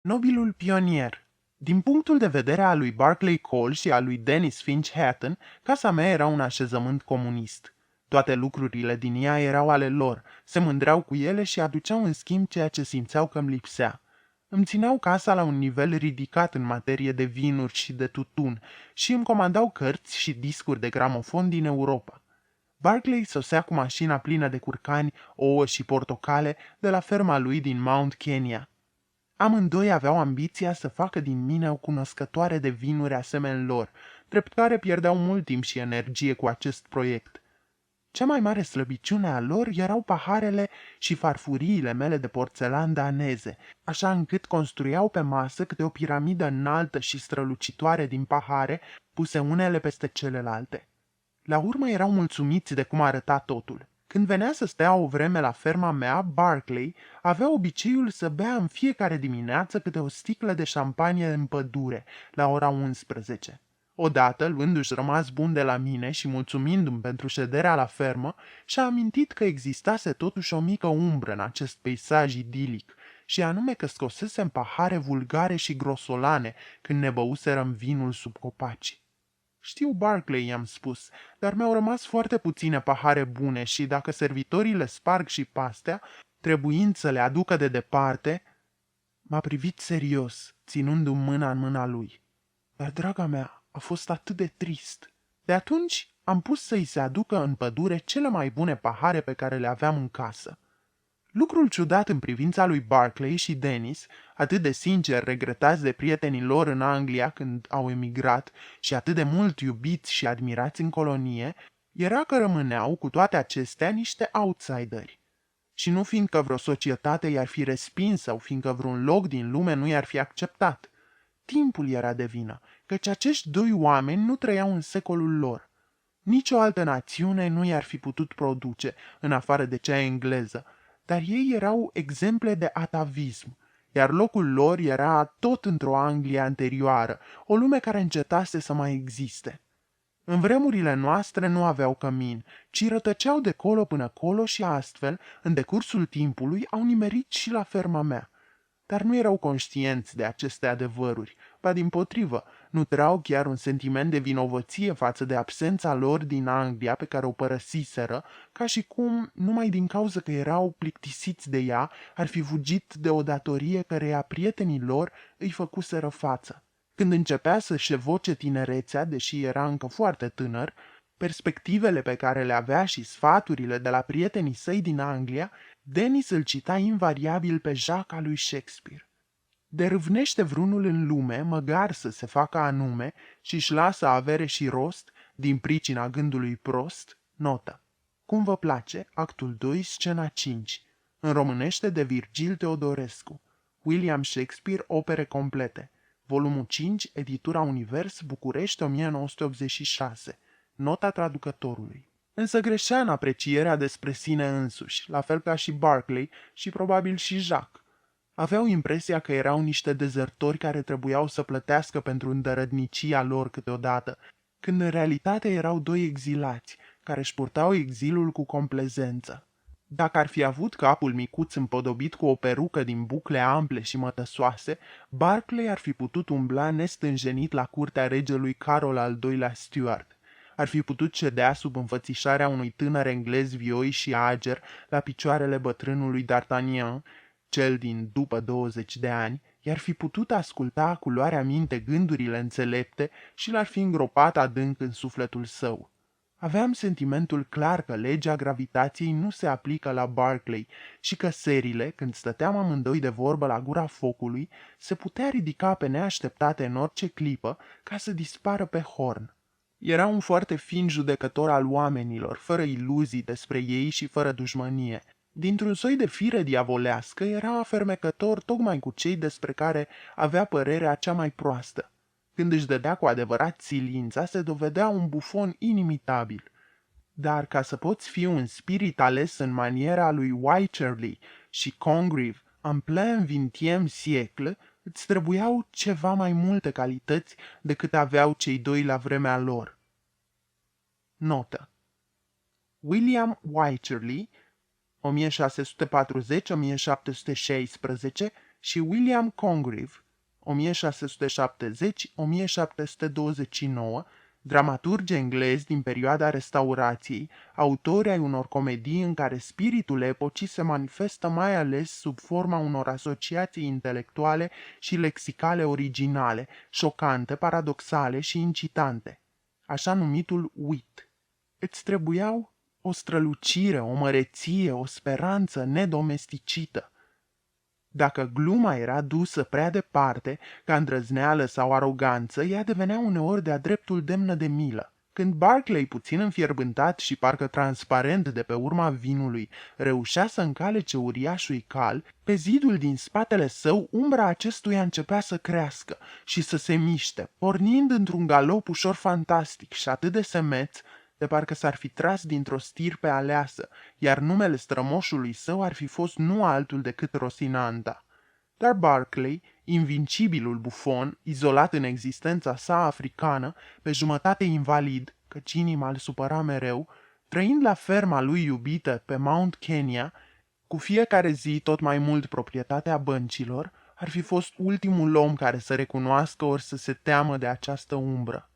Nobilul pionier. Din punctul de vedere al lui Barclay Cole și al lui Dennis Finch Hatton, casa mea era un așezământ comunist. Toate lucrurile din ea erau ale lor, se mândreau cu ele și aduceau în schimb ceea ce simțeau că îmi lipsea. Îmi țineau casa la un nivel ridicat în materie de vinuri și de tutun și îmi comandau cărți și discuri de gramofon din Europa. Barclay sosea cu mașina plină de curcani, ouă și portocale de la ferma lui din Mount Kenya. Amândoi aveau ambiția să facă din mine o cunoscătoare de vinuri asemeni lor, drept care pierdeau mult timp și energie cu acest proiect. Cea mai mare slăbiciune a lor erau paharele și farfuriile mele de porțelan daneze, așa încât construiau pe masă câte o piramidă înaltă și strălucitoare din pahare, puse unele peste celelalte. La urmă erau mulțumiți de cum arăta totul. Când venea să stea o vreme la ferma mea, Barclay avea obiceiul să bea în fiecare dimineață câte o sticlă de șampanie în pădure, la ora 11. Odată, luându-și rămas bun de la mine și mulțumindu-mi pentru șederea la fermă, și-a amintit că existase totuși o mică umbră în acest peisaj idilic, și anume că scosesem pahare vulgare și grosolane când ne băuserăm vinul sub copaci. Știu, Barclay, i-am spus, dar mi-au rămas foarte puține pahare bune și dacă servitorii le sparg și pastea, trebuind să le aducă de departe. M-a privit serios, ținându-mi mâna în mâna lui. Dar, draga mea, a fost atât de trist. De atunci am pus să-i se aducă în pădure cele mai bune pahare pe care le aveam în casă. Lucrul ciudat în privința lui Barclay și Dennis, atât de sincer regretați de prietenii lor în Anglia când au emigrat și atât de mult iubiți și admirați în colonie, era că rămâneau cu toate acestea niște outsideri. Și nu fiindcă vreo societate i-ar fi respins sau fiindcă vreun loc din lume nu i-ar fi acceptat. Timpul era de vină, căci acești doi oameni nu trăiau în secolul lor. Nici o altă națiune nu i-ar fi putut produce, în afară de cea engleză, dar ei erau exemple de atavism, iar locul lor era tot într-o Anglie anterioară, o lume care încetase să mai existe. În vremurile noastre nu aveau cămin, ci rătăceau de colo până colo și astfel, în decursul timpului, au nimerit și la ferma mea. Dar nu erau conștienți de aceste adevăruri, ba dimpotrivă, nutrau chiar un sentiment de vinovăție față de absența lor din Anglia pe care o părăsiseră, ca și cum, numai din cauza că erau plictisiți de ea, ar fi fugit de o datorie căreia prietenii lor îi făcuseră față. Când începea să-și evoce tinerețea, deși era încă foarte tânăr, perspectivele pe care le avea și sfaturile de la prietenii săi din Anglia, Dennis îl cita invariabil pe Jacques al lui Shakespeare. De râvnește vrunul în lume, măgar să se facă anume și-și lasă avere și rost, din pricina gândului prost, notă. Cum vă place, actul 2, scena 5, în românește de Virgil Teodorescu, William Shakespeare, opere complete, volumul 5, editura Univers, București, 1986, nota traducătorului. Însă greșea în aprecierea despre sine însuși, la fel ca și Barclay și probabil și Jacques. Aveau impresia că erau niște dezertori care trebuiau să plătească pentru îndărădnicia lor câteodată, când în realitate erau doi exilați, care își purtau exilul cu complezență. Dacă ar fi avut capul micuț împodobit cu o perucă din bucle ample și mătăsoase, Barclay ar fi putut umbla nestânjenit la curtea regelui Carol al II-lea Stuart. Ar fi putut cedea sub înfățișarea unui tânăr englez vioi și ager la picioarele bătrânului D'Artagnan, cel din după 20 de ani, i-ar fi putut asculta cu luarea minte gândurile înțelepte și l-ar fi îngropat adânc în sufletul său. Aveam sentimentul clar că legea gravitației nu se aplică la Barclay și că serile, când stăteam amândoi de vorbă la gura focului, se putea ridica pe neașteptate în orice clipă ca să dispară pe horn. Era un foarte fin judecător al oamenilor, fără iluzii despre ei și fără dușmănie. Dintr-un soi de fire diavolească era fermecător tocmai cu cei despre care avea părerea cea mai proastă. Când își dădea cu adevărat silința, se dovedea un bufon inimitabil. Dar ca să poți fi un spirit ales în maniera lui Wycherley și Congreve în plein 20e siècle, îți trebuiau ceva mai multe calități decât aveau cei doi la vremea lor. Notă. William Wycherley, 1640-1716, și William Congreve, 1670-1729, dramaturgi englezi din perioada Restaurației, autori ai unor comedii în care spiritul epocii se manifestă mai ales sub forma unor asociații intelectuale și lexicale originale, șocante, paradoxale și incitante, așa numitul wit. Îți trebuiau o strălucire, o măreție, o speranță nedomesticită. Dacă gluma era dusă prea departe, ca îndrăzneală sau aroganță, ea devenea uneori de-a dreptul demnă de milă. Când Barclay, puțin înfierbântat și parcă transparent de pe urma vinului, reușea să încalece uriașul cal, pe zidul din spatele său, umbra acestuia începea să crească și să se miște, pornind într-un galop ușor fantastic și atât de semeț, de parcă s-ar fi tras dintr-o stirpe aleasă, iar numele strămoșului său ar fi fost nu altul decât Rosinanta. Dar Barclay, invincibilul bufon, izolat în existența sa africană, pe jumătate invalid, căci inima îl supăra mereu, trăind la ferma lui iubită pe Mount Kenya, cu fiecare zi tot mai mult proprietatea băncilor, ar fi fost ultimul om care să recunoască ori să se teamă de această umbră.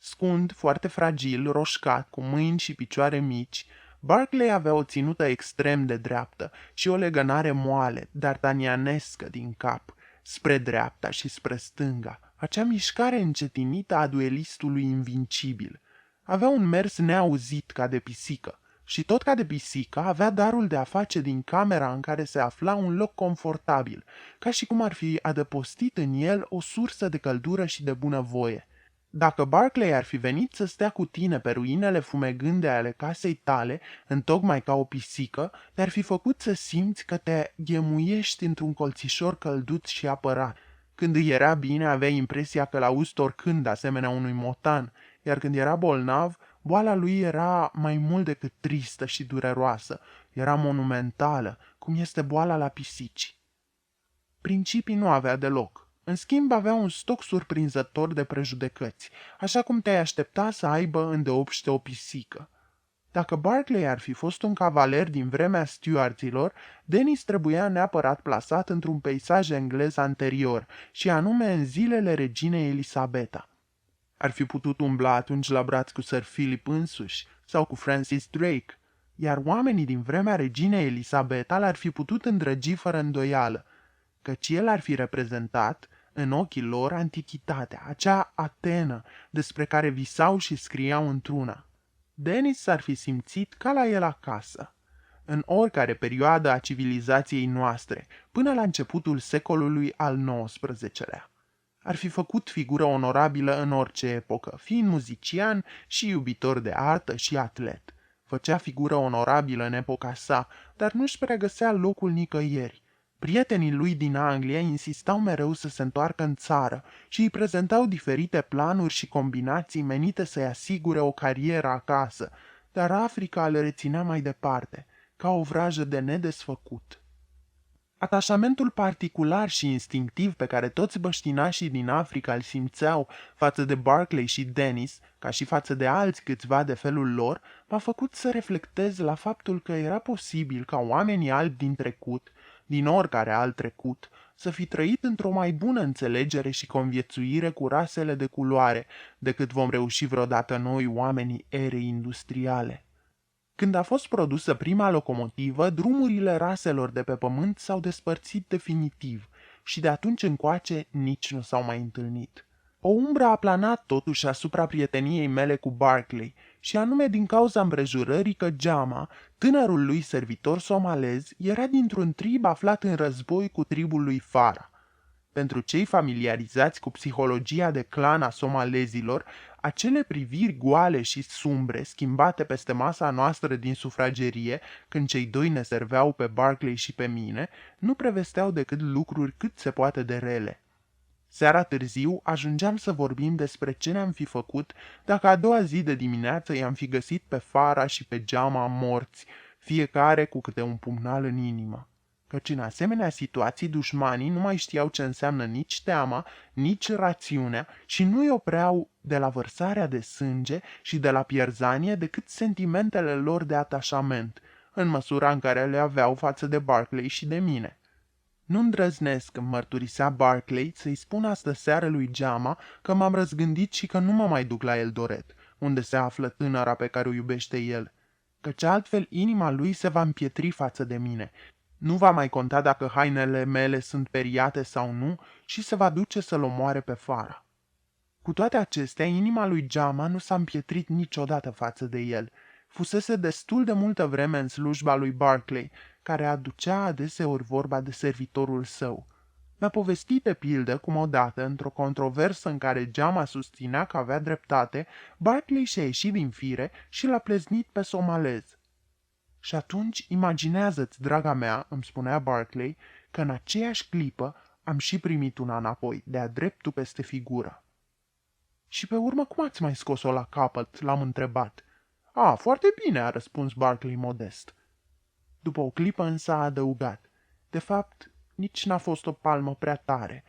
Scund, foarte fragil, roșcat, cu mâini și picioare mici, Barclay avea o ținută extrem de dreaptă și o legănare moale, d'artagnanescă din cap, spre dreapta și spre stânga, acea mișcare încetinită a duelistului invincibil. Avea un mers neauzit ca de pisică și tot ca de pisică avea darul de a face din camera în care se afla un loc confortabil, ca și cum ar fi adăpostit în el o sursă de căldură și de bunăvoie. Dacă Barclay ar fi venit să stea cu tine pe ruinele fumegânde ale casei tale, întocmai ca o pisică, te-ar fi făcut să simți că te ghemuiești într-un colțișor călduț și apărat. Când îi era bine, aveai impresia că l-auzi torcând asemenea unui motan, iar când era bolnav, boala lui era mai mult decât tristă și dureroasă, era monumentală, cum este boala la pisici. Principii nu avea deloc. În schimb, avea un stoc surprinzător de prejudecăți, așa cum te-ai aștepta să aibă îndeopște o pisică. Dacă Barclay ar fi fost un cavaler din vremea Stuarților, Denis trebuia neapărat plasat într-un peisaj englez anterior, și anume în zilele reginei Elisabeta. Ar fi putut umbla atunci la braț cu Sir Philip însuși sau cu Francis Drake, iar oamenii din vremea reginei Elisabeta l-ar fi putut îndrăgi fără îndoială, căci el ar fi reprezentat în ochii lor antichitatea, acea Atenă despre care visau și scriau într-una. Denis s-ar fi simțit ca la el acasă, în oricare perioadă a civilizației noastre, până la începutul secolului al XIX-lea. Ar fi făcut figură onorabilă în orice epocă, fiind muzician și iubitor de artă și atlet. Făcea figură onorabilă în epoca sa, dar nu-și pregăsea locul nicăieri. Prietenii lui din Anglia insistau mereu să se întoarcă în țară și îi prezentau diferite planuri și combinații menite să-i asigure o carieră acasă, dar Africa le reținea mai departe, ca o vrajă de nedesfăcut. Atașamentul particular și instinctiv pe care toți băștinașii din Africa îl simțeau față de Barclay și Denis, ca și față de alți câțiva de felul lor, m-a făcut să reflectez la faptul că era posibil ca oamenii albi din trecut, din oricare alt trecut, să fi trăit într-o mai bună înțelegere și conviețuire cu rasele de culoare decât vom reuși vreodată noi, oamenii erei industriale. Când a fost produsă prima locomotivă, drumurile raselor de pe pământ s-au despărțit definitiv și de atunci încoace nici nu s-au mai întâlnit. O umbră a planat totuși asupra prieteniei mele cu Barclay, și anume din cauza împrejurării că Jama, tânărul lui servitor somalez, era dintr-un trib aflat în război cu tribul lui Farah. Pentru cei familiarizați cu psihologia de clan a somalezilor, acele priviri goale și sumbre, schimbate peste masa noastră din sufragerie, când cei doi ne serveau pe Barclay și pe mine, nu prevesteau decât lucruri cât se poate de rele. Seara târziu ajungeam să vorbim despre ce ne-am fi făcut dacă a doua zi de dimineață i-am fi găsit pe Farah și pe Jama morți, fiecare cu câte un pumnal în inimă. Căci în asemenea situații dușmanii nu mai știau ce înseamnă nici teama, nici rațiunea și nu-i opreau de la vărsarea de sânge și de la pierzanie decât sentimentele lor de atașament, în măsura în care le aveau față de Barclay și de mine. Nu îndrăznesc, îmi mărturisea Barclay, să-i spun astă seară lui Jama că m-am răzgândit și că nu mă mai duc la Eldoret, unde se află tânăra pe care o iubește el, căci altfel inima lui se va împietri față de mine. Nu va mai conta dacă hainele mele sunt periate sau nu și se va duce să-l omoare pe Farah. Cu toate acestea, inima lui Jama nu s-a împietrit niciodată față de el. Fusese destul de multă vreme în slujba lui Barclay, care aducea adeseori vorba de servitorul său. Mi-a povestit de pildă cum odată, într-o controversă în care Jama susținea că avea dreptate, Barclay și-a ieșit din fire și l-a pleznit pe somalez. Și atunci, imaginează-ți, draga mea, îmi spunea Barclay, că în aceeași clipă am și primit una înapoi, de-a dreptul peste figură. Și pe urmă cum ați mai scos-o la capăt?" l-am întrebat. A, foarte bine," a răspuns Barclay modest. După o clipă însă a adăugat. De fapt, nici n-a fost o palmă prea tare,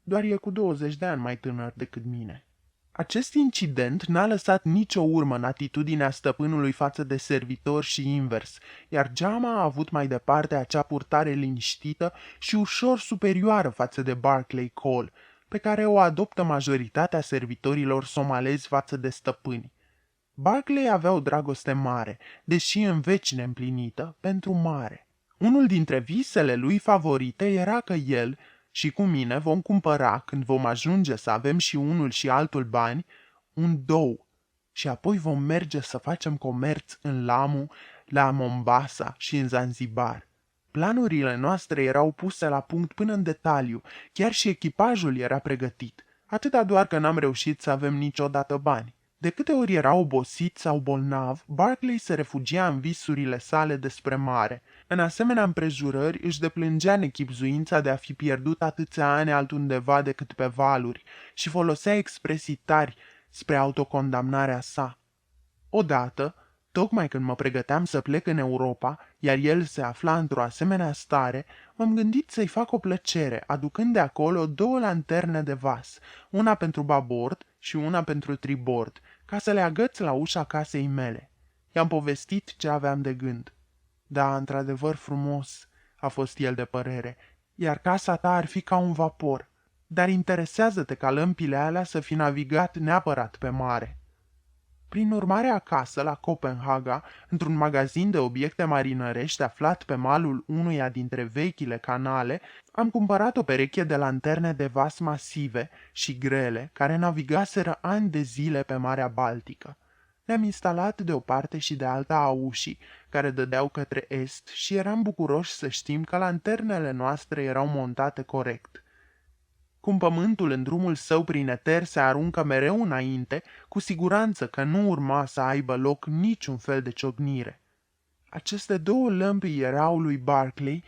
doar e cu 20 de ani mai tânăr decât mine. Acest incident n-a lăsat nicio urmă în atitudinea stăpânului față de servitor și invers, iar Jama a avut mai departe acea purtare liniștită și ușor superioară față de Barclay Cole, pe care o adoptă majoritatea servitorilor somalezi față de stăpâni. Barclay avea o dragoste mare, deși în veci neîmplinită, pentru mare. Unul dintre visele lui favorite era că el și cu mine vom cumpăra, când vom ajunge să avem și unul și altul bani, un dou și apoi vom merge să facem comerț în Lamu, la Mombasa și în Zanzibar. Planurile noastre erau puse la punct până în detaliu, chiar și echipajul era pregătit, atâta doar că n-am reușit să avem niciodată bani. De câte ori era obosit sau bolnav, Barclay se refugia în visurile sale despre mare. În asemenea împrejurări își deplângea nechibzuința de a fi pierdut atâția ani altundeva decât pe valuri și folosea expresii tari spre autocondamnarea sa. Odată, tocmai când mă pregăteam să plec în Europa, iar el se afla într-o asemenea stare, m-am gândit să-i fac o plăcere, aducând de acolo 2 lanterne de vas, una pentru babord și una pentru tribord, ca să le agăț la ușa casei mele. I-am povestit ce aveam de gând. Da, într-adevăr frumos, a fost el de părere, iar casa ta ar fi ca un vapor, dar interesează-te ca lămpile alea să fi navigat neapărat pe mare. Prin urmare, acasă, la Copenhaga, într-un magazin de obiecte marinărești aflat pe malul unuia dintre vechile canale, am cumpărat o pereche de lanterne de vas masive și grele, care navigaseră ani de zile pe Marea Baltică. Le-am instalat de o parte și de alta a ușii, care dădeau către est, și eram bucuroși să știm că lanternele noastre erau montate corect. Cum pământul în drumul său prin eter se aruncă mereu înainte, cu siguranță că nu urma să aibă loc niciun fel de ciocnire. Aceste 2 lămpi erau lui Barclay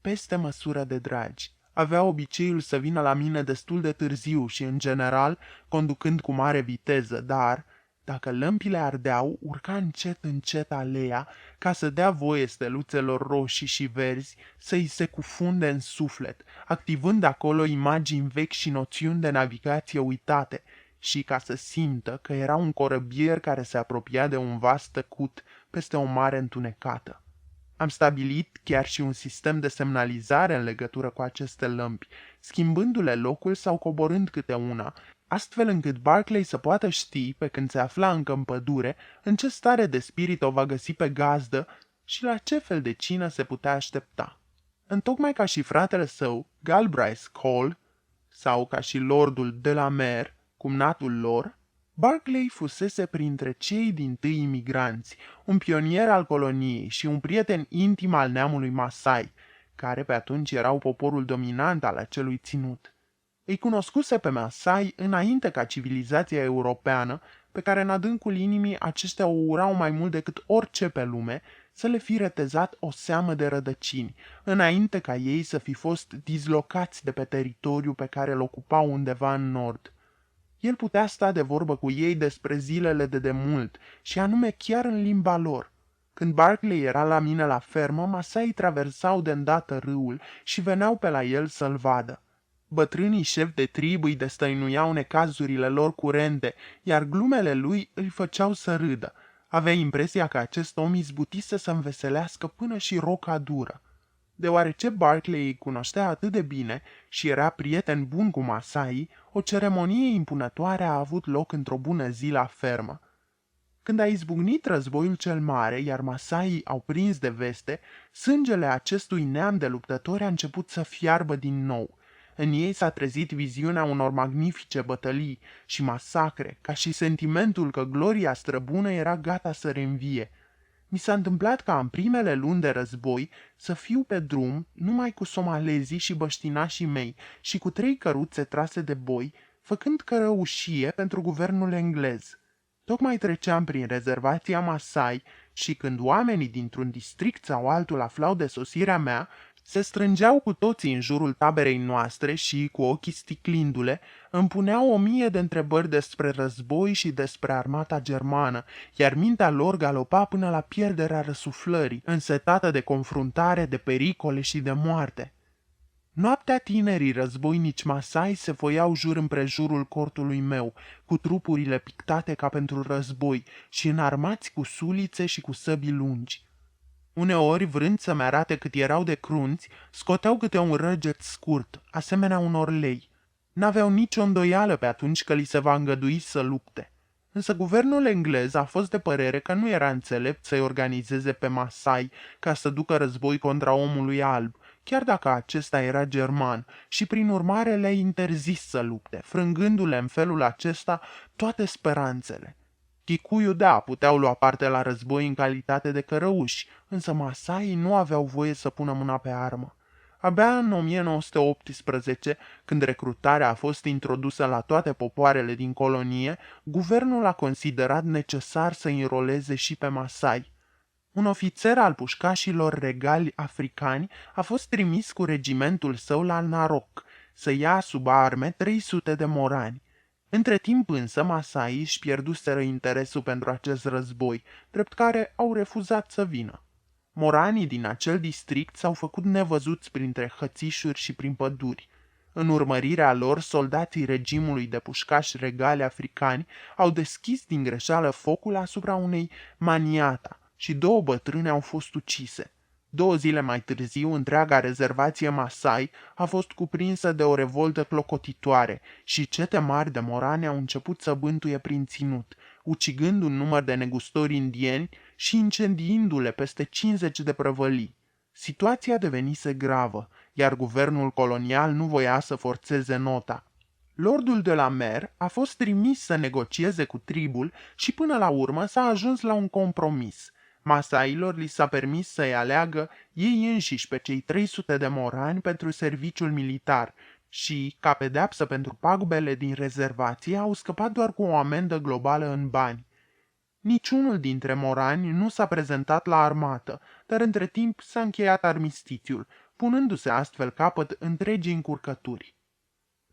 peste măsură de dragi. Avea obiceiul să vină la mine destul de târziu și, în general, conducând cu mare viteză, dar, dacă lămpile ardeau, urca încet aleea ca să dea voie steluțelor roșii și verzi să-i se cufunde în suflet, activând acolo imagini vechi și noțiuni de navigație uitate, și ca să simtă că era un corăbier care se apropia de un vas tăcut peste o mare întunecată. Am stabilit chiar și un sistem de semnalizare în legătură cu aceste lămpi, schimbându-le locul sau coborând câte una, astfel încât Barclay să poată ști, pe când se afla încă în pădure, în ce stare de spirit o va găsi pe gazdă și la ce fel de cină se putea aștepta. Întocmai ca și fratele său, Galbraith Cole, sau ca și lordul de la Mer, cumnatul lor, Barclay fusese printre cei dintâi imigranți, un pionier al coloniei și un prieten intim al neamului Masai, care pe atunci erau poporul dominant al acelui ținut. Îi cunoscuse pe Masai înainte ca civilizația europeană, pe care în adâncul inimii aceștia o urau mai mult decât orice pe lume, să le fi retezat o seamă de rădăcini, înainte ca ei să fi fost dislocați de pe teritoriu pe care îl ocupau undeva în nord. El putea sta de vorbă cu ei despre zilele de demult și anume chiar în limba lor. Când Barclay era la mine la fermă, Masai traversau de îndată râul și veneau pe la el să-l vadă. Bătrânii șefi de tribù îi destăinuiau necazurile lor curente, iar glumele lui îl făceau să râdă. Avea impresia că acest om izbutise să înveselească până și Rocadură. Deoarece Barclay îi cunoștea atât de bine și era prieten bun cu Masai, o ceremonie impunătoare a avut loc într-o bună zi la fermă. Când a izbucnit războiul cel mare, iar Masai au prins de veste, sângele acestui neam de luptători a început să fiarbă din nou. În ei s-a trezit viziunea unor magnifice bătălii și masacre, ca și sentimentul că gloria străbună era gata să reînvie. Mi s-a întâmplat ca în primele luni de război să fiu pe drum numai cu somalezii și băștinașii mei și cu 3 căruțe trase de boi, făcând cărăușie pentru guvernul englez. Tocmai treceam prin rezervația Masai și când oamenii dintr-un district sau altul aflau de sosirea mea, se strângeau cu toții în jurul taberei noastre și, cu ochii sticlindu-le, îmi puneau 1000 de întrebări despre război și despre armata germană, iar mintea lor galopa până la pierderea răsuflării, însetată de confruntare, de pericole și de moarte. Noaptea tinerii războinici Masai se voiau jur împrejurul cortului meu, cu trupurile pictate ca pentru război și înarmați cu sulițe și cu săbii lungi. Uneori, vrând să-mi arate cât erau de crunți, scoteau câte un răget scurt, asemenea unor lei. N-aveau nicio îndoială pe atunci că li se va îngădui să lupte. Însă guvernul englez a fost de părere că nu era înțelept să-i organizeze pe Masai ca să ducă război contra omului alb, chiar dacă acesta era german, și prin urmare le-a interzis să lupte, frângându-le în felul acesta toate speranțele. Kikuyu, da, puteau lua parte la război în calitate de cărăuși, însă Masai nu aveau voie să pună mâna pe armă. Abia în 1918, când recrutarea a fost introdusă la toate popoarele din colonie, guvernul a considerat necesar să înroleze și pe Masai. Un ofițer al pușcașilor regali africani a fost trimis cu regimentul său la Narok, să ia sub arme 300 de morani. Între timp însă Masai își pierduseră interesul pentru acest război, drept care au refuzat să vină. Moranii din acel district s-au făcut nevăzuți printre hățișuri și prin păduri. În urmărirea lor, soldații regimului de pușcași regali africani au deschis din greșeală focul asupra unei maniata și 2 bătrâne au fost ucise. 2 zile mai târziu, întreaga rezervație Masai a fost cuprinsă de o revoltă clocotitoare și cete mari de morani au început să bântuie prin ținut, ucigând un număr de negustori indieni și incendiindu-le peste 50 de prăvălii. Situația devenise gravă, iar guvernul colonial nu voia să forțeze nota. Lordul de la Mer a fost trimis să negocieze cu tribul și până la urmă s-a ajuns la un compromis. Masailor li s-a permis să-i aleagă ei înșiși pe cei 300 de morani pentru serviciul militar și, ca pedeapsă pentru pagubele din rezervație, au scăpat doar cu o amendă globală în bani. Niciunul dintre morani nu s-a prezentat la armată, dar între timp s-a încheiat armistițiul, punându-se astfel capăt întregii încurcături.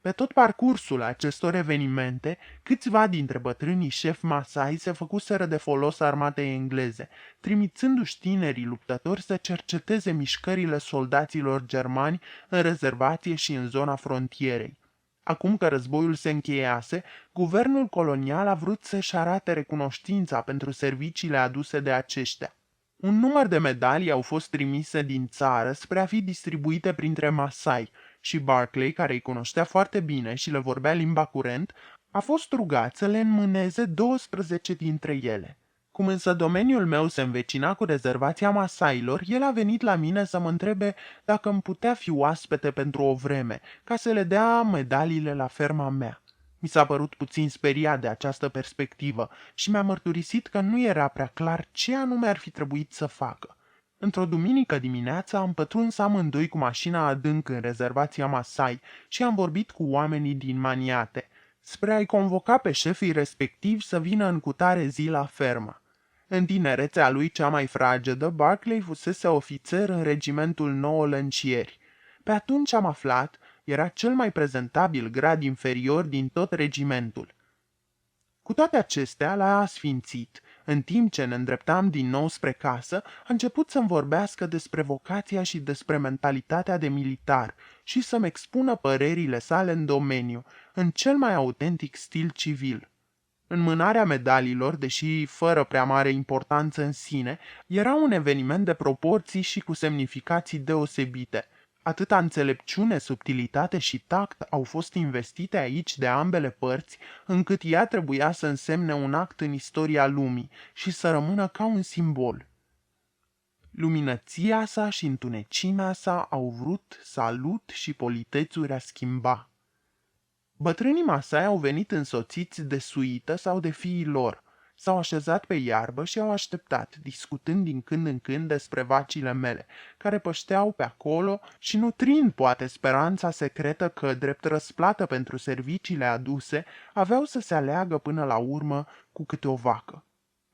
Pe tot parcursul acestor evenimente, câțiva dintre bătrânii șefi Masai se făcuseră de folos armatei engleze, trimițându-și tinerii luptători să cerceteze mișcările soldaților germani în rezervație și în zona frontierei. Acum că războiul se încheiase, guvernul colonial a vrut să-și arate recunoștința pentru serviciile aduse de aceștia. Un număr de medalii au fost trimise din țară spre a fi distribuite printre Masai și Barclay, care îi cunoștea foarte bine și le vorbea limba curent, a fost rugat să le înmâneze 12 dintre ele. Cum însă domeniul meu se învecina cu rezervația Masailor, el a venit la mine să mă întrebe dacă îmi putea fi oaspete pentru o vreme, ca să le dea medaliile la ferma mea. Mi s-a părut puțin speriat de această perspectivă și mi-a mărturisit că nu era prea clar ce anume ar fi trebuit să facă. Într-o duminică dimineață am pătruns amândoi cu mașina adânc în rezervația Masai și am vorbit cu oamenii din Maniate, spre a-i convoca pe șefii respectivi să vină în cutare zi la fermă. În tinerețea lui cea mai fragedă, Barclay fusese ofițer în regimentul 9 lăncieri. Pe atunci am aflat, era cel mai prezentabil grad inferior din tot regimentul. Cu toate acestea, l-a asfințit. În timp ce ne îndreptam din nou spre casă, a început să-mi vorbească despre vocația și despre mentalitatea de militar și să-mi expună părerile sale în domeniu, în cel mai autentic stil civil. Înmânarea medaliilor, deși fără prea mare importanță în sine, era un eveniment de proporții și cu semnificații deosebite. Atâta înțelepciune, subtilitate și tact au fost investite aici de ambele părți, încât ea trebuia să însemne un act în istoria lumii și să rămână ca un simbol. Luminăția sa și întunecimea sa au vrut salut și politețuri a schimba. Bătrânii Masai au venit însoțiți de suită sau de fiii lor. S-au așezat pe iarbă și au așteptat, discutând din când în când despre vacile mele, care pășteau pe acolo și nutrind poate speranța secretă că, drept răsplată pentru serviciile aduse, aveau să se aleagă până la urmă cu câte o vacă.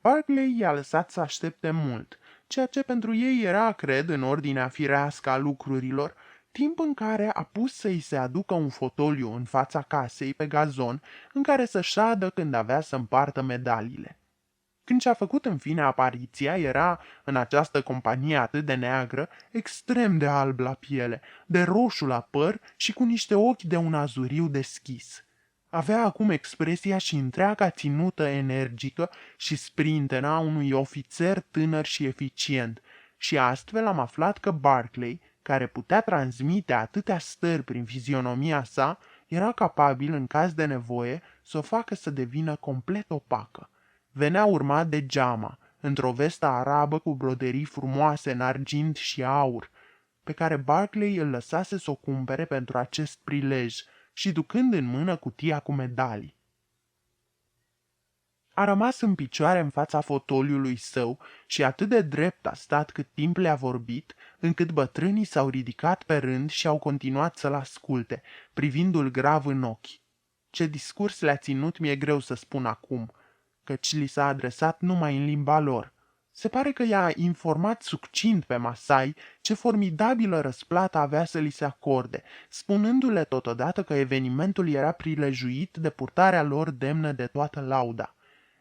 Barclay i-a lăsat să aștepte mult, ceea ce pentru ei era, cred, în ordinea firească a lucrurilor, timp în care a pus să-i se aducă un fotoliu în fața casei pe gazon în care să șadă când avea să împartă medaliile. Când și-a făcut în fine apariția, era, în această companie atât de neagră, extrem de alb la piele, de roșu la păr și cu niște ochi de un azuriu deschis. Avea acum expresia și întreaga ținută energică și sprintenă a unui ofițer tânăr și eficient, și astfel am aflat că Barclay, care putea transmite atâtea stări prin fizionomia sa, era capabil, în caz de nevoie, să o facă să devină complet opacă. Venea urmat de Jama, într-o vestă arabă cu broderii frumoase în argint și aur, pe care Barclay îl lăsase să o cumpere pentru acest prilej și ducând în mână cutia cu medalii. A rămas în picioare în fața fotoliului său și atât de drept a stat cât timp le-a vorbit, încât bătrânii s-au ridicat pe rând și au continuat să-l asculte, privindu-l grav în ochi. Ce discurs le-a ținut mi-e greu să spun acum, căci li s-a adresat numai în limba lor. Se pare că i-a informat succint pe Masai ce formidabilă răsplată avea să li se acorde, spunându-le totodată că evenimentul era prilejuit de purtarea lor demnă de toată lauda.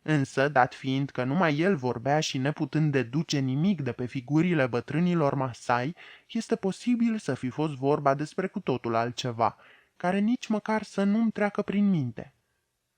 Însă, dat fiind că numai el vorbea și neputând deduce nimic de pe figurile bătrânilor Masai, este posibil să fi fost vorba despre cu totul altceva, care nici măcar să nu-mi treacă prin minte.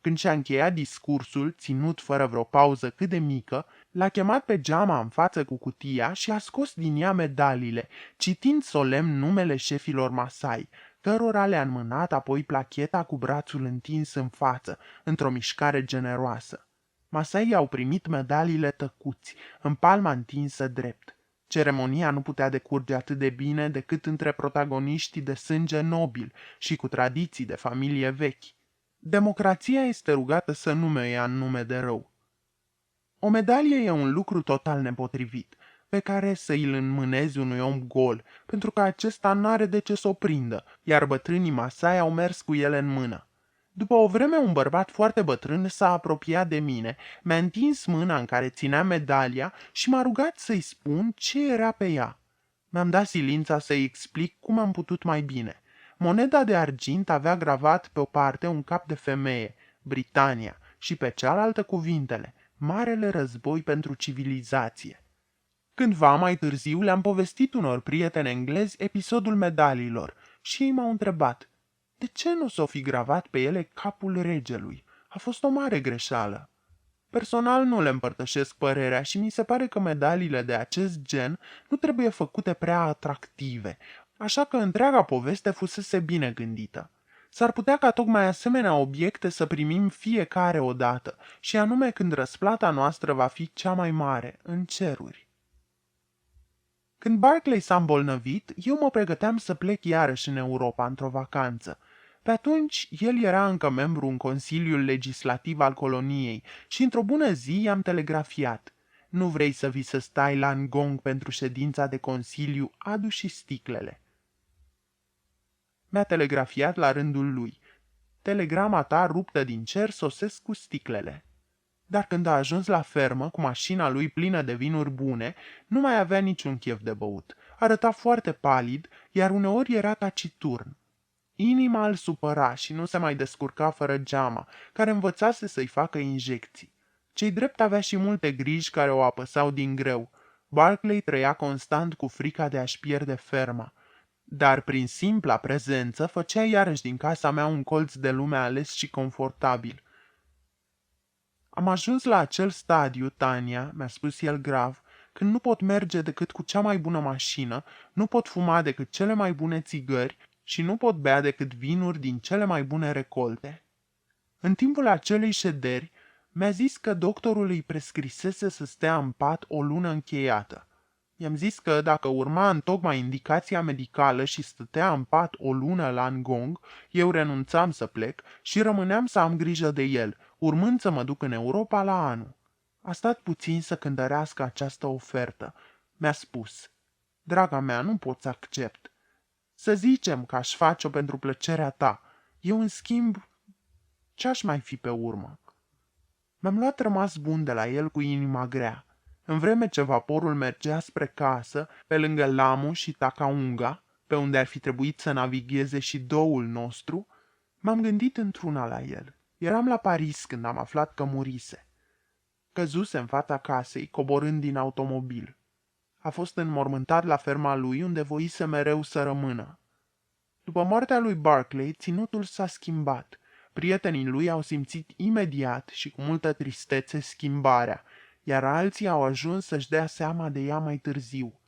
Când și-a încheiat discursul, ținut fără vreo pauză cât de mică, l-a chemat pe Jama în față cu cutia și a scos din ea medaliile, citind solemn numele șefilor Masai, cărora le-a înmânat apoi placheta cu brațul întins în față, într-o mișcare generoasă. Masaii au primit medaliile tăcuți, în palma întinsă drept. Ceremonia nu putea decurge atât de bine decât între protagoniștii de sânge nobil și cu tradiții de familie vechi. Democrația este rugată să nu ia în nume de rău. O medalie e un lucru total nepotrivit, pe care să îl înmânezi unui om gol, pentru că acesta n-are de ce să o prindă, iar bătrânii Masai au mers cu ele în mână. După o vreme, un bărbat foarte bătrân s-a apropiat de mine, mi-a întins mâna în care ținea medalia și m-a rugat să-i spun ce era pe ea. Mi-am dat silința să-i explic cum am putut mai bine. Moneda de argint avea gravat pe o parte un cap de femeie, Britania, și pe cealaltă cuvintele, Marele război pentru civilizație. Cândva mai târziu le-am povestit unor prieteni englezi episodul medaliilor și ei m-au întrebat: de ce nu s-o fi gravat pe ele capul regelui? A fost o mare greșeală. Personal nu le împărtășesc părerea și mi se pare că medaliile de acest gen nu trebuie făcute prea atractive, așa că întreaga poveste fusese bine gândită. S-ar putea ca tocmai asemenea obiecte să primim fiecare odată, și anume când răsplata noastră va fi cea mai mare, în ceruri. Când Barclay s-a îmbolnăvit, eu mă pregăteam să plec iarăși în Europa într-o vacanță. Pe atunci, el era încă membru în Consiliul Legislativ al coloniei și într-o bună zi i-am telegrafiat: nu vrei să vii să stai la Ngong pentru ședința de consiliu, adu și sticlele. Mi-a telegrafiat la rândul lui: telegrama ta ruptă din cer, sosesc cu sticlele. Dar când a ajuns la fermă, cu mașina lui plină de vinuri bune, nu mai avea niciun chef de băut. Arăta foarte palid, iar uneori era taciturn. Inima îl supăra și nu se mai descurca fără Jama, care învățase să-i facă injecții. Cei drept avea și multe griji care o apăsau din greu. Barclay trăia constant cu frica de a-și pierde ferma. Dar prin simpla prezență făcea iarăși din casa mea un colț de lume ales și confortabil. Am ajuns la acel stadiu, Tania, mi-a spus el grav, când nu pot merge decât cu cea mai bună mașină, nu pot fuma decât cele mai bune țigări și nu pot bea decât vinuri din cele mai bune recolte. În timpul acelei șederi, mi-a zis că doctorul îi prescrisese să stea în pat o lună încheiată. I-am zis că dacă urma întocmai indicația medicală și stătea în pat o lună la Ngong, eu renunțam să plec și rămâneam să am grijă de el, urmând să mă duc în Europa la anul. A stat puțin să cântărească această ofertă. Mi-a spus: draga mea, nu pot să accept. Să zicem că aș face-o pentru plăcerea ta. Eu, în schimb, ce-aș mai fi pe urmă? Mi-am luat rămas bun de la el cu inima grea. În vreme ce vaporul mergea spre casă, pe lângă Lamu și Takaunga, pe unde ar fi trebuit să navigheze și doul nostru, m-am gândit într-una la el. Eram la Paris când am aflat că murise. Căzuse în fața casei, coborând din automobil. A fost înmormântat la ferma lui, unde voise mereu să rămână. După moartea lui Barclay, ținutul s-a schimbat. Prietenii lui au simțit imediat și cu multă tristețe schimbarea, iar alții au ajuns să-și dea seama de ea mai târziu.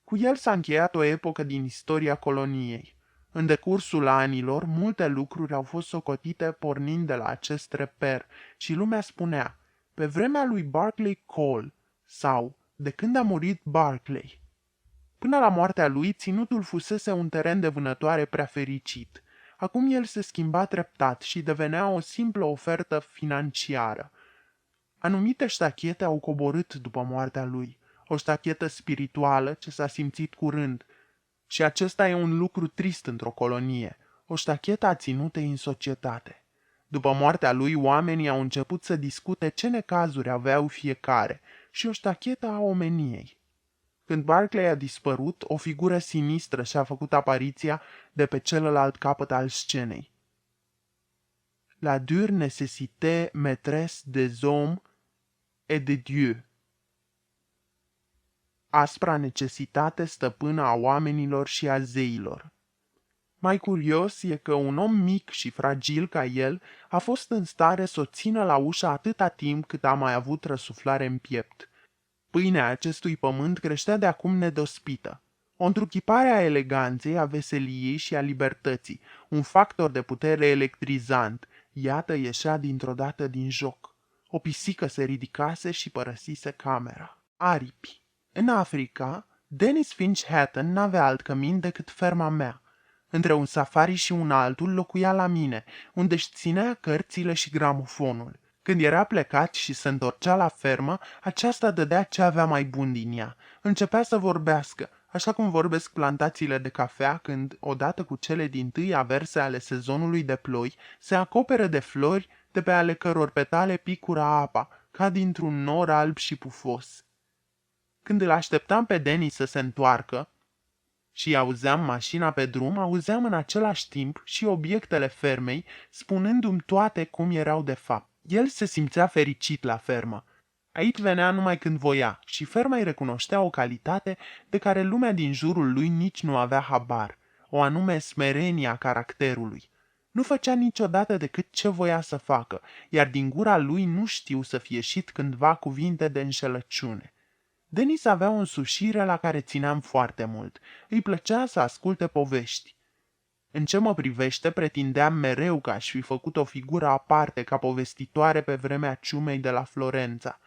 Cu el s-a încheiat o epocă din istoria coloniei. În decursul anilor, multe lucruri au fost socotite pornind de la acest reper și lumea spunea: pe vremea lui Barclay Cole sau de când a murit Barclay. Până la moartea lui, ținutul fusese un teren de vânătoare prea fericit. Acum el se schimba treptat și devenea o simplă ofertă financiară. Anumite ștachete au coborât după moartea lui, o ștachetă spirituală ce s-a simțit curând. Și acesta e un lucru trist într-o colonie, o ștachetă a ținutei în societate. După moartea lui, oamenii au început să discute ce necazuri aveau fiecare și o ștachetă a omeniei. Când Barclay a dispărut, o figură sinistră și-a făcut apariția de pe celălalt capăt al scenei. La dure nécessité maîtresse des hommes et de Dieu. Aspra necesitate stăpână a oamenilor și a zeilor. Mai curios e că un om mic și fragil ca el a fost în stare să o țină la ușă atâta timp cât a mai avut răsuflare în piept. Pâinea acestui pământ creștea de acum nedospită. O întruchipare a eleganței, a veseliei și a libertății, un factor de putere electrizant, iată ieșea dintr-o dată din joc. O pisică se ridicase și părăsise camera. Aripi. În Africa, Dennis Finch Hatton n-avea alt cămin decât ferma mea. Între un safari și un altul locuia la mine, unde își ținea cărțile și gramofonul. Când era plecat și se întorcea la fermă, aceasta dădea ce avea mai bun din ea. Începea să vorbească, așa cum vorbesc plantațiile de cafea când, odată cu cele dintâi averse ale sezonului de ploi, se acoperă de flori de pe ale căror petale picură apa, ca dintr-un nor alb și pufos. Când îl așteptam pe Denis să se întoarcă și auzeam mașina pe drum, auzeam în același timp și obiectele fermei, spunându-mi toate cum erau de fapt. El se simțea fericit la fermă. Aici venea numai când voia și ferma îi recunoștea o calitate de care lumea din jurul lui nici nu avea habar, o anume smerenia caracterului. Nu făcea niciodată decât ce voia să facă, iar din gura lui nu știu să fie ieșit cândva cuvinte de înșelăciune. Denis avea o însușire la care țineam foarte mult. Îi plăcea să asculte povești. În ce mă privește, pretindeam mereu că aș fi făcut o figură aparte ca povestitoare pe vremea ciumei de la Florența.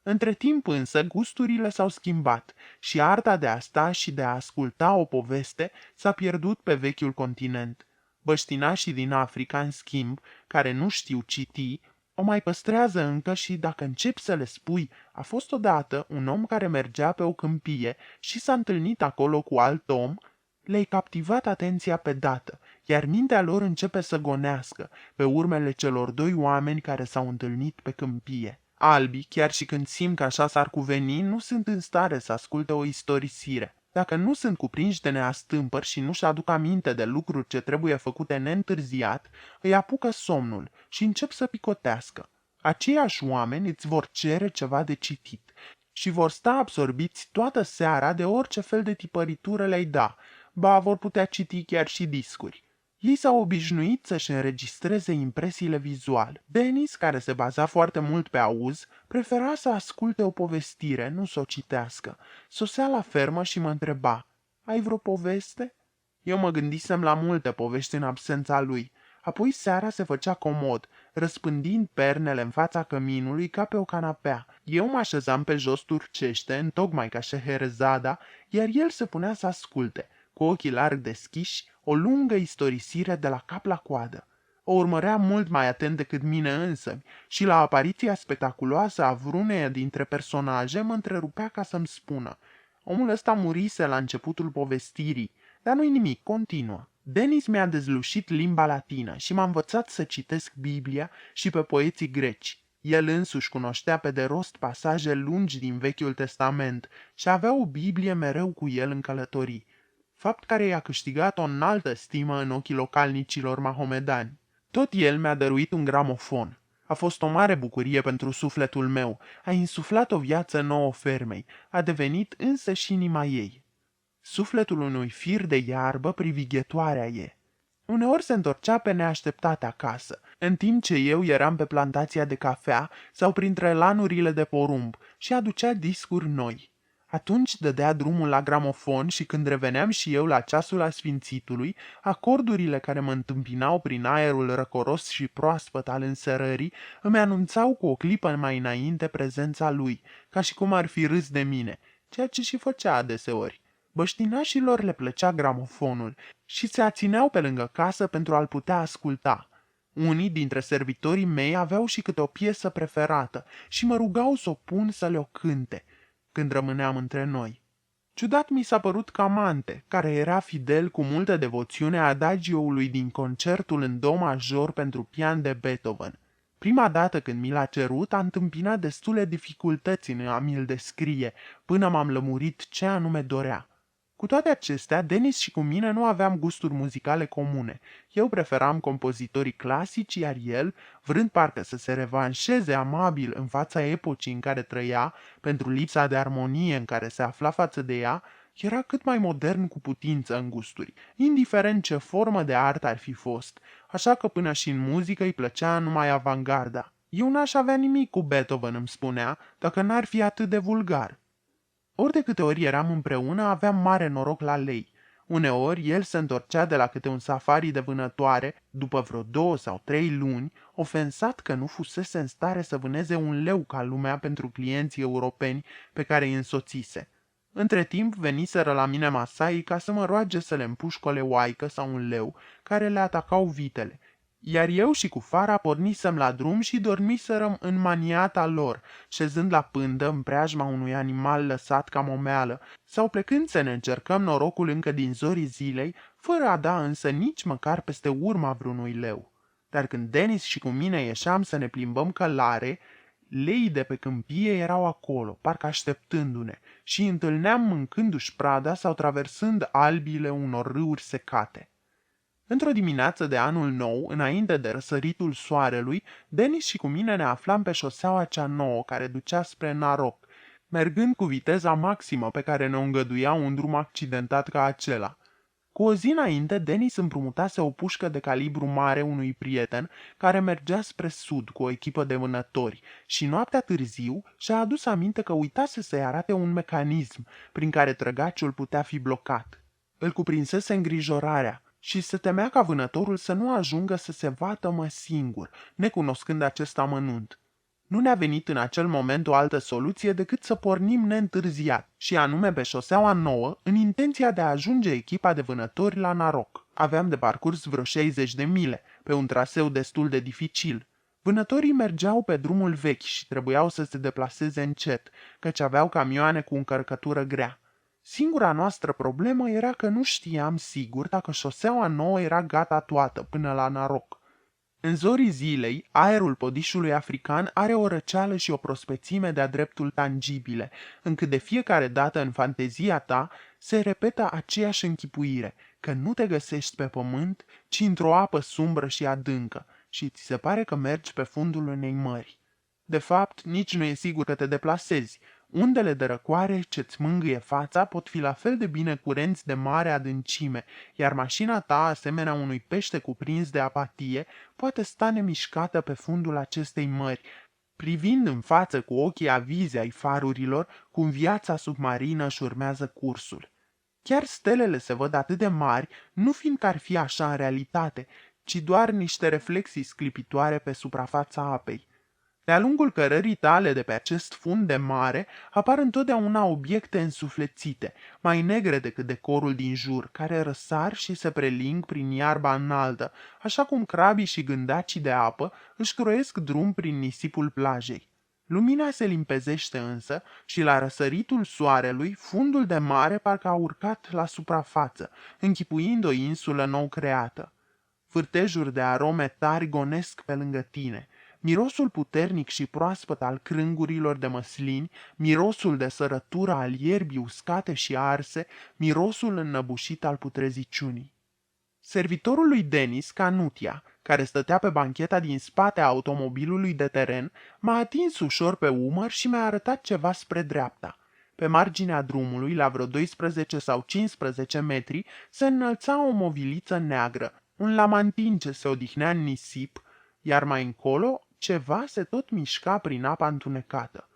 Între timp însă gusturile s-au schimbat și arta de a sta și de a asculta o poveste s-a pierdut pe vechiul continent. Băștinașii din Africa, în schimb, care nu știu citi, o mai păstrează încă și dacă începi să le spui, a fost odată un om care mergea pe o câmpie și s-a întâlnit acolo cu alt om, le-ai captivat atenția pe dată, iar mintea lor începe să gonească pe urmele celor doi oameni care s-au întâlnit pe câmpie. Albii, chiar și când simt că așa s-ar cuveni, nu sunt în stare să asculte o istorisire. Dacă nu sunt cuprinși de neastâmpări și nu-și aduc aminte de lucruri ce trebuie făcute neîntârziat, îi apucă somnul și încep să picotească. Aceiași oameni îți vor cere ceva de citit și vor sta absorbiți toată seara de orice fel de tipăritură le-ai da, ba vor putea citi chiar și discuri. Ei s-au obișnuit să-și înregistreze impresiile vizual. Dennis, care se baza foarte mult pe auz, prefera să asculte o povestire, nu să o citească. Sosea la fermă și mă întreba: "Ai vreo poveste?" Eu mă gândisem la multe povești în absența lui. Apoi seara se făcea comod, răspândind pernele în fața căminului ca pe o canapea. Eu mă așezam pe jos turcește, întocmai ca Scheherazada, iar el se punea să asculte, cu ochii larg deschiși, o lungă istorisire de la cap la coadă. O urmărea mult mai atent decât mine însămi și la apariția spectaculoasă a vreuneia dintre personaje mă întrerupea ca să-mi spună: "Omul ăsta murise la începutul povestirii, dar nu-i nimic, continuă." Denis mi-a dezlușit limba latină și m-a învățat să citesc Biblia și pe poeții greci. El însuși cunoștea pe de rost pasaje lungi din Vechiul Testament și avea o Biblie mereu cu el în călătorii, fapt care i-a câștigat o înaltă stimă în ochii localnicilor mahomedani. Tot el mi-a dăruit un gramofon. A fost o mare bucurie pentru sufletul meu, a insuflat o viață nouă fermei, a devenit însă și inima ei. Sufletul unui fir de iarbă privighetoarea e. Uneori se întorcea pe neașteptate acasă, în timp ce eu eram pe plantația de cafea sau printre lanurile de porumb și aducea discuri noi. Atunci dădea drumul la gramofon și când reveneam și eu la ceasul asfințitului, acordurile care mă întâmpinau prin aerul răcoros și proaspăt al înserării îmi anunțau cu o clipă mai înainte prezența lui, ca și cum ar fi râs de mine, ceea ce și făcea adeseori. Băștinașilor le plăcea gramofonul și se ațineau pe lângă casă pentru a-l putea asculta. Unii dintre servitorii mei aveau și câte o piesă preferată și mă rugau să o pun să le-o cânte, când rămâneam între noi. Ciudat mi s-a părut Camante, care era fidel cu multă devoțiune adagioului din concertul în do major pentru pian de Beethoven. Prima dată când mi l-a cerut, a întâmpinat destule dificultăți în a mi-l descrie, până m-am lămurit ce anume dorea. Cu toate acestea, Denis și cu mine nu aveam gusturi muzicale comune. Eu preferam compozitorii clasici, iar el, vrând parcă să se revanșeze amabil în fața epocii în care trăia, pentru lipsa de armonie în care se afla față de ea, era cât mai modern cu putință în gusturi, indiferent ce formă de artă ar fi fost, așa că până și în muzică îi plăcea numai avangarda. Eu n-aș avea nimic cu Beethoven, îmi spunea, dacă n-ar fi atât de vulgar. Ori de câte ori eram împreună, aveam mare noroc la lei. Uneori, el se întorcea de la câte un safari de vânătoare, după vreo 2 sau 3 luni, ofensat că nu fusese în stare să vâneze un leu ca lumea pentru clienții europeni pe care îi însoțise. Între timp, veniseră la mine masai ca să mă roage să le împușc o leoaică sau un leu care le atacau vitele, iar eu și cu Fara pornisem la drum și dormiserăm în maniata lor, șezând la pândă în preajma unui animal lăsat ca momeală, sau plecând să ne încercăm norocul încă din zorii zilei, fără a da însă nici măcar peste urma vreunui leu. Dar când Denis și cu mine ieșeam să ne plimbăm călare, leii de pe câmpie erau acolo, parcă așteptându-ne, și îi întâlneam mâncându-și prada sau traversând albile unor râuri secate. Într-o dimineață de anul nou, înainte de răsăritul soarelui, Denis și cu mine ne aflam pe șoseaua cea nouă care ducea spre Noroc, mergând cu viteza maximă pe care ne-o îngăduia un drum accidentat ca acela. Cu o zi înainte, Denis împrumutase o pușcă de calibru mare unui prieten care mergea spre sud cu o echipă de vânători și noaptea târziu și-a adus aminte că uitase să-i arate un mecanism prin care trăgaciul putea fi blocat. Îl cuprinsese îngrijorarea și se temea ca vânătorul să nu ajungă să se vătămă singur, necunoscând acest amănunt. Nu ne-a venit în acel moment o altă soluție decât să pornim neîntârziat, și anume pe șoseaua nouă, în intenția de a ajunge echipa de vânători la Noroc. Aveam de parcurs vreo 60 de mile, pe un traseu destul de dificil. Vânătorii mergeau pe drumul vechi și trebuiau să se deplaseze încet, căci aveau camioane cu încărcătură grea. Singura noastră problemă era că nu știam sigur dacă șoseaua nouă era gata toată până la Noroc. În zorii zilei, aerul podișului african are o răceală și o prospețime de-a dreptul tangibile, încât de fiecare dată în fantezia ta se repetă aceeași închipuire, că nu te găsești pe pământ, ci într-o apă sumbră și adâncă, și ți se pare că mergi pe fundul unei mări. De fapt, nici nu e sigur că te deplasezi. Undele de răcoare ce-ți mângâie fața pot fi la fel de bine curenți de mare adâncime, iar mașina ta, asemenea unui pește cuprins de apatie, poate sta nemișcată pe fundul acestei mări, privind în față cu ochii avizi ai farurilor cum viața submarină își urmează cursul. Chiar stelele se văd atât de mari, nu fiindcă ar fi așa în realitate, ci doar niște reflexii sclipitoare pe suprafața apei. De-a lungul cărării tale de pe acest fund de mare apar întotdeauna obiecte însuflețite, mai negre decât decorul din jur, care răsar și se preling prin iarba înaltă, așa cum crabii și gândacii de apă își croiesc drum prin nisipul plajei. Lumina se limpezește însă și la răsăritul soarelui, fundul de mare parcă a urcat la suprafață, închipuind o insulă nou creată. Vârtejuri de arome tari gonesc pe lângă tine. Mirosul puternic și proaspăt al crângurilor de măslini, mirosul de sărătură al ierbii uscate și arse, mirosul înnăbușit al putreziciunii. Servitorul lui Denis, Canutia, care stătea pe bancheta din spate a automobilului de teren, m-a atins ușor pe umăr și mi-a arătat ceva spre dreapta. Pe marginea drumului, la vreo 12 sau 15 metri, se înălța o moviliță neagră, un lamantin ce se odihnea în nisip, iar mai încolo ceva se tot mișca prin apa întunecată.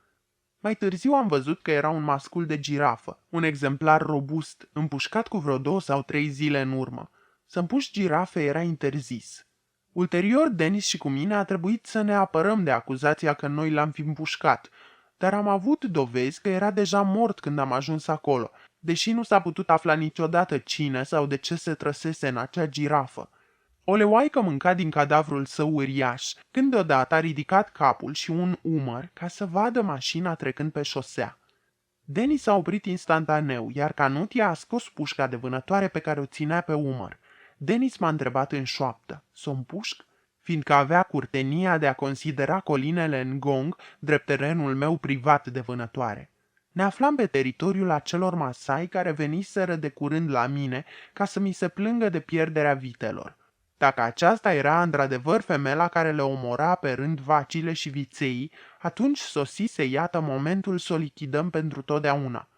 Mai târziu am văzut că era un mascul de girafă, un exemplar robust, împușcat cu vreo 2 sau 3 zile în urmă. Să împuși girafe era interzis. Ulterior, Denis și cu mine a trebuit să ne apărăm de acuzația că noi l-am fi împușcat, dar am avut dovezi că era deja mort când am ajuns acolo, deși nu s-a putut afla niciodată cine sau de ce se trăsese în acea girafă. O leoaică mânca din cadavrul său uriaș, când deodată a ridicat capul și un umăr ca să vadă mașina trecând pe șosea. Denis s-a oprit instantaneu, iar Canutia a scos pușca de vânătoare pe care o ținea pe umăr. Denis m-a întrebat în șoaptă: "S-o împușc?" Fiindcă avea curtenia de a considera colinele Ngong drept terenul meu privat de vânătoare. Ne aflam pe teritoriul acelor masai care veniseră de curând la mine ca să mi se plângă de pierderea vitelor. Dacă aceasta era într-adevăr femela care le omora pe rând vacile și vițeii, atunci sosise iată momentul să o lichidăm pentru totdeauna.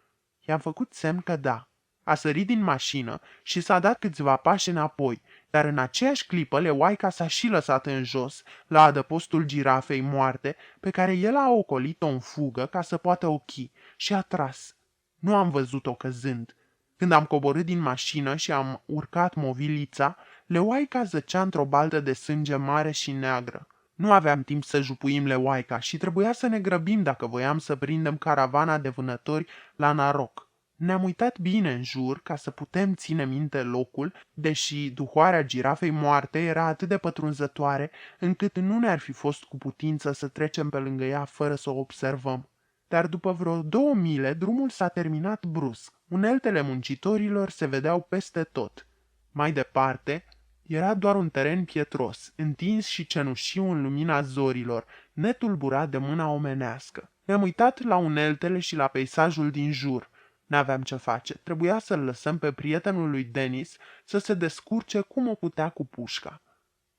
I-am făcut semn că da. A sărit din mașină și s-a dat câțiva pași înapoi, dar în aceeași clipă leoaica s-a și lăsat în jos, la adăpostul girafei moarte, pe care el a ocolit-o în fugă ca să poată ochi, și a tras. Nu am văzut-o căzând. Când am coborât din mașină și am urcat movilița, leoaica zăcea într-o baltă de sânge mare și neagră. Nu aveam timp să jupuim leoaica și trebuia să ne grăbim dacă voiam să prindem caravana de vânători la Noroc. Ne-am uitat bine în jur ca să putem ține minte locul, deși duhoarea girafei moarte era atât de pătrunzătoare încât nu ne-ar fi fost cu putință să trecem pe lângă ea fără să o observăm. Dar după vreo 2 mile, drumul s-a terminat brusc. Uneltele muncitorilor se vedeau peste tot. Mai departe, era doar un teren pietros, întins și cenușiu în lumina zorilor, netulburat de mâna omenească. Ne-am uitat la uneltele și la peisajul din jur. N-aveam ce face, trebuia să-l lăsăm pe prietenul lui Denis să se descurce cum o putea cu pușca.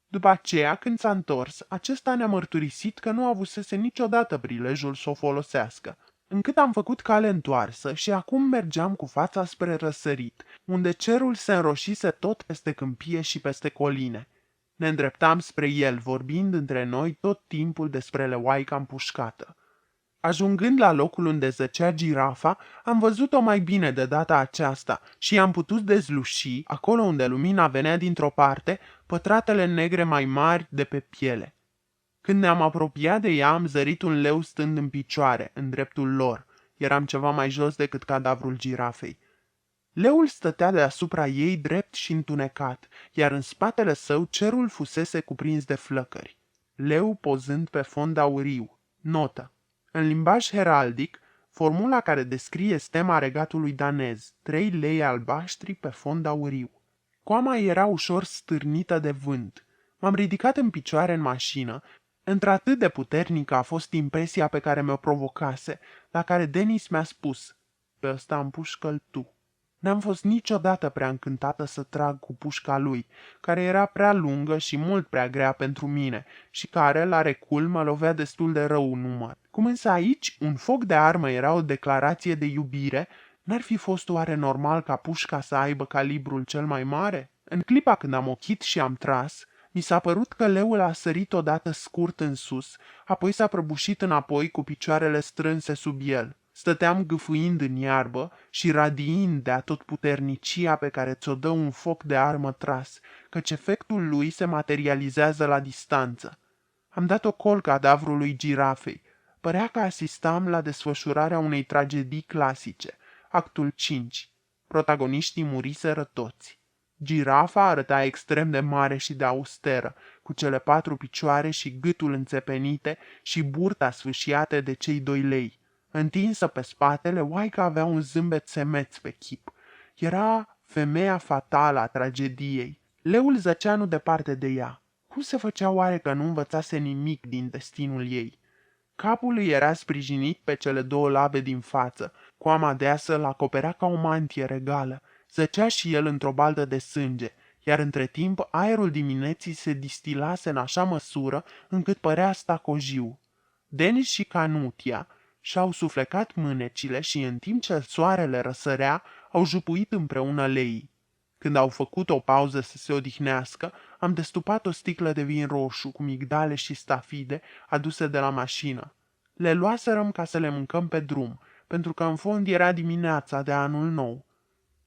După aceea, când s-a întors, acesta ne-a mărturisit că nu avusese niciodată prilejul să o folosească, încât am făcut cale întoarsă și acum mergeam cu fața spre răsărit, unde cerul se înroșise tot peste câmpie și peste coline. Ne îndreptam spre el, vorbind între noi tot timpul despre leoaica împușcată. Ajungând la locul unde zăcea girafa, am văzut-o mai bine de data aceasta și am putut dezluși, acolo unde lumina venea dintr-o parte, pătratele negre mai mari de pe piele. Când ne-am apropiat de ea, am zărit un leu stând în picioare, în dreptul lor. Eram ceva mai jos decât cadavrul girafei. Leul stătea deasupra ei drept și întunecat, iar în spatele său cerul fusese cuprins de flăcări. Leu pozând pe fond auriu. Notă: în limbaj heraldic, formula care descrie stema regatului danez, 3 lei albaștri pe fond auriu. Coama era ușor stârnită de vânt. M-am ridicat în picioare în mașină, într-atât de puternică a fost impresia pe care mi-o provocase, la care Denis mi-a spus: "Pe ăsta împușcă-l tu." N-am fost niciodată prea încântată să trag cu pușca lui, care era prea lungă și mult prea grea pentru mine și care, la recul, mă lovea destul de rău în număr. Cum însă aici un foc de armă era o declarație de iubire, n-ar fi fost oare normal ca pușca să aibă calibrul cel mai mare? În clipa când am ochit și am tras, mi s-a părut că leul a sărit odată scurt în sus, apoi s-a prăbușit înapoi cu picioarele strânse sub el. Stăteam gâfâind în iarbă și radiind de atotputernicia pe care ți-o dă un foc de armă tras, căci efectul lui se materializează la distanță. Am dat ocol cadavrului girafei. Părea că asistam la desfășurarea unei tragedii clasice, actul 5. Protagoniștii muriseră toți. Girafa arăta extrem de mare și de austeră, cu cele 4 picioare și gâtul înțepenite și burta sfâșiate de cei 2 lei. Întinsă pe spatele, oaica avea un zâmbet semeț pe chip. Era femeia fatală a tragediei. Leul zăcea nu departe de ea. Cum se făcea oare că nu învățase nimic din destinul ei? Capul îi era sprijinit pe cele 2 labe din față. Coama deasă îl acoperea ca o mantie regală. Zăcea și el într-o baltă de sânge, iar între timp aerul dimineții se distilase în așa măsură încât părea stacojiu. Denis și Canutia și-au suflecat mânecile și în timp ce soarele răsărea, au jupuit împreună leii. Când au făcut o pauză să se odihnească, am destupat o sticlă de vin roșu cu migdale și stafide aduse de la mașină. Le luaserăm ca să le mâncăm pe drum, pentru că în fond era dimineața de anul nou.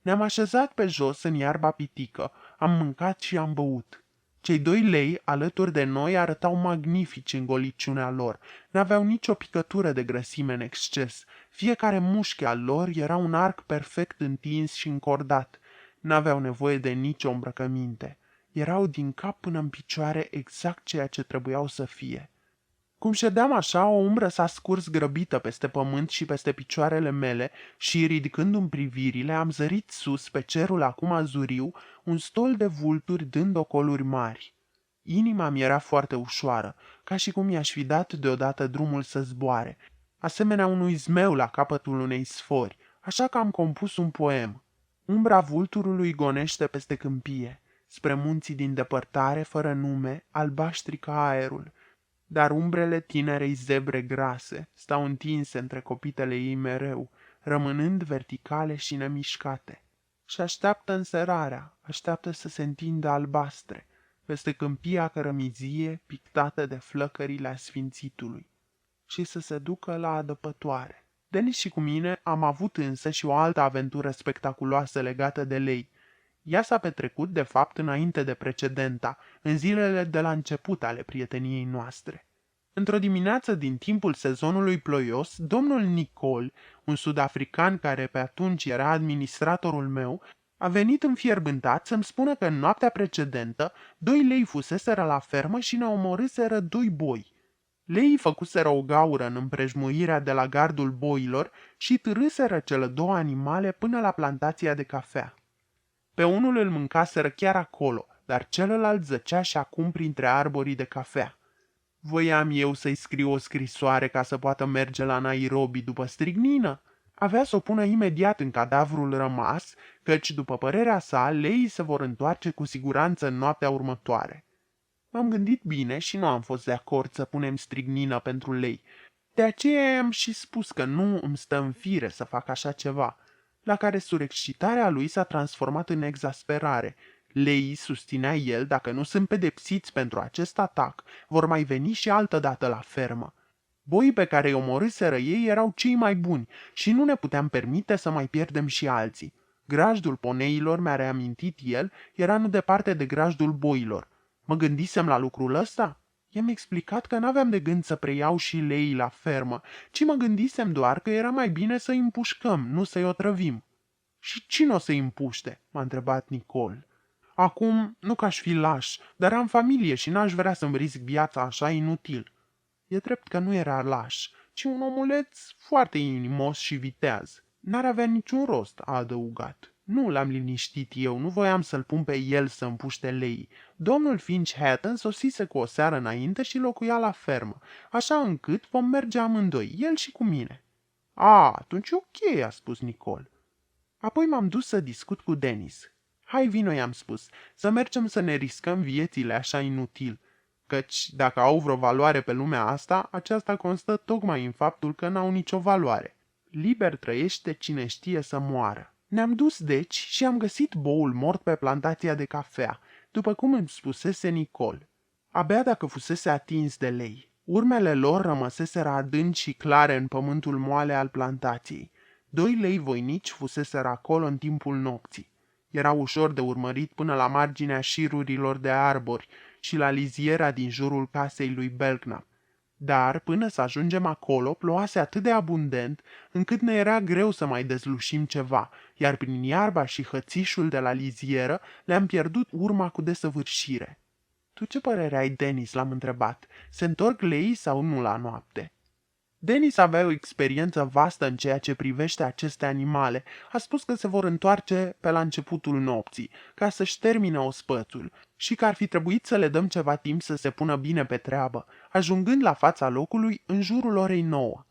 Ne-am așezat pe jos în iarba pitică, am mâncat și am băut. Cei 2 lei alături de noi arătau magnifici în goliciunea lor. N-aveau nicio picătură de grăsime în exces. Fiecare mușchi al lor era un arc perfect întins și încordat. N-aveau nevoie de nicio îmbrăcăminte. Erau din cap până în picioare exact ceea ce trebuiau să fie. Cum ședeam așa, o umbră s-a scurs grăbită peste pământ și peste picioarele mele și, ridicându-mi privirile, am zărit sus, pe cerul acum azuriu, un stol de vulturi dând ocoluri mari. Inima mi era foarte ușoară, ca și cum i-aș fi dat deodată drumul să zboare, asemenea unui zmeu la capătul unei sfori, așa că am compus un poem. Umbra vulturului gonește peste câmpie, spre munții din depărtare, fără nume, albaștri ca aerul, dar umbrele tinerei zebre grase stau întinse între copitele ei mereu, rămânând verticale și nemișcate. Și așteaptă înserarea, așteaptă să se întindă albastre, peste câmpia cărămizie pictată de flăcările asfințitului, și să se ducă la adăpătoare. Denis și cu mine am avut însă și o altă aventură spectaculoasă legată de lei. Ea s-a petrecut, de fapt, înainte de precedenta, în zilele de la început ale prieteniei noastre. Într-o dimineață din timpul sezonului ploios, domnul Nicol, un sud-african care pe atunci era administratorul meu, a venit înfierbântat să-mi spună că în noaptea precedentă 2 lei fuseseră la fermă și ne omorâseră 2 boi. Leii făcuseră o gaură în împrejmuirea de la gardul boilor și târâseră cele 2 animale până la plantația de cafea. Pe unul îl mâncaseră chiar acolo, dar celălalt zăcea și acum printre arborii de cafea. Voiam eu să-i scriu o scrisoare ca să poată merge la Nairobi după strignină. Avea să o pună imediat în cadavrul rămas, căci, după părerea sa, leii se vor întoarce cu siguranță în noaptea următoare. M-am gândit bine și nu am fost de acord să punem strignină pentru lei. De aceea i-am și spus că nu îmi stă în fire să fac așa ceva, la care surexcitarea lui s-a transformat în exasperare. Leii, susținea el, dacă nu sunt pedepsiți pentru acest atac, vor mai veni și altădată la fermă. Boii pe care îi omorâseră ei erau cei mai buni și nu ne puteam permite să mai pierdem și alții. Grajdul poneilor, mi-a reamintit el, era nu departe de grajdul boilor. Mă gândisem la lucrul ăsta? I-am explicat că n-aveam de gând să preiau și leii la fermă, ci mă gândisem doar că era mai bine să-i împușcăm, nu să-i otrăvim. Și cine o să-i împuște? M-a întrebat Nicol. Acum, nu că aș fi laș, dar am familie și n-aș vrea să-mi risc viața așa inutil. E drept că nu era laș, ci un omuleț foarte inimos și viteaz. N-ar avea niciun rost, a adăugat. Nu l-am liniștit eu, nu voiam să-l pun pe el să împuște leii. Domnul Finch Hatton sosise cu o seară înainte și locuia la fermă, așa încât vom merge amândoi, el și cu mine. A, atunci ok, a spus Nicol. Apoi m-am dus să discut cu Dennis. Hai vino, i-am spus, să mergem să ne riscăm viețile așa inutil, căci dacă au vreo valoare pe lumea asta, aceasta constă tocmai în faptul că n-au nicio valoare. Liber trăiește cine știe să moară. Ne-am dus deci și am găsit boul mort pe plantația de cafea, după cum îmi spusese Nicole. Abia dacă fusese atins de lei. Urmele lor rămăseseră adânci și clare în pământul moale al plantației. 2 lei voinici fuseseră acolo în timpul nopții. Era ușor de urmărit până la marginea șirurilor de arbori și la liziera din jurul casei lui Belknap. Dar, până să ajungem acolo, ploase atât de abundent, încât ne era greu să mai dezlușim ceva, iar prin iarba și hățișul de la lizieră le-am pierdut urma cu desăvârșire. Tu ce părere ai, Dennis?" l-am întrebat. Se întorc leii sau nu la noapte?" Dennis avea o experiență vastă în ceea ce privește aceste animale. A spus că se vor întoarce pe la începutul nopții, ca să-și termine ospățul, și că ar fi trebuit să le dăm ceva timp să se pună bine pe treabă, ajungând la fața locului în jurul orei 9.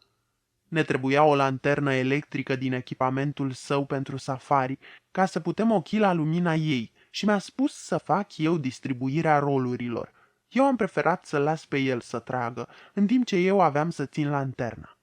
Ne trebuia o lanternă electrică din echipamentul său pentru safari, ca să putem ochi la lumina ei, și mi-a spus să fac eu distribuirea rolurilor. Eu am preferat să las pe el să tragă, în timp ce eu aveam să țin lanterna.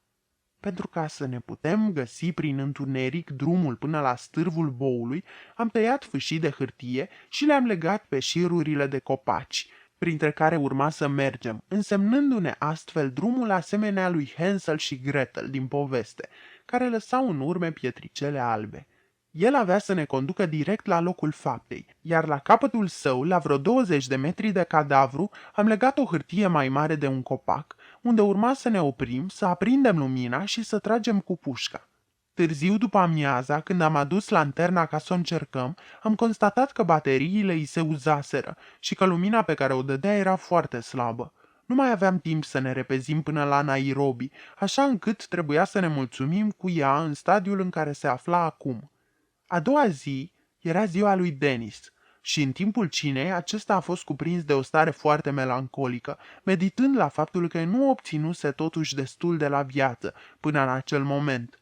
Pentru ca să ne putem găsi prin întuneric drumul până la stârvul boului, am tăiat fâșii de hârtie și le-am legat pe șirurile de copaci, printre care urma să mergem, însemnându-ne astfel drumul asemenea lui Hansel și Gretel din poveste, care lăsau în urme pietricele albe. El avea să ne conducă direct la locul faptei, iar la capătul său, la vreo 20 de metri de cadavru, am legat o hârtie mai mare de un copac, unde urma să ne oprim, să aprindem lumina și să tragem cu pușca. Târziu după amiaza, când am adus lanterna ca să o încercăm, am constatat că bateriile îi se uzaseră și că lumina pe care o dădea era foarte slabă. Nu mai aveam timp să ne repezim până la Nairobi, așa încât trebuia să ne mulțumim cu ea în stadiul în care se afla acum. A doua zi era ziua lui Dennis și în timpul cinei acesta a fost cuprins de o stare foarte melancolică, meditând la faptul că nu obținuse totuși destul de la viață până în acel moment.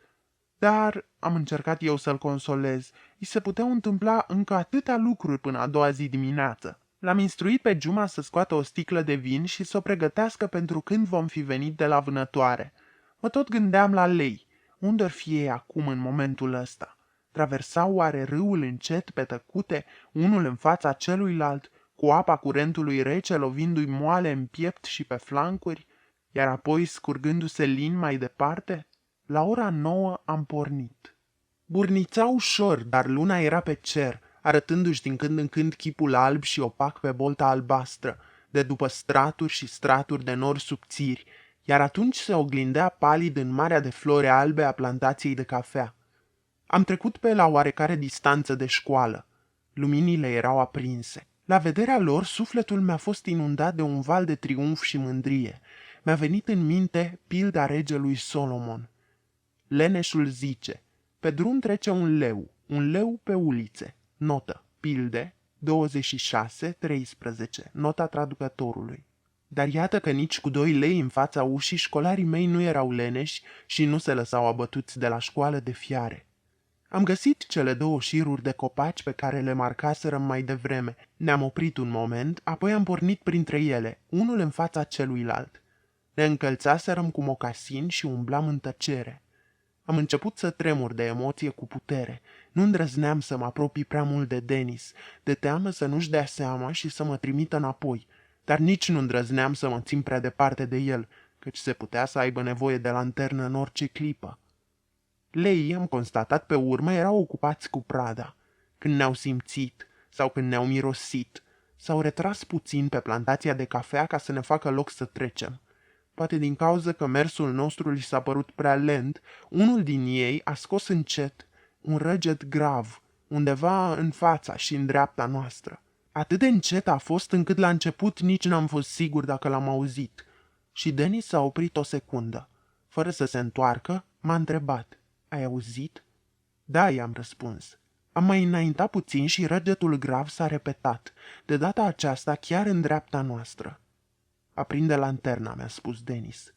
Dar am încercat eu să-l consolez. I se puteau întâmpla încă atâtea lucruri până a doua zi dimineață. L-am instruit pe Juma să scoată o sticlă de vin și să o pregătească pentru când vom fi venit de la vânătoare. Mă tot gândeam la lei. Unde-or fi ei acum în momentul ăsta? Traversau oare râul încet pe tăcute, unul în fața celuilalt, cu apa curentului rece lovindu-i moale în piept și pe flancuri, iar apoi scurgându-se lin mai departe? La ora 9 am pornit. Burnița ușor, dar luna era pe cer, arătându-și din când în când chipul alb și opac pe bolta albastră, de după straturi și straturi de nori subțiri, iar atunci se oglindea palid în marea de flori albe a plantației de cafea. Am trecut pe la oarecare distanță de școală. Luminile erau aprinse. La vederea lor, sufletul mi-a fost inundat de un val de triumf și mândrie. Mi-a venit în minte pilda regelui Solomon. Leneșul zice: pe drum trece un leu pe ulițe. Notă, pilde, 26-13, nota traducătorului. Dar iată că nici cu 2 lei în fața ușii școlarii mei nu erau leneși și nu se lăsau abătuți de la școală de fiare. Am găsit cele 2 șiruri de copaci pe care le marcaserăm mai devreme. Ne-am oprit un moment, apoi am pornit printre ele, unul în fața celuilalt. Ne încălțaserăm cu mocasini și umblam în tăcere. Am început să tremur de emoție cu putere. Nu îndrăzneam să mă apropii prea mult de Dennis, de teamă să nu-și dea seama și să mă trimită înapoi, dar nici nu îndrăzneam să mă țin prea departe de el, căci se putea să aibă nevoie de lanternă în orice clipă. Leii, am constatat pe urmă, erau ocupați cu prada. Când ne-au simțit sau când ne-au mirosit, s-au retras puțin pe plantația de cafea ca să ne facă loc să trecem. Poate din cauza că mersul nostru li s-a părut prea lent, unul din ei a scos încet un răget grav, undeva în fața și în dreapta noastră. Atât de încet a fost încât la început nici n-am fost sigur dacă l-am auzit. Și Dennis s-a oprit o secundă. Fără să se întoarcă, m-a întrebat: ai auzit? Da, i-am răspuns. Am mai înaintat puțin și răgetul grav s-a repetat, de data aceasta chiar în dreapta noastră. Aprinde lanterna, mi-a spus Dennis.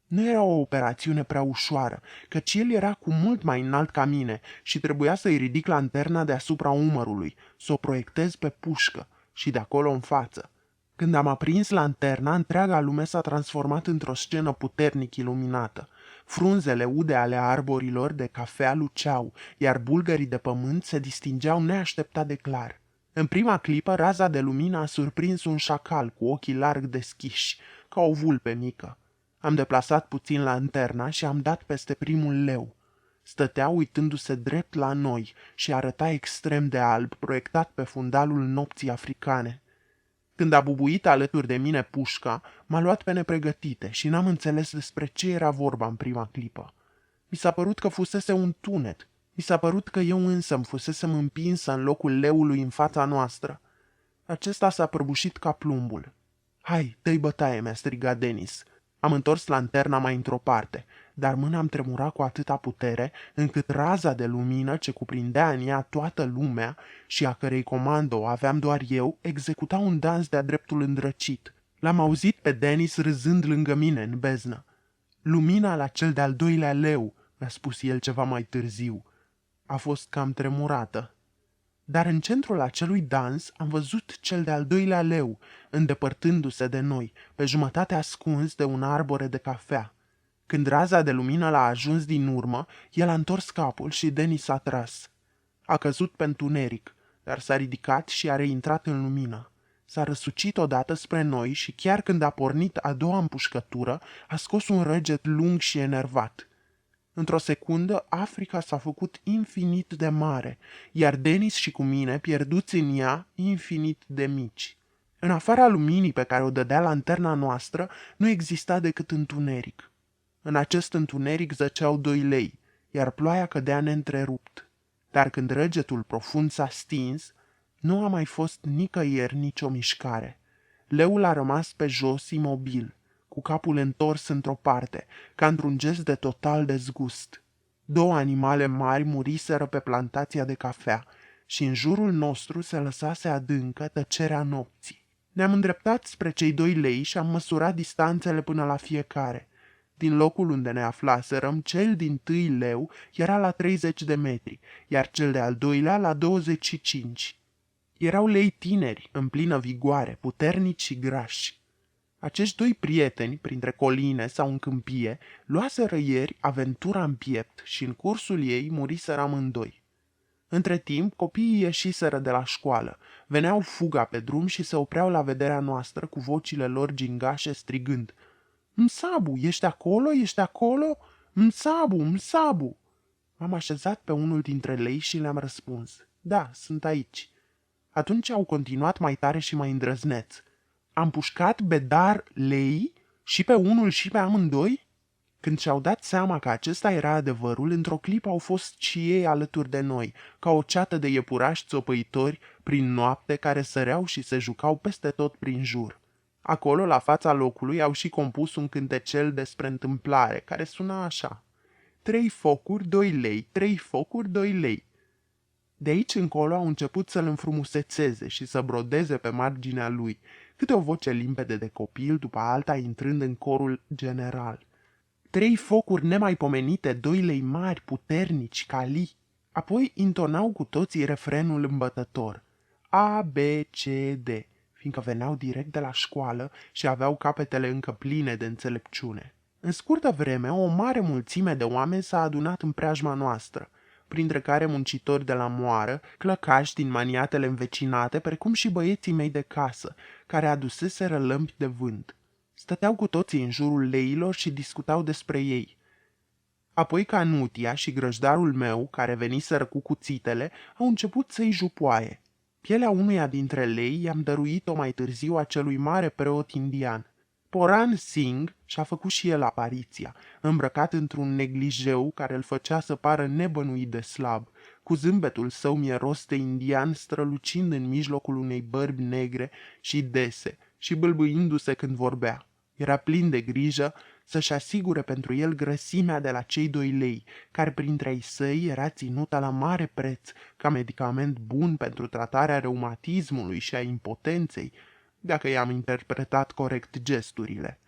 Nu era o operațiune prea ușoară, căci el era cu mult mai înalt ca mine și trebuia să-i ridic lanterna deasupra umărului, să o proiectez pe pușcă și de acolo în față. Când am aprins lanterna, întreaga lume s-a transformat într-o scenă puternic iluminată. Frunzele ude ale arborilor de cafea luceau, iar bulgării de pământ se distingeau neașteptat de clar. În prima clipă, raza de lumină a surprins un șacal cu ochii larg deschiși, ca o vulpe mică. Am deplasat puțin lanterna și am dat peste primul leu. Stătea uitându-se drept la noi și arăta extrem de alb, proiectat pe fundalul nopții africane. Când a bubuit alături de mine pușca, m-a luat pe nepregătite și n-am înțeles despre ce era vorba în prima clipă. Mi s-a părut că fusese un tunet. Mi s-a părut că eu însă-mi fusesem împinsă în locul leului în fața noastră. Acesta s-a prăbușit ca plumbul. Hai, dă-i bătaie, mi-a strigat Denis. Am întors lanterna mai într-o parte, dar mâna îmi tremura cu atâta putere, încât raza de lumină ce cuprindea în ea toată lumea și a cărei comandă o aveam doar eu, executa un dans de-a dreptul îndrăcit. L-am auzit pe Denis râzând lângă mine în beznă. Lumina la cel de-al doilea leu, mi-a spus el ceva mai târziu. A fost cam tremurată. Dar în centrul acelui dans am văzut cel de-al doilea leu, îndepărtându-se de noi, pe jumătate ascuns de un arbore de cafea. Când raza de lumină l-a ajuns din urmă, el a întors capul și Denis s-a tras. A căzut pe întuneric, dar s-a ridicat și a reintrat în lumină. S-a răsucit odată spre noi și chiar când a pornit a doua împușcătură, a scos un răget lung și enervat. Într-o secundă, Africa s-a făcut infinit de mare, iar Denis și cu mine, pierduți în ea, infinit de mici. În afara luminii pe care o dădea lanterna noastră, nu exista decât întuneric. În acest întuneric zăceau 2 lei, iar ploaia cădea neîntrerupt. Dar când răgetul profund s-a stins, nu a mai fost nicăieri nicio mișcare. Leul a rămas pe jos imobil, cu capul întors într-o parte, ca într-un gest de total dezgust. 2 animale mari muriseră pe plantația de cafea și în jurul nostru se lăsase adâncă tăcerea nopții. Ne-am îndreptat spre cei 2 lei și am măsurat distanțele până la fiecare. Din locul unde ne aflaserăm, cel dintâi leu era la 30 de metri, iar cel de-al doilea la 25. Erau lei tineri, în plină vigoare, puternici și grași. Acești 2 prieteni, printre coline sau în câmpie, luaseră ieri aventura în piept și în cursul ei muriseră amândoi. Între timp, copiii ieșiseră de la școală, veneau fuga pe drum și se opreau la vederea noastră cu vocile lor gingașe strigând: Msabu, ești acolo? Ești acolo? Msabu, Msabu! M-am așezat pe unul dintre lei și le-am răspuns: Da, sunt aici. Atunci au continuat mai tare și mai îndrăzneț: Am pușcat bedar lei și pe unul și pe amândoi? Când și-au dat seama că acesta era adevărul, într-o clipă au fost și ei alături de noi, ca o ceată de iepurași țopăitori prin noapte care săreau și se jucau peste tot prin jur. Acolo, la fața locului, au și compus un cântecel despre întâmplare, care suna așa: 3 focuri, 2 lei, 3 focuri, 2 lei. De aici încolo au început să-l înfrumusețeze și să brodeze pe marginea lui, câte o voce limpede de copil, după alta intrând în corul general. 3 focuri nemaipomenite, 2 lei mari, puternici, cali. Apoi intonau cu toții refrenul îmbătător: A, B, C, D, fiindcă veneau direct de la școală și aveau capetele încă pline de înțelepciune. În scurtă vreme, o mare mulțime de oameni s-a adunat în preajma noastră, printre care muncitori de la moară, clăcași din maniatele învecinate, precum și băieții mei de casă, care aduseseră lămpi de vânt. Stăteau cu toții în jurul leilor și discutau despre ei. Apoi Canutia și grăjdarul meu, care veniseră cu cuțitele, au început să-i jupoaie. Pielea unuia dintre lei i-am dăruit-o mai târziu acelui mare preot indian. Poran Singh și-a făcut și el apariția, îmbrăcat într-un neglijeu care îl făcea să pară nebănuit de slab, cu zâmbetul său mieros de indian strălucind în mijlocul unei bărbi negre și dese și bâlbâindu-se când vorbea. Era plin de grijă să-și asigure pentru el grăsimea de la cei 2 lei, care printre ei săi era ținută la mare preț ca medicament bun pentru tratarea reumatismului și a impotenței, dacă i-am interpretat corect gesturile.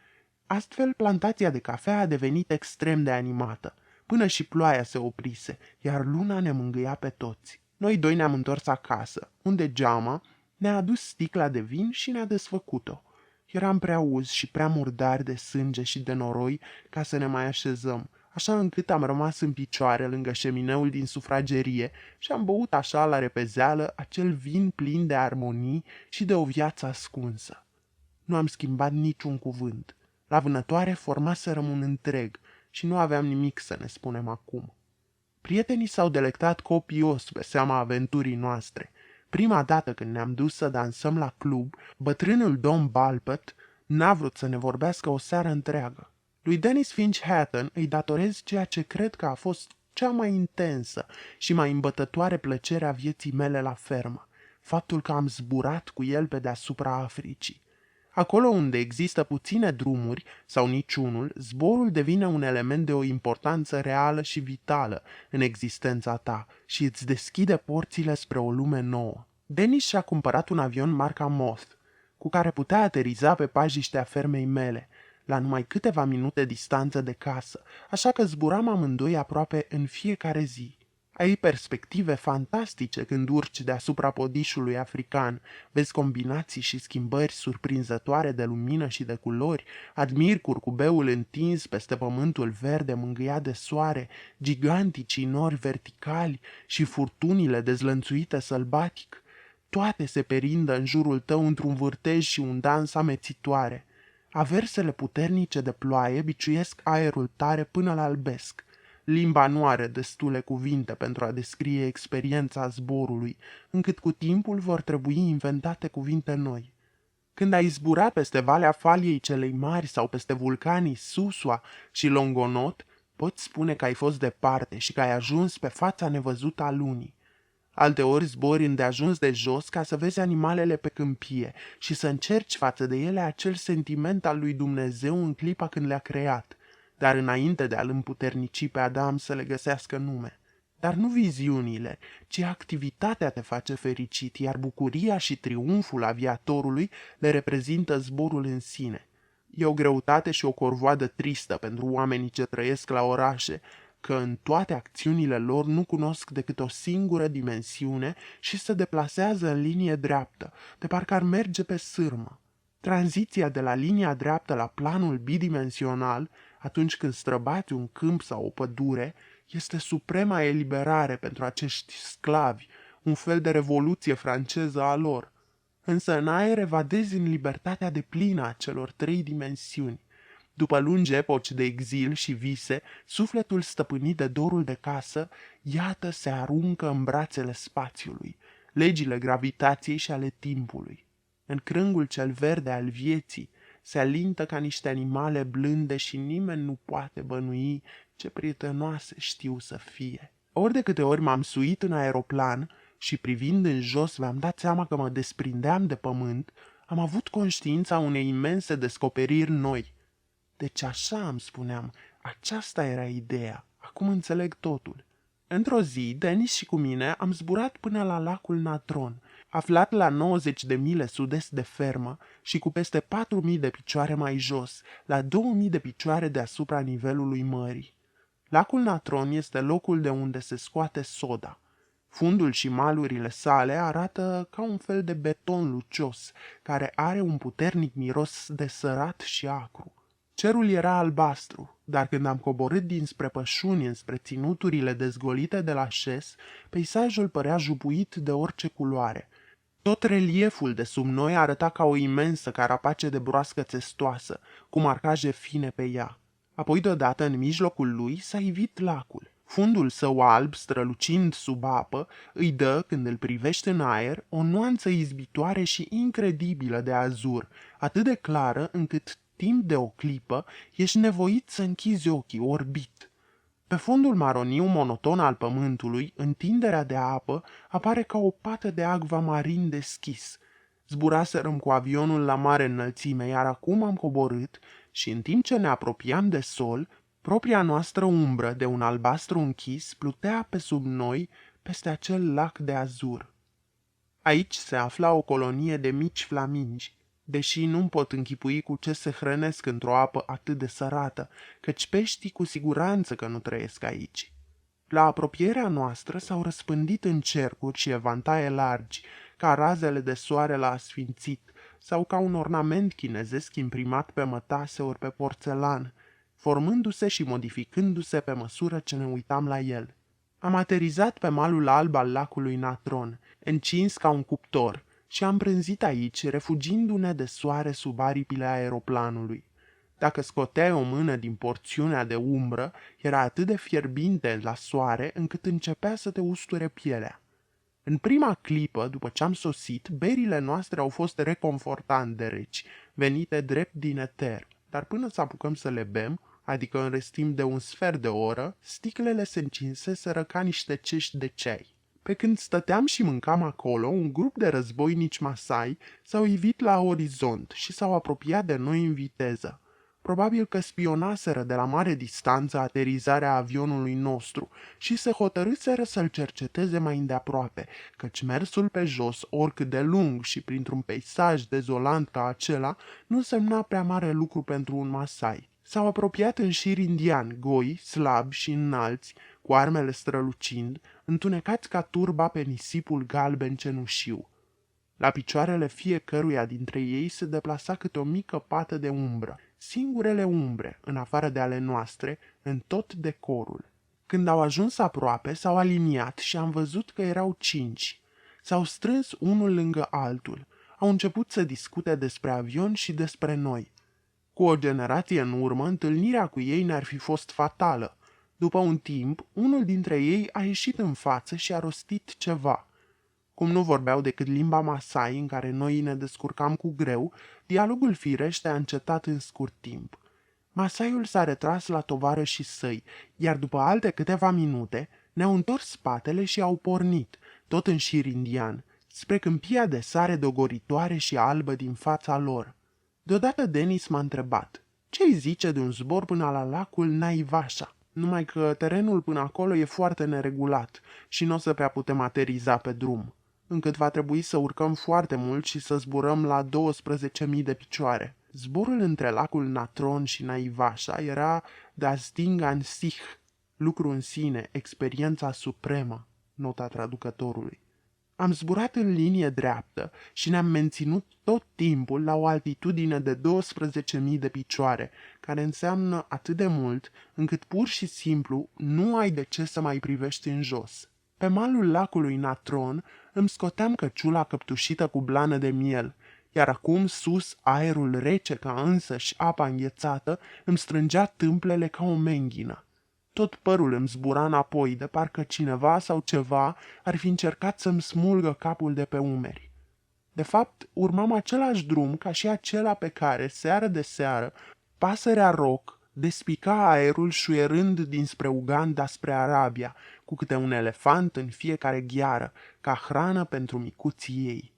Astfel, plantația de cafea a devenit extrem de animată, până și ploaia se oprise, iar luna ne mângâia pe toți. Noi doi ne-am întors acasă, unde geama ne-a adus sticla de vin și ne-a desfăcut-o. Eram prea uzi și prea murdari de sânge și de noroi ca să ne mai așezăm, așa încât am rămas în picioare lângă șemineul din sufragerie și am băut așa la repezeală acel vin plin de armonii și de o viață ascunsă. Nu am schimbat niciun cuvânt. La vânătoare formaserăm un întreg și nu aveam nimic să ne spunem acum. Prietenii s-au delectat copios pe seama aventurii noastre. Prima dată când ne-am dus să dansăm la club, bătrânul domn Balpet n-a vrut să ne vorbească o seară întreagă. Lui Dennis Finch Hatton îi datorez ceea ce cred că a fost cea mai intensă și mai îmbătătoare plăcere a vieții mele la fermă, faptul că am zburat cu el pe deasupra Africii. Acolo unde există puține drumuri sau niciunul, zborul devine un element de o importanță reală și vitală în existența ta și îți deschide porțile spre o lume nouă. Dennis și-a cumpărat un avion marca Moth, cu care putea ateriza pe pajiștea fermei mele, la numai câteva minute distanță de casă, așa că zburam amândoi aproape în fiecare zi. Ai perspective fantastice când urci deasupra podișului african, vezi combinații și schimbări surprinzătoare de lumină și de culori, admiri curcubeul întins peste pământul verde mângâiat de soare, giganticii nori verticali și furtunile dezlănțuite sălbatic. Toate se perindă în jurul tău într-un vârtej și un dans amețitoare. Aversele puternice de ploaie biciuiesc aerul tare până la albesc. Limba nu are destule cuvinte pentru a descrie experiența zborului, încât cu timpul vor trebui inventate cuvinte noi. Când ai zburat peste Valea Faliei celei Mari sau peste vulcanii Susua și Longonot, poți spune că ai fost departe și că ai ajuns pe fața nevăzută a lunii. Alteori zbori îndeajuns de jos ca să vezi animalele pe câmpie și să încerci față de ele acel sentiment al lui Dumnezeu în clipa când le-a creat, dar înainte de a-l împuternici pe Adam să le găsească nume. Dar nu viziunile, ci activitatea te face fericit, iar bucuria și triumful aviatorului le reprezintă zborul în sine. E o greutate și o corvoadă tristă pentru oamenii ce trăiesc la orașe, că în toate acțiunile lor nu cunosc decât o singură dimensiune și se deplasează în linie dreaptă, de parcă ar merge pe sârmă. Tranziția de la linia dreaptă la planul bidimensional, atunci când străbați un câmp sau o pădure, este suprema eliberare pentru acești sclavi, un fel de revoluție franceză a lor. Însă în aer evadezi în libertatea deplină a celor trei dimensiuni. După lungi epoci de exil și vise, sufletul stăpânit de dorul de casă, iată se aruncă în brațele spațiului, legile gravitației și ale timpului. În crângul cel verde al vieții se alintă ca niște animale blânde și nimeni nu poate bănui ce prietenoase știu să fie. Ori de câte ori m-am suit în aeroplan și privind în jos mi-am dat seama că mă desprindeam de pământ, am avut conștiința unei imense descoperiri noi. Deci așa îmi spuneam, aceasta era ideea, acum înțeleg totul. Într-o zi, Dennis și cu mine am zburat până la lacul Natron, aflat la 90 de mile sud-est de fermă și cu peste 4.000 de picioare mai jos, la 2.000 de picioare deasupra nivelului mării. Lacul Natron este locul de unde se scoate soda. Fundul și malurile sale arată ca un fel de beton lucios, care are un puternic miros de sărat și acru. Cerul era albastru, dar când am coborât dinspre pășuni înspre ținuturile dezgolite de la șes, peisajul părea jupuit de orice culoare. Tot relieful de sub noi arăta ca o imensă carapace de broască țestoasă, cu marcaje fine pe ea. Apoi deodată în mijlocul lui s-a ivit lacul. Fundul său alb, strălucind sub apă, îi dă, când îl privești în aer, o nuanță izbitoare și incredibilă de azur, atât de clară încât timp de o clipă, ești nevoit să închizi ochii, orbit. Pe fondul maroniu monoton al pământului, întinderea de apă apare ca o pată de acvamarin deschis. Zburaserăm cu avionul la mare înălțime, iar acum am coborât și în timp ce ne apropiam de sol, propria noastră umbră de un albastru închis plutea pe sub noi peste acel lac de azur. Aici se afla o colonie de mici flamingi. deși nu-mi pot închipui cu ce se hrănesc într-o apă atât de sărată, căci peștii cu siguranță că nu trăiesc aici. La apropierea noastră s-au răspândit în cercuri și evantaie largi, ca razele de soare la asfințit, sau ca un ornament chinezesc imprimat pe mătase ori pe porțelan, formându-se și modificându-se pe măsură ce ne uitam la el. Am aterizat pe malul alb al lacului Natron, încins ca un cuptor, și am prânzit aici, refugindu-ne de soare sub aripile aeroplanului. Dacă scoteai o mână din porțiunea de umbră, era atât de fierbinte la soare încât începea să te usture pielea. În prima clipă, după ce am sosit, berile noastre au fost reconfortant de reci, venite drept din eter, dar până să apucăm să le bem, adică în restim de un sfert de oră, sticlele se încinseseră ca niște cești de ceai. Pe când stăteam și mâncam acolo, un grup de războinici Masai s-au ivit la orizont și s-au apropiat de noi în viteză. Probabil că spionaseră de la mare distanță aterizarea avionului nostru și se hotărâseră să-l cerceteze mai îndeaproape, căci mersul pe jos, oricât de lung și printr-un peisaj dezolant ca acela, nu semna prea mare lucru pentru un Masai. S-au apropiat în șir indian, goi, slabi și înalți, cu armele strălucind, întunecați ca turba pe nisipul galben cenușiu. La picioarele fiecăruia dintre ei se deplasa câte o mică pată de umbră, singurele umbre, în afară de ale noastre, în tot decorul. Când au ajuns aproape, s-au aliniat și am văzut că erau 5. S-au strâns unul lângă altul. Au început să discute despre avion și despre noi. Cu o generație în urmă, întâlnirea cu ei ne-ar fi fost fatală. După un timp, unul dintre ei a ieșit în față și a rostit ceva. Cum nu vorbeau decât limba Masai, în care noi ne descurcam cu greu, dialogul firește a încetat în scurt timp. Masaiul s-a retras la tovarășii săi, iar după alte câteva minute ne-au întors spatele și au pornit, tot în șir indian, spre câmpia de sare dogoritoare și albă din fața lor. Deodată Denis m-a întrebat: ce-i zice de un zbor până la lacul Naivașa? Numai că terenul până acolo e foarte neregulat și nu o să prea putem ateriza pe drum, încât va trebui să urcăm foarte mult și să zburăm la 12.000 de picioare. Zborul între lacul Natron și Naivașa era das Ding an sich, lucru în sine, experiența supremă, nota traducătorului. Am zburat în linie dreaptă și ne-am menținut tot timpul la o altitudine de 12.000 de picioare, care înseamnă atât de mult încât pur și simplu nu ai de ce să mai privești în jos. Pe malul lacului Natron îmi scoteam căciula căptușită cu blană de miel, iar acum sus aerul rece ca însăși apa înghețată îmi strângea tâmplele ca o menghină. Tot părul îmi zbura înapoi, de parcă cineva sau ceva ar fi încercat să-mi smulgă capul de pe umeri. De fapt, urmam același drum ca și acela pe care, seară de seară, pasărea roc despica aerul șuierând dinspre Uganda spre Arabia, cu câte un elefant în fiecare gheară, ca hrană pentru micuții ei.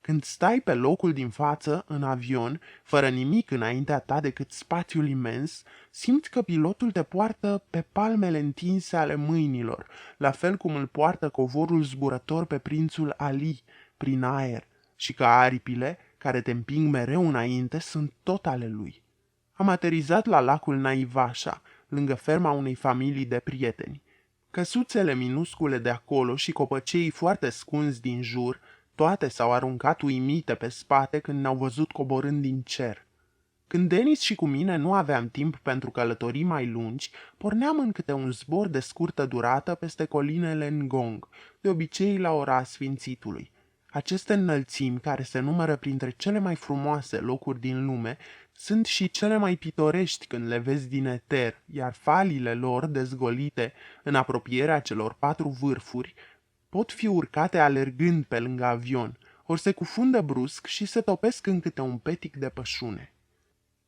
Când stai pe locul din față, în avion, fără nimic înaintea ta decât spațiul imens, simți că pilotul te poartă pe palmele întinse ale mâinilor, la fel cum îl poartă covorul zburător pe prințul Ali, prin aer, și că aripile, care te împing mereu înainte, sunt tot ale lui. Am aterizat la lacul Naivașa, lângă ferma unei familii de prieteni. Căsuțele minuscule de acolo și copăceii foarte scunzi din jur, toate s-au aruncat uimite pe spate când ne-au văzut coborând din cer. Când Denis și cu mine nu aveam timp pentru călătorii mai lungi, porneam în câte un zbor de scurtă durată peste colinele Ngong, de obicei la ora Sfințitului. Aceste înălțimi, care se numără printre cele mai frumoase locuri din lume, sunt și cele mai pitorești când le vezi din eter, iar falile lor, dezgolite în apropierea celor 4 vârfuri, pot fi urcate alergând pe lângă avion, ori se cufundă brusc și se topesc în câte un petic de pășune.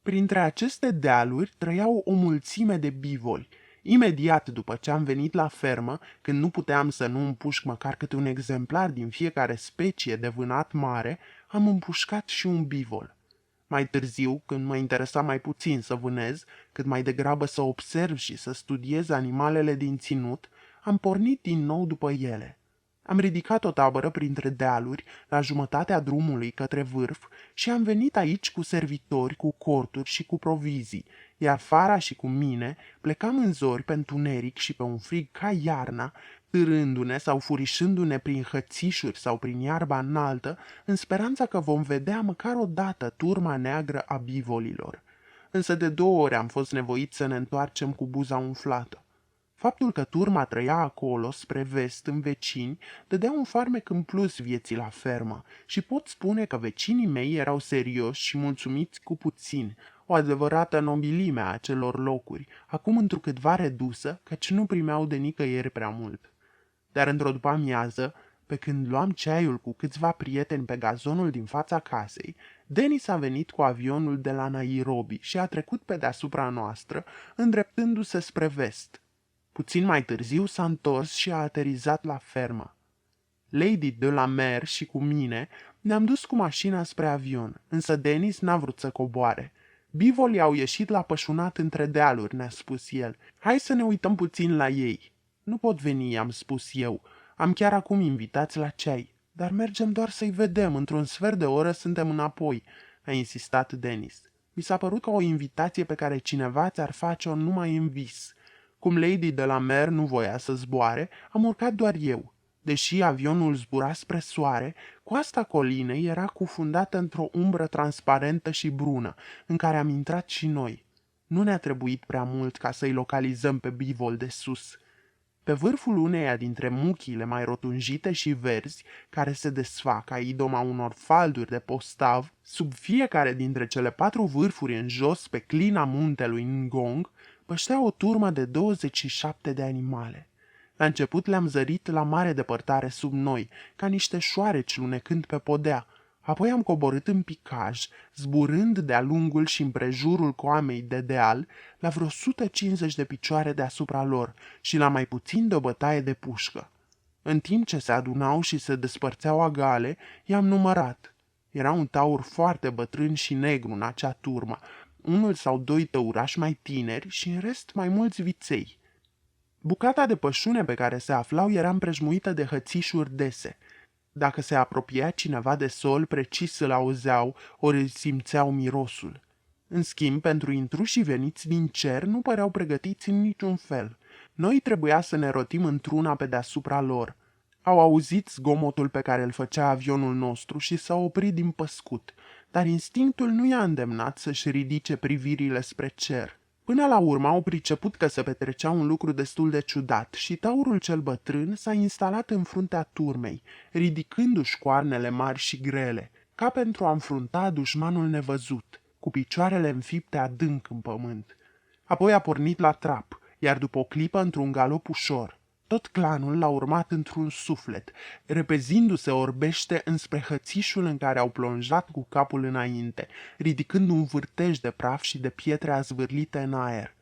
Printre aceste dealuri trăiau o mulțime de bivoli. Imediat după ce am venit la fermă, când nu puteam să nu împușc măcar câte un exemplar din fiecare specie de vânat mare, am împușcat și un bivol. Mai târziu, când mă interesa mai puțin să vânez, cât mai degrabă să observ și să studiez animalele din ținut, am pornit din nou după ele. Am ridicat o tabără printre dealuri, la jumătatea drumului către vârf, și am venit aici cu servitori, cu corturi și cu provizii, iar Fara și cu mine plecam în zori pe întuneric și pe un frig ca iarna, târându-ne sau furișându-ne prin hățișuri sau prin iarba înaltă, în speranța că vom vedea măcar o dată turma neagră a bivolilor. Însă de 2 ori am fost nevoiți să ne întoarcem cu buza umflată. Faptul că turma trăia acolo, spre vest, în vecini, dădea un farmec în plus vieții la fermă și pot spune că vecinii mei erau serioși și mulțumiți cu puțin, o adevărată nobilime a acelor locuri, acum întrucâtva redusă, căci nu primeau de nicăieri prea mult. Dar într-o după-amiază, pe când luam ceaiul cu câțiva prieteni pe gazonul din fața casei, Denis a venit cu avionul de la Nairobi și a trecut pe deasupra noastră, îndreptându-se spre vest. Puțin mai târziu s-a întors și a aterizat la fermă. Lady de la Mer și cu mine ne-am dus cu mașina spre avion, însă Denis n-a vrut să coboare. Bivolii au ieșit la pășunat între dealuri, ne-a spus el. Hai să ne uităm puțin la ei. Nu pot veni, am spus eu. Am chiar acum invitați la ceai. Dar mergem doar să-i vedem, într-un sfert de oră suntem înapoi, a insistat Denis. Mi s-a părut ca o invitație pe care cineva ți-ar face-o numai în vis. Cum Lady de la Mer nu voia să zboare, am urcat doar eu. Deși avionul zbura spre soare, coasta colinei era cufundată într-o umbră transparentă și brună, în care am intrat și noi. Nu ne-a trebuit prea mult ca să-i localizăm pe bivol de sus. Pe vârful uneia dintre muchiile mai rotunjite și verzi, care se desfac ca idoma unor falduri de postav, sub fiecare dintre cele 4 vârfuri în jos pe clina muntelui Ngong, păștea o turmă de 27 de animale. La început le-am zărit la mare depărtare sub noi, ca niște șoareci lunecând pe podea. Apoi am coborât în picaj, zburând de-a lungul și împrejurul coamei de deal, la vreo 150 de picioare deasupra lor și la mai puțin de o bătaie de pușcă. În timp ce se adunau și se despărțeau agale, i-am numărat. Era un taur foarte bătrân și negru în acea turmă, 1 sau 2 tăurași mai tineri și în rest mai mulți viței. Bucata de pășune pe care se aflau era împrejmuită de hățișuri dese. Dacă se apropia cineva de sol, precis îl auzeau, ori simțeau mirosul. În schimb, pentru intrușii veniți din cer, nu păreau pregătiți în niciun fel. Noi trebuia să ne rotim într-una pe deasupra lor. Au auzit zgomotul pe care îl făcea avionul nostru și s-au oprit din păscut, dar instinctul nu i-a îndemnat să-și ridice privirile spre cer. Până la urmă au priceput că se petrecea un lucru destul de ciudat și taurul cel bătrân s-a instalat în fruntea turmei, ridicându-și coarnele mari și grele, ca pentru a înfrunta dușmanul nevăzut, cu picioarele înfipte adânc în pământ. Apoi a pornit la trap, iar după o clipă într-un galop ușor. Tot clanul l-a urmat într-un suflet, repezindu-se orbește înspre hățișul în care au plonjat cu capul înainte, ridicând un vârtej de praf și de pietre azvârlite în aer.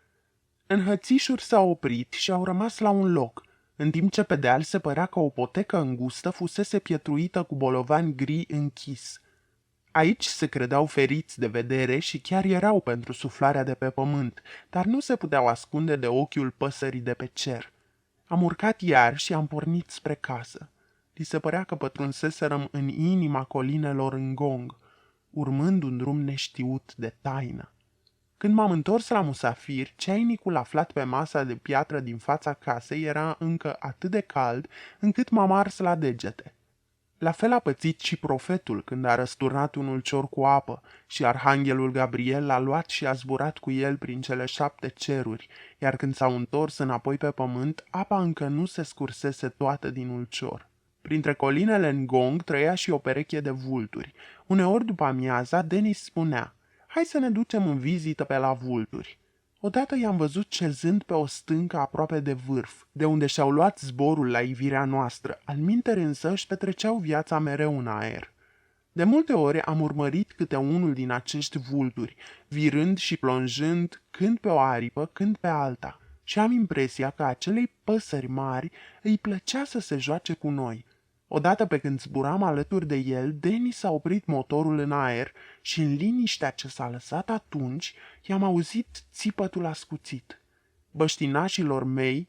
În hățișuri s-au oprit și au rămas la un loc, în timp ce pe deal se părea că o potecă îngustă fusese pietruită cu bolovan gri închis. Aici se credeau feriți de vedere și chiar erau pentru suflarea de pe pământ, dar nu se puteau ascunde de ochiul păsării de pe cer. Am urcat iar și am pornit spre casă. Li se părea că pătrunseserăm în inima colinelor Ngong, urmând un drum neștiut de taină. Când m-am întors la musafir, ceainicul aflat pe masa de piatră din fața casei era încă atât de cald încât m-am ars la degete. La fel a pățit și profetul când a răsturnat un ulcior cu apă și arhanghelul Gabriel l-a luat și a zburat cu el prin cele 7 ceruri, iar când s-au întors înapoi pe pământ, apa încă nu se scursese toată din ulcior. Printre colinele Ngong trăia și o pereche de vulturi. Uneori după amiaza, Denis spunea: "Hai să ne ducem în vizită pe la vulturi." Odată i-am văzut cezând pe o stâncă aproape de vârf, de unde și-au luat zborul la ivirea noastră, alminteri însă își petreceau viața mereu în aer. De multe ori am urmărit câte unul din acești vulturi, virând și plonjând când pe o aripă, când pe alta, și am impresia că acelei păsări mari îi plăcea să se joace cu noi. Odată pe când zburam alături de el, Denis a oprit motorul în aer și în liniștea ce s-a lăsat atunci, i-am auzit țipătul ascuțit. Băștinașilor mei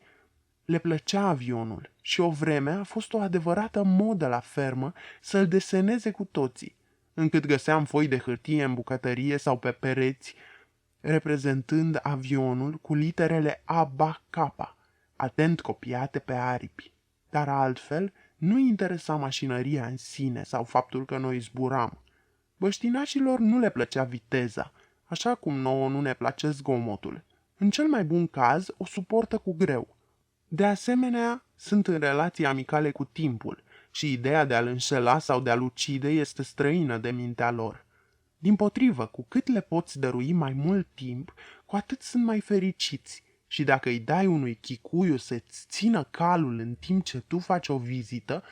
Le plăcea avionul și o vreme a fost o adevărată modă la fermă să-l deseneze cu toții, încât găseam foi de hârtie în bucătărie sau pe pereți, reprezentând avionul cu literele ABK, atent copiate pe aripi. Dar altfel, nu interesa mașinăria în sine sau faptul că noi zburam. Băștinașilor nu le plăcea viteza, așa cum nouă nu ne place zgomotul. În cel mai bun caz, o suportă cu greu. De asemenea, sunt în relații amicale cu timpul și ideea de a-l înșela sau de a-l ucide este străină de mintea lor. Dimpotrivă, cu cât le poți dărui mai mult timp, cu atât sunt mai fericiți și dacă îi dai unui chicuiu să-ți țină calul în timp ce tu faci o vizită,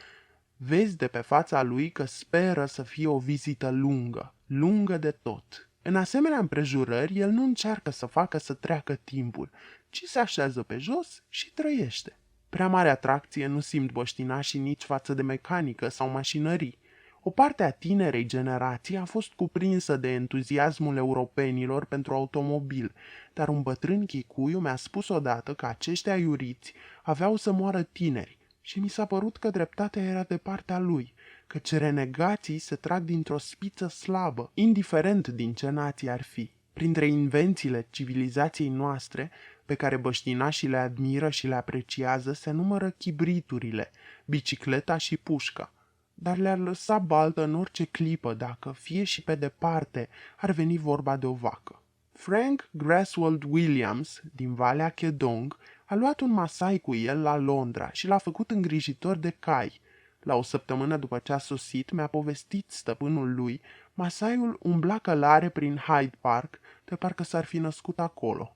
vezi de pe fața lui că speră să fie o vizită lungă, lungă de tot. În asemenea împrejurări, el nu încearcă să facă să treacă timpul, ci se așează pe jos și trăiește. Prea mare atracție nu simt băștinașii nici față de mecanică sau mașinării. O parte a tinerei generații a fost cuprinsă de entuziasmul europenilor pentru automobil, dar un bătrân chicuiu mi-a spus odată că aceștia iuriți aveau să moară tineri și mi s-a părut că dreptatea era de partea lui, căci renegații se trag dintr-o spiță slabă, indiferent din ce nație ar fi. Printre invențiile civilizației noastre, pe care băștinașii le admiră și le apreciază, se numără chibriturile, bicicleta și pușca, dar le-ar lăsa baltă în orice clipă dacă, fie și pe departe, ar veni vorba de o vacă. Frank Greswold Williams, din Valea Kedong, a luat un masai cu el la Londra și l-a făcut îngrijitor de cai. La o săptămână după ce a sosit, mi-a povestit stăpânul lui, masaiul umbla călare prin Hyde Park, de parcă s-ar fi născut acolo.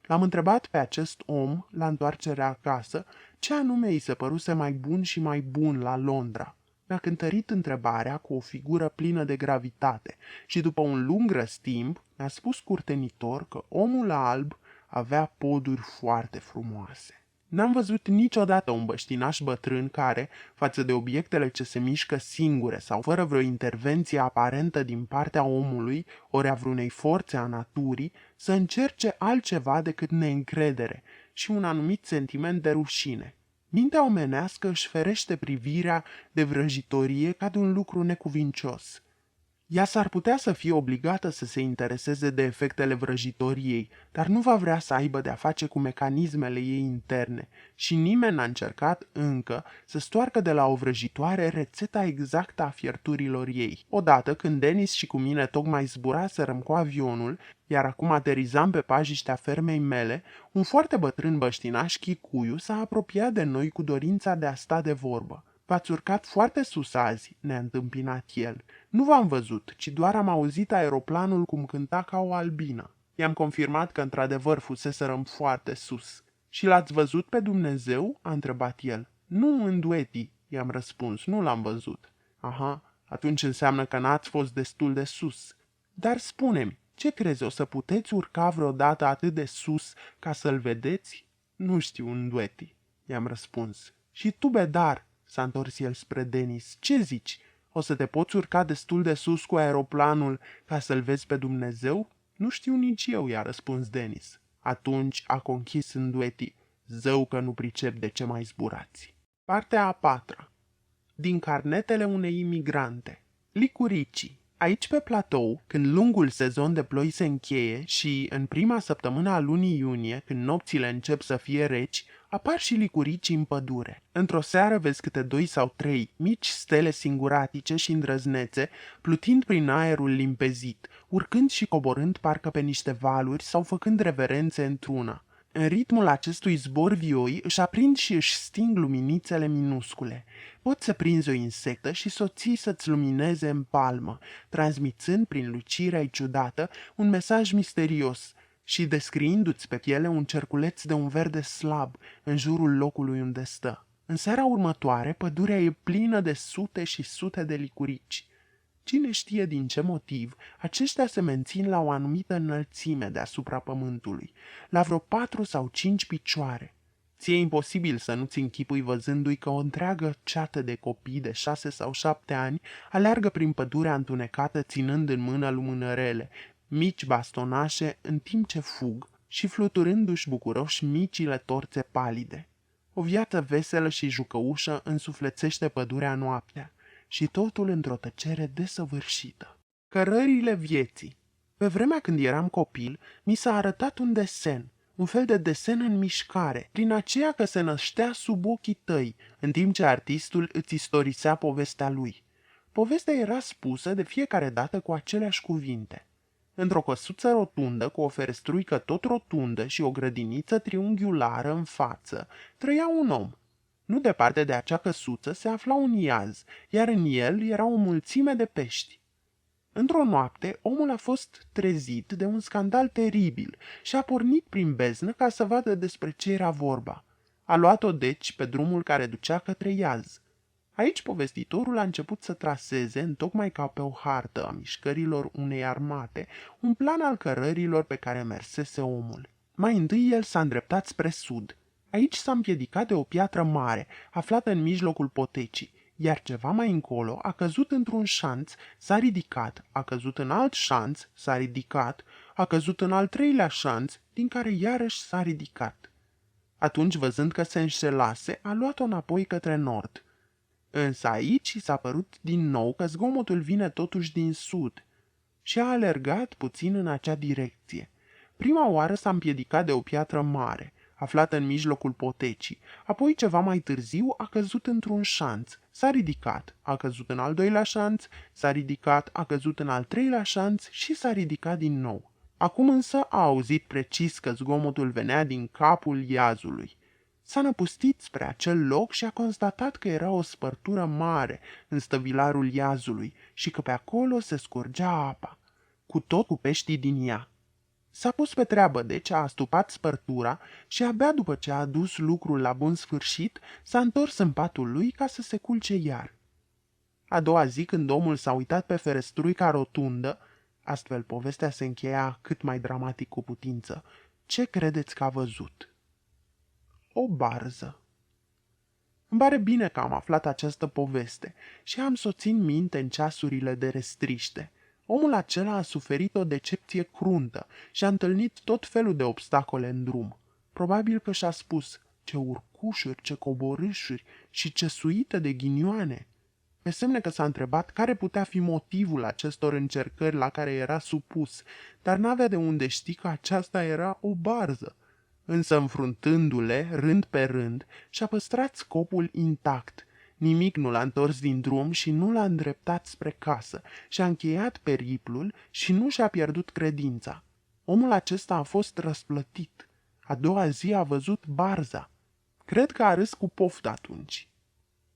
L-am întrebat pe acest om, la întoarcerea acasă, ce anume îi se păruse mai bun și mai bun la Londra. Mi-a cântărit întrebarea cu o figură plină de gravitate și după un lung răstimp mi-a spus curtenitor că omul alb avea poduri foarte frumoase. N-am văzut niciodată un băștinaș bătrân care, față de obiectele ce se mișcă singure sau fără vreo intervenție aparentă din partea omului ori a vreunei forțe a naturii, să încerce altceva decât neîncredere și un anumit sentiment de rușine. Mintea omenească își ferește privirea de vrăjitorie ca de un lucru necuvincios. Ea s-ar putea să fie obligată să se intereseze de efectele vrăjitoriei, dar nu va vrea să aibă de-a face cu mecanismele ei interne și nimeni n-a încercat încă să stoarcă de la o vrăjitoare rețeta exactă a fierturilor ei. Odată, când Dennis și cu mine tocmai zburaserăm cu avionul, iar acum aterizam pe pajiștea fermei mele, un foarte bătrân băștinaș chicuiu s-a apropiat de noi cu dorința de a sta de vorbă. V-ați urcat foarte sus azi, ne-a întâmpinat el. Nu v-am văzut, ci doar am auzit aeroplanul cum cânta ca o albină. I-am confirmat că într-adevăr fuseserăm foarte sus. Și l-ați văzut pe Dumnezeu? A întrebat el. Nu, în duetii, i-am răspuns, nu l-am văzut. Aha, atunci înseamnă că n-ați fost destul de sus. Dar spune-mi, ce crezi, o să puteți urca vreodată atât de sus ca să-l vedeți? Nu știu, în duetii, i-am răspuns. Și tu, bedar, s-a întors el spre Dennis. Ce zici? O să te poți urca destul de sus cu aeroplanul ca să-l vezi pe Dumnezeu? Nu știu nici eu, i-a răspuns Dennis. Atunci a conchis în duetii. Zău că nu pricep de ce mai zburați. Partea a patra. Din carnetele unei imigrante. Licuricii. Aici pe platou, când lungul sezon de ploi se încheie și, în prima săptămână a lunii iunie, când nopțile încep să fie reci, apar și licuricii în pădure. Într-o seară vezi câte 2 sau 3 mici stele singuratice și îndrăznețe, plutind prin aerul limpezit, urcând și coborând parcă pe niște valuri sau făcând reverențe într-una. În ritmul acestui zbor vioi își aprind și își sting luminițele minuscule. Poți să prinzi o insectă și să o ții să-ți lumineze în palmă, transmițând prin lucirea ei ciudată un mesaj misterios și descriindu-ți pe piele un cerculeț de un verde slab în jurul locului unde stă. În seara următoare, pădurea e plină de sute și sute de licurici. Cine știe din ce motiv, aceștia se mențin la o anumită înălțime deasupra pământului, la vreo 4 sau 5 picioare. Ție e imposibil să nu-ți închipui văzându-i că o întreagă ceată de copii de 6 sau 7 ani aleargă prin pădurea întunecată ținând în mână lumânărele, mici bastonașe în timp ce fug și fluturându-și bucuroși micile torțe palide. O viață veselă și jucăușă însuflețește pădurea noaptea și totul într-o tăcere desăvârșită. Cărările vieții. Pe vremea când eram copil, mi s-a arătat un desen, un fel de desen în mișcare, prin aceea că se năștea sub ochii tăi, în timp ce artistul îți istorisea povestea lui. Povestea era spusă de fiecare dată cu aceleași cuvinte. Într-o căsuță rotundă, cu o ferestruică tot rotundă și o grădiniță triunghiulară în față, trăia un om. Nu departe de acea căsuță se afla un iaz, iar în el era o mulțime de pești. Într-o noapte, omul a fost trezit de un scandal teribil și a pornit prin beznă ca să vadă despre ce era vorba. A luat-o deci pe drumul care ducea către iaz. Aici povestitorul a început să traseze, întocmai ca pe o hartă a mișcărilor unei armate, un plan al cărărilor pe care mersese omul. Mai întâi el s-a îndreptat spre sud. Aici s-a împiedicat de o piatră mare, aflată în mijlocul potecii, iar ceva mai încolo a căzut într-un șanț, s-a ridicat, a căzut în alt șanț, s-a ridicat, a căzut în al treilea șanț, din care iarăși s-a ridicat. Atunci, văzând că se înșelase, a luat-o înapoi către nord. Însă aici i s-a părut din nou că zgomotul vine totuși din sud și a alergat puțin în acea direcție. Prima oară s-a împiedicat de o piatră mare, aflată în mijlocul potecii, apoi ceva mai târziu a căzut într-un șanț, s-a ridicat, a căzut în al doilea șanț, s-a ridicat, a căzut în al treilea șanț și s-a ridicat din nou. Acum însă a auzit precis că zgomotul venea din capul iazului. S-a năpustit spre acel loc și a constatat că era o spărtură mare în stăvilarul iazului și că pe acolo se scurgea apa, cu peștii din ea. S-a pus pe treabă, deci a astupat spărtura și abia după ce a adus lucrul la bun sfârșit, s-a întors în patul lui ca să se culce iar. A doua zi, când omul s-a uitat pe ferestruica rotundă, astfel povestea se încheia cât mai dramatic cu putință, ce credeți că a văzut? O barză. Îmi pare bine că am aflat această poveste și am să o țin minte în ceasurile de restriște. Omul acela a suferit o decepție cruntă și a întâlnit tot felul de obstacole în drum. Probabil că și-a spus, ce urcușuri, ce coborâșuri și ce suită de ghinioane. Pe semne că s-a întrebat care putea fi motivul acestor încercări la care era supus, dar n-avea de unde ști că aceasta era o barză. Însă înfruntându-le, rând pe rând, și-a păstrat scopul intact. Nimic nu l-a întors din drum și nu l-a îndreptat spre casă, și-a încheiat periplul și nu și-a pierdut credința. Omul acesta a fost răsplătit. A doua zi a văzut barza. Cred că a râs cu poftă atunci.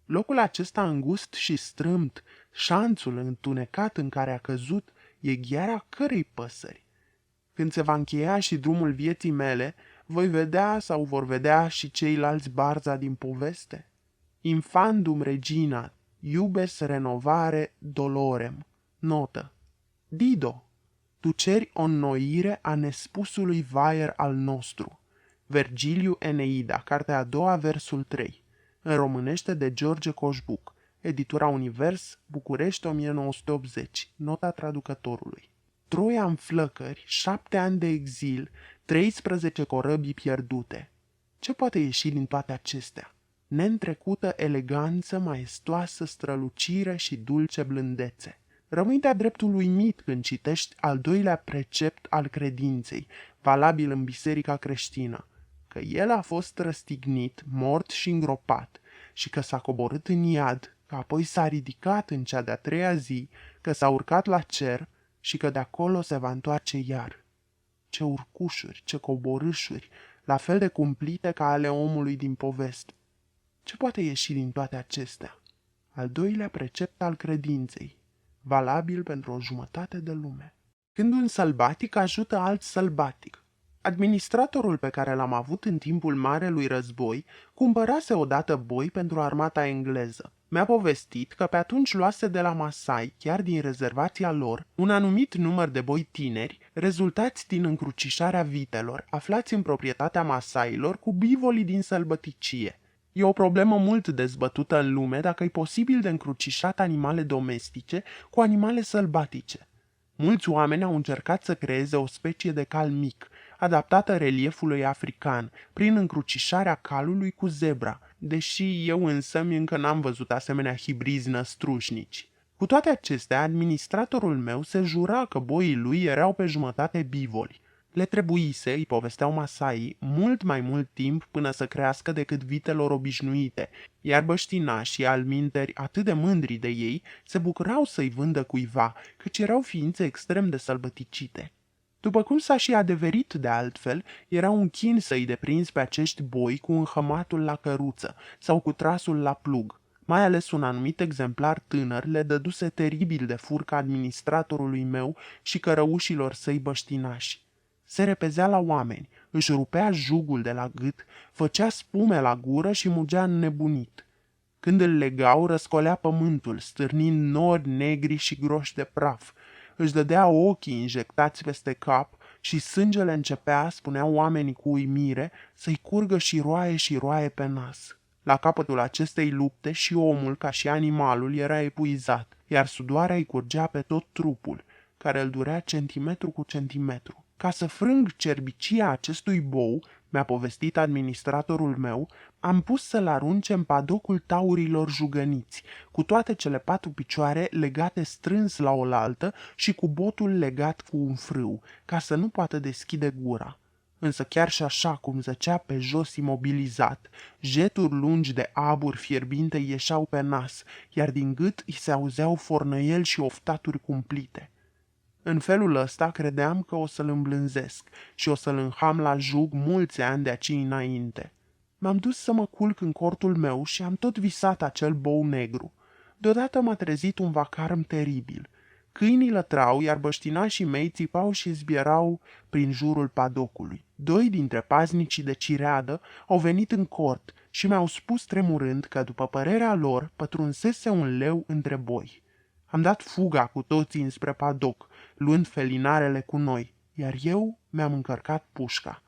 Locul acesta îngust și strâmt, șanțul întunecat în care a căzut, e gheara cărei păsări? Când se va încheia și drumul vieții mele, voi vedea sau vor vedea și ceilalți barza din poveste? Infandum regina, iubes renovare dolorem. Notă. Dido, tu ceri o înnoire a nespusului vaier al nostru. Vergiliu Eneida, cartea a doua, versul 3. În românește de George Coșbuc. Editura Univers, București, 1980. Nota traducătorului. Troia în flăcări, 7 ani de exil, 13 corăbii pierdute. Ce poate ieși din toate acestea? Neîntrecută eleganță, maestoasă strălucire și dulce blândețe. Rămâi de-a dreptul uimit când citești al doilea precept al credinței, valabil în biserica creștină, că el a fost răstignit, mort și îngropat, și că s-a coborât în iad, că apoi s-a ridicat în cea de-a treia zi, că s-a urcat la cer și că de acolo se va întoarce iar. Ce urcușuri, ce coborâșuri, la fel de cumplite ca ale omului din poveste. Ce poate ieși din toate acestea? Al doilea precept al credinței, valabil pentru o jumătate de lume. Când un sălbatic ajută alt sălbatic. Administratorul pe care l-am avut în timpul Marelui Război cumpărase odată boi pentru armata engleză. Mi-a povestit că pe atunci luase de la Masai, chiar din rezervația lor, un anumit număr de boi tineri, rezultați din încrucișarea vitelor, aflați în proprietatea Masailor cu bivolii din sălbăticie. E o problemă mult dezbătută în lume dacă e posibil de încrucișat animale domestice cu animale sălbatice. Mulți oameni au încercat să creeze o specie de cal mic, adaptată reliefului african, prin încrucișarea calului cu zebra, deși eu însămi încă n-am văzut asemenea hibrizi năstrușnici. Cu toate acestea, administratorul meu se jura că boii lui erau pe jumătate bivoli. Le trebuise, îi povesteau Masai, mult mai mult timp până să crească decât vitelor obișnuite, iar băștinașii alminteri atât de mândri de ei se bucurau să-i vândă cuiva, căci erau ființe extrem de sălbăticite. După cum s-a și adeverit de altfel, era un chin să-i deprinzi pe acești boi cu înhămatul la căruță sau cu trasul la plug. Mai ales un anumit exemplar tânăr le dăduse teribil de furcă administratorului meu și cărăușilor săi băștinași. Se repezea la oameni, își rupea jugul de la gât, făcea spume la gură și mugea înnebunit. Când îl legau, răscolea pământul, stârnind nori negri și groși de praf. Își dădea ochii injectați peste cap și sângele începea, spuneau oamenii cu uimire, să-i curgă și roaie pe nas. La capătul acestei lupte și omul, ca și animalul, era epuizat, iar sudoarea îi curgea pe tot trupul, care îl durea centimetru cu centimetru. Ca să frâng cerbicia acestui bou, mi-a povestit administratorul meu, am pus să-l arunce în padocul taurilor jugăniți, cu toate cele 4 picioare legate strâns la oaltă și cu botul legat cu un frâu, ca să nu poată deschide gura. Însă chiar și așa cum zăcea pe jos imobilizat, jeturi lungi de abur fierbinte ieșeau pe nas, iar din gât îi se auzeau fornăieli și oftaturi cumplite. În felul ăsta credeam că o să-l îmblânzesc și o să-l înham la jug mulți ani de aici înainte. M-am dus să mă culc în cortul meu și am tot visat acel bou negru. Deodată m-a trezit un vacarm teribil. Câinii lătrau, iar băștinașii mei țipau și zbierau prin jurul padocului. 2 dintre paznicii de cireadă au venit în cort și mi-au spus tremurând că, după părerea lor, pătrunsese un leu între boi. Am dat fuga cu toții înspre padoc, luând felinarele cu noi, iar eu mi-am încărcat pușca.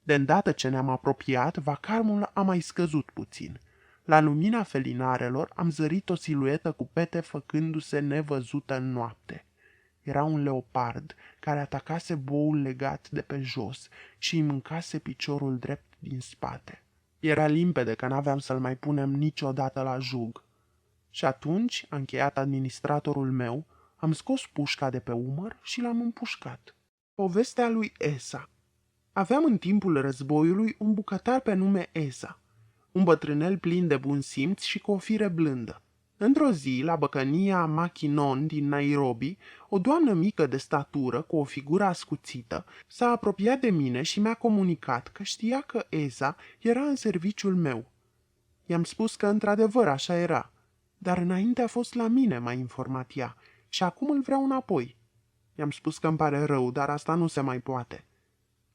De îndată ce ne-am apropiat, vacarmul a mai scăzut puțin. La lumina felinarelor am zărit o siluetă cu pete făcându-se nevăzută în noapte. Era un leopard care atacase boul legat de pe jos și îi mâncase piciorul drept din spate. Era limpede că n-aveam să-l mai punem niciodată la jug. Și atunci, a încheiat administratorul meu, am scos pușca de pe umăr și l-am împușcat. Povestea lui Esa. Aveam în timpul războiului un bucătar pe nume Esa, un bătrânel plin de bun simț și cu o fire blândă. Într-o zi, la băcănia Machinon din Nairobi, o doamnă mică de statură, cu o figură ascuțită, s-a apropiat de mine și mi-a comunicat că știa că Esa era în serviciul meu. I-am spus că într-adevăr așa era, dar înainte a fost la mine, m-a informat ea, și acum îl vreau înapoi. I-am spus că îmi pare rău, dar asta nu se mai poate.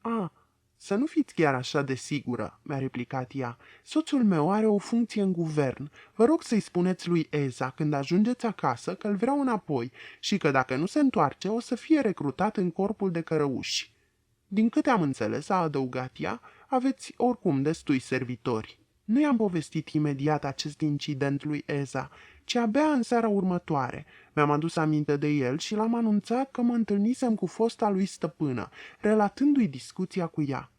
A, să nu fiți chiar așa de sigură, mi-a replicat ea. Soțul meu are o funcție în guvern. Vă rog să-i spuneți lui Eza când ajungeți acasă că îl vreau înapoi și că dacă nu se întoarce o să fie recrutat în corpul de cărăuși. Din câte am înțeles, a adăugat ea, aveți oricum destui servitori. Nu i-am povestit imediat acest incident lui Eza, ci abia în seara următoare. Mi-am adus aminte de el și l-am anunțat că mă întâlnisem cu fosta lui stăpână, relatându-i discuția cu ea.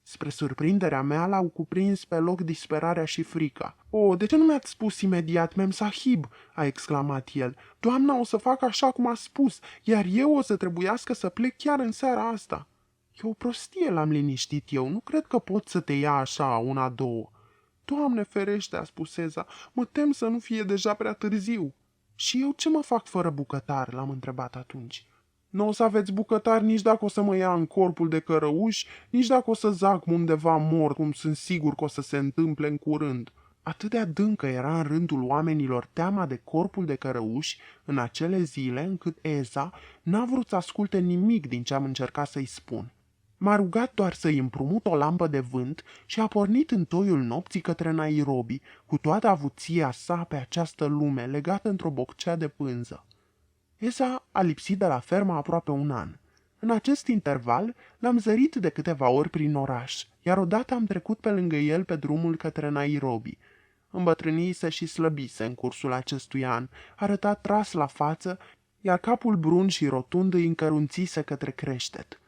Spre surprinderea mea, l-au cuprins pe loc disperarea și frica. "O, de ce nu mi-ați spus imediat, mem sahib?" a exclamat el. "Doamna o să facă așa cum a spus, iar eu o să trebuiască să plec chiar în seara asta." "E o prostie," l-am liniștit eu, "nu cred că pot să te ia așa, una-două." "Doamne ferește," a spus Eza, "mă tem să nu fie deja prea târziu." "Și eu ce mă fac fără bucătar?" l-am întrebat atunci. "Nu o să aveți bucătar nici dacă o să mă ia în corpul de cărăuși, nici dacă o să zac undeva mort, cum sunt sigur că o să se întâmple în curând." Atât de adâncă era în rândul oamenilor teama de corpul de cărăuși în acele zile, încât Eza n-a vrut să asculte nimic din ce am încercat să-i spun. M-a rugat doar să-i împrumut o lampă de vânt și a pornit în toiul nopții către Nairobi, cu toată avuția sa pe această lume, legată într-o boccea de pânză. Esa a lipsit de la fermă aproape un an. În acest interval l-am zărit de câteva ori prin oraș, iar odată am trecut pe lângă el pe drumul către Nairobi. Îmbătrânise și slăbise în cursul acestui an, arăta tras la față, iar capul brun și rotund îi încărunțise către creștet.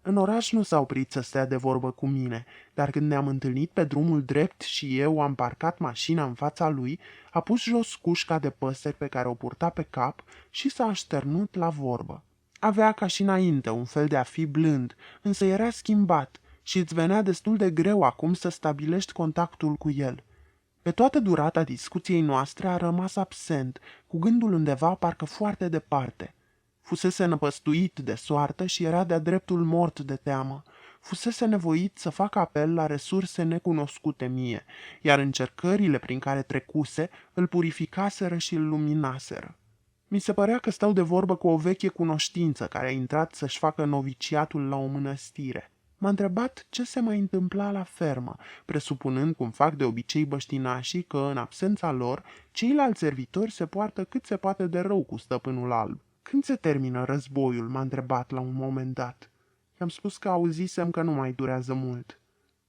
În oraș nu s-a oprit să stea de vorbă cu mine, dar când ne-am întâlnit pe drumul drept și eu am parcat mașina în fața lui, a pus jos cușca de păsări pe care o purta pe cap și s-a așternut la vorbă. Avea ca și înainte un fel de a fi blând, însă era schimbat și îți venea destul de greu acum să stabilești contactul cu el. Pe toată durata discuției noastre a rămas absent, cu gândul undeva parcă foarte departe. Fusese năpăstuit de soartă și era de-a dreptul mort de teamă. Fusese nevoit să facă apel la resurse necunoscute mie, iar încercările prin care trecuse îl purificaseră și îl luminaseră. Mi se părea că stau de vorbă cu o veche cunoștință care a intrat să-și facă noviciatul la o mănăstire. M-a întrebat ce se mai întâmpla la fermă, presupunând, cum fac de obicei băștinașii, că, în absența lor, ceilalți servitori se poartă cât se poate de rău cu stăpânul alb. Când se termină războiul? M-a întrebat la un moment dat. I-am spus că auzisem că nu mai durează mult.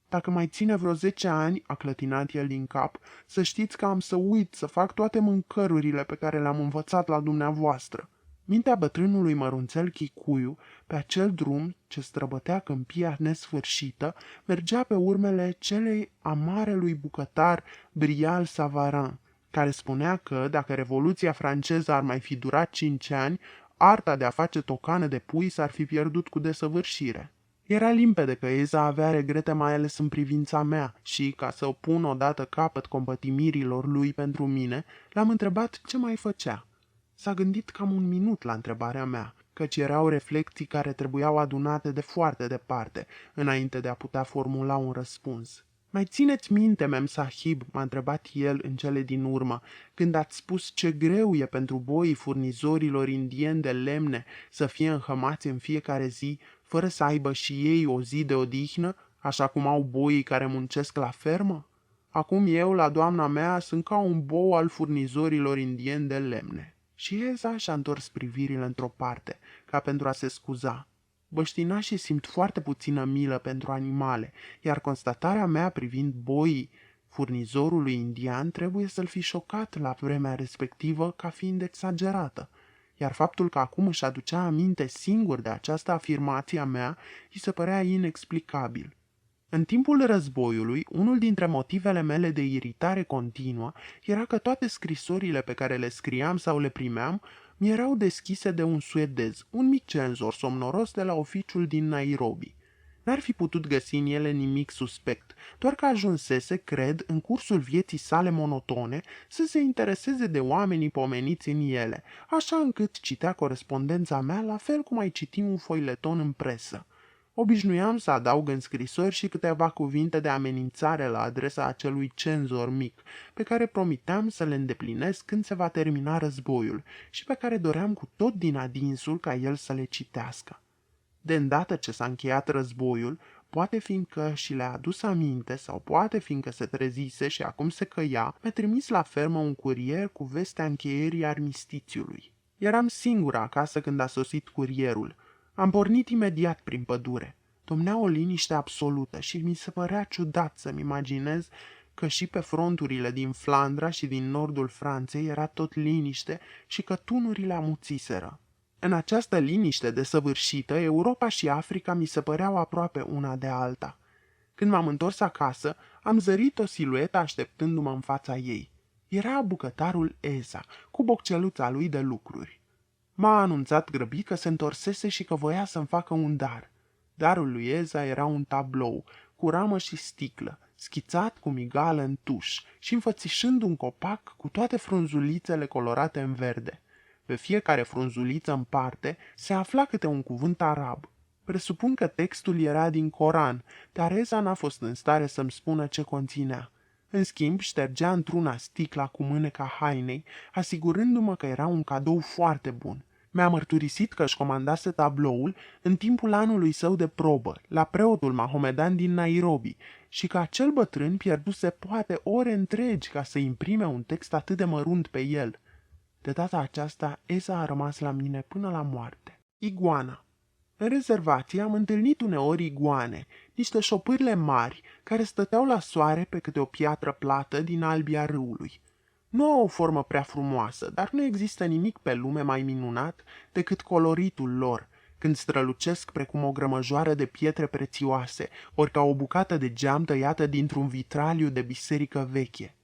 Dacă mai ține vreo 10 ani, a clătinat el din cap, să știți că am să uit să fac toate mâncărurile pe care le-am învățat la dumneavoastră. Mintea bătrânului mărunțel Chicuiu, pe acel drum ce străbătea câmpia nesfârșită, mergea pe urmele celei a marelui bucătar Brial Savarin, care spunea că, dacă Revoluția franceză ar mai fi durat 5 ani, arta de a face tocană de pui s-ar fi pierdut cu desăvârșire. Era limpede că Eza avea regrete mai ales în privința mea și, ca să pun odată capăt compătimirilor lui pentru mine, l-am întrebat ce mai făcea. S-a gândit cam un minut la întrebarea mea, căci erau reflecții care trebuiau adunate de foarte departe, înainte de a putea formula un răspuns. Mai țineți minte, mem sahib, m-a întrebat el în cele din urmă, când ați spus ce greu e pentru boii furnizorilor indieni de lemne să fie înhămați în fiecare zi, fără să aibă și ei o zi de odihnă, așa cum au boii care muncesc la fermă? Acum eu, la doamna mea, sunt ca un bou al furnizorilor indieni de lemne. Și Eza și-a întors privirile într-o parte, ca pentru a se scuza. Băștinașii simt foarte puțină milă pentru animale, iar constatarea mea privind boii furnizorului indian trebuie să-l fi șocat la vremea respectivă ca fiind exagerată, iar faptul că acum își aducea aminte singur de această afirmație a mea îi se părea inexplicabil. În timpul războiului, unul dintre motivele mele de iritare continuă era că toate scrisorile pe care le scriam sau le primeam mi erau deschise de un suedez, un mic cenzor somnoros de la oficiul din Nairobi. N-ar fi putut găsi în ele nimic suspect, doar că ajunsese, cred, în cursul vieții sale monotone, să se intereseze de oamenii pomeniți în ele, așa încât citea corespondența mea la fel cum ai citi un foileton în presă. Obișnuiam să adaug în scrisori și câteva cuvinte de amenințare la adresa acelui cenzor mic, pe care promiteam să le îndeplinesc când se va termina războiul și pe care doream cu tot din adinsul ca el să le citească. De îndată ce s-a încheiat războiul, poate fiindcă și le-a adus aminte sau poate fiindcă se trezise și acum se căia, mi-a trimis la fermă un curier cu vestea încheierii armistițiului. Eram singur acasă când a sosit curierul. Am pornit imediat prin pădure. Domnea o liniște absolută și mi se părea ciudat să-mi imaginez că și pe fronturile din Flandra și din nordul Franței era tot liniște și că tunurile amuțiseră. În această liniște desăvârșită, Europa și Africa mi se păreau aproape una de alta. Când m-am întors acasă, am zărit o siluetă așteptându-mă în fața ei. Era bucătarul Eza, cu bocceluța lui de lucruri. M-a anunțat grăbit că se întorsese și că voia să-mi facă un dar. Darul lui Eza era un tablou, cu ramă și sticlă, schițat cu migală în tuș și înfățișând un copac cu toate frunzulițele colorate în verde. Pe fiecare frunzuliță în parte se afla câte un cuvânt arab. Presupun că textul era din Coran, dar Eza n-a fost în stare să-mi spună ce conținea. În schimb, ștergea într-una sticla cu mâneca hainei, asigurându-mă că era un cadou foarte bun. Mi-a mărturisit că își comandase tabloul în timpul anului său de probă, la preotul mahomedan din Nairobi, și că acel bătrân pierduse poate ore întregi ca să imprime un text atât de mărunt pe el. De data aceasta, Eza a rămas la mine până la moarte. Iguana. În rezervație am întâlnit uneori iguane, niște șopârle mari care stăteau la soare pe câte o piatră plată din albia râului. Nu au o formă prea frumoasă, dar nu există nimic pe lume mai minunat decât coloritul lor, când strălucesc precum o grămăjoară de pietre prețioase, ori ca o bucată de geam tăiată dintr-un vitraliu de biserică veche.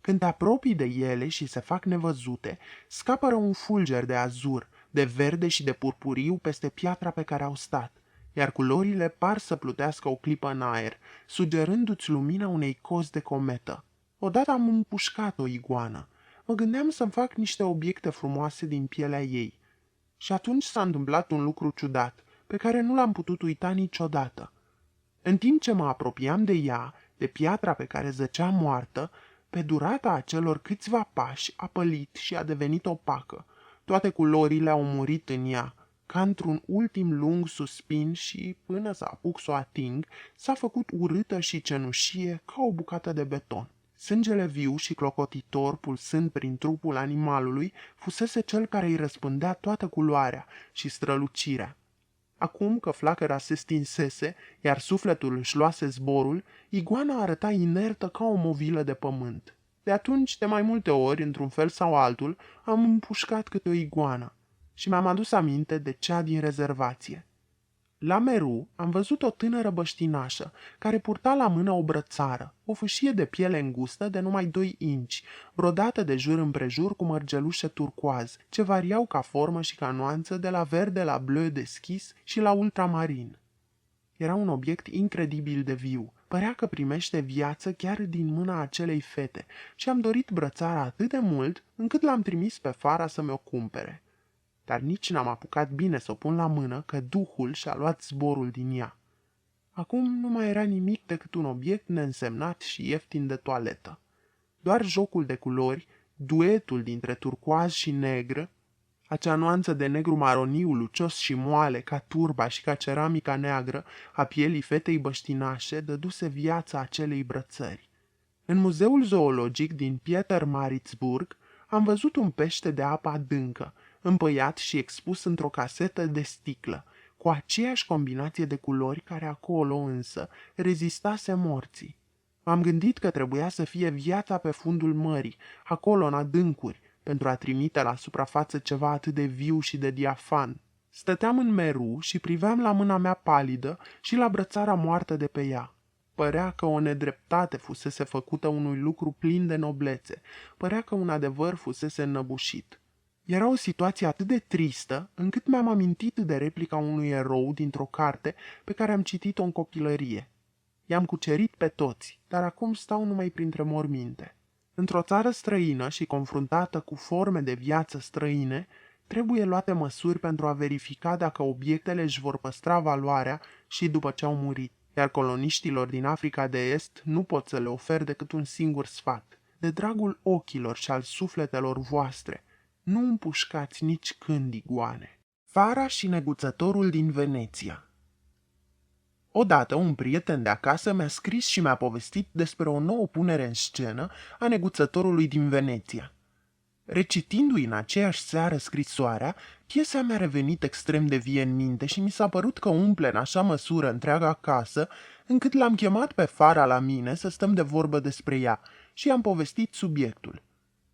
Când te apropii de ele și se fac nevăzute, scapără un fulger de azur, de verde și de purpuriu peste piatra pe care au stat, iar culorile par să plutească o clipă în aer, sugerându-ți lumina unei cozi de cometă. Odată am împușcat o iguană. Mă gândeam să-mi fac niște obiecte frumoase din pielea ei. Și atunci s-a întâmplat un lucru ciudat, pe care nu l-am putut uita niciodată. În timp ce mă apropiam de ea, de piatra pe care zăcea moartă, pe durata acelor câțiva pași a pălit și a devenit opacă. Toate culorile au murit în ea, ca într-un ultim lung suspin și, până să apuc să o ating, s-a făcut urâtă și cenușie ca o bucată de beton. Sângele viu și clocotitor pulsând prin trupul animalului fusese cel care îi răspândea toată culoarea și strălucirea. Acum că flacăra se stinsese, iar sufletul își luase zborul, iguana arăta inertă ca o movilă de pământ. De atunci, de mai multe ori, într-un fel sau altul, am împușcat câte o iguană și mi-am adus aminte de cea din rezervație. La Meru am văzut o tânără băștinașă care purta la mână o brățară, o fâșie de piele îngustă de numai 2 inci, brodată de jur împrejur cu mărgelușe turcoaz, ce variau ca formă și ca nuanță de la verde la bleu deschis și la ultramarin. Era un obiect incredibil de viu, părea că primește viață chiar din mâna acelei fete și am dorit brățara atât de mult încât l-am trimis pe Fara să mi-o cumpere. Dar nici n-am apucat bine să o pun la mână, că duhul și-a luat zborul din ea. Acum nu mai era nimic decât un obiect neînsemnat și ieftin de toaletă. Doar jocul de culori, duetul dintre turcoaz și negră, acea nuanță de negru maroniu, lucios și moale, ca turba și ca ceramica neagră a pielii fetei băștinașe, dăduse viața acelei brățări. În muzeul zoologic din Pietermaritzburg am văzut un pește de apă adâncă, împăiat și expus într-o casetă de sticlă, cu aceeași combinație de culori care acolo însă rezistase morții. M-am gândit că trebuia să fie viața pe fundul mării, acolo în adâncuri, pentru a trimite la suprafață ceva atât de viu și de diafan. Stăteam în Meru și priveam la mâna mea palidă și la brățara moartă de pe ea. Părea că o nedreptate fusese făcută unui lucru plin de noblețe, părea că un adevăr fusese înnăbușit. Era o situație atât de tristă, încât mi-am amintit de replica unui erou dintr-o carte pe care am citit-o în copilărie. I-am cucerit pe toți, dar acum stau numai printre morminte. Într-o țară străină și confruntată cu forme de viață străine, trebuie luate măsuri pentru a verifica dacă obiectele își vor păstra valoarea și după ce au murit, iar coloniștilor din Africa de Est nu pot să le ofer decât un singur sfat. De dragul ochilor și al sufletelor voastre, nu împușcați nici când iguane. Fara și neguțătorul din Veneția. Odată un prieten de acasă mi-a scris și mi-a povestit despre o nouă punere în scenă a neguțătorului din Veneția. Recitindu-i în aceeași seară scrisoarea, piesa mi-a revenit extrem de vie în minte și mi s-a părut că umple în așa măsură întreaga casă, încât l-am chemat pe Fara la mine să stăm de vorbă despre ea și i-am povestit subiectul.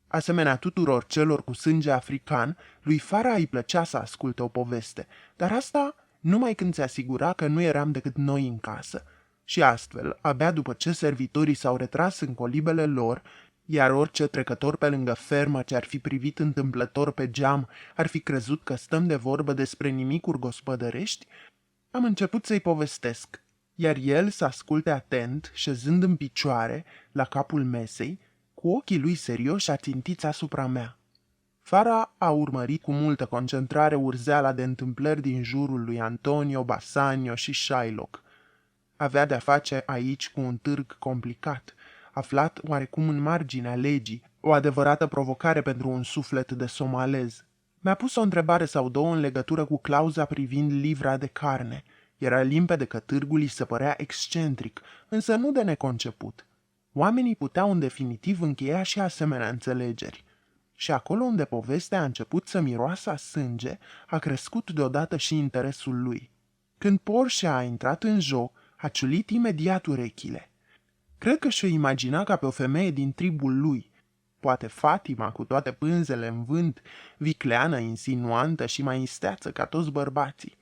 Asemenea tuturor celor cu sânge african, lui Fara îi plăcea să asculte o poveste, dar asta numai când se asigura că nu eram decât noi în casă. Și astfel, abia după ce servitorii s-au retras în colibele lor, iar orice trecător pe lângă fermă ce ar fi privit întâmplător pe geam ar fi crezut că stăm de vorbă despre nimicuri gospodărești, am început să-i povestesc, iar el să asculte atent, șezând în picioare, la capul mesei, cu ochii lui serioși ațintiți asupra mea. Fara a urmărit cu multă concentrare urzeala de întâmplări din jurul lui Antonio, Bassanio și Shylock. Avea de-a face aici cu un târg complicat, aflat oarecum în marginea legii, o adevărată provocare pentru un suflet de somalez. Mi-a pus o întrebare sau două în legătură cu clauza privind livra de carne. Era limpede că târgul îi se părea excentric, însă nu de neconceput. Oamenii puteau în definitiv încheia și asemenea înțelegeri. Și acolo unde povestea a început să miroasă a sânge, a crescut deodată și interesul lui. Când Porsche a intrat în joc, a ciulit imediat urechile. Cred că și-o imagina ca pe o femeie din tribul lui, poate Fatima cu toate pânzele în vânt, vicleană, insinuantă și mai isteață ca toți bărbații.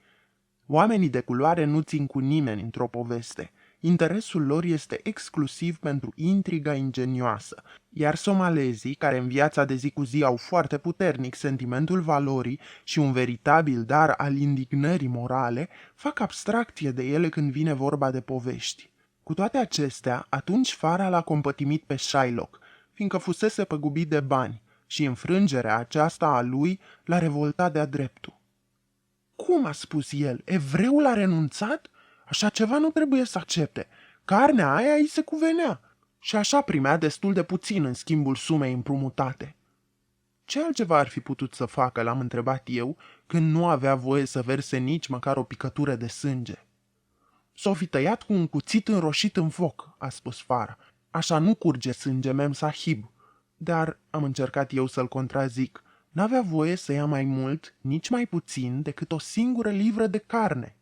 Oamenii de culoare nu țin cu nimeni într-o poveste. Interesul lor este exclusiv pentru intriga ingenioasă, iar somalezii, care în viața de zi cu zi au foarte puternic sentimentul valorii și un veritabil dar al indignării morale, fac abstracție de ele când vine vorba de povești. Cu toate acestea, atunci Fara l-a compătimit pe Shylock, fiindcă fusese păgubit de bani, și înfrângerea aceasta a lui l-a revoltat de-a dreptul. Cum a spus el? Evreul a renunțat? Așa ceva nu trebuie să accepte. Carnea aia îi se cuvenea. Și așa primea destul de puțin în schimbul sumei împrumutate. Ce altceva ar fi putut să facă, l-am întrebat eu, când nu avea voie să verse nici măcar o picătură de sânge. S-o fi tăiat cu un cuțit înroșit în foc, a spus Fara. Așa nu curge sânge, mem sahib. Dar, am încercat eu să-l contrazic, n-avea voie să ia mai mult, nici mai puțin, decât o singură livră de carne.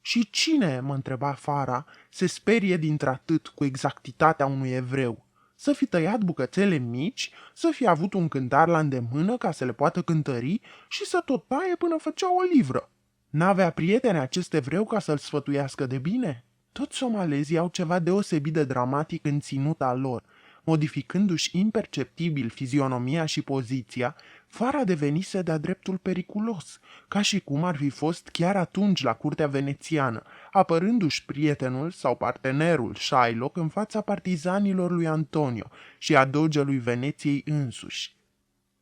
Și cine, mă întreba Fara, se sperie dintr-atât cu exactitatea unui evreu? Să fi tăiat bucățele mici, să fi avut un cântar la îndemână ca să le poată cântări și să tot taie până făcea o livră. N-avea prieteni acest evreu ca să-l sfătuiască de bine? Toți somalezii au ceva deosebit de dramatic în ținuta lor. Modificându-și imperceptibil fizionomia și poziția, Fara devenise de-a dreptul periculos, ca și cum ar fi fost chiar atunci la curtea venețiană, apărându-și prietenul sau partenerul Shylock în fața partizanilor lui Antonio și a dogelui Veneției însuși.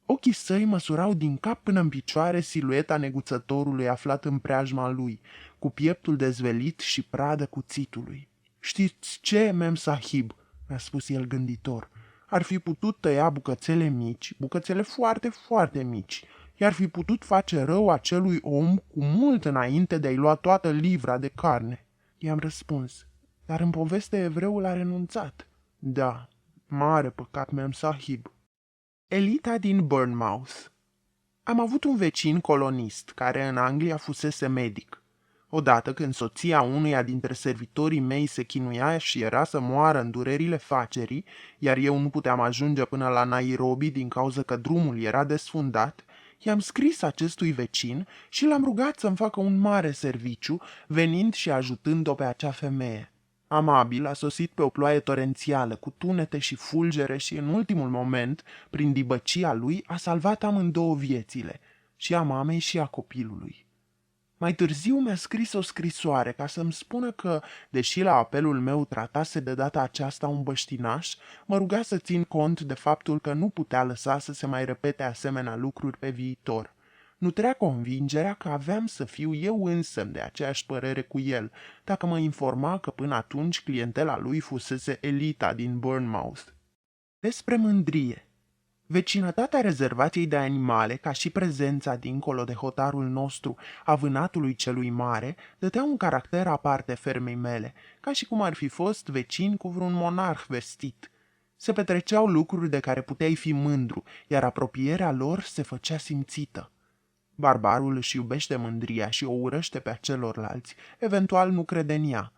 Ochii săi măsurau din cap până în picioare silueta neguțătorului aflat în preajma lui, cu pieptul dezvelit și pradă cuțitului. Știți ce, mem sahib?" mi-a spus el gânditor. Ar fi putut tăia bucățele mici, bucățele foarte, foarte mici, i-ar fi putut face rău acelui om cu mult înainte de a-i lua toată livra de carne." I-am răspuns, dar în poveste evreul a renunțat. Da, mare păcat, mem sahib. Elita din Bournemouth. Am avut un vecin colonist, care în Anglia fusese medic. Odată când soția unuia dintre servitorii mei se chinuia și era să moară în durerile facerii, iar eu nu puteam ajunge până la Nairobi din cauza că drumul era desfundat, i-am scris acestui vecin și l-am rugat să-mi facă un mare serviciu, venind și ajutând-o pe acea femeie. Amabil a sosit pe o ploaie torențială, cu tunete și fulgere și, în ultimul moment, prin dibăcia lui, a salvat amândouă viețile, și a mamei și a copilului. Mai târziu mi-a scris o scrisoare ca să-mi spună că, deși la apelul meu tratase de data aceasta un băștinaș, mă ruga să țin cont de faptul că nu putea lăsa să se mai repete asemenea lucruri pe viitor. Nutrea convingerea că aveam să fiu eu însămi de aceeași părere cu el, dacă mă informa că până atunci clientela lui fusese Elita din Bournemouth. Despre mândrie. Vecinătatea rezervației de animale, ca și prezența dincolo de hotarul nostru a vânatului celui mare, dădea un caracter aparte fermei mele, ca și cum ar fi fost vecin cu vreun monarh vestit. Se petreceau lucruri de care puteai fi mândru, iar apropierea lor se făcea simțită. Barbarul își iubește mândria și o urăște pe celorlalți, eventual nu crede în ea.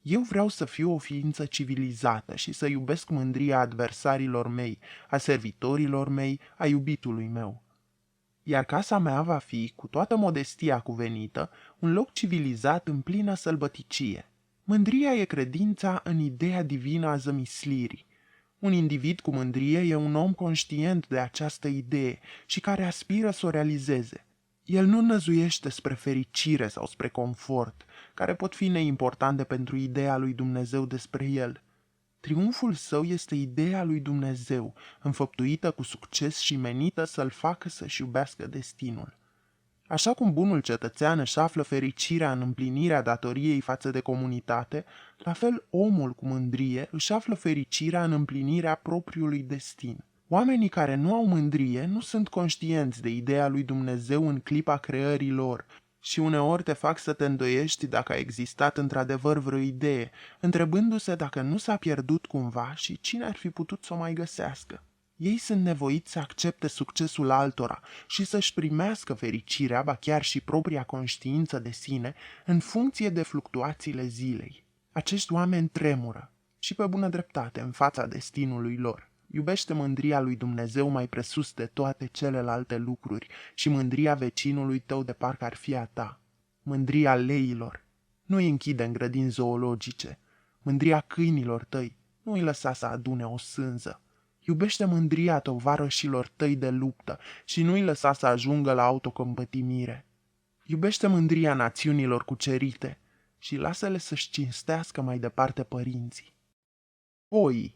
Eu vreau să fiu o ființă civilizată și să iubesc mândria adversarilor mei, a servitorilor mei, a iubitului meu. Iar casa mea va fi, cu toată modestia cuvenită, un loc civilizat în plină sălbăticie. Mândria e credința în ideea divină a zămislirii. Un individ cu mândrie e un om conștient de această idee și care aspiră să o realizeze. El nu năzuiește spre fericire sau spre confort, care pot fi neimportante pentru ideea lui Dumnezeu despre el. Triumful său este ideea lui Dumnezeu, înfăptuită cu succes și menită să-l facă să-și iubească destinul. Așa cum bunul cetățean își află fericirea în împlinirea datoriei față de comunitate, la fel omul cu mândrie își află fericirea în împlinirea propriului destin. Oamenii care nu au mândrie nu sunt conștienți de ideea lui Dumnezeu în clipa creării lor și uneori te fac să te îndoiești dacă a existat într-adevăr vreo idee, întrebându-se dacă nu s-a pierdut cumva și cine ar fi putut să o mai găsească. Ei sunt nevoiți să accepte succesul altora și să-și primească fericirea, ba chiar și propria conștiință de sine, în funcție de fluctuațiile zilei. Acești oameni tremură și pe bună dreptate în fața destinului lor. Iubește mândria lui Dumnezeu mai presus de toate celelalte lucruri și mândria vecinului tău de parcă ar fi a ta. Mândria leilor, nu îi închide în grădini zoologice. Mândria câinilor tăi, nu îi lăsa să adune o sânză. Iubește mândria tovarășilor tăi de luptă și nu îi lăsa să ajungă la autocompătimire. Iubește mândria națiunilor cucerite și lasă-le să-și cinstească mai departe părinții. Boii.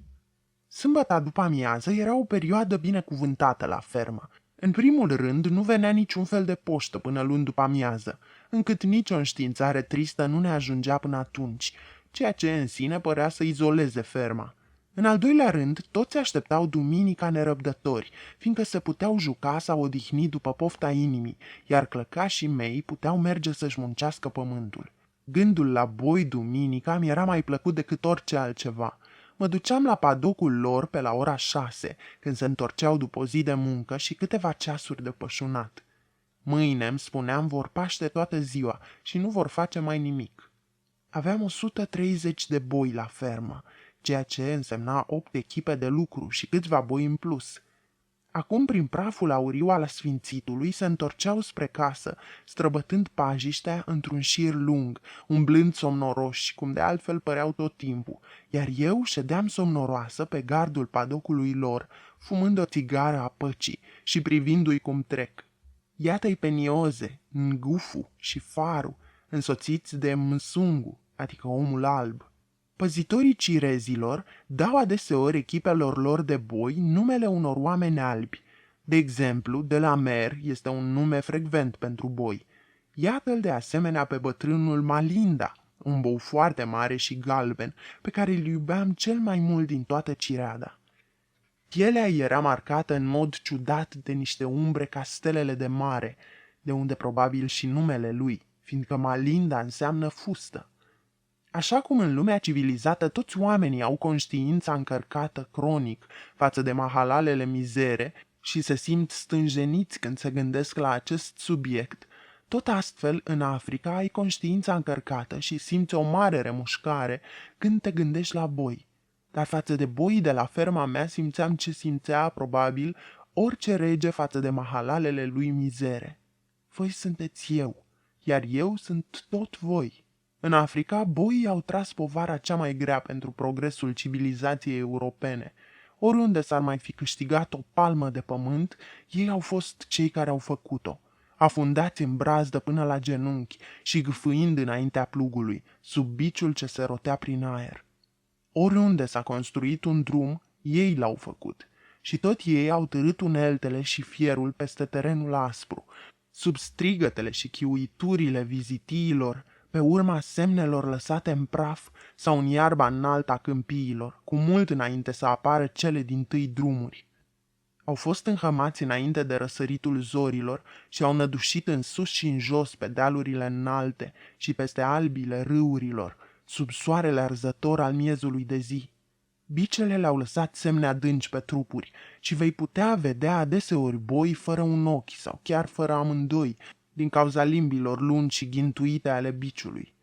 Sâmbăta după amiază era o perioadă binecuvântată la fermă. În primul rând, nu venea niciun fel de poștă până luni după amiază, încât nicio înștiințare tristă nu ne ajungea până atunci, ceea ce în sine părea să izoleze ferma. În al doilea rând, toți așteptau duminica nerăbdători, fiindcă se puteau juca sau odihni după pofta inimii, iar clăcașii mei puteau merge să-și muncească pământul. Gândul la boi duminica mi era mai plăcut decât orice altceva. Mă duceam la padocul lor pe la ora 6, când se întorceau după o zi de muncă și câteva ceasuri de pășunat. Mâine, îmi spuneam, vor paște toată ziua și nu vor face mai nimic. Aveam 130 de boi la fermă, ceea ce însemna 8 echipe de lucru și câțiva boi în plus. Acum, prin praful auriu al sfințitului, se întorceau spre casă, străbătând pajiștea într-un șir lung, umblând somnoroși, cum de altfel păreau tot timpul, iar eu ședeam somnoroasă pe gardul padocului lor, fumând o țigară a păcii și privindu-i cum trec. Iată-i pe Nioze, Ngufu și Faru, însoțiți de Msungu, adică omul alb. Păzitorii cirezilor dau adeseori echipelor lor de boi numele unor oameni albi. De exemplu, de la Mer este un nume frecvent pentru boi. Iată-l de asemenea pe bătrânul Malinda, un bou foarte mare și galben, pe care îl iubeam cel mai mult din toată cireada. Pielea era marcată în mod ciudat de niște umbre ca stelele de mare, de unde probabil și numele lui, fiindcă Malinda înseamnă fustă. Așa cum în lumea civilizată toți oamenii au conștiința încărcată cronic față de mahalalele mizere și se simt stânjeniți când se gândesc la acest subiect, tot astfel în Africa ai conștiința încărcată și simți o mare remușcare când te gândești la boi. Dar față de boii de la ferma mea simțeam ce simțea probabil orice rege față de mahalalele lui mizere. Voi sunteți eu, iar eu sunt tot voi. În Africa, boii au tras povara cea mai grea pentru progresul civilizației europene. Oriunde s-ar mai fi câștigat o palmă de pământ, ei au fost cei care au făcut-o, afundați în brazdă până la genunchi și gâfâind înaintea plugului, sub biciul ce se rotea prin aer. Oriunde s-a construit un drum, ei l-au făcut și tot ei au târât uneltele și fierul peste terenul aspru, sub strigătele și chiuiturile vizitiilor, pe urma semnelor lăsate în praf sau în iarba înaltă a câmpiilor, cu mult înainte să apară cele dintâi drumuri. Au fost înhămați înainte de răsăritul zorilor și au nădușit în sus și în jos pe dealurile înalte și peste albile râurilor, sub soarele arzător al miezului de zi. Bicele le-au lăsat semne adânci pe trupuri și vei putea vedea adeseori boi fără un ochi sau chiar fără amândoi, din cauza limbilor lungi și ghintuite ale biciului.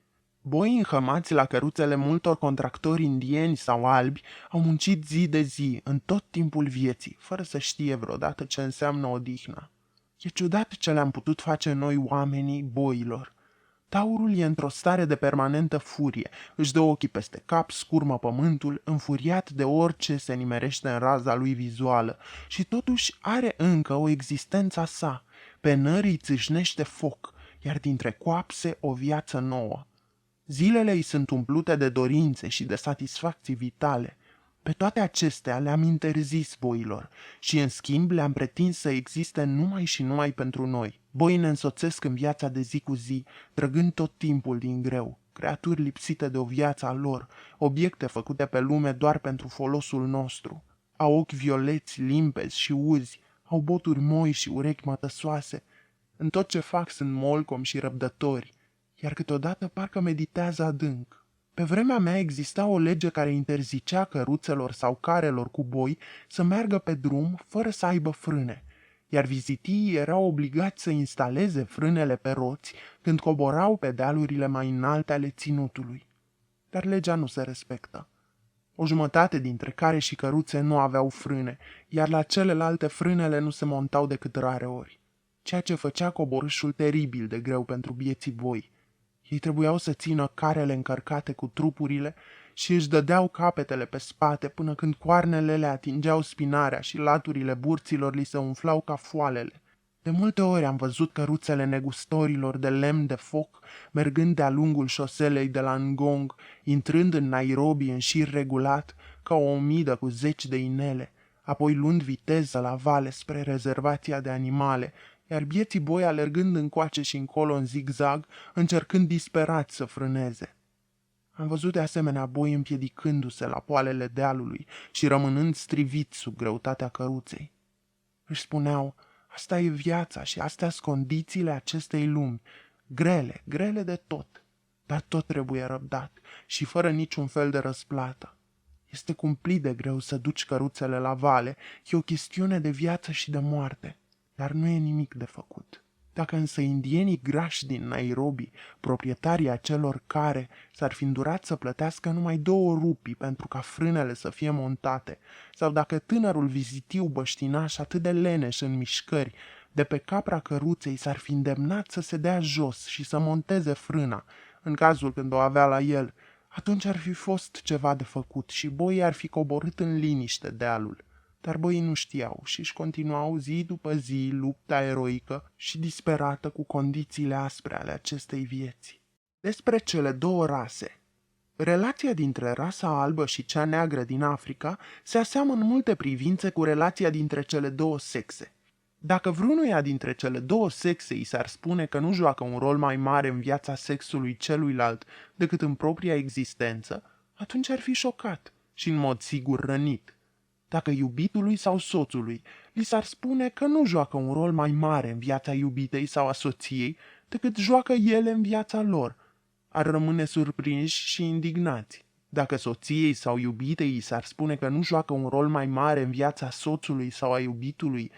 Boii înhămați la căruțele multor contractori indieni sau albi au muncit zi de zi, în tot timpul vieții, fără să știe vreodată ce înseamnă odihna. E ciudat ce le-am putut face noi oamenii boilor. Taurul e într-o stare de permanentă furie, își dă ochii peste cap, scurmă pământul, înfuriat de orice se nimerește în raza lui vizuală și totuși are încă o existență a sa. Pe nări îi țâșnește foc, iar dintre coapse o viață nouă. Zilele îi sunt umplute de dorințe și de satisfacții vitale. Pe toate acestea le-am interzis boilor și, în schimb, le-am pretins să existe numai și numai pentru noi. Boii ne însoțesc în viața de zi cu zi, trăgând tot timpul din greu, creaturi lipsite de o viață a lor, obiecte făcute pe lume doar pentru folosul nostru. Au ochi violeți, limpezi și uzi, au boturi moi și urechi mătăsoase. În tot ce fac sunt molcom și răbdători, iar câteodată parcă meditează adânc. Pe vremea mea exista o lege care interzicea căruțelor sau carelor cu boi să meargă pe drum fără să aibă frâne, iar vizitiii erau obligați să instaleze frânele pe roți când coborau pe dealurile mai înalte ale ținutului. Dar legea nu se respectă. O jumătate dintre care și căruțe nu aveau frâne, iar la celelalte frânele nu se montau decât rare ori, ceea ce făcea coborâșul teribil de greu pentru bieții boi. Ei trebuiau să țină carele încărcate cu trupurile și își dădeau capetele pe spate până când coarnele le atingeau spinarea și laturile burților li se umflau ca foalele. De multe ori am văzut căruțele negustorilor de lemn de foc mergând de-a lungul șoselei de la Ngong, intrând în Nairobi în șir regulat, ca o omidă cu 10 de inele, apoi luând viteză la vale spre rezervația de animale, iar bieții boi alergând încoace și încolo în zigzag, încercând disperați să frâneze. Am văzut de asemenea boi împiedicându-se la poalele dealului și rămânând striviți sub greutatea căruței. Își spuneau: asta e viața și astea-s condițiile acestei lumi, grele, grele de tot, dar tot trebuie răbdat și fără niciun fel de răsplată. Este cumplit de greu să duci căruțele la vale, e o chestiune de viață și de moarte, dar nu e nimic de făcut. Dacă însă indienii grași din Nairobi, proprietarii acelor care s-ar fi îndurat să plătească numai 2 rupii pentru ca frânele să fie montate, sau dacă tânărul vizitiu băștinaș atât de leneș în mișcări, de pe capra căruței s-ar fi îndemnat să se dea jos și să monteze frâna, în cazul când o avea la el, atunci ar fi fost ceva de făcut și boii ar fi coborât în liniște dealul. Dar boii nu știau și își continuau zi după zi lupta eroică și disperată cu condițiile aspre ale acestei vieți. Despre cele 2 rase. Relația dintre rasa albă și cea neagră din Africa se aseamănă în multe privințe cu relația dintre cele 2 sexe. Dacă vreunuia dintre cele 2 sexe i s-ar spune că nu joacă un rol mai mare în viața sexului celuilalt decât în propria existență, atunci ar fi șocat și în mod sigur rănit. Dacă iubitului sau soțului li s-ar spune că nu joacă un rol mai mare în viața iubitei sau a soției decât joacă ele în viața lor, ar rămâne surprinși și indignați. Dacă soției sau iubitei i s-ar spune că nu joacă un rol mai mare în viața soțului sau a iubitului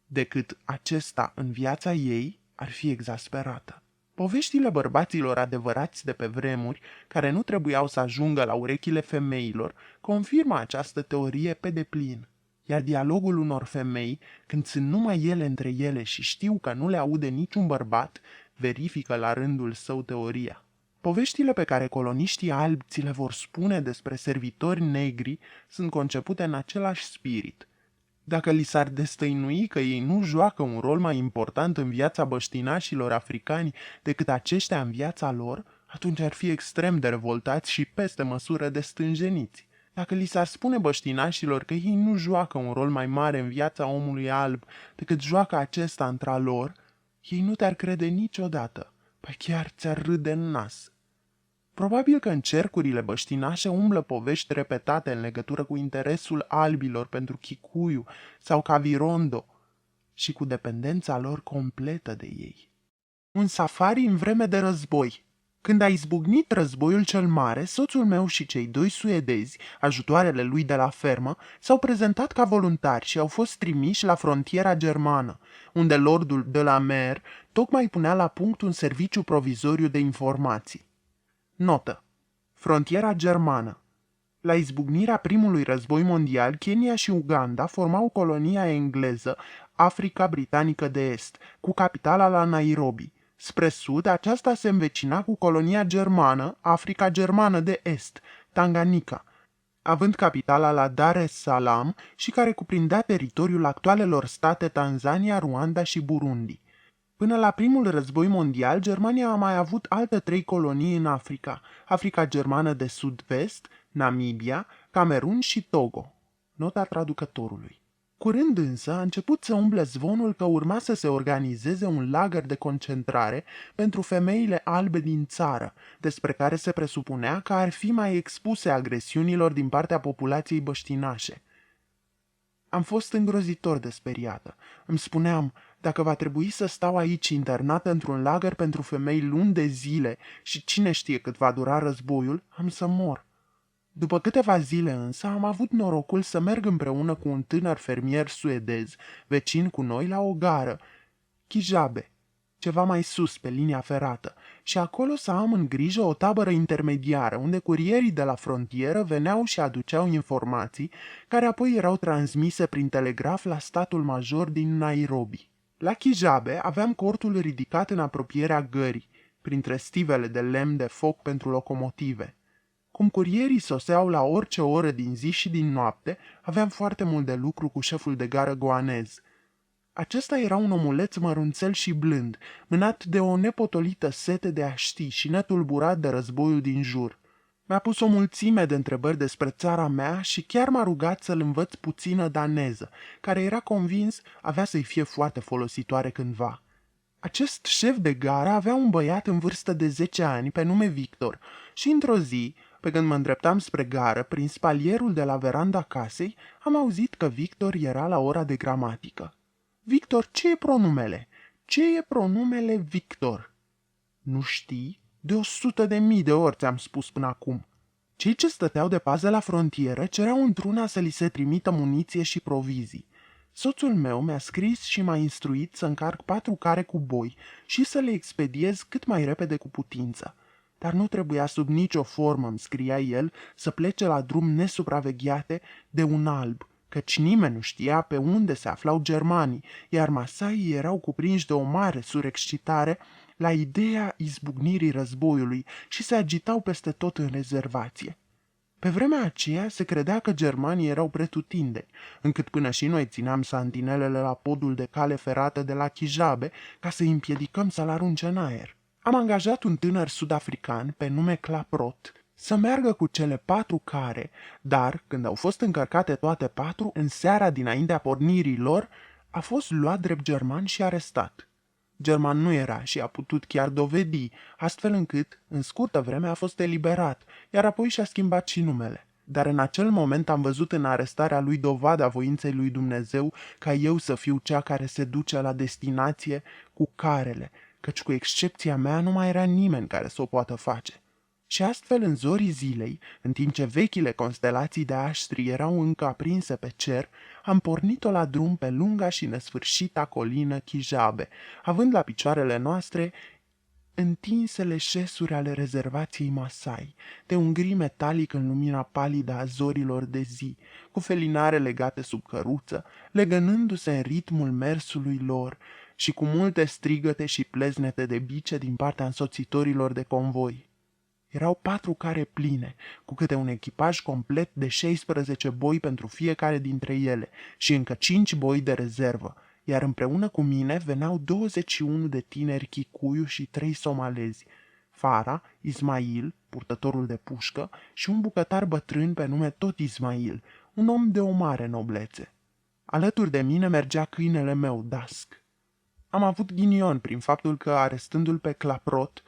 decât acesta în viața ei, ar fi exasperată. Poveștile bărbaților adevărați de pe vremuri, care nu trebuiau să ajungă la urechile femeilor, confirmă această teorie pe deplin. Iar dialogul unor femei, când sunt numai ele între ele și știu că nu le aude niciun bărbat, verifică la rândul său teoria. Poveștile pe care coloniștii albi ți le vor spune despre servitori negri sunt concepute în același spirit. Dacă li s-ar destăinui că ei nu joacă un rol mai important în viața băștinașilor africani decât aceștia în viața lor, atunci ar fi extrem de revoltați și peste măsură de stânjeniți. Dacă li s-ar spune băștinașilor că ei nu joacă un rol mai mare în viața omului alb decât joacă acesta între lor, ei nu te-ar crede niciodată, păi chiar ți-ar râde în nas. Probabil că în cercurile băștinașe umblă povești repetate în legătură cu interesul albilor pentru Kikuyu sau Kavirondo și cu dependența lor completă de ei. Un safari în vreme de război. Când a izbucnit războiul cel mare, soțul meu și cei 2 suedezi, ajutoarele lui de la fermă, s-au prezentat ca voluntari și au fost trimiși la frontiera germană, unde lordul de la Mer tocmai punea la punct un serviciu provizoriu de informații. Notă. Frontiera germană. La izbucnirea primului război mondial, Kenya și Uganda formau colonia engleză Africa Britanică de Est, cu capitala la Nairobi. Spre sud, aceasta se învecina cu colonia germană Africa Germană de Est, Tanganyika, având capitala la Dar es Salaam și care cuprindea teritoriul actualelor state Tanzania, Rwanda și Burundi. Până la primul război mondial, Germania a mai avut alte 3 colonii în Africa, Africa Germană de Sud-Vest, Namibia, Camerun și Togo. Nota traducătorului. Curând însă a început să umble zvonul că urma să se organizeze un lagăr de concentrare pentru femeile albe din țară, despre care se presupunea că ar fi mai expuse agresiunilor din partea populației băștinașe. Am fost îngrozitor de speriată. Îmi spuneam, dacă va trebui să stau aici internată într-un lagăr pentru femei luni de zile și cine știe cât va dura războiul, am să mor. După câteva zile însă am avut norocul să merg împreună cu un tânăr fermier suedez, vecin cu noi la o gară, Kijabe, ceva mai sus pe linia ferată, și acolo să am în grijă o tabără intermediară, unde curierii de la frontieră veneau și aduceau informații, care apoi erau transmise prin telegraf la statul major din Nairobi. La Kijabe aveam cortul ridicat în apropierea gării, printre stivele de lemn de foc pentru locomotive. Cum curierii soseau la orice oră din zi și din noapte, aveam foarte mult de lucru cu șeful de gară goanez. Acesta era un omuleț mărunțel și blând, mânat de o nepotolită sete de a ști și netulburat de războiul din jur. Mi-a pus o mulțime de întrebări despre țara mea și chiar m-a rugat să-l învăț puțină daneză, care era convins avea să-i fie foarte folositoare cândva. Acest șef de gară avea un băiat în vârstă de 10 ani pe nume Victor și într-o zi, pe când mă îndreptam spre gară, prin spalierul de la veranda casei, am auzit că Victor era la ora de gramatică. Victor, ce e pronumele? Ce e pronumele Victor? Nu știi? De 100.000 de ori ți-am spus până acum. Cei ce stăteau de pază la frontieră cereau într-una să li se trimită muniție și provizii. Soțul meu mi-a scris și m-a instruit să încarc 4 care cu boi și să le expediez cât mai repede cu putință. Dar nu trebuia sub nicio formă, îmi scria el, să plece la drum nesupravegheate de un alb, căci nimeni nu știa pe unde se aflau germanii, iar masaii erau cuprinși de o mare surexcitare la ideea izbucnirii războiului și se agitau peste tot în rezervație. Pe vremea aceea se credea că germanii erau pretutindeni, încât până și noi țineam santinelele la podul de cale ferată de la Chijabe ca să îi împiedicăm să-l arunce în aer. Am angajat un tânăr sud-african pe nume Claprot să meargă cu cele 4 care, dar, când au fost încărcate toate 4, în seara dinaintea pornirii lor, a fost luat drept german și arestat. German nu era și a putut chiar dovedi, astfel încât, în scurtă vreme, a fost eliberat, iar apoi și-a schimbat și numele. Dar în acel moment am văzut în arestarea lui dovada voinței lui Dumnezeu ca eu să fiu cea care se duce la destinație cu carele, căci cu excepția mea nu mai era nimeni care să o poată face. Și astfel, în zorii zilei, în timp ce vechile constelații de aștri erau încă aprinse pe cer, am pornit-o la drum pe lunga și nesfârșita colină Chijabe, având la picioarele noastre întinsele șesuri ale rezervației Masai, de un gri metalic în lumina palidă a zorilor de zi, cu felinare legate sub căruță, legănându-se în ritmul mersului lor și cu multe strigăte și pleznete de bice din partea însoțitorilor de convoi. Erau 4 care pline, cu câte un echipaj complet de 16 boi pentru fiecare dintre ele și încă 5 boi de rezervă, iar împreună cu mine veneau 21 de tineri chicuiu și 3 somalezi, Fara, Ismail, purtătorul de pușcă, și un bucătar bătrân pe nume tot Ismail, un om de o mare noblețe. Alături de mine mergea câinele meu, Dusk. Am avut ghinion prin faptul că, arestându-l pe Claprot,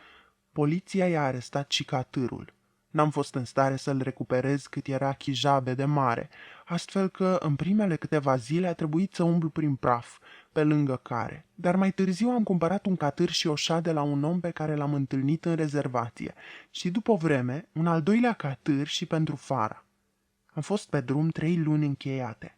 poliția i-a arestat și catârul. N-am fost în stare să-l recuperez cât era Chijabe de mare, astfel că în primele câteva zile a trebuit să umblu prin praf, pe lângă care. Dar mai târziu am cumpărat un catâr și o șa de la un om pe care l-am întâlnit în rezervație și după o vreme un al doilea catâr și pentru Fara. Am fost pe drum 3 luni încheiate.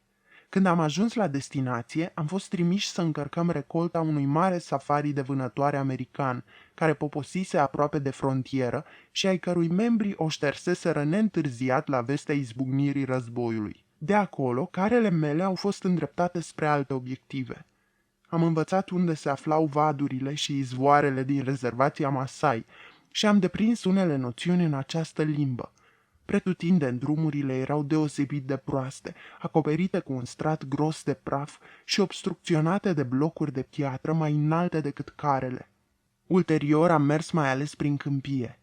Când am ajuns la destinație, am fost trimiși să încărcăm recolta unui mare safari de vânătoare american, care poposise aproape de frontieră și ai cărui membri o șterseseră neîntârziat la vestea izbucnirii războiului. De acolo, carele mele au fost îndreptate spre alte obiective. Am învățat unde se aflau vadurile și izvoarele din rezervația Masai și am deprins unele noțiuni în această limbă. Pretutindeni drumurile erau deosebit de proaste, acoperite cu un strat gros de praf și obstrucționate de blocuri de piatră mai înalte decât carele. Ulterior am mers mai ales prin câmpie.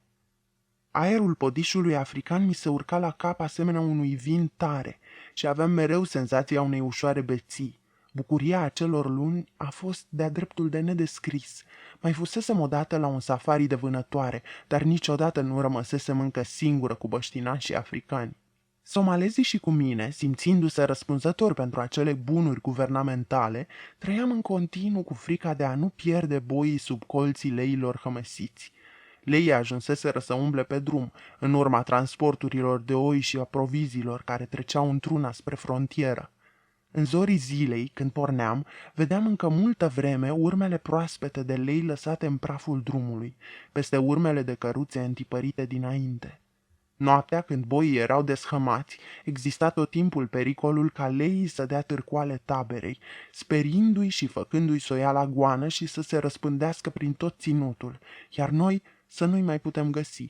Aerul podișului african mi se urca la cap asemenea unui vin tare și aveam mereu senzația unei ușoare beții. Bucuria acelor luni a fost de-a dreptul de nedescris. Mai fusesem odată la un safari de vânătoare, dar niciodată nu rămăsesem încă singură cu băștinașii africani. Somalezii și cu mine, simțindu-se răspunzători pentru acele bunuri guvernamentale, trăiam în continuu cu frica de a nu pierde boii sub colții leilor hămăsiți. Leii ajunseseră să umble pe drum, în urma transporturilor de oi și a proviziilor care treceau într-una spre frontieră. În zorii zilei, când porneam, vedeam încă multă vreme urmele proaspete de lei lăsate în praful drumului, peste urmele de căruțe întipărite dinainte. Noaptea, când boii erau deshămați, exista tot timpul pericolul ca leii să dea târcoale taberei, sperindu-i și făcându-i să o ia la goană și să se răspândească prin tot ținutul, iar noi să nu-i mai putem găsi.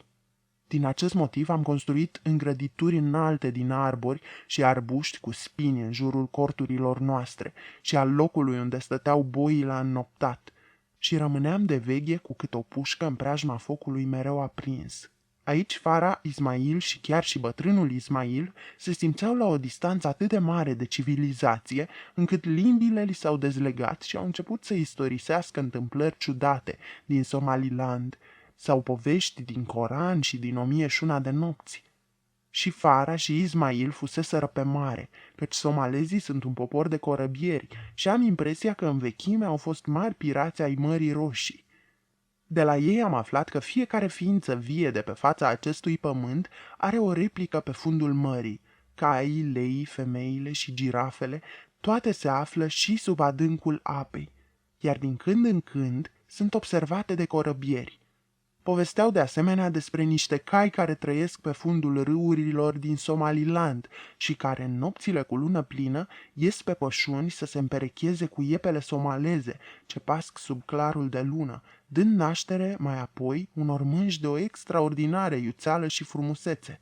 Din acest motiv am construit îngrădituri înalte din arbori și arbuști cu spini în jurul corturilor noastre și al locului unde stăteau boii la înnoptat, și rămâneam de veche cu cât o pușcă în preajma focului mereu aprins. Aici Fara, Ismail și chiar și bătrânul Ismail se simțeau la o distanță atât de mare de civilizație, încât limbile li s-au dezlegat și au început să istorisească întâmplări ciudate din Somaliland sau povești din Coran și din 1001 de nopți. Și Fara și Ismail fuseseră pe mare, căci somalezii sunt un popor de corăbieri și am impresia că în vechime au fost mari pirați ai Mării Roșii. De la ei am aflat că fiecare ființă vie de pe fața acestui pământ are o replică pe fundul mării. Caii, leii, femeile și girafele, toate se află și sub adâncul apei, iar din când în când sunt observate de corăbieri. Povesteau de asemenea despre niște cai care trăiesc pe fundul râurilor din Somaliland și care în nopțile cu lună plină ies pe pășuni să se împerecheze cu iepele somaleze ce pasc sub clarul de lună, dând naștere mai apoi unor mânși de o extraordinară iuțeală și frumusețe.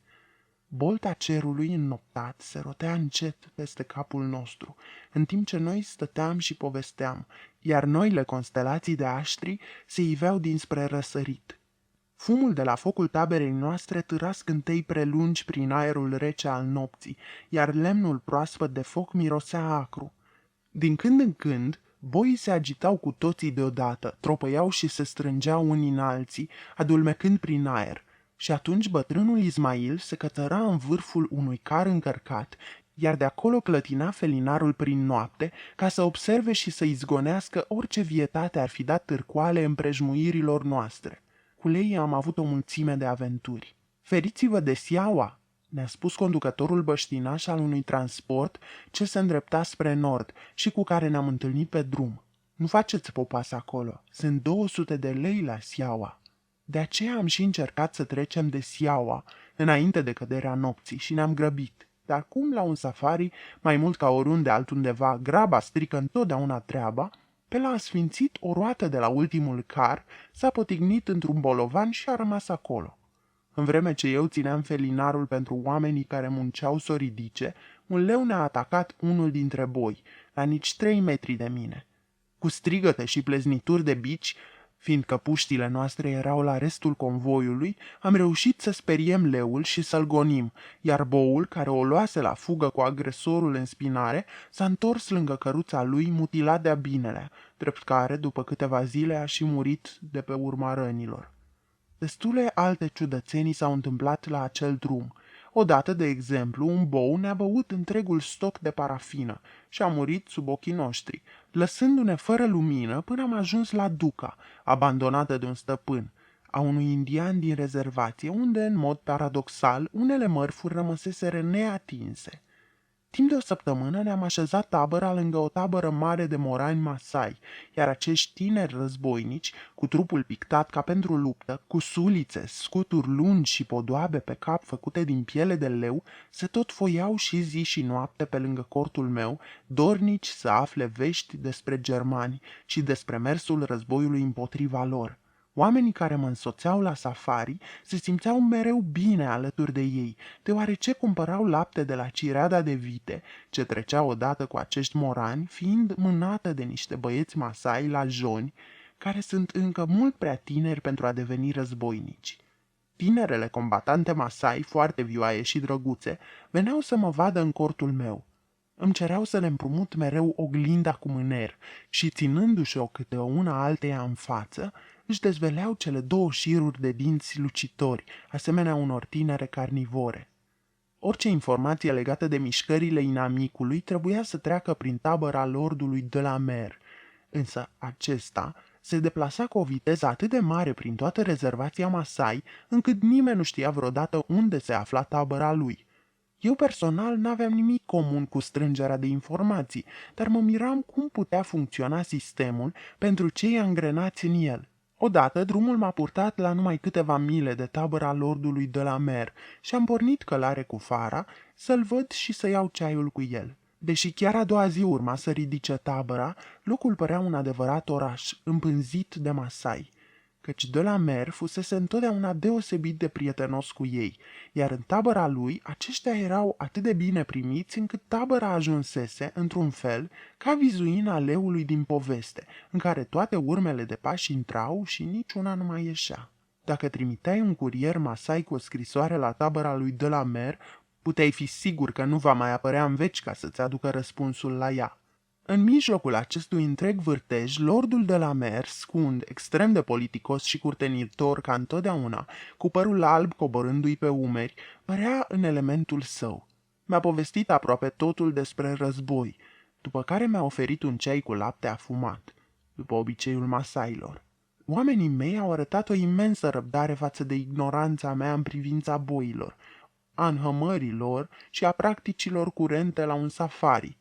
Bolta cerului înnoptat se rotea încet peste capul nostru, în timp ce noi stăteam și povesteam, iar noile constelații de aștri se iveau dinspre răsărit. Fumul de la focul taberei noastre târa scântei prelungi prin aerul rece al nopții, iar lemnul proaspăt de foc mirosea acru. Din când în când, boii se agitau cu toții deodată, tropăiau și se strângeau unii în alții, adulmecând prin aer, și atunci bătrânul Ismail se cătăra în vârful unui car încărcat, iar de acolo clătina felinarul prin noapte ca să observe și să izgonească orice vietate ar fi dat târcoale împrejmuirilor noastre. Cu leii am avut o mulțime de aventuri. Feriți-vă de Siaua, ne-a spus conducătorul băștinaș al unui transport ce se îndrepta spre nord și cu care ne-am întâlnit pe drum. Nu faceți popas acolo, sunt 200 de lei la Siaua. De aceea am și încercat să trecem de Siaua înainte de căderea nopții și ne-am grăbit. Dar cum la un safari, mai mult ca oriunde altundeva, graba strică întotdeauna treaba, pe la asfințit o roată de la ultimul car s-a potignit într-un bolovan și a rămas acolo. În vreme ce eu țineam felinarul pentru oamenii care munceau să o ridice, un leu ne-a atacat unul dintre boi, la nici 3 metri de mine. Cu strigăte și pleznituri de bici, fiindcă puștile noastre erau la restul convoiului, am reușit să speriem leul și să-l gonim, iar boul, care o luase la fugă cu agresorul în spinare, s-a întors lângă căruța lui mutilat de-a binelea, drept care, după câteva zile, a și murit de pe urma rănilor. Destule alte ciudățenii s-au întâmplat la acel drum. Odată, de exemplu, un bou ne-a băut întregul stoc de parafină și a murit sub ochii noștri, lăsându-ne fără lumină până am ajuns la Duca, abandonată de un stăpân, a unui indian din rezervație, unde, în mod paradoxal, unele mărfuri rămăseseră neatinse. Timp de o săptămână ne-am așezat tabăra lângă o tabără mare de morani masai, iar acești tineri războinici, cu trupul pictat ca pentru luptă, cu sulițe, scuturi lungi și podoabe pe cap făcute din piele de leu, se tot foiau și zi și noapte pe lângă cortul meu, dornici să afle vești despre germani și despre mersul războiului împotriva lor. Oamenii care mă însoțeau la safari se simțeau mereu bine alături de ei, deoarece cumpărau lapte de la cireada de vite, ce trecea odată cu acești morani, fiind mânată de niște băieți masai la joni, care sunt încă mult prea tineri pentru a deveni războinici. Tinerele combatante masai, foarte vioaie și drăguțe, veneau să mă vadă în cortul meu. Îmi cereau să le împrumut mereu oglinda cu mâner și, ținându-și-o câte una alteia în față, își dezveleau cele 2 șiruri de dinți lucitori, asemenea unor tinere carnivore. Orice informație legată de mișcările inamicului trebuia să treacă prin tabăra lordului de la Mer, însă acesta se deplasa cu o viteză atât de mare prin toată rezervația Masai, încât nimeni nu știa vreodată unde se afla tabăra lui. Eu personal n-aveam nimic comun cu strângerea de informații, dar mă miram cum putea funcționa sistemul pentru cei angrenați în el. Odată, drumul m-a purtat la numai câteva mile de tabăra lordului de la Mer și am pornit călare cu fara să-l văd și să iau ceaiul cu el. Deși chiar a doua zi urma să ridice tabăra, locul părea un adevărat oraș, împânzit de masai, căci de la Mer fusese întotdeauna deosebit de prietenos cu ei, iar în tabăra lui aceștia erau atât de bine primiți încât tabăra ajunsese, într-un fel, ca vizuina leului din poveste, în care toate urmele de pași intrau și niciuna nu mai ieșea. Dacă trimiteai un curier masai cu o scrisoare la tabăra lui de la Mer, puteai fi sigur că nu va mai apărea în veci ca să-ți aducă răspunsul la ea. În mijlocul acestui întreg vârtej, lordul de la Mer, scund, extrem de politicos și curtenitor ca întotdeauna, cu părul alb coborându-i pe umeri, părea în elementul său. Mi-a povestit aproape totul despre război, după care mi-a oferit un ceai cu lapte afumat, după obiceiul masailor. Oamenii mei au arătat o imensă răbdare față de ignoranța mea în privința boilor, a înhămărilor și a practicilor curente la un safari.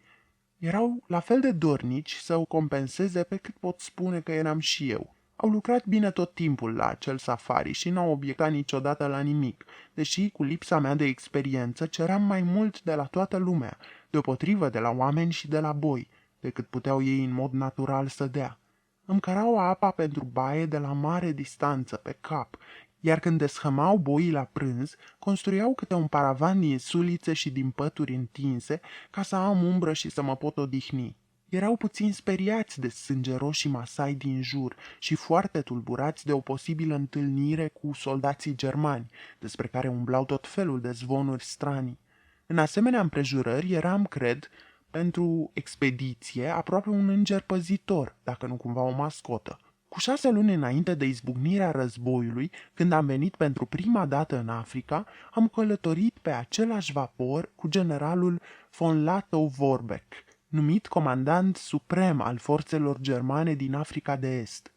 Erau la fel de dornici să o compenseze pe cât pot spune că eram și eu. Au lucrat bine tot timpul la acel safari și n-au obiectat niciodată la nimic, deși cu lipsa mea de experiență ceram mai mult de la toată lumea, deopotrivă de la oameni și de la boi, decât puteau ei în mod natural să dea. Îmi cărau apa pentru baie de la mare distanță pe cap, iar când deshămau boii la prânz, construiau câte un paravan din sulițe și din pături întinse ca să am umbră și să mă pot odihni. Erau puțin speriați de sângeroșii masai din jur și foarte tulburați de o posibilă întâlnire cu soldații germani, despre care umblau tot felul de zvonuri stranii. În asemenea împrejurări eram, cred, pentru expediție aproape un înger păzitor, dacă nu cumva o mascotă. Cu 6 luni înainte de izbucnirea războiului, când am venit pentru prima dată în Africa, am călătorit pe același vapor cu generalul von Latow-Vorbeck, numit comandant suprem al forțelor germane din Africa de Est.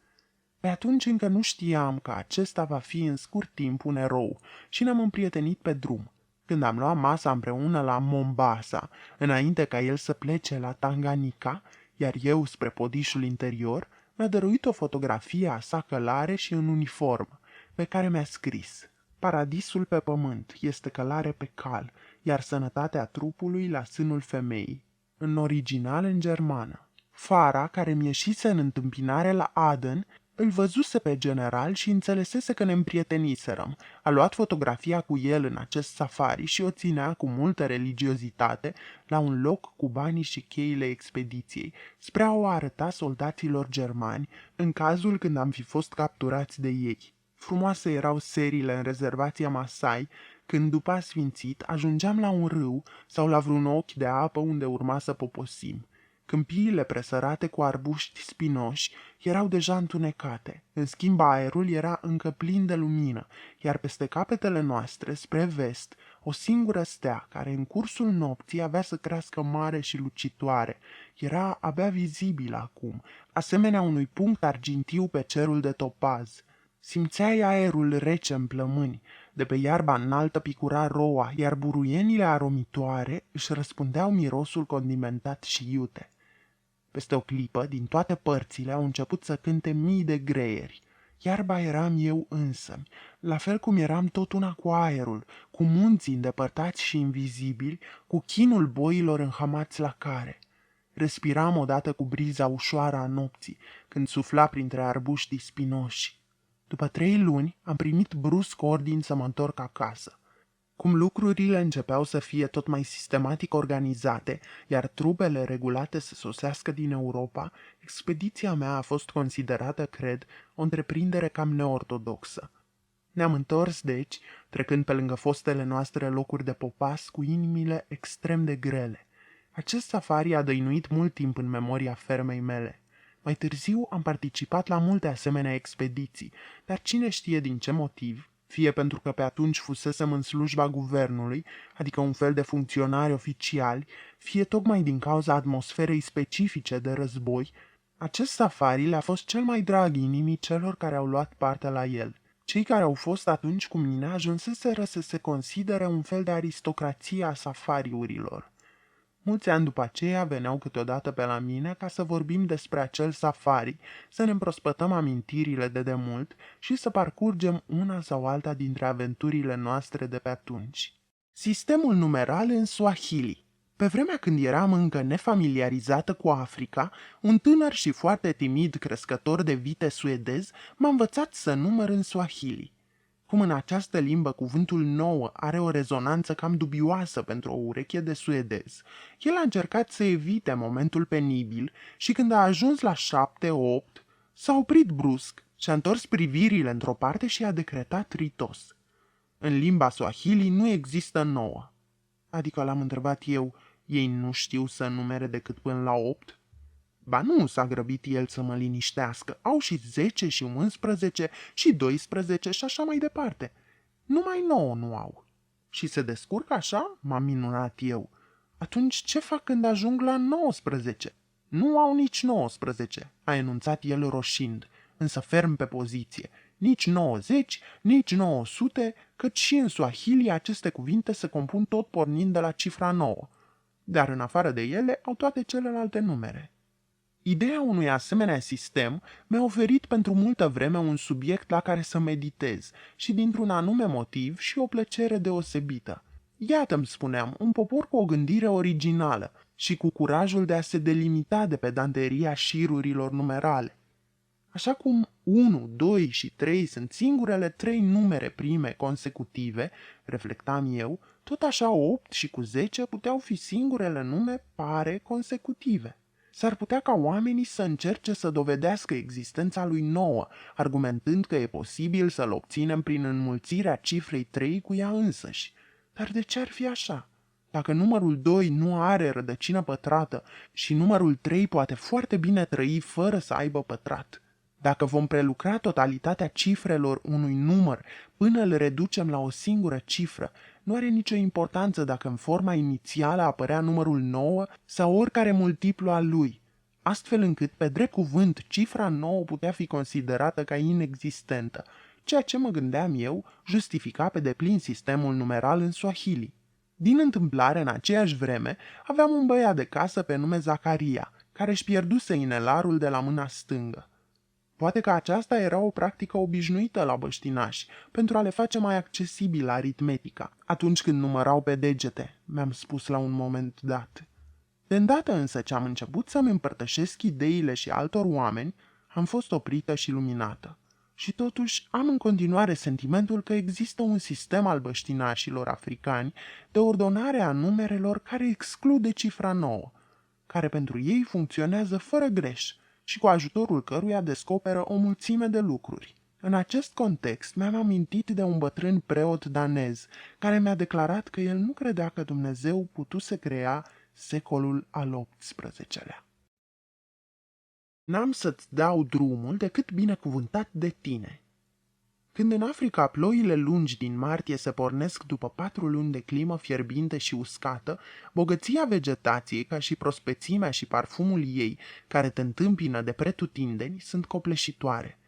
Pe atunci încă nu știam că acesta va fi în scurt timp un erou și ne-am împrietenit pe drum. Când am luat masa împreună la Mombasa, înainte ca el să plece la Tanganyika, iar eu spre podișul interior, mi-a dăruit o fotografie a sa călare și în uniformă, pe care mi-a scris: "Paradisul pe pământ este călare pe cal, iar sănătatea trupului la sânul femeii." În original în germană. Fara, care mi ieșise în întâmpinare la Aden, îl văzuse pe general și înțelesese că ne împrieteniserăm. A luat fotografia cu el în acest safari și o ținea cu multă religiozitate la un loc cu banii și cheile expediției, spre a o arăta soldaților germani în cazul când am fi fost capturați de ei. Frumoase erau seriile în rezervația Masai, când după asfințit ajungeam la un râu sau la vreun ochi de apă unde urma să poposim. Câmpiile presărate cu arbuști spinoși erau deja întunecate. În schimb, aerul era încă plin de lumină, iar peste capetele noastre, spre vest, o singură stea, care în cursul nopții avea să crească mare și lucitoare, era abia vizibilă acum, asemenea unui punct argintiu pe cerul de topaz. Simțeai aerul rece în plămâni, de pe iarba înaltă picura roa, iar buruienile aromitoare își răspundeau mirosul condimentat și iute. Peste o clipă, din toate părțile au început să cânte mii de greieri. Iarba eram eu însămi, la fel cum eram tot una cu aerul, cu munții îndepărtați și invizibili, cu chinul boilor înhămați la care. Respiram odată cu briza ușoară a nopții, când sufla printre arbuștii spinoși. După 3 luni, am primit brusc ordin să mă întorc acasă. Cum lucrurile începeau să fie tot mai sistematic organizate, iar trupele regulate să sosească din Europa, expediția mea a fost considerată, cred, o întreprindere cam neortodoxă. Ne-am întors, deci, trecând pe lângă fostele noastre locuri de popas cu inimile extrem de grele. Acest safari a dăinuit mult timp în memoria fermei mele. Mai târziu am participat la multe asemenea expediții, dar cine știe din ce motiv, fie pentru că pe atunci fusesem în slujba guvernului, adică un fel de funcționari oficiali, fie tocmai din cauza atmosferei specifice de război, acest safari le-a fost cel mai drag inimii celor care au luat parte la el. Cei care au fost atunci cu mine ajunseseră să se considere un fel de aristocrație a safariurilor. Mulți ani după aceea veneau câteodată pe la mine ca să vorbim despre acel safari, să ne împrospătăm amintirile de demult și să parcurgem una sau alta dintre aventurile noastre de pe atunci. Sistemul numeral în Swahili. Pe vremea când eram încă nefamiliarizată cu Africa, un tânăr și foarte timid crescător de vite suedez m-a învățat să număr în Swahili. Cum în această limbă cuvântul 9 are o rezonanță cam dubioasă pentru o ureche de suedez, el a încercat să evite momentul penibil și când a ajuns la 7-8, s-a oprit brusc și-a întors privirile într-o parte și a decretat ritos. În limba Swahili nu există 9. Adică l-am întrebat eu, ei nu știu să numere decât până la 8? Ba nu, s-a grăbit el să mă liniștească. Au și 10 și 11 și 12 și așa mai departe. Numai 9 nu au. Și se descurcă așa? M-am minunat eu. Atunci ce fac când ajung la 19? Nu au nici 19, a enunțat el roșind, însă ferm pe poziție. Nici 90, nici 900, căci și în Swahili aceste cuvinte se compun tot pornind de la cifra 9. Dar în afară de ele au toate celelalte numere. Ideea unui asemenea sistem mi-a oferit pentru multă vreme un subiect la care să meditez și dintr-un anume motiv și o plăcere deosebită. Iată-mi, spuneam, un popor cu o gândire originală și cu curajul de a se delimita de pedanteria șirurilor numerale. Așa cum 1, 2 și 3 sunt singurele 3 numere prime consecutive, reflectam eu, tot așa 8 și cu 10 puteau fi singurele nume pare consecutive. S-ar putea ca oamenii să încerce să dovedească existența lui 9, argumentând că e posibil să-l obținem prin înmulțirea cifrei 3 cu ea însăși. Dar de ce ar fi așa? Dacă numărul 2 nu are rădăcină pătrată și numărul 3 poate foarte bine trăi fără să aibă pătrat, dacă vom prelucra totalitatea cifrelor unui număr până îl reducem la o singură cifră, nu are nicio importanță dacă în forma inițială apărea numărul 9 sau oricare multiplu al lui, astfel încât, pe drept cuvânt, cifra 9 putea fi considerată ca inexistentă, ceea ce mă gândeam eu justifica pe deplin sistemul numeral în Swahili. Din întâmplare, în aceeași vreme, aveam un băiat de casă pe nume Zacaria, care își pierduse inelarul de la mâna stângă. Poate că aceasta era o practică obișnuită la băștinași, pentru a le face mai accesibilă aritmetica, atunci când numărau pe degete, mi-am spus la un moment dat. De îndată însă ce am început să-mi împărtășesc ideile și altor oameni, am fost oprită și luminată. Și totuși am în continuare sentimentul că există un sistem al băștinașilor africani de ordonare a numerelor care exclude cifra 9, care pentru ei funcționează fără greș, și cu ajutorul căruia descoperă o mulțime de lucruri. În acest context mi-am amintit de un bătrân preot danez, care mi-a declarat că el nu credea că Dumnezeu putuse crea secolul al XVIII-lea. N-am să-ți dau drumul decât binecuvântat de tine. Când în Africa ploile lungi din martie se pornesc după 4 luni de climă fierbinte și uscată, bogăția vegetației, ca și prospețimea și parfumul ei, care te întâmpină de pretutindeni, sunt copleșitoare.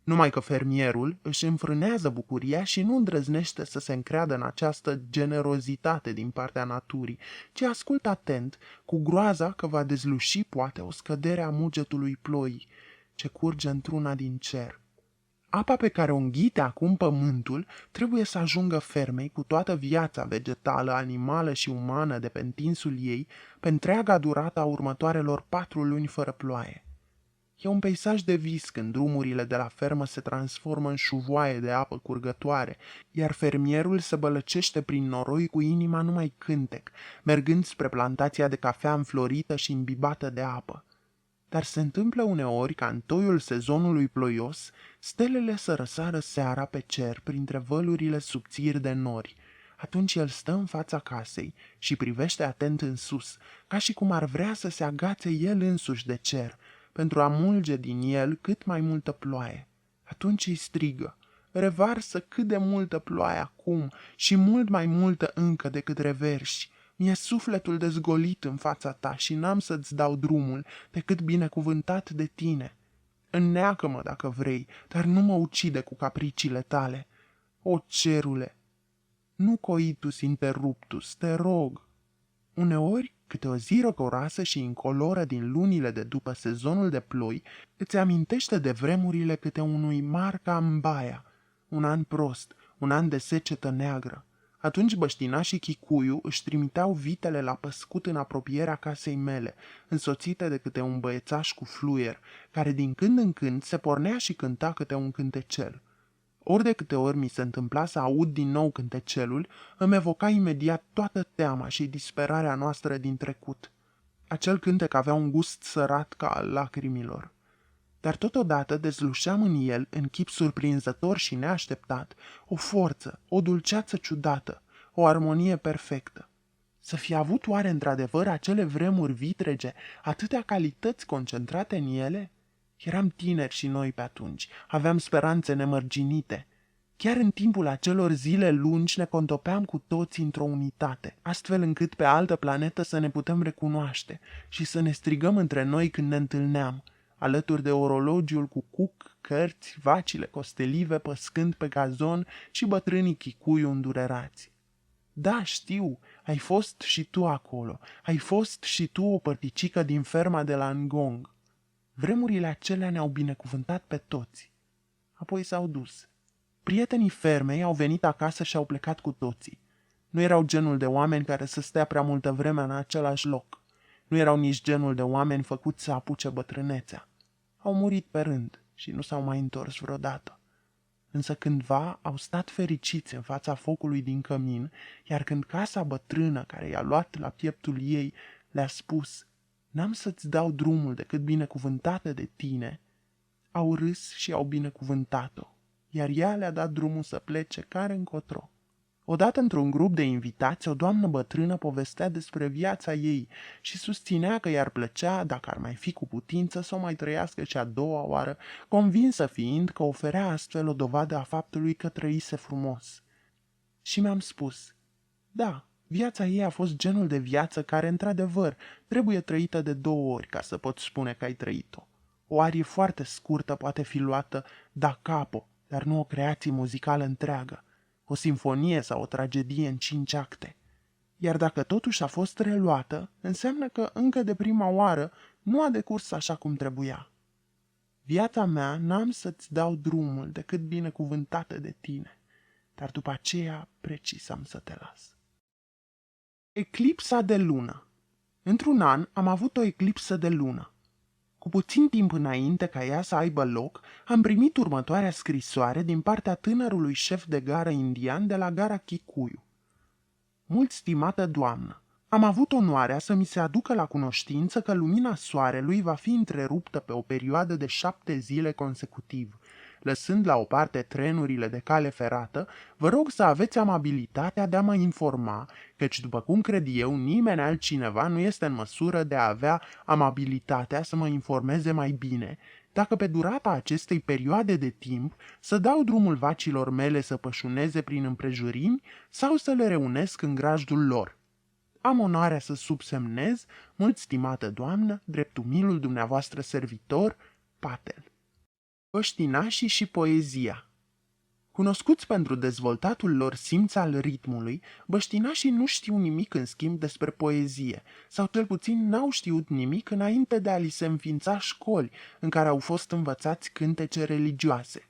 Numai că fermierul își înfrânează bucuria și nu îndrăznește să se încreadă în această generozitate din partea naturii, ci ascultă atent, cu groaza că va dezluși poate o scădere a mugetului ploii, ce curge într-una din cer. Apa pe care o înghite acum pământul trebuie să ajungă fermei cu toată viața vegetală, animală și umană de pe întinsul ei, pe întreaga durată a următoarelor 4 luni fără ploaie. E un peisaj de vis când drumurile de la fermă se transformă în șuvoaie de apă curgătoare, iar fermierul se bălăcește prin noroi cu inima numai cântec, mergând spre plantația de cafea înflorită și imbibată de apă. Dar se întâmplă uneori ca în toiul sezonului ploios, stelele să răsară seara pe cer printre vălurile subțiri de nori. Atunci el stă în fața casei și privește atent în sus, ca și cum ar vrea să se agațe el însuși de cer, pentru a mulge din el cât mai multă ploaie. Atunci îi strigă: revarsă cât de multă ploaie acum și mult mai multă încă decât reverși. Mi-e sufletul dezgolit în fața ta și n-am să-ți dau drumul decât binecuvântat de tine. Înneacă-mă dacă vrei, dar nu mă ucide cu capriciile tale. O, cerule, nu coitus interruptus, te rog. Uneori, câte o zi răcoroasă și incoloră din lunile de după sezonul de ploi, îți amintește de vremurile câte unui mar ca Mbaia, un an prost, un an de secetă neagră. Atunci băștinașii Kikuyu își trimiteau vitele la păscut în apropierea casei mele, însoțite de câte un băiețaș cu fluier, care din când în când se pornea și cânta câte un cântecel. Ori de câte ori mi se întâmpla să aud din nou cântecelul, îmi evoca imediat toată teama și disperarea noastră din trecut. Acel cântec avea un gust sărat ca al lacrimilor. Dar totodată dezlușeam în el, în chip surprinzător și neașteptat, o forță, o dulceață ciudată, o armonie perfectă. Să fi avut oare într-adevăr acele vremuri vitrege atâtea calități concentrate în ele? Eram tineri și noi pe atunci, aveam speranțe nemărginite. Chiar în timpul acelor zile lungi ne contopeam cu toți într-o unitate, astfel încât pe altă planetă să ne putem recunoaște și să ne strigăm între noi când ne întâlneam, alături de orologiul cu cuc, cărți, vacile costelive păscând pe gazon și bătrânii Kikuyu îndurerați. Da, știu, ai fost și tu acolo, ai fost și tu o părticică din ferma de la Ngong. Vremurile acelea ne-au binecuvântat pe toți. Apoi s-au dus. Prietenii fermei au venit acasă și au plecat cu toții. Nu erau genul de oameni care să stea prea multă vreme în același loc. Nu erau nici genul de oameni făcuți să apuce bătrânețea. Au murit pe rând și nu s-au mai întors vreodată. Însă cândva au stat fericiți în fața focului din cămin, iar când casa bătrână care i-a luat la pieptul ei le-a spus: "N-am să-ți dau drumul decât binecuvântată de tine", au râs și au binecuvântat-o, iar ea le-a dat drumul să plece care încotro. Odată într-un grup de invitați, o doamnă bătrână povestea despre viața ei și susținea că i-ar plăcea, dacă ar mai fi cu putință, să o mai trăiască și a doua oară, convinsă fiind că oferea astfel o dovadă a faptului că trăise frumos. Și mi-am spus: da, viața ei a fost genul de viață care, într-adevăr, trebuie trăită de 2 ori ca să poți spune că ai trăit-o. O arie foarte scurtă poate fi luată da capo, dar nu o creație muzicală întreagă, o simfonie sau o tragedie în 5 acte. Iar dacă totuși a fost reluată, înseamnă că încă de prima oară nu a decurs așa cum trebuia. Viața mea n-am să-ți dau drumul decât binecuvântată de tine, dar după aceea precis am să te las. Eclipsa de lună. Într-un an am avut o eclipsă de lună. Cu puțin timp înainte ca ea să aibă loc, am primit următoarea scrisoare din partea tânărului șef de gară indian de la gara Kikuyu. Mult stimată doamnă, am avut onoarea să mi se aducă la cunoștință că lumina soarelui va fi întreruptă pe o perioadă de 7 zile consecutiv. Lăsând la o parte trenurile de cale ferată, vă rog să aveți amabilitatea de a mă informa, căci, după cum cred eu, nimeni altcineva nu este în măsură de a avea amabilitatea să mă informeze mai bine, dacă pe durata acestei perioade de timp să dau drumul vacilor mele să pășuneze prin împrejurimi sau să le reunesc în grajdul lor. Am onoarea să subsemnez, mult stimată doamnă, dreptumilul dumneavoastră servitor, Patel. Băștinașii și poezia. Cunoscuți pentru dezvoltatul lor simț al ritmului, băștinașii nu știu nimic în schimb despre poezie, sau cel puțin n-au știut nimic înainte de a li se înființa școli în care au fost învățați cântece religioase.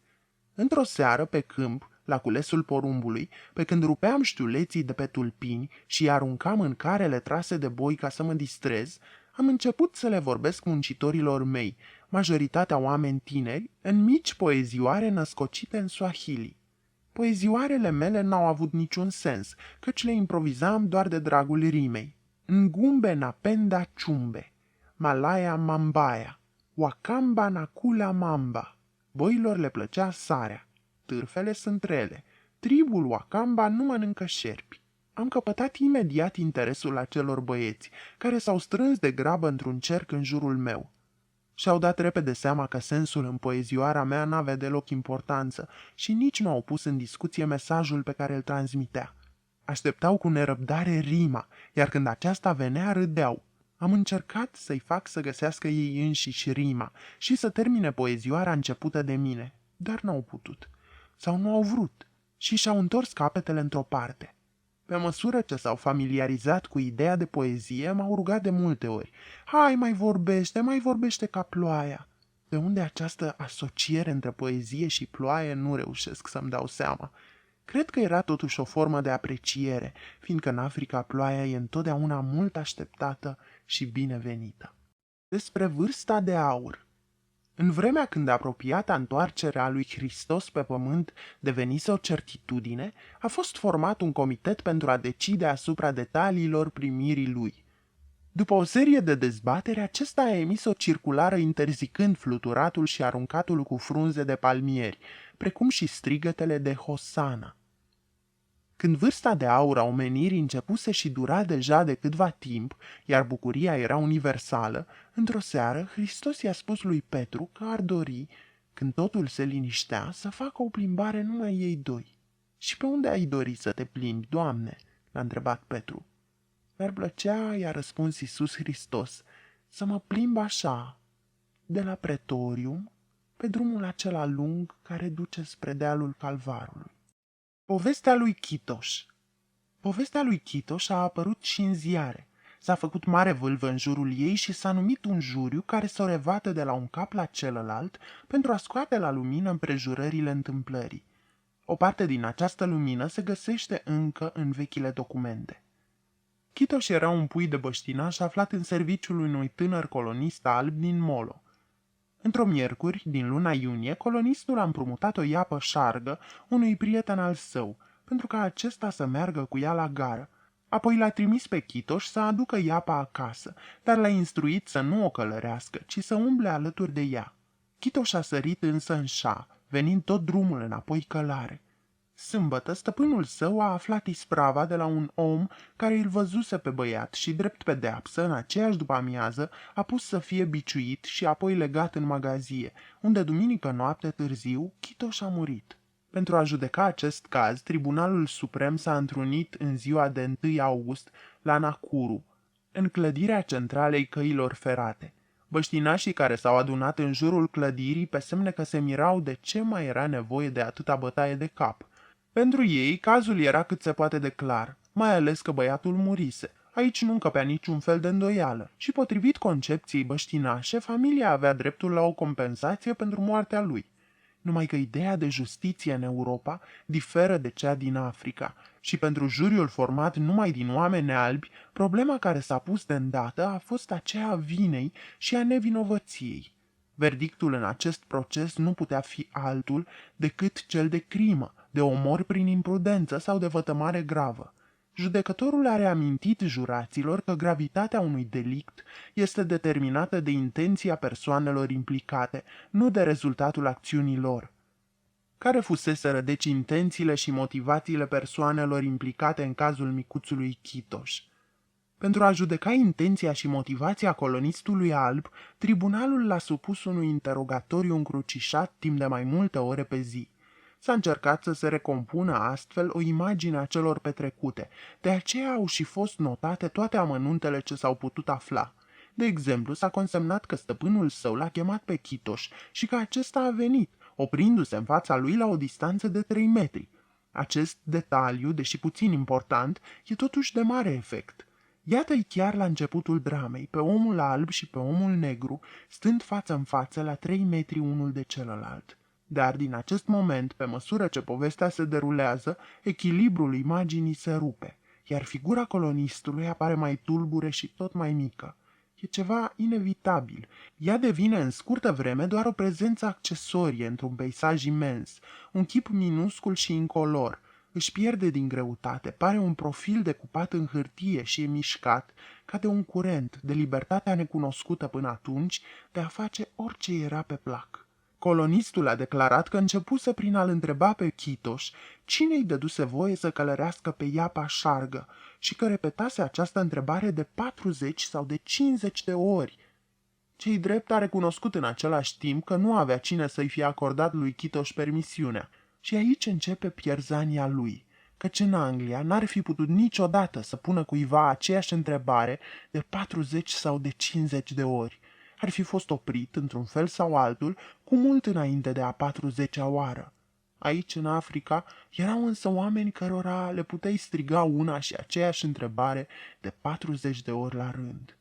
Într-o seară, pe câmp, la culesul porumbului, pe când rupeam știuleții de pe tulpini și îi aruncam în carele trase de boi ca să mă distrez, am început să le vorbesc muncitorilor mei, majoritatea oameni tineri, în mici poezioare născocite în Swahili. Poezioarele mele n-au avut niciun sens, căci le improvizam doar de dragul rimei. Ngumbe napenda chumbe, Malaya mambaya, Wakamba nakula mamba. Boilor le plăcea sarea, târfele sunt rele, tribul Wakamba nu mănâncă șerpi. Am căpătat imediat interesul acelor băieți, care s-au strâns de grabă într-un cerc în jurul meu. Și-au dat repede seama că sensul în poezioara mea n-avea deloc importanță și nici nu au pus în discuție mesajul pe care îl transmitea. Așteptau cu nerăbdare rima, iar când aceasta venea, râdeau. Am încercat să-i fac să găsească ei înșiși rima și să termine poezioara începută de mine, dar n-au putut. Sau nu au vrut și și-au întors capetele într-o parte. Pe măsură ce s-au familiarizat cu ideea de poezie, m-au rugat de multe ori: hai, mai vorbește ca ploaia. De unde această asociere între poezie și ploaie nu reușesc să-mi dau seama. Cred că era totuși o formă de apreciere, fiindcă în Africa ploaia e întotdeauna mult așteptată și binevenită. Despre vârsta de aur. În vremea când apropiata întoarcerea lui Hristos pe pământ devenise o certitudine, a fost format un comitet pentru a decide asupra detaliilor primirii lui. După o serie de dezbatere, acesta a emis o circulară interzicând fluturatul și aruncatul cu frunze de palmieri, precum și strigătele de Hosana. Când vârsta de aur a omenirii începuse și dura deja de câtva timp, iar bucuria era universală, într-o seară Hristos i-a spus lui Petru că ar dori, când totul se liniștea, să facă o plimbare numai ei doi. Și pe unde ai dori să te plimbi, Doamne?" l-a întrebat Petru. Mi-ar plăcea, i-a răspuns Iisus Hristos, să mă plimb așa, de la Pretorium, pe drumul acela lung care duce spre dealul Calvarului. Povestea lui Chitoș. Povestea lui Chitoș a apărut și în ziare. S-a făcut mare vâlvă în jurul ei și s-a numit un juriu care să o revată de la un cap la celălalt pentru a scoate la lumină împrejurările întâmplării. O parte din această lumină se găsește încă în vechile documente. Chitoș era un pui de băștinaș aflat în serviciul unui tânăr colonist alb din Molo. Într-o miercuri, din luna iunie, colonistul a împrumutat o iapă șargă unui prieten al său, pentru ca acesta să meargă cu ea la gară. Apoi l-a trimis pe Chitoș să aducă iapa acasă, dar l-a instruit să nu o călărească, ci să umble alături de ea. Chitoș a sărit însă în șa, venind tot drumul înapoi călare. Sâmbătă, stăpânul său a aflat isprava de la un om care îl văzuse pe băiat și, drept pedeapsă, în aceeași după-amiază, a pus să fie biciuit și apoi legat în magazie, unde duminică noapte târziu Chitoș a murit. Pentru a judeca acest caz, Tribunalul Suprem s-a întrunit în ziua de 1 august la Nakuru, în clădirea centralei căilor ferate. Băștinașii care s-au adunat în jurul clădirii pe semne că se mirau de ce mai era nevoie de atâta bătaie de cap. Pentru ei, cazul era cât se poate de clar, mai ales că băiatul murise. Aici nu încăpea niciun fel de îndoială și, potrivit concepției băștinașe, familia avea dreptul la o compensație pentru moartea lui. Numai că ideea de justiție în Europa diferă de cea din Africa și pentru juriul format numai din oameni albi, problema care s-a pus de îndată a fost aceea a vinei și a nevinovăției. Verdictul în acest proces nu putea fi altul decât cel de crimă, de omor prin imprudență sau de vătămare gravă. Judecătorul a reamintit juraților că gravitatea unui delict este determinată de intenția persoanelor implicate, nu de rezultatul acțiunii lor. Care fuseseră deci intențiile și motivațiile persoanelor implicate în cazul micuțului Chitoș? Pentru a judeca intenția și motivația colonistului alb, tribunalul l-a supus unui interogatoriu încrucișat timp de mai multe ore pe zi. S-a încercat să se recompună astfel o imagine a celor petrecute, de aceea au și fost notate toate amănuntele ce s-au putut afla. De exemplu, s-a consemnat că stăpânul său l-a chemat pe Chitoș și că acesta a venit, oprindu-se în fața lui la o distanță de 3 metri. Acest detaliu, deși puțin important, e totuși de mare efect. Iată-i chiar la începutul dramei, pe omul alb și pe omul negru, stând față în față la 3 metri unul de celălalt. Dar din acest moment, pe măsură ce povestea se derulează, echilibrul imaginii se rupe, iar figura colonistului apare mai tulbure și tot mai mică. E ceva inevitabil. Ea devine în scurtă vreme doar o prezență accesorie într-un peisaj imens, un chip minuscul și incolor. Își pierde din greutate, pare un profil decupat în hârtie și e mișcat, ca de un curent, de libertatea necunoscută până atunci, de a face orice era pe plac. Colonistul a declarat că începuse prin a-l întreba pe Chitoș cine îi dăduse voie să călărească pe iapa șargă și că repetase această întrebare de 40 sau de 50 de ori. Cei drept a recunoscut în același timp că nu avea cine să-i fie acordat lui Chitoș permisiunea. Și aici începe pierzania lui, căci în Anglia n-ar fi putut niciodată să pună cuiva aceeași întrebare de 40 sau de 50 de ori. Ar fi fost oprit, într-un fel sau altul, cu mult înainte de a 40-a oară. Aici, în Africa, erau însă oameni cărora le puteai striga una și aceeași întrebare de 40 de ori la rând.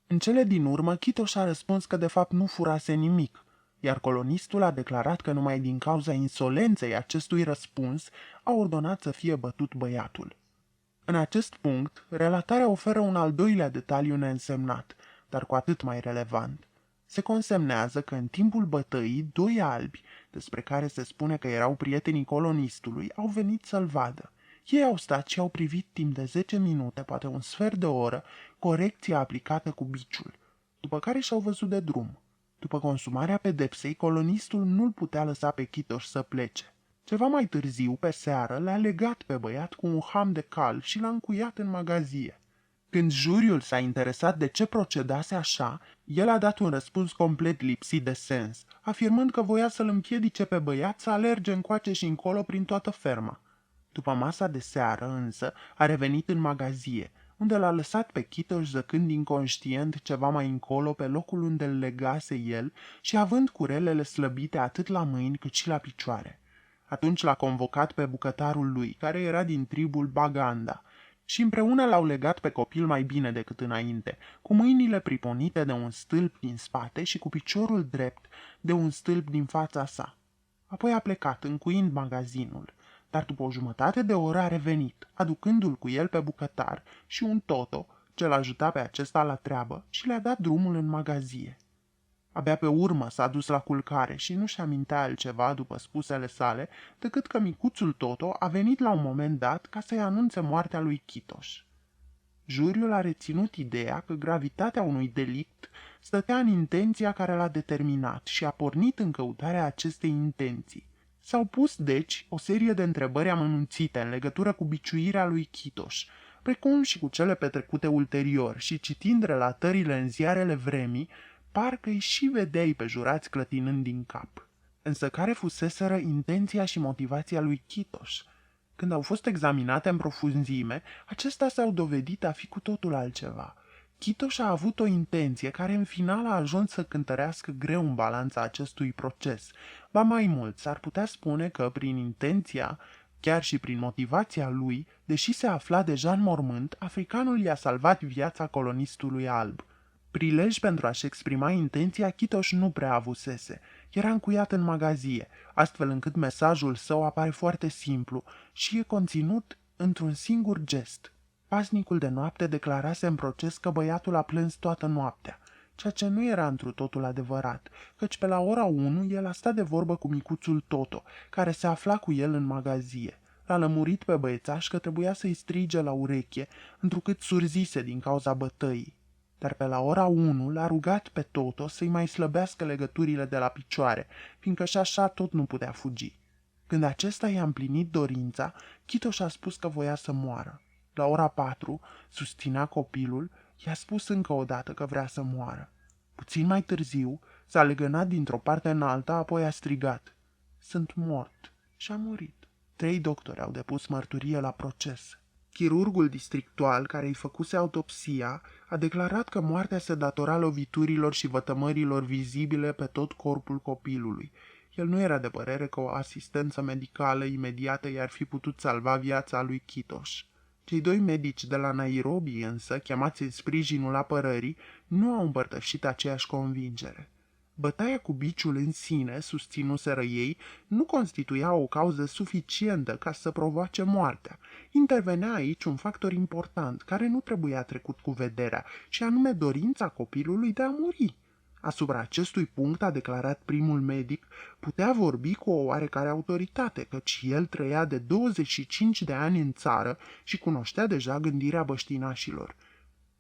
În cele din urmă, Chitoș a răspuns că de fapt nu furase nimic, iar colonistul a declarat că numai din cauza insolenței acestui răspuns a ordonat să fie bătut băiatul. În acest punct, relatarea oferă un al doilea detaliu neînsemnat, dar cu atât mai relevant. Se consemnează că în timpul bătăii, doi albi, despre care se spune că erau prietenii colonistului, au venit să-l vadă. Ei au stat și au privit timp de 10 minute, poate un sfert de oră, corecția aplicată cu biciul, după care și-au văzut de drum. După consumarea pedepsei, colonistul nu-l putea lăsa pe Chitoș să plece. Ceva mai târziu, pe seară, l-a legat pe băiat cu un ham de cal și l-a încuiat în magazie. Când juriul s-a interesat de ce procedase așa, el a dat un răspuns complet lipsit de sens, afirmând că voia să-l împiedice pe băiat să alerge încoace și încolo prin toată ferma. După masa de seară, însă, a revenit în magazie, unde l-a lăsat pe Chitoș zăcând inconștient ceva mai încolo pe locul unde îl legase el și având curelele slăbite atât la mâini cât și la picioare. Atunci l-a convocat pe bucătarul lui, care era din tribul Baganda, și împreună l-au legat pe copil mai bine decât înainte, cu mâinile priponite de un stâlp din spate și cu piciorul drept de un stâlp din fața sa. Apoi a plecat, încuind magazinul, dar după o jumătate de oră a revenit, aducându-l cu el pe bucătar și un toto, ce l-ajuta pe acesta la treabă, și le-a dat drumul în magazie. Abia pe urmă s-a dus la culcare și nu-și amintea altceva după spusele sale, decât că micuțul Toto a venit la un moment dat ca să-i anunțe moartea lui Chitoș. Juriul a reținut ideea că gravitatea unui delict stătea în intenția care l-a determinat și a pornit în căutarea acestei intenții. S-au pus, deci, o serie de întrebări amănunțite în legătură cu biciuirea lui Chitoș, precum și cu cele petrecute ulterior, și citind relatările în ziarele vremii, parcă-i și vedeai pe jurați clătinând din cap. Însă care fuseseră intenția și motivația lui Chitoș? Când au fost examinate în profunzime, acestea s-au dovedit a fi cu totul altceva. Chitoș a avut o intenție care în final a ajuns să cântărească greu în balanța acestui proces. Ba mai mult, s-ar putea spune că prin intenția, chiar și prin motivația lui, deși se afla deja în mormânt, africanul i-a salvat viața colonistului alb. Prilej pentru a-și exprima intenția, Chitoș nu prea avusese. Era încuiat în magazie, astfel încât mesajul său apare foarte simplu și e conținut într-un singur gest. Paznicul de noapte declarase în proces că băiatul a plâns toată noaptea, ceea ce nu era întru totul adevărat, căci pe la ora 1 el a stat de vorbă cu micuțul Toto, care se afla cu el în magazie. L-a lămurit pe băiețaș că trebuia să-i strige la ureche, întrucât surzise din cauza bătăii. Dar pe la ora 1 l-a rugat pe Toto să-i mai slăbească legăturile de la picioare, fiindcă și așa tot nu putea fugi. Când acesta i-a împlinit dorința, Chitoș a spus că voia să moară. La ora 4, susținea copilul, i-a spus încă o dată că vrea să moară. Puțin mai târziu, s-a legănat dintr-o parte în alta, apoi a strigat: "Sunt mort!" și a murit. 3 doctori au depus mărturie la proces. Chirurgul districtual care îi făcuse autopsia a declarat că moartea se datora loviturilor și vătămărilor vizibile pe tot corpul copilului. El nu era de părere că o asistență medicală imediată i-ar fi putut salva viața lui Chitoș. Cei 2 medici de la Nairobi însă, chemați în sprijinul apărării, nu au împărtășit aceeași convingere. Bătaia cu biciul în sine, susținuseră ei, nu constituia o cauză suficientă ca să provoace moartea. Intervenea aici un factor important, care nu trebuia trecut cu vederea, și anume dorința copilului de a muri. Asupra acestui punct, a declarat primul medic, putea vorbi cu o oarecare autoritate, căci el trăia de 25 de ani în țară și cunoștea deja gândirea băștinașilor.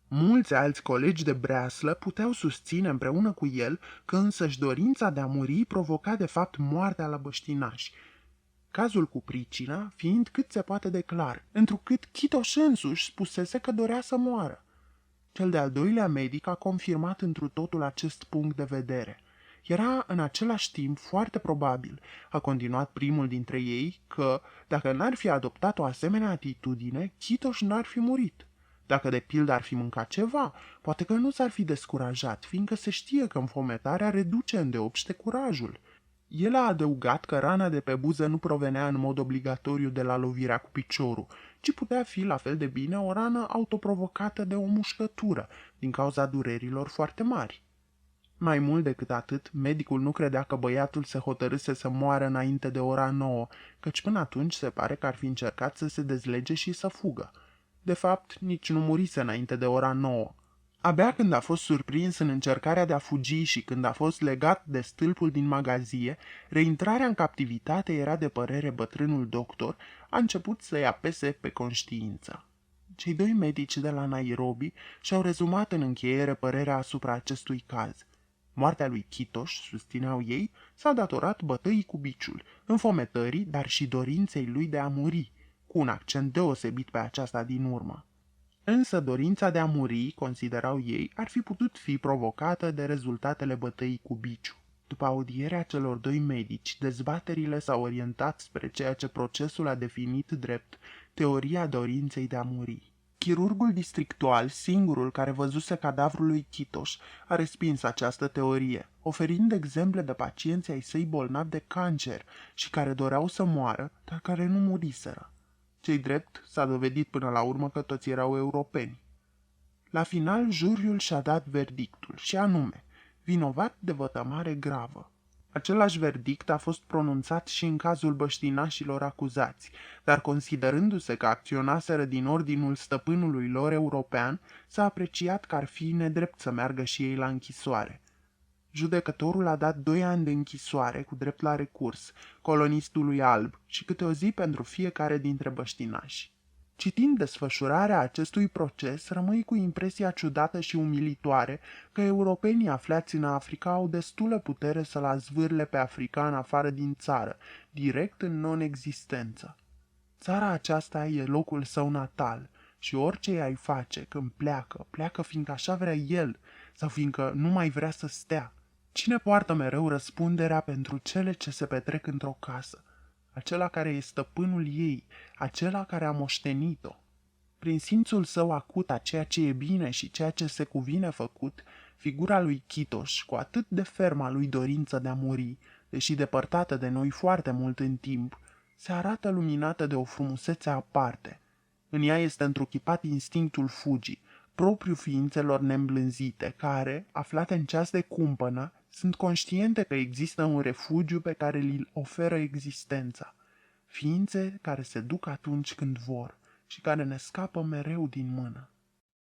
Mulți alți colegi de breaslă puteau susține împreună cu el că însăși dorința de a muri provoca de fapt moartea la băștinași. Cazul cu pricina fiind cât se poate de clar, întrucât Chitoș însuși spusese că dorea să moară. Cel de-al doilea medic a confirmat întru totul acest punct de vedere. Era în același timp foarte probabil, a continuat primul dintre ei, că, dacă n-ar fi adoptat o asemenea atitudine, Chitoș n-ar fi murit. Dacă de pildă ar fi mâncat ceva, poate că nu s-ar fi descurajat, fiindcă se știe că înfometarea reduce îndeopște curajul. El a adăugat că rana de pe buză nu provenea în mod obligatoriu de la lovirea cu piciorul, ci putea fi la fel de bine o rană autoprovocată de o mușcătură, din cauza durerilor foarte mari. Mai mult decât atât, medicul nu credea că băiatul se hotărâse să moară înainte de ora 9, căci până atunci se pare că ar fi încercat să se dezlege și să fugă. De fapt, nici nu murise înainte de ora 9. Abia când a fost surprins în încercarea de a fugi și când a fost legat de stâlpul din magazie, reintrarea în captivitate era de părere bătrânul doctor, a început să-i apese pe conștiință. Cei doi medici de la Nairobi și-au rezumat în încheiere părerea asupra acestui caz. Moartea lui Chitoș, susțineau ei, s-a datorat bătăii cu biciul, înfometării, dar și dorinței lui de a muri, cu un accent deosebit pe aceasta din urmă. Însă dorința de a muri, considerau ei, ar fi putut fi provocată de rezultatele bătăii cu biciu. După audierea celor doi medici, dezbaterile s-au orientat spre ceea ce procesul a definit drept teoria dorinței de a muri. Chirurgul districtual, singurul care văzuse cadavrul lui Chitoș, a respins această teorie, oferind exemple de pacienți ai săi bolnavi de cancer și care doreau să moară, dar care nu muriseră. Cei drept, s-a dovedit până la urmă că toți erau europeni. La final, juriul și-a dat verdictul, și anume, vinovat de vătămare gravă. Același verdict a fost pronunțat și în cazul băștinașilor acuzați, dar considerându-se că acționaseră din ordinul stăpânului lor european, s-a apreciat că ar fi nedrept să meargă și ei la închisoare. Judecătorul a dat 2 ani de închisoare cu drept la recurs, colonistului alb și câte o zi pentru fiecare dintre băștinași. Citind desfășurarea acestui proces, rămâi cu impresia ciudată și umilitoare că europenii aflați în Africa au destulă putere să-l zvârle pe african afară din țară, direct în non-existență. Țara aceasta e locul său natal și orice i-ai face când pleacă, pleacă fiindcă așa vrea el sau fiindcă nu mai vrea să stea. Cine poartă mereu răspunderea pentru cele ce se petrec într-o casă? Acela care e stăpânul ei, acela care a moștenit-o. Prin simțul său acut a ceea ce e bine și ceea ce se cuvine făcut, figura lui Chitoș, cu atât de ferma lui dorință de a muri, deși depărtată de noi foarte mult în timp, se arată luminată de o frumusețe aparte. În ea este întruchipat instinctul fugii, propriu ființelor neîmblânzite, care, aflate în ceas de cumpănă, sunt conștiente că există un refugiu pe care li-l oferă existența. Ființe care se duc atunci când vor și care ne scapă mereu din mână.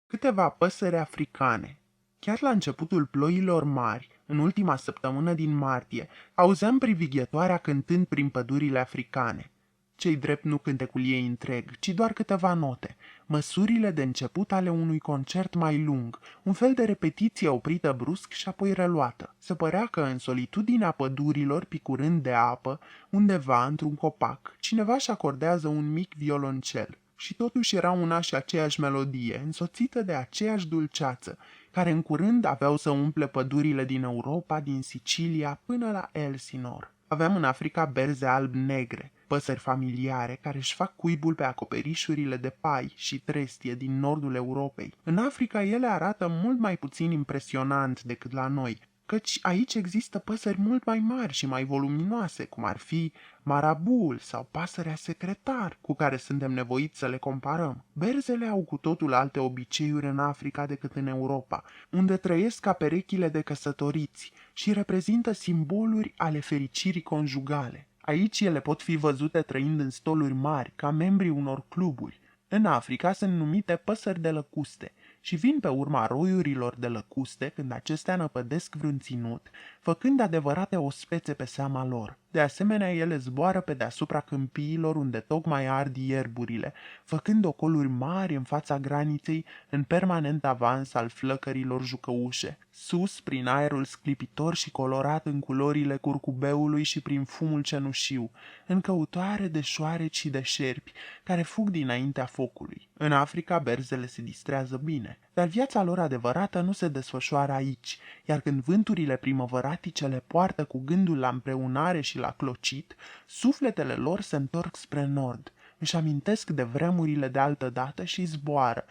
Câteva păsări africane. Chiar la începutul ploilor mari, în ultima săptămână din martie, auzeam privighetoarea cântând prin pădurile africane. Cei drept nu cântecul ei întreg, ci doar câteva note, măsurile de început ale unui concert mai lung, un fel de repetiție oprită brusc și apoi reluată. Se părea că în solitudinea pădurilor, picurând de apă, undeva într-un copac, cineva își acordează un mic violoncel. Și totuși era una și aceeași melodie, însoțită de aceeași dulceață, care în curând aveau să umple pădurile din Europa, din Sicilia până la Elsinor. Aveam în Africa berze alb-negre, păsări familiare care își fac cuibul pe acoperișurile de pai și trestie din nordul Europei. În Africa ele arată mult mai puțin impresionant decât la noi, căci aici există păsări mult mai mari și mai voluminoase, cum ar fi marabul sau pasărea secretar, cu care suntem nevoiți să le comparăm. Berzele au cu totul alte obiceiuri în Africa decât în Europa, unde trăiesc ca perechile de căsătoriți și reprezintă simboluri ale fericirii conjugale. Aici ele pot fi văzute trăind în stoluri mari, ca membrii unor cluburi. În Africa sunt numite păsări de lăcuste și vin pe urma roiurilor de lăcuste când acestea năpădesc vreun ținut, făcând adevărate ospețe pe seama lor. De asemenea, ele zboară pe deasupra câmpiilor unde tocmai ard ierburile, făcând ocoluri mari în fața graniței, în permanent avans al flăcărilor jucăușe. Sus, prin aerul sclipitor și colorat în culorile curcubeului și prin fumul cenușiu, în căutoare de șoareci și de șerpi, care fug dinaintea focului. În Africa, berzele se distrează bine, dar viața lor adevărată nu se desfășoară aici, iar când vânturile primăvăratice le poartă cu gândul la împreunare și la clocit, sufletele lor se întorc spre nord, își amintesc de vremurile de altă dată și zboară,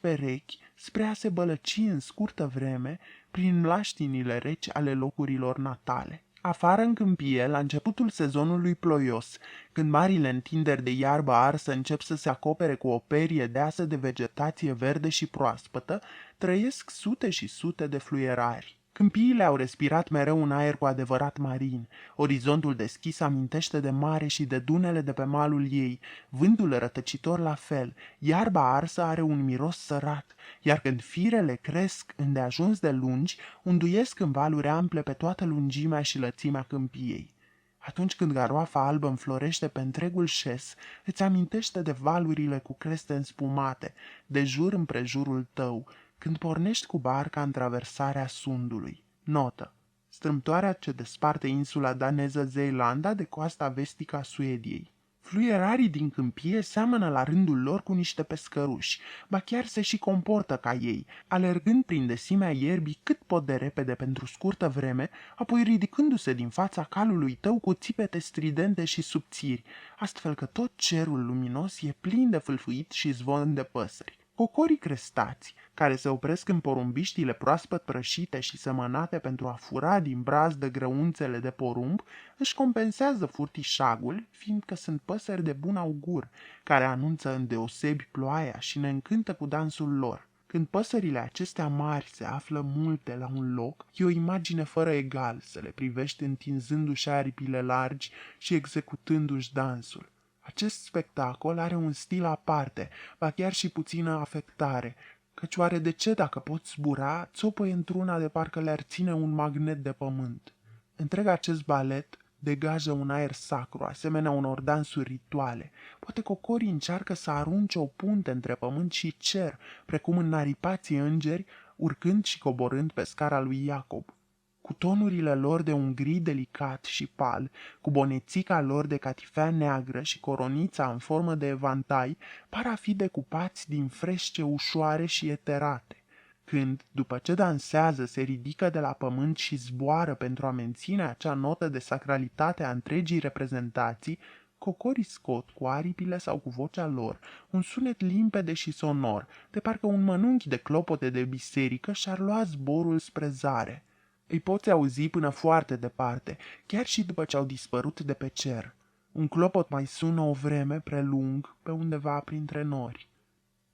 perechi, spre a se bălăci în scurtă vreme prin mlaștinile reci ale locurilor natale. Afară în câmpie, la începutul sezonului ploios, când marile întinderi de iarbă arsă încep să se acopere cu o perie deasă de vegetație verde și proaspătă, trăiesc sute și sute de fluierari. Câmpiile au respirat mereu un aer cu adevărat marin. Orizontul deschis amintește de mare și de dunele de pe malul ei, vântul rătăcitor la fel, iarba arsă are un miros sărat, iar când firele cresc îndeajuns de lungi, unduiesc în valuri ample pe toată lungimea și lățimea câmpiei. Atunci când garoafa albă înflorește pe întregul șes, îți amintește de valurile cu creste înspumate, de jur împrejurul tău, când pornești cu barca în traversarea Sundului. Notă: strâmtoarea ce desparte insula daneză Zeelandă de coasta vestică a Suediei. Fluierarii din câmpie seamănă la rândul lor cu niște pescăruși, ba chiar se și comportă ca ei, alergând prin desimea ierbii cât pot de repede pentru scurtă vreme, apoi ridicându-se din fața calului tău cu țipete stridente și subțiri, astfel că tot cerul luminos e plin de fâlfâit și zvon de păsări. Cocorii crestați, care se opresc în porumbiștile proaspăt prășite și semănate pentru a fura din brazdă grăunțele de porumb, își compensează furtișagul, fiindcă sunt păsări de bun augur, care anunță îndeosebi ploaia și ne încântă cu dansul lor. Când păsările acestea mari se află multe la un loc, e o imagine fără egal să le privești întinzându-și aripile largi și executându-și dansul. Acest spectacol are un stil aparte, ba chiar și puțină afectare, căci oare de ce, dacă pot zbura, țopăi într-una de parcă le-ar ține un magnet de pământ? Întreg acest balet degajă un aer sacru, asemenea unor dansuri rituale. Poate cocorii încearcă să arunce o punte între pământ și cer, precum înaripații îngeri, urcând și coborând pe scara lui Iacob. Cu tonurile lor de un gri delicat și pal, cu bonețica lor de catifea neagră și coronița în formă de evantai, par a fi decupați din frește ușoare și eterate. Când, după ce dansează, se ridică de la pământ și zboară pentru a menține acea notă de sacralitate a întregii reprezentații, cocorii scot cu aripile sau cu vocea lor un sunet limpede și sonor, de parcă un mănunchi de clopote de biserică și-ar lua zborul spre zare. Îi poți auzi până foarte departe, chiar și după ce au dispărut de pe cer. Un clopot mai sună o vreme prelung pe undeva printre nori.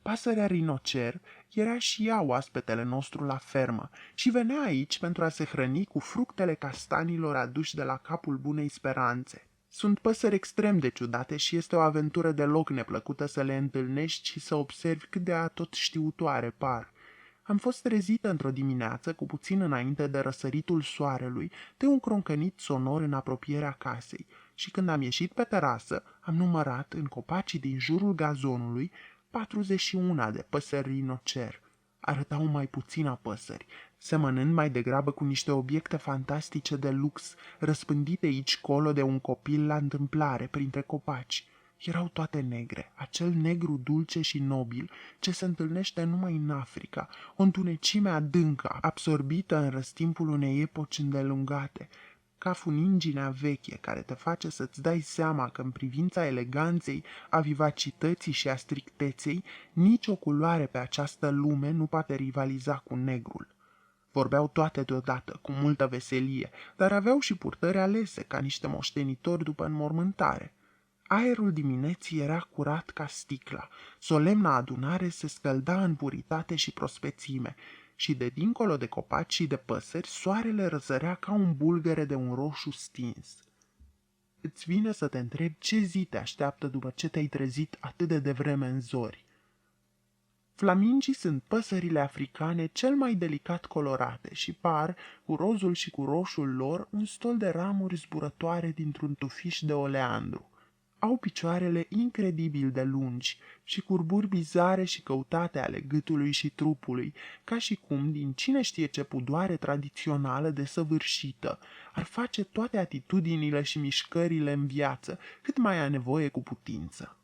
Pasărea rinocer era și ea oaspetele nostru la fermă și venea aici pentru a se hrăni cu fructele castanilor aduși de la capul Bunei Speranțe. Sunt păsări extrem de ciudate și este o aventură deloc neplăcută să le întâlnești și să observi cât de atot știutoare par. Am fost trezită într-o dimineață, cu puțin înainte de răsăritul soarelui, de un croncănit sonor în apropierea casei și când am ieșit pe terasă, am numărat în copacii din jurul gazonului 41 de păsări rinocer. Arătau mai puțin a păsări, semănând mai degrabă cu niște obiecte fantastice de lux, răspândite aici colo de un copil la întâmplare printre copaci. Erau toate negre, acel negru dulce și nobil ce se întâlnește numai în Africa, o întunecime adâncă, absorbită în răstimpul unei epoci îndelungate, ca funinginea veche care te face să-ți dai seama că în privința eleganței, a vivacității și a stricteței, nicio culoare pe această lume nu poate rivaliza cu negrul. Vorbeau toate deodată, cu multă veselie, dar aveau și purtări alese, ca niște moștenitori după înmormântare. Aerul dimineții era curat ca sticla, solemna adunare se scălda în puritate și prospețime și de dincolo de copaci și de păsări, soarele răsărea ca un bulgăre de un roșu stins. Îți vine să te întrebi ce zi te așteaptă după ce te-ai trezit atât de devreme în zori. Flamingii sunt păsările africane cel mai delicat colorate și par, cu rozul și cu roșul lor, un stol de ramuri zburătoare dintr-un tufiș de oleandru. Au picioarele incredibil de lungi și curburi bizare și căutate ale gâtului și trupului, ca și cum, din cine știe ce pudoare tradițională desăvârșită, ar face toate atitudinile și mișcările în viață, cât mai a nevoie cu putință.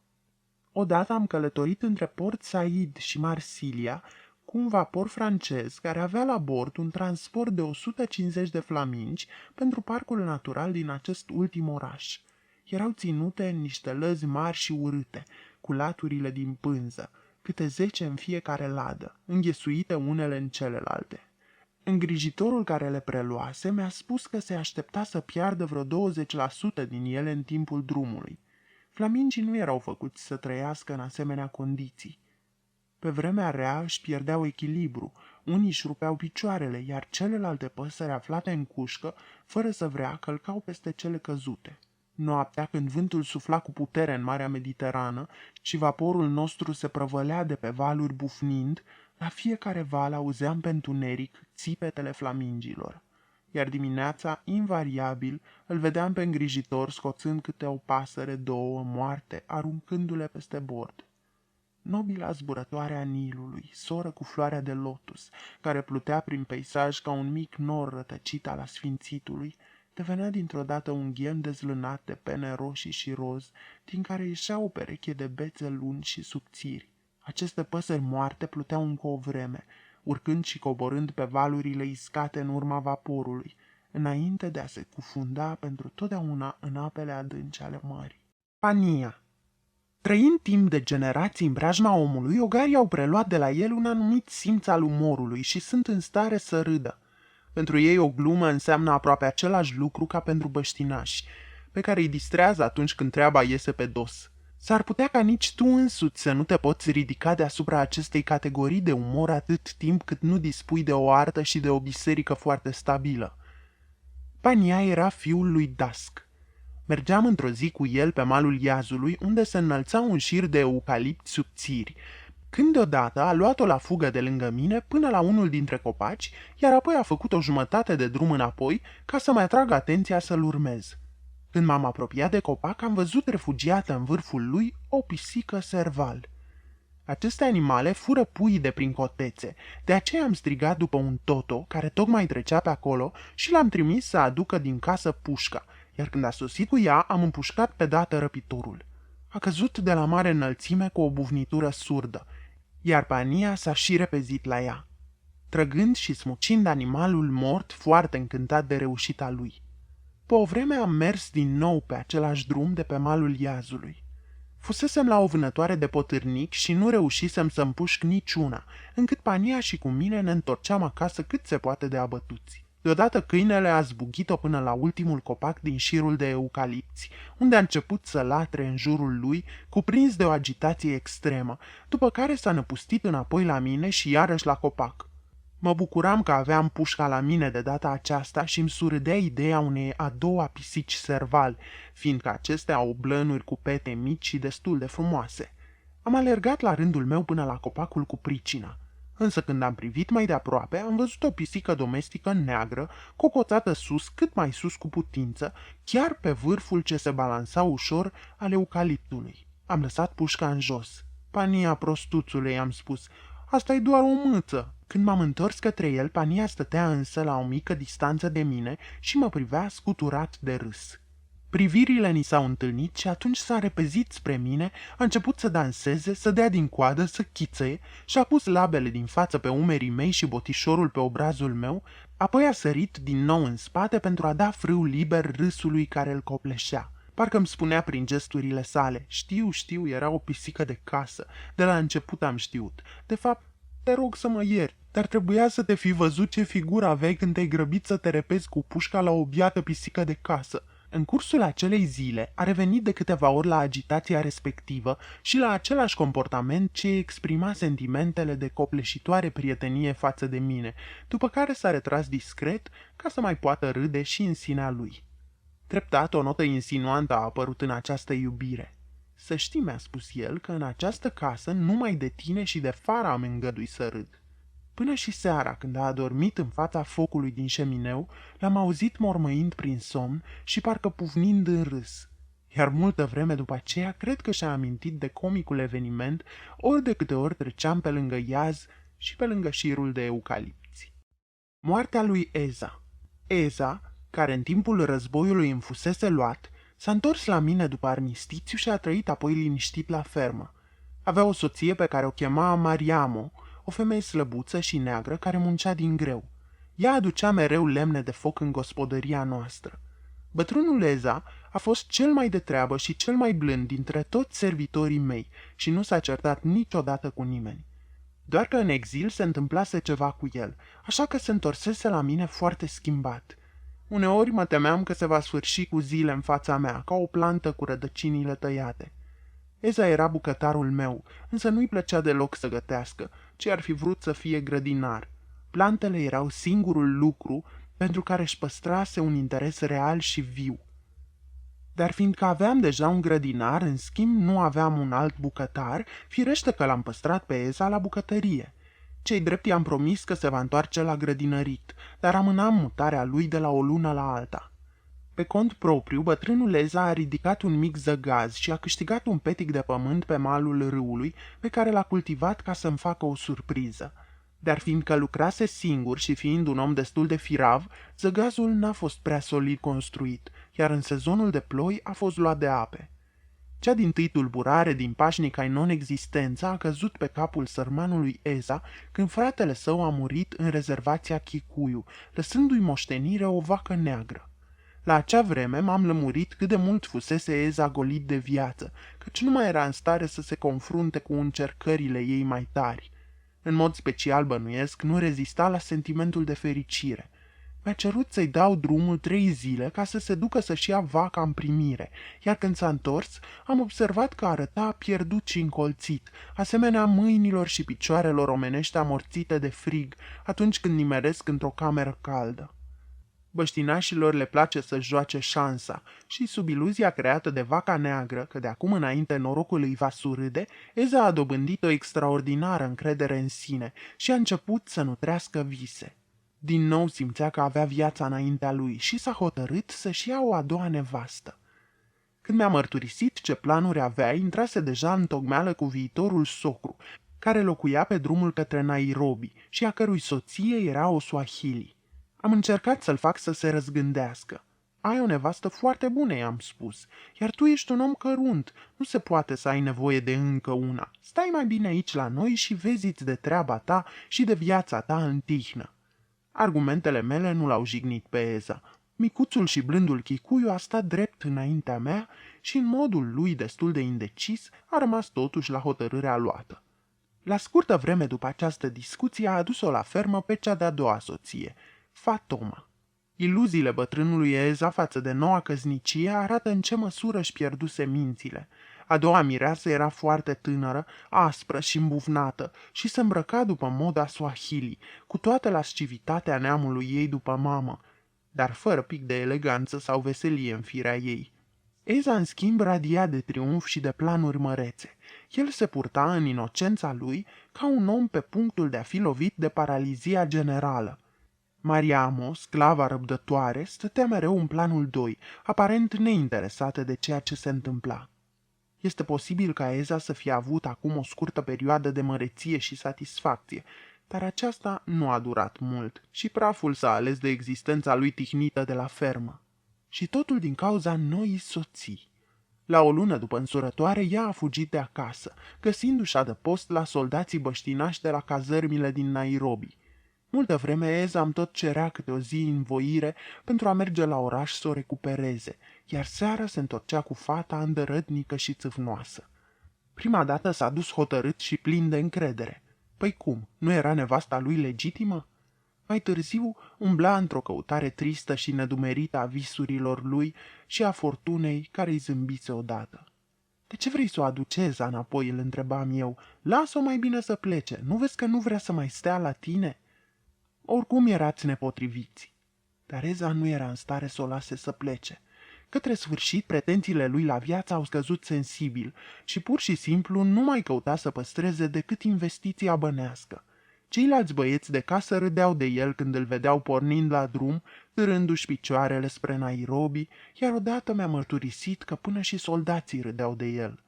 Odată am călătorit între Port Said și Marsilia cu un vapor francez care avea la bord un transport de 150 de flamingi pentru parcul natural din acest ultim oraș. Erau ținute în niște lăzi mari și urâte, cu laturile din pânză, câte 10 în fiecare ladă, înghesuite unele în celelalte. Îngrijitorul care le preluase mi-a spus că se aștepta să piardă vreo 20% din ele în timpul drumului. Flamingii nu erau făcuți să trăiască în asemenea condiții. Pe vremea rea își pierdeau echilibru, unii își rupeau picioarele, iar celelalte păsări aflate în cușcă, fără să vrea, călcau peste cele căzute. Noaptea, când vântul sufla cu putere în Marea Mediterană și vaporul nostru se prăvălea de pe valuri bufnind, la fiecare val auzeam pe întuneric țipetele flamingilor. Iar dimineața, invariabil, îl vedeam pe îngrijitor scoțând câte o pasăre, două, moarte, aruncându-le peste bord. Nobila zburătoare a Nilului, soră cu floarea de lotus, care plutea prin peisaj ca un mic nor rătăcit al asfințitului, devenea dintr-o dată un ghem dezlânat de pene roșii și roz, din care ieșea o pereche de bețe lungi și subțiri. Aceste păsări moarte pluteau încă o vreme, urcând și coborând pe valurile iscate în urma vaporului, înainte de a se cufunda pentru totdeauna în apele adânci ale mării. Pania. Trăind timp de generații în preajma omului, ogarii au preluat de la el un anumit simț al umorului și sunt în stare să râdă. Pentru ei o glumă înseamnă aproape același lucru ca pentru băștinași, pe care îi distrează atunci când treaba iese pe dos. S-ar putea ca nici tu însuți să nu te poți ridica deasupra acestei categorii de umor atât timp cât nu dispui de o artă și de o biserică foarte stabilă. Pania era fiul lui Dasc. Mergeam într-o zi cu el pe malul iazului, unde se înălța un șir de eucalipti subțiri, când deodată a luat-o la fugă de lângă mine până la unul dintre copaci, iar apoi a făcut o jumătate de drum înapoi ca să mai atrag atenția să-l urmez. Când m-am apropiat de copac, am văzut refugiată în vârful lui o pisică serval. Aceste animale fură puii de prin cotețe, de aceea am strigat după un toto care tocmai trecea pe acolo și l-am trimis să aducă din casă pușca, iar când a sosit cu ea, am împușcat pe dată răpitorul. A căzut de la mare înălțime cu o bufnitură surdă, iar Pania s-a și repezit la ea, trăgând și smucind animalul mort, foarte încântat de reușita lui. Pe o vreme am mers din nou pe același drum de pe malul iazului. Fusesem la o vânătoare de potârnic și nu reușisem să împușc niciuna, încât Pania și cu mine ne întorceam acasă cât se poate de abătuți. Deodată câinele a zbugit-o până la ultimul copac din șirul de eucalipți, unde a început să latre în jurul lui, cuprins de o agitație extremă, după care s-a năpustit înapoi la mine și iarăși la copac. Mă bucuram că aveam pușca la mine de data aceasta și îmi surâdea ideea unei a doua pisici serval, fiindcă acestea au blănuri cu pete mici și destul de frumoase. Am alergat la rândul meu până la copacul cu pricina. Însă când am privit mai de aproape, am văzut o pisică domestică neagră, cocoțată sus, cât mai sus cu putință, chiar pe vârful ce se balansa ușor al eucaliptului. Am lăsat pușca în jos. Pania, prostuțule, i-am spus, asta e doar o mâță. Când m-am întors către el, Pania stătea însă la o mică distanță de mine și mă privea scuturat de râs. Privirile ni s-au întâlnit și atunci s-a repezit spre mine, a început să danseze, să dea din coadă, să chițăie și a pus labele din față pe umerii mei și botișorul pe obrazul meu, apoi a sărit din nou în spate pentru a da frâu liber râsului care îl copleșea. Parcă îmi spunea prin gesturile sale, știu, era o pisică de casă, de la început am știut. De fapt, te rog să mă ieri, dar trebuia să te fi văzut ce figură aveai când te-ai grăbit să te repezi cu pușca la o biată pisică de casă. În cursul acelei zile a revenit de câteva ori la agitația respectivă și la același comportament ce exprima sentimentele de copleșitoare prietenie față de mine, după care s-a retras discret ca să mai poată râde și în sinea lui. Treptat o notă insinuantă a apărut în această iubire. Să știi, mi-a spus el, că în această casă numai de tine și de Fara am îngădui să râd. Până și seara, când a adormit în fața focului din șemineu, l-am auzit mormăind prin somn și parcă pufnind în râs. Iar multă vreme după aceea, cred că și-a amintit de comicul eveniment, ori de câte ori treceam pe lângă iaz și pe lângă șirul de eucalipți. Moartea lui Eza. Eza, care în timpul războiului îmi fusese luat, s-a întors la mine după armistițiu și a trăit apoi liniștit la fermă. Avea o soție pe care o chema Mariamo, o femeie slăbuță și neagră care muncea din greu. Ea aducea mereu lemne de foc în gospodăria noastră. Bătrânul Eza a fost cel mai de treabă și cel mai blând dintre toți servitorii mei și nu s-a certat niciodată cu nimeni. doar că în exil se întâmplase ceva cu el, așa că se întorsese la mine foarte schimbat. Uneori mă temeam că se va sfârși cu zile în fața mea, ca o plantă cu rădăcinile tăiate. Eza era bucătarul meu, însă nu-i plăcea deloc să gătească, ci ar fi vrut să fie grădinar. Plantele erau singurul lucru pentru care își păstrase un interes real și viu. Dar fiindcă aveam deja un grădinar, în schimb nu aveam un alt bucătar, firește că l-am păstrat pe Eza la bucătărie. Cei drept i-am promis că se va întoarce la grădinărit, dar amânam mutarea lui de la o lună la alta. Pe cont propriu, bătrânul Eza a ridicat un mic zăgaz și a câștigat un petic de pământ pe malul râului, pe care l-a cultivat ca să-mi facă o surpriză. Dar fiindcă lucrase singur și fiind un om destul de firav, zăgazul n-a fost prea solid construit, iar în sezonul de ploi a fost luat de ape. Cea dintâi tulburare din pașnica non-existența a căzut pe capul sărmanului Eza când fratele său a murit în rezervația Kikuyu, lăsându-i moștenire o vacă neagră. La acea vreme m-am lămurit cât de mult fusese Eza golit de viață, căci nu mai era în stare să se confrunte cu încercările ei mai tari. În mod special bănuiesc, nu rezista la sentimentul de fericire. Mi-a cerut să-i dau drumul 3 zile ca să se ducă să-și ia vaca în primire, iar când s-a întors, am observat că arăta pierdut și încolțit, asemenea mâinilor și picioarelor omenești amorțite de frig atunci când nimeresc într-o cameră caldă. Băștinașilor le place să joace șansa și, sub iluzia creată de vaca neagră, că de acum înainte norocul îi va surâde, Eza a dobândit o extraordinară încredere în sine și a început să nutrească vise. Din nou simțea că avea viața înaintea lui și s-a hotărât să-și ia o a doua nevastă. Când mi-a mărturisit ce planuri avea, intrase deja în tocmeală cu viitorul socru, care locuia pe drumul către Nairobi și a cărui soție era o Swahili. Am încercat să-l fac să se răzgândească. Ai o nevastă foarte bună, i-am spus, iar tu ești un om cărunt, nu se poate să ai nevoie de încă una. Stai mai bine aici la noi și vezi-ți de treaba ta și de viața ta în tihnă. Argumentele mele nu l-au jignit pe Eza. Micuțul și blândul Kikuyu a stat drept înaintea mea și în modul lui destul de indecis a rămas totuși la hotărârea luată. La scurtă vreme după această discuție a adus-o la fermă pe cea de-a doua soție, Fatoma. Iluziile bătrânului Eza față de noua căsnicie arată în ce măsură își pierduse mințile. A doua mireasă era foarte tânără, aspră și îmbufnată și se îmbrăca după moda Swahili, cu toată lascivitatea neamului ei după mamă, dar fără pic de eleganță sau veselie în firea ei. Eza, în schimb, radia de triumf și de planuri mărețe. El se purta în inocența lui ca un om pe punctul de a fi lovit de paralizia generală. Mariamo, sclava răbdătoare, stătea mereu în planul 2, aparent neinteresată de ceea ce se întâmpla. Este posibil ca Eza să fie avut acum o scurtă perioadă de măreție și satisfacție, dar aceasta nu a durat mult și praful s-a ales de existența lui tihnită de la fermă. Și totul din cauza noii soții. La o lună după însurătoare, ea a fugit de acasă, găsindu-și adăpost la soldații băștinași de la cazărmile din Nairobi. Multă vreme Eza îmi tot cerea câte o zi în voire pentru a merge la oraș să o recupereze, iar seara se întorcea cu fata îndărătnică și țâfnoasă. Prima dată s-a dus hotărât și plin de încredere. Păi cum, nu era nevasta lui legitimă? Mai târziu umbla într-o căutare tristă și nedumerită a visurilor lui și a fortunei care îi zâmbise odată. De ce vrei să o aduci Eza înapoi?" îl întrebam eu. Lasă-o mai bine să plece, nu vezi că nu vrea să mai stea la tine?" Oricum erați nepotriviți. Dar Eza nu era în stare să o lase să plece. Către sfârșit, pretențiile lui la viață au scăzut sensibil și pur și simplu nu mai căuta să păstreze decât investiția bănească. Ceilalți băieți de casă râdeau de el când îl vedeau pornind la drum, târându-și picioarele spre Nairobi, iar odată mi-a mărturisit că până și soldații râdeau de el.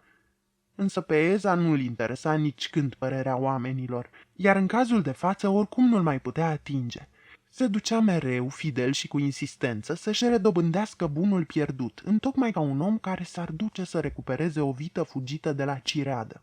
Însă pe Eza nu-l interesa nici când părerea oamenilor, iar în cazul de față oricum nu-l mai putea atinge. Se ducea mereu, fidel și cu insistență, să-și redobândească bunul pierdut, întocmai ca un om care s-ar duce să recupereze o vită fugită de la cireadă.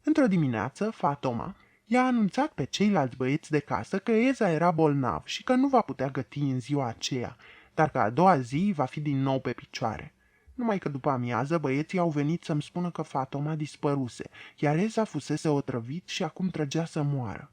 Într-o dimineață, Fatoma i-a anunțat pe ceilalți băieți de casă că Eza era bolnav și că nu va putea găti în ziua aceea, dar că a doua zi va fi din nou pe picioare. Numai că după amiază băieții au venit să-mi spună că Fatoma dispăruse, iar Eza fusese otrăvit și acum trăgea să moară.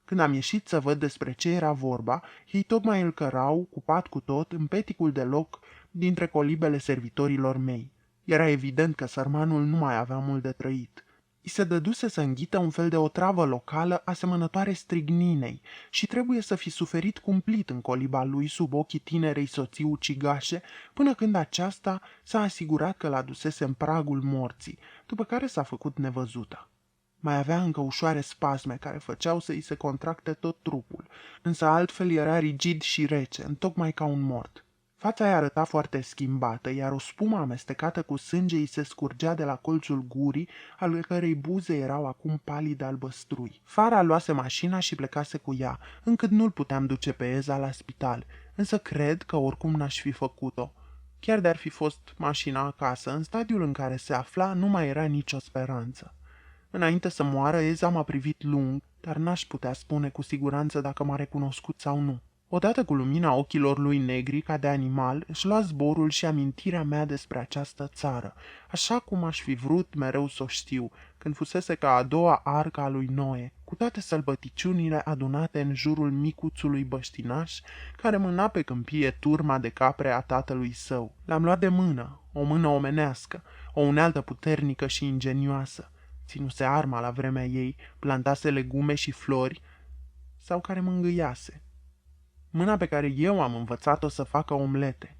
Când am ieșit să văd despre ce era vorba, ei tocmai îl cărau, cupat cu tot, în peticul de loc dintre colibele servitorilor mei. Era evident că sărmanul nu mai avea mult de trăit. I se dăduse să înghită un fel de otravă locală asemănătoare strigninei și trebuie să fi suferit cumplit în coliba lui sub ochii tinerei soții ucigașe, până când aceasta s-a asigurat că l-a dusese în pragul morții, după care s-a făcut nevăzută. Mai avea încă ușoare spasme care făceau să îi se contracte tot trupul, însă altfel era rigid și rece, întocmai ca un mort. Fața ei arăta foarte schimbată, iar o spumă amestecată cu sânge îi se scurgea de la colțul gurii, al cărei buze erau acum palide albăstrui. Fara luase mașina și plecase cu ea, încât nu-l puteam duce pe Eza la spital, însă cred că oricum n-aș fi făcut-o. Chiar de-ar fi fost mașina acasă, în stadiul în care se afla nu mai era nicio speranță. Înainte să moară, Eza m-a privit lung, dar n-aș putea spune cu siguranță dacă m-a recunoscut sau nu. Odată cu lumina ochilor lui negri, ca de animal, își lua zborul și amintirea mea despre această țară, așa cum aș fi vrut mereu să o știu, când fusese ca a doua arca a lui Noe, cu toate sălbăticiunile adunate în jurul micuțului băștinaș, care mâna pe câmpie turma de capre a tatălui său. L-am luat de mână, o mână omenească, o unealtă puternică și ingenioasă. Ținuse arma la vremea ei, plantase legume și flori, sau care mă îngâiase. Mâna pe care eu am învățat-o să facă omlete.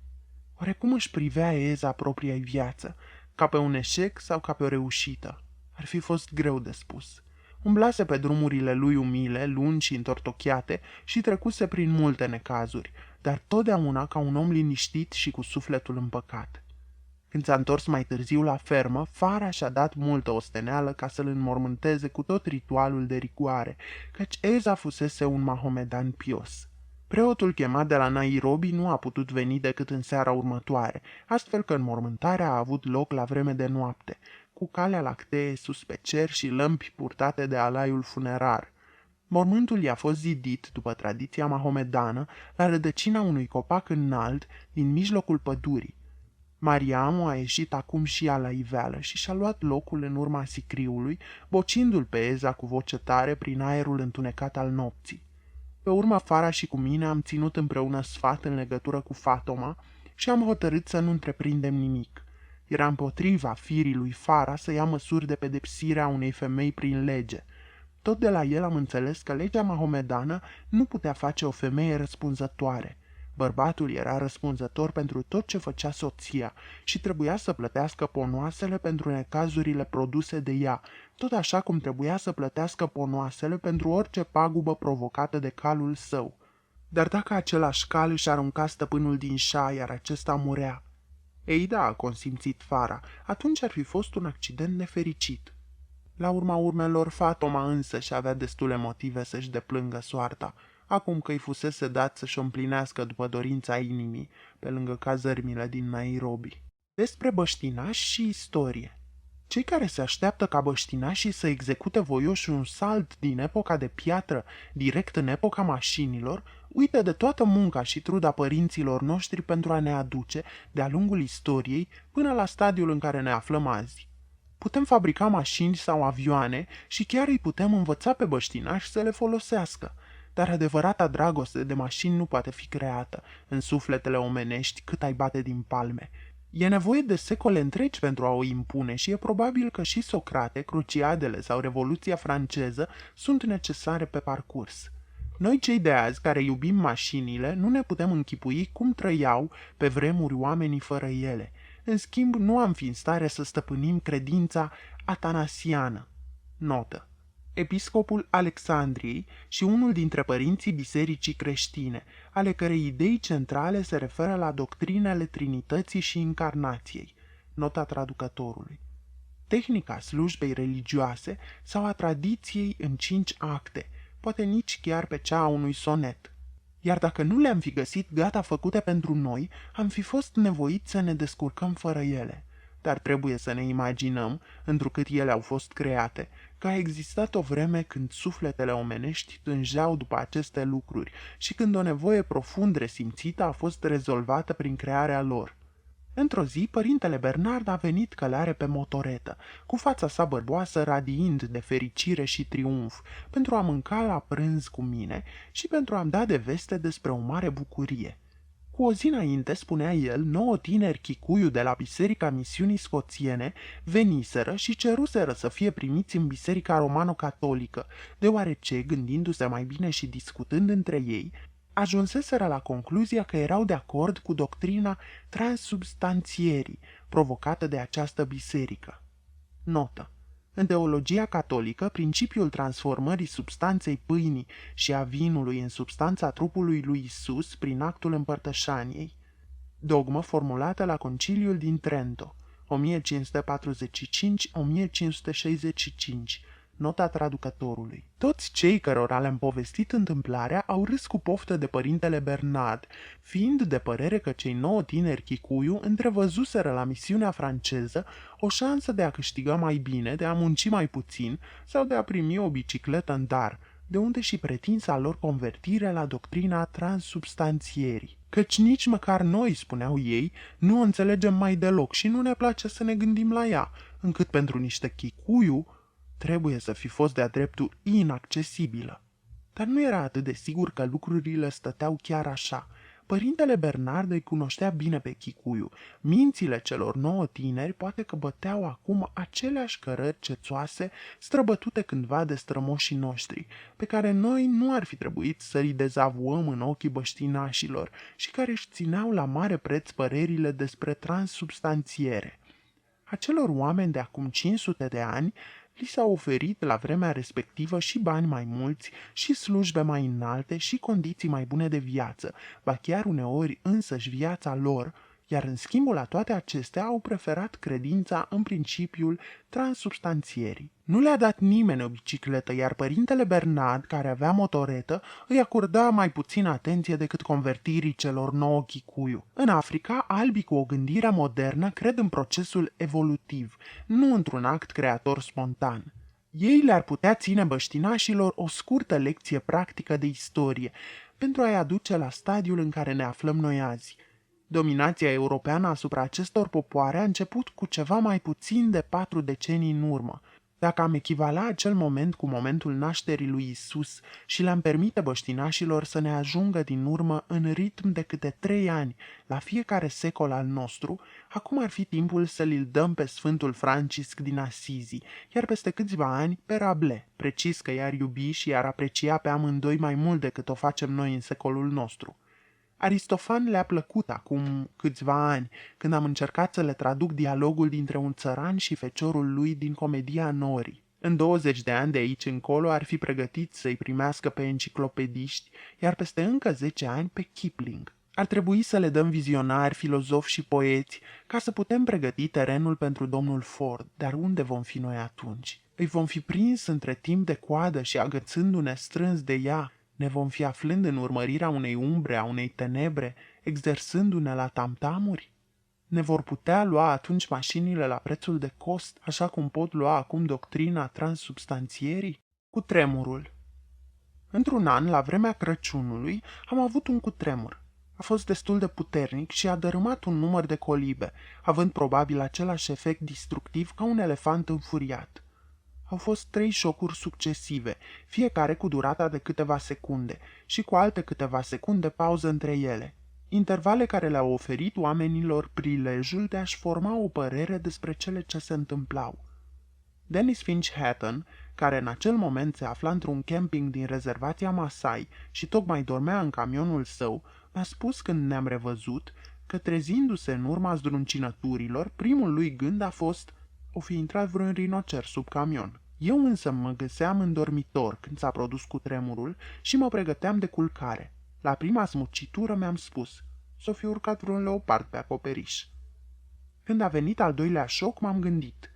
Oare cum își privea Eza propria-i viață? Ca pe un eșec sau ca pe o reușită? Ar fi fost greu de spus. Umblase pe drumurile lui umile, lungi și întortocheate și trecuse prin multe necazuri, dar totdeauna ca un om liniștit și cu sufletul împăcat. Când s-a întors mai târziu la fermă, Fara și-a dat multă osteneală ca să-l înmormânteze cu tot ritualul de rigoare, căci Eza fusese un mahomedan pios. Preotul chemat de la Nairobi nu a putut veni decât în seara următoare, astfel că înmormântarea a avut loc la vreme de noapte, cu calea lactee sus pe cer și lămpi purtate de alaiul funerar. Mormântul i-a fost zidit, după tradiția mahomedană, la rădăcina unui copac înalt din mijlocul pădurii. Mariamu a ieșit acum și ea la iveală și și-a luat locul în urma sicriului, bocindu-l pe Eza cu voce tare prin aerul întunecat al nopții. Pe urmă, Fara și cu mine am ținut împreună sfat în legătură cu Fatoma și am hotărât să nu întreprindem nimic. Era împotriva firii lui Fara să ia măsuri de pedepsire a unei femei prin lege. Tot de la el am înțeles că legea mahomedană nu putea face o femeie răspunzătoare. Bărbatul era răspunzător pentru tot ce făcea soția și trebuia să plătească ponoasele pentru necazurile produse de ea, tot așa cum trebuia să plătească ponoasele pentru orice pagubă provocată de calul său. Dar dacă același cal își arunca stăpânul din șa, iar acesta murea? Ei da, a consimțit Fara, atunci ar fi fost un accident nefericit. La urma urmelor, Fatoma însă și avea destule motive să-și deplângă soarta, acum că îi fusese dat să-și o împlinească după dorința inimii, pe lângă cazărmile din Nairobi. Despre băștinași și istorie. Cei care se așteaptă ca băștinașii să execute voioși un salt din epoca de piatră direct în epoca mașinilor, uită de toată munca și truda părinților noștri pentru a ne aduce, de-a lungul istoriei, până la stadiul în care ne aflăm azi. Putem fabrica mașini sau avioane și chiar îi putem învăța pe băștinași să le folosească, dar adevărata dragoste de mașini nu poate fi creată în sufletele omenești cât ai bate din palme. E nevoie de secole întregi pentru a o impune și e probabil că și Socrate, Cruciadele sau Revoluția franceză sunt necesare pe parcurs. Noi cei de azi care iubim mașinile nu ne putem închipui cum trăiau pe vremuri oamenii fără ele. În schimb, nu am fi în stare să stăpânim credința atanasiană. Notă. Episcopul Alexandriei și unul dintre părinții bisericii creștine, ale cărei idei centrale se referă la doctrinele Trinității și Incarnației. Nota traducătorului. Tehnica slujbei religioase sau a tradiției în 5 acte, poate nici chiar pe cea a unui sonet. Iar dacă nu le-am fi găsit gata făcute pentru noi, am fi fost nevoiți să ne descurcăm fără ele. Dar trebuie să ne imaginăm, întrucât ele au fost create, că a existat o vreme când sufletele omenești tânjeau după aceste lucruri și când o nevoie profund resimțită a fost rezolvată prin crearea lor. Într-o zi, părintele Bernard a venit călare pe motoretă, cu fața sa bărboasă radiind de fericire și triumf, pentru a mânca la prânz cu mine și pentru a-mi da de veste despre o mare bucurie. Cu o zi înainte, spunea el, 9 tineri chicuiu de la Biserica Misiunii Scoțiene veniseră și ceruseră să fie primiți în Biserica Romano-Catolică, deoarece, gândindu-se mai bine și discutând între ei, ajunseseră la concluzia că erau de acord cu doctrina transubstanțierii provocată de această biserică. Notă. În teologia catolică, principiul transformării substanței pâinii și a vinului în substanța trupului lui Isus prin actul împărtășaniei. Dogmă formulată la Conciliul din Trento, 1545-1565, nota traducătorului. Toți cei cărora le-am povestit întâmplarea au râs cu poftă de părintele Bernard, fiind de părere că cei 9 tineri chicuiu întrevăzuseră la misiunea franceză o șansă de a câștiga mai bine, de a munci mai puțin sau de a primi o bicicletă în dar, de unde și pretinsa lor convertire la doctrina transubstanțierii. Căci nici măcar noi, spuneau ei, nu o înțelegem mai deloc și nu ne place să ne gândim la ea, încât pentru niște chicuiu trebuie să fi fost de-a dreptul inaccesibilă. Dar nu era atât de sigur că lucrurile stăteau chiar așa. Părintele Bernard îi cunoștea bine pe chicuiu. Mințile celor 9 tineri poate că băteau acum aceleași cărări cețoase străbătute cândva de strămoșii noștri, pe care noi nu ar fi trebuit să-i dezavuăm în ochii băștinașilor și care își țineau la mare preț părerile despre transubstanțiere. Acelor oameni de acum 500 de ani li s-au oferit la vremea respectivă și bani mai mulți, și slujbe mai înalte, și condiții mai bune de viață, ba chiar uneori însăși viața lor, iar în schimbul la toate acestea au preferat credința în principiul transubstanțierii. Nu le-a dat nimeni o bicicletă, iar părintele Bernard, care avea motoretă, îi acorda mai puțin atenție decât convertirii celor 9 chicuiu. În Africa, albii cu o gândire modernă cred în procesul evolutiv, nu într-un act creator spontan. Ei le-ar putea ține băștinașilor o scurtă lecție practică de istorie, pentru a-i aduce la stadiul în care ne aflăm noi azi. Dominația europeană asupra acestor popoare a început cu ceva mai puțin de 4 decenii în urmă. Dacă am echivala acel moment cu momentul nașterii lui Isus și le-am permite băștinașilor să ne ajungă din urmă în ritm de câte 3 ani la fiecare secol al nostru, acum ar fi timpul să l dăm pe Sfântul Francisc din Asizi, iar peste câțiva ani pe Rabelais, precis că i-ar iubi și i-ar aprecia pe amândoi mai mult decât o facem noi în secolul nostru. Aristofan le-a plăcut acum câțiva ani, când am încercat să le traduc dialogul dintre un țăran și feciorul lui din comedia Nori. În 20 de ani de aici încolo ar fi pregătit să-i primească pe enciclopediști, iar peste încă 10 ani pe Kipling. Ar trebui să le dăm vizionari, filozofi și poeți, ca să putem pregăti terenul pentru domnul Ford, dar unde vom fi noi atunci? Îi vom fi prins între timp de coadă și agățându-ne strâns de ea, ne vom fi aflând în urmărirea unei umbre, a unei tenebre, exersându-ne la tamtamuri? Ne vor putea lua atunci mașinile la prețul de cost, așa cum pot lua acum doctrina transubstanțierii? Cutremurul. Într-un an, la vremea Crăciunului, am avut un cutremur. A fost destul de puternic și a dărâmat un număr de colibe, având probabil același efect destructiv ca un elefant înfuriat. Au fost 3 șocuri succesive, fiecare cu durata de câteva secunde și cu alte câteva secunde pauză între ele, intervale care le-au oferit oamenilor prilejul de a-și forma o părere despre cele ce se întâmplau. Dennis Finch Hatton, care în acel moment se afla într-un camping din rezervația Masai și tocmai dormea în camionul său, mi-a spus când ne-am revăzut că, trezindu-se în urma zdruncinăturilor, primul lui gând a fost: o fi intrat vreun rinocer sub camion. Eu însă mă găseam în dormitor când s-a produs cutremurul și mă pregăteam de culcare. La prima smucitură mi-am spus: s-o fi urcat vreun leopard pe acoperiș. Când a venit al doilea șoc, m-am gândit: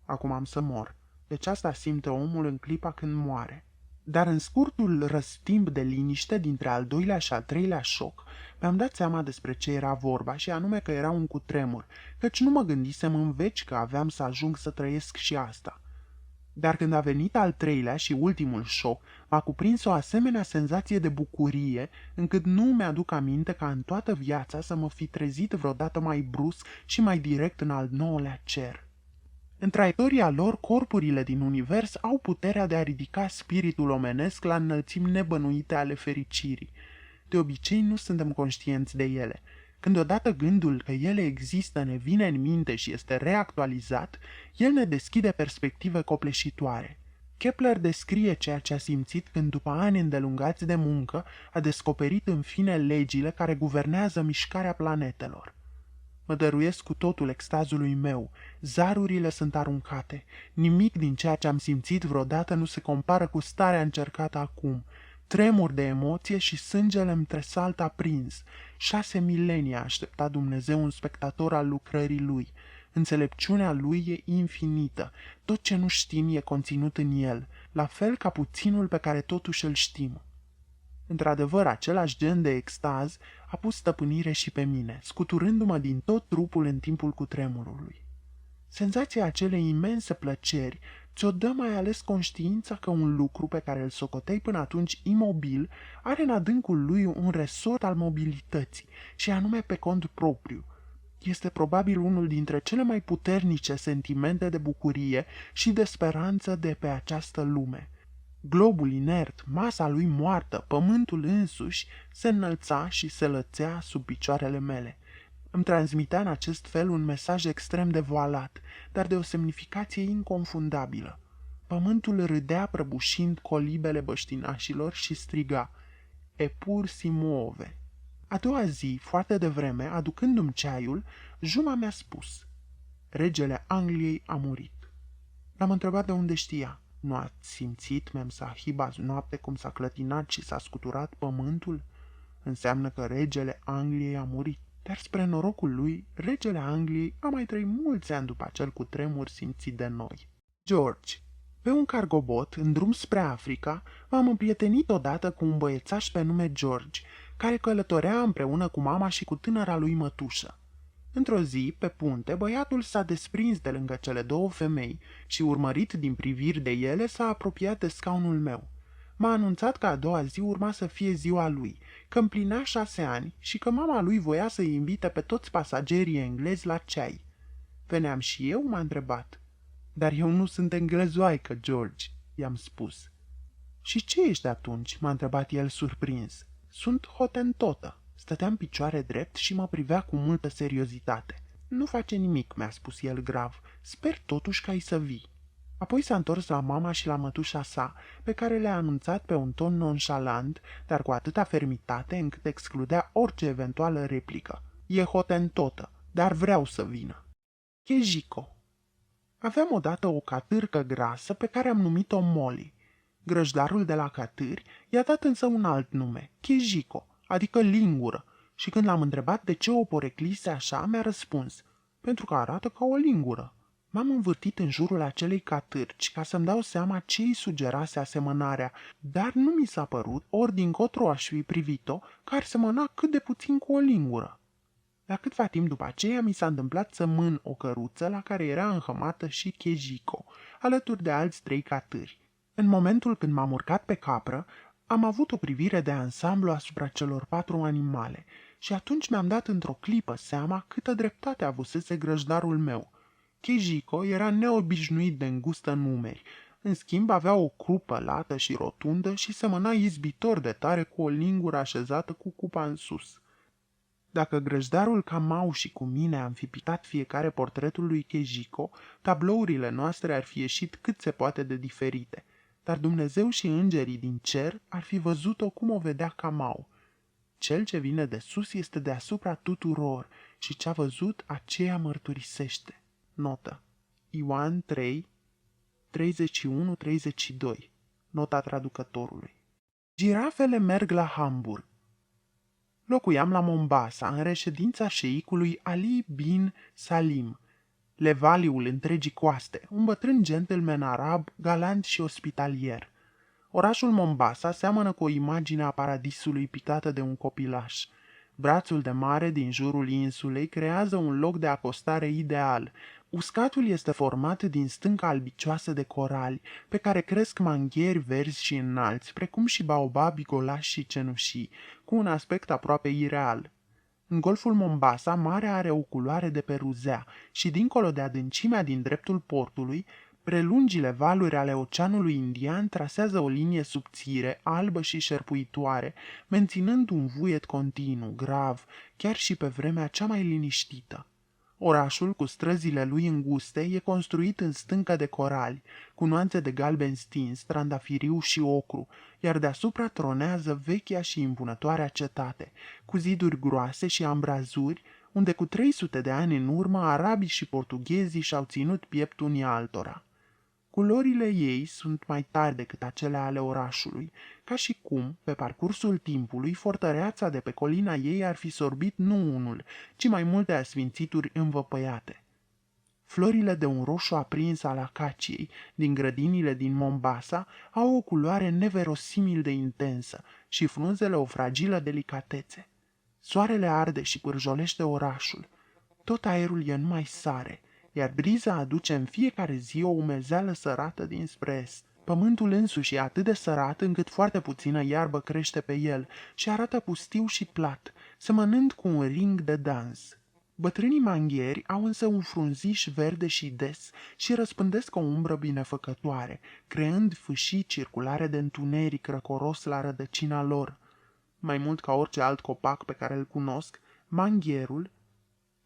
acum am să mor. Deci asta simte omul în clipa când moare. Dar în scurtul răstimp de liniște dintre al doilea și al treilea șoc, mi-am dat seama despre ce era vorba, și anume că era un cutremur, căci nu mă gândisem în veci că aveam să ajung să trăiesc și asta. Dar când a venit al treilea și ultimul șoc, m-a cuprins o asemenea senzație de bucurie, încât nu mi-aduc aminte ca în toată viața să mă fi trezit vreodată mai brusc și mai direct în al nouălea cer. În traiectoria lor, corpurile din univers au puterea de a ridica spiritul omenesc la înălțimi nebănuite ale fericirii. De obicei nu suntem conștienți de ele. Când odată gândul că ele există ne vine în minte și este reactualizat, el ne deschide perspective copleșitoare. Kepler descrie ceea ce a simțit când, după ani îndelungați de muncă, a descoperit în fine legile care guvernează mișcarea planetelor. Mă dăruiesc cu totul extazului meu, zarurile sunt aruncate, nimic din ceea ce am simțit vreodată nu se compară cu starea încercată acum. Tremur de emoție și sângele îmi tresaltă aprins. 6 milenii a așteptat Dumnezeu un spectator al lucrării lui. Înțelepciunea lui e infinită. Tot ce nu știm e conținut în el, la fel ca puținul pe care totuși îl știm. Într-adevăr, același gen de extaz a pus stăpânire și pe mine, scuturându-mă din tot trupul în timpul cutremurului. Senzația acelei imense plăceri ți-o dă mai ales conștiința că un lucru pe care îl socoteai până atunci imobil are în adâncul lui un resort al mobilității, și anume pe cont propriu. Este probabil unul dintre cele mai puternice sentimente de bucurie și de speranță de pe această lume. Globul inert, masa lui moartă, pământul însuși, se înălța și se lățea sub picioarele mele. Îmi transmitea în acest fel un mesaj extrem de voalat, dar de o semnificație inconfundabilă. Pământul râdea prăbușind colibele băștinașilor și striga: "Epur si muove." A doua zi, foarte devreme, aducându-mi ceaiul, Juma mi-a spus: "Regele Angliei a murit." L-am întrebat de unde știa. "Nu ați simțit, Memsahib, azi noapte cum s-a clătinat și s-a scuturat pământul? Înseamnă că regele Angliei a murit." Dar spre norocul lui, regele Angliei a mai trăit mulți ani după acel cutremur simțit de noi. George. Pe un cargobot, în drum spre Africa, m-am împrietenit odată cu un băiețaș pe nume George, care călătorea împreună cu mama și cu tânăra lui mătușă. Într-o zi, pe punte, băiatul s-a desprins de lângă cele două femei și, urmărit din priviri de ele, s-a apropiat de scaunul meu. M-a anunțat că a doua zi urma să fie ziua lui, că împlinea 6 ani și că mama lui voia să-i invite pe toți pasagerii englezi la ceai. "Veneam și eu?" m-a întrebat. "Dar eu nu sunt englezoaică, George," i-am spus. "Și ce ești atunci?" m-a întrebat el surprins. "Sunt hotentotă." Stătea în picioare drept și mă privea cu multă seriozitate. "Nu face nimic," mi-a spus el grav. "Sper totuși că ai să vii." Apoi s-a întors la mama și la mătușa sa, pe care le-a anunțat pe un ton nonșalant, dar cu atâta fermitate încât excludea orice eventuală replică: "E hotentotă, dar vreau să vină." Chejico. Aveam odată o catârcă grasă pe care am numit-o Molly. Grăjdarul de la catâri i-a dat însă un alt nume, Chejico, adică lingură, și când l-am întrebat de ce o poreclise așa, mi-a răspuns: "Pentru că arată ca o lingură." M-am învârtit în jurul acelei catârci ca să-mi dau seama ce îi sugerase asemănarea, dar nu mi s-a părut, ori dincotro aș fi privit-o, că ar semăna cât de puțin cu o lingură. La câtva timp după aceea mi s-a întâmplat să mân o căruță la care era înhămată și Chejico, alături de alți 3 catâri. În momentul când m-am urcat pe capră, am avut o privire de ansamblu asupra celor 4 animale și atunci mi-am dat într-o clipă seama câtă dreptate avusese grăjdarul meu. Chejico era neobișnuit de îngustă în numeri, în schimb avea o crupă lată și rotundă și semăna izbitor de tare cu o lingură așezată cu cupa în sus. Dacă grăjdarul Camau și cu mine am fi pictat fiecare portretul lui Chejico, tablourile noastre ar fi ieșit cât se poate de diferite, dar Dumnezeu și îngerii din cer ar fi văzut-o cum o vedea Camau. Cel ce vine de sus este deasupra tuturor și ce-a văzut aceea mărturisește. Notă: Ioan 3, 31-32. Nota traducătorului. Girafele merg la Hamburg. Locuiam la Mombasa, în reședința șeicului Ali bin Salim, levaliul întregii coaste, un bătrân gentleman arab, galant și ospitalier. Orașul Mombasa seamănă cu o imagine a paradisului pictată de un copilaș. Brațul de mare din jurul insulei creează un loc de acostare ideal, Uscatul este format din stânca albicioasă de corali, pe care cresc mangheri verzi și înalți, precum și baobabi golași și cenușii, cu un aspect aproape ireal. În golful Mombasa, marea are o culoare de peruzea și, dincolo de adâncimea din dreptul portului, prelungile valuri ale Oceanului Indian trasează o linie subțire, albă și șerpuitoare, menținând un vuiet continuu, grav, chiar și pe vremea cea mai liniștită. Orașul, cu străzile lui înguste, e construit în stâncă de corali, cu nuanțe de galben stins, trandafiriu și ocru, iar deasupra tronează vechea și impunătoarea cetate, cu ziduri groase și ambrazuri, unde cu 300 de ani în urmă arabii și portughezii și-au ținut piept unii altora. Culorile ei sunt mai tari decât acele ale orașului, ca și cum, pe parcursul timpului, fortăreața de pe colina ei ar fi sorbit nu unul, ci mai multe asfințituri învăpăiate. Florile de un roșu aprins al acaciei din grădinile din Mombasa au o culoare neverosimil de intensă și frunzele o fragilă delicatețe. Soarele arde și pârjolește orașul. Tot aerul e numai sare, iar briza aduce în fiecare zi o umezeală sărată dinspre est. Pământul însuși e atât de sărat încât foarte puțină iarbă crește pe el și arată pustiu și plat, semănând cu un ring de dans. Bătrânii mangheri au însă un frunziș verde și des și răspândesc o umbră binefăcătoare, creând fâșii circulare de întuneric răcoros la rădăcina lor. Mai mult ca orice alt copac pe care îl cunosc, manghierul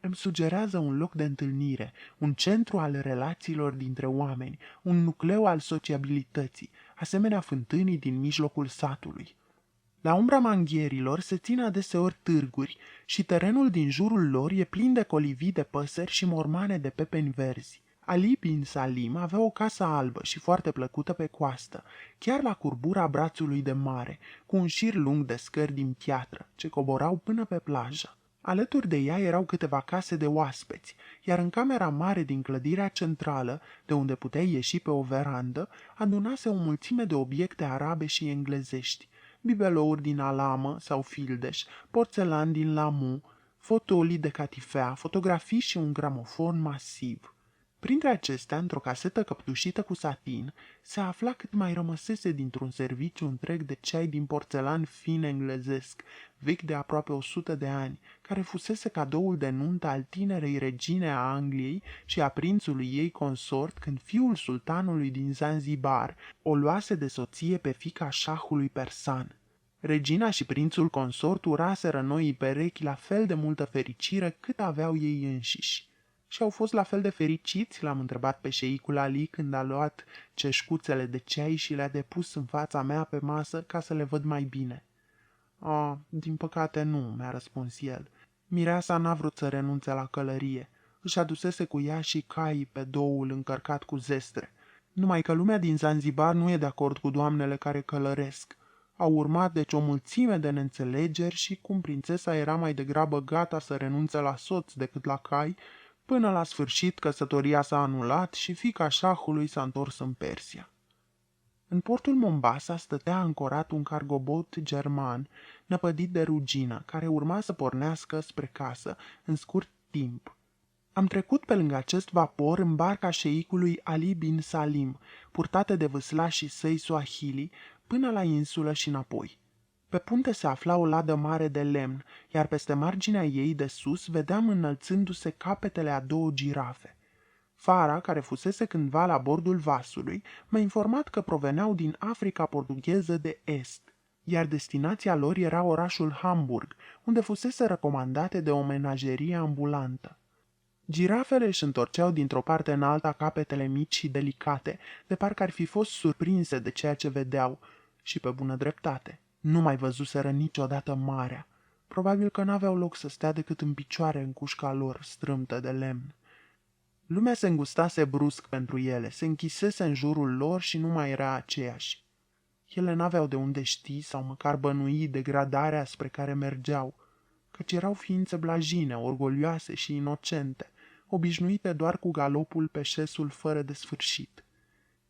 îmi sugerează un loc de întâlnire, un centru al relațiilor dintre oameni, un nucleu al sociabilității, asemenea fântânii din mijlocul satului. La umbra manghierilor se țin adeseori târguri și terenul din jurul lor e plin de colivii de păsări și mormane de pepeni verzi. Ali bin Salim avea o casă albă și foarte plăcută pe coastă, chiar la curbura brațului de mare, cu un șir lung de scări din piatră, ce coborau până pe plajă. Alături de ea erau câteva case de oaspeți, iar în camera mare din clădirea centrală, de unde puteai ieși pe o verandă, adunase o mulțime de obiecte arabe și englezești, bibelouri din alamă sau fildeș, porțelan din Lamu, fotolii de catifea, fotografii și un gramofon masiv. Printre acestea, într-o casetă căptușită cu satin, se afla cât mai rămăsese dintr-un serviciu întreg de ceai din porțelan fin englezesc, vechi de aproape 100 de ani, care fusese cadoul de nuntă al tinerei regine a Angliei și a prințului ei consort când fiul sultanului din Zanzibar o luase de soție pe fiica șahului persan. Regina și prințul consort uraseră noii perechi la fel de multă fericire cât aveau ei înșiși. Și au fost la fel de fericiți, l-am întrebat pe șeicul Ali când a luat ceșcuțele de ceai și le-a depus în fața mea pe masă ca să le văd mai bine. Din păcate nu, mi-a răspuns el. Mireasa n-a vrut să renunțe la călărie. Își adusese cu ea și caii pe doul încărcat cu zestre. Numai că lumea din Zanzibar nu e de acord cu doamnele care călăresc. Au urmat deci o mulțime de neînțelegeri și cum prințesa era mai degrabă gata să renunțe la soț decât la cai, până la sfârșit căsătoria s-a anulat și fiica șahului s-a întors în Persia. În portul Mombasa stătea ancorat un cargobot german năpădit de rugină, care urma să pornească spre casă în scurt timp. Am trecut pe lângă acest vapor în barca șeicului Ali bin Salim, purtată de vâslașii săi Swahili, până la insulă și înapoi. Pe punte se afla o ladă mare de lemn, iar peste marginea ei de sus vedeam înălțându-se capetele a două girafe. Fara, care fusese cândva la bordul vasului, m-a informat că proveneau din Africa portugheză de est, iar destinația lor era orașul Hamburg, unde fusese recomandate de o menagerie ambulantă. Girafele își întorceau dintr-o parte în alta capetele mici și delicate, de parcă ar fi fost surprinse de ceea ce vedeau, și pe bună dreptate. Nu mai văzuseră niciodată marea. Probabil că n-aveau loc să stea decât în picioare în cușca lor strâmtă de lemn. Lumea se îngustase brusc pentru ele, se închisese în jurul lor și nu mai era aceeași. Ele n-aveau de unde ști sau măcar bănui degradarea spre care mergeau, căci erau ființe blajine, orgolioase și inocente, obișnuite doar cu galopul pe șesul fără de sfârșit.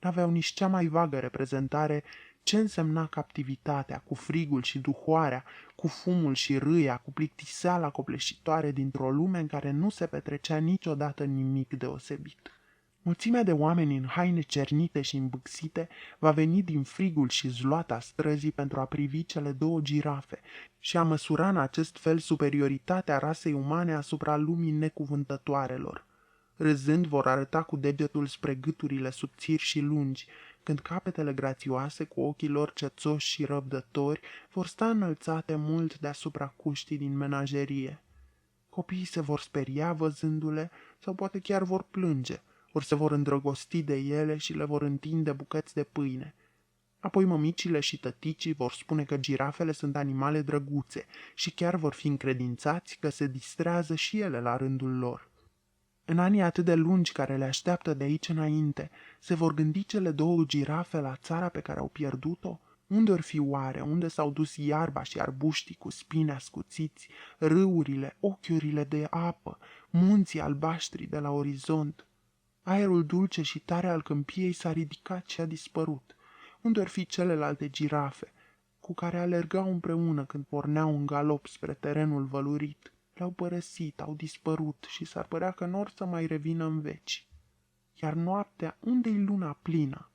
N-aveau nici cea mai vagă reprezentare ce însemna captivitatea, cu frigul și duhoarea, cu fumul și râia, cu plictiseala copleșitoare dintr-o lume în care nu se petrecea niciodată nimic deosebit. Mulțimea de oameni în haine cernite și îmbâxite va veni din frigul și zloata străzii pentru a privi cele două girafe și a măsura în acest fel superioritatea rasei umane asupra lumii necuvântătoarelor. Râzând vor arăta cu degetul spre gâturile subțiri și lungi, când capetele grațioase cu ochii lor cețoși și răbdători vor sta înălțate mult deasupra cuștii din menagerie. Copiii se vor speria văzându-le sau poate chiar vor plânge, ori se vor îndrăgosti de ele și le vor întinde bucăți de pâine. Apoi mămicile și tăticii vor spune că girafele sunt animale drăguțe și chiar vor fi încredințați că se distrează și ele la rândul lor. În anii atât de lungi care le așteaptă de aici înainte, se vor gândi cele două girafe la țara pe care au pierdut-o? Unde or fi oare? Unde s-au dus iarba și arbuștii cu spini ascuțiți, râurile, ochiurile de apă, munții albaștri de la orizont? Aerul dulce și tare al câmpiei s-a ridicat și a dispărut. Unde or fi celelalte girafe, cu care alergau împreună când porneau în galop spre terenul vălurit? Le-au părăsit, au dispărut și s-ar părea că n-or să mai revină în veci. Iar noaptea, unde-i luna plină?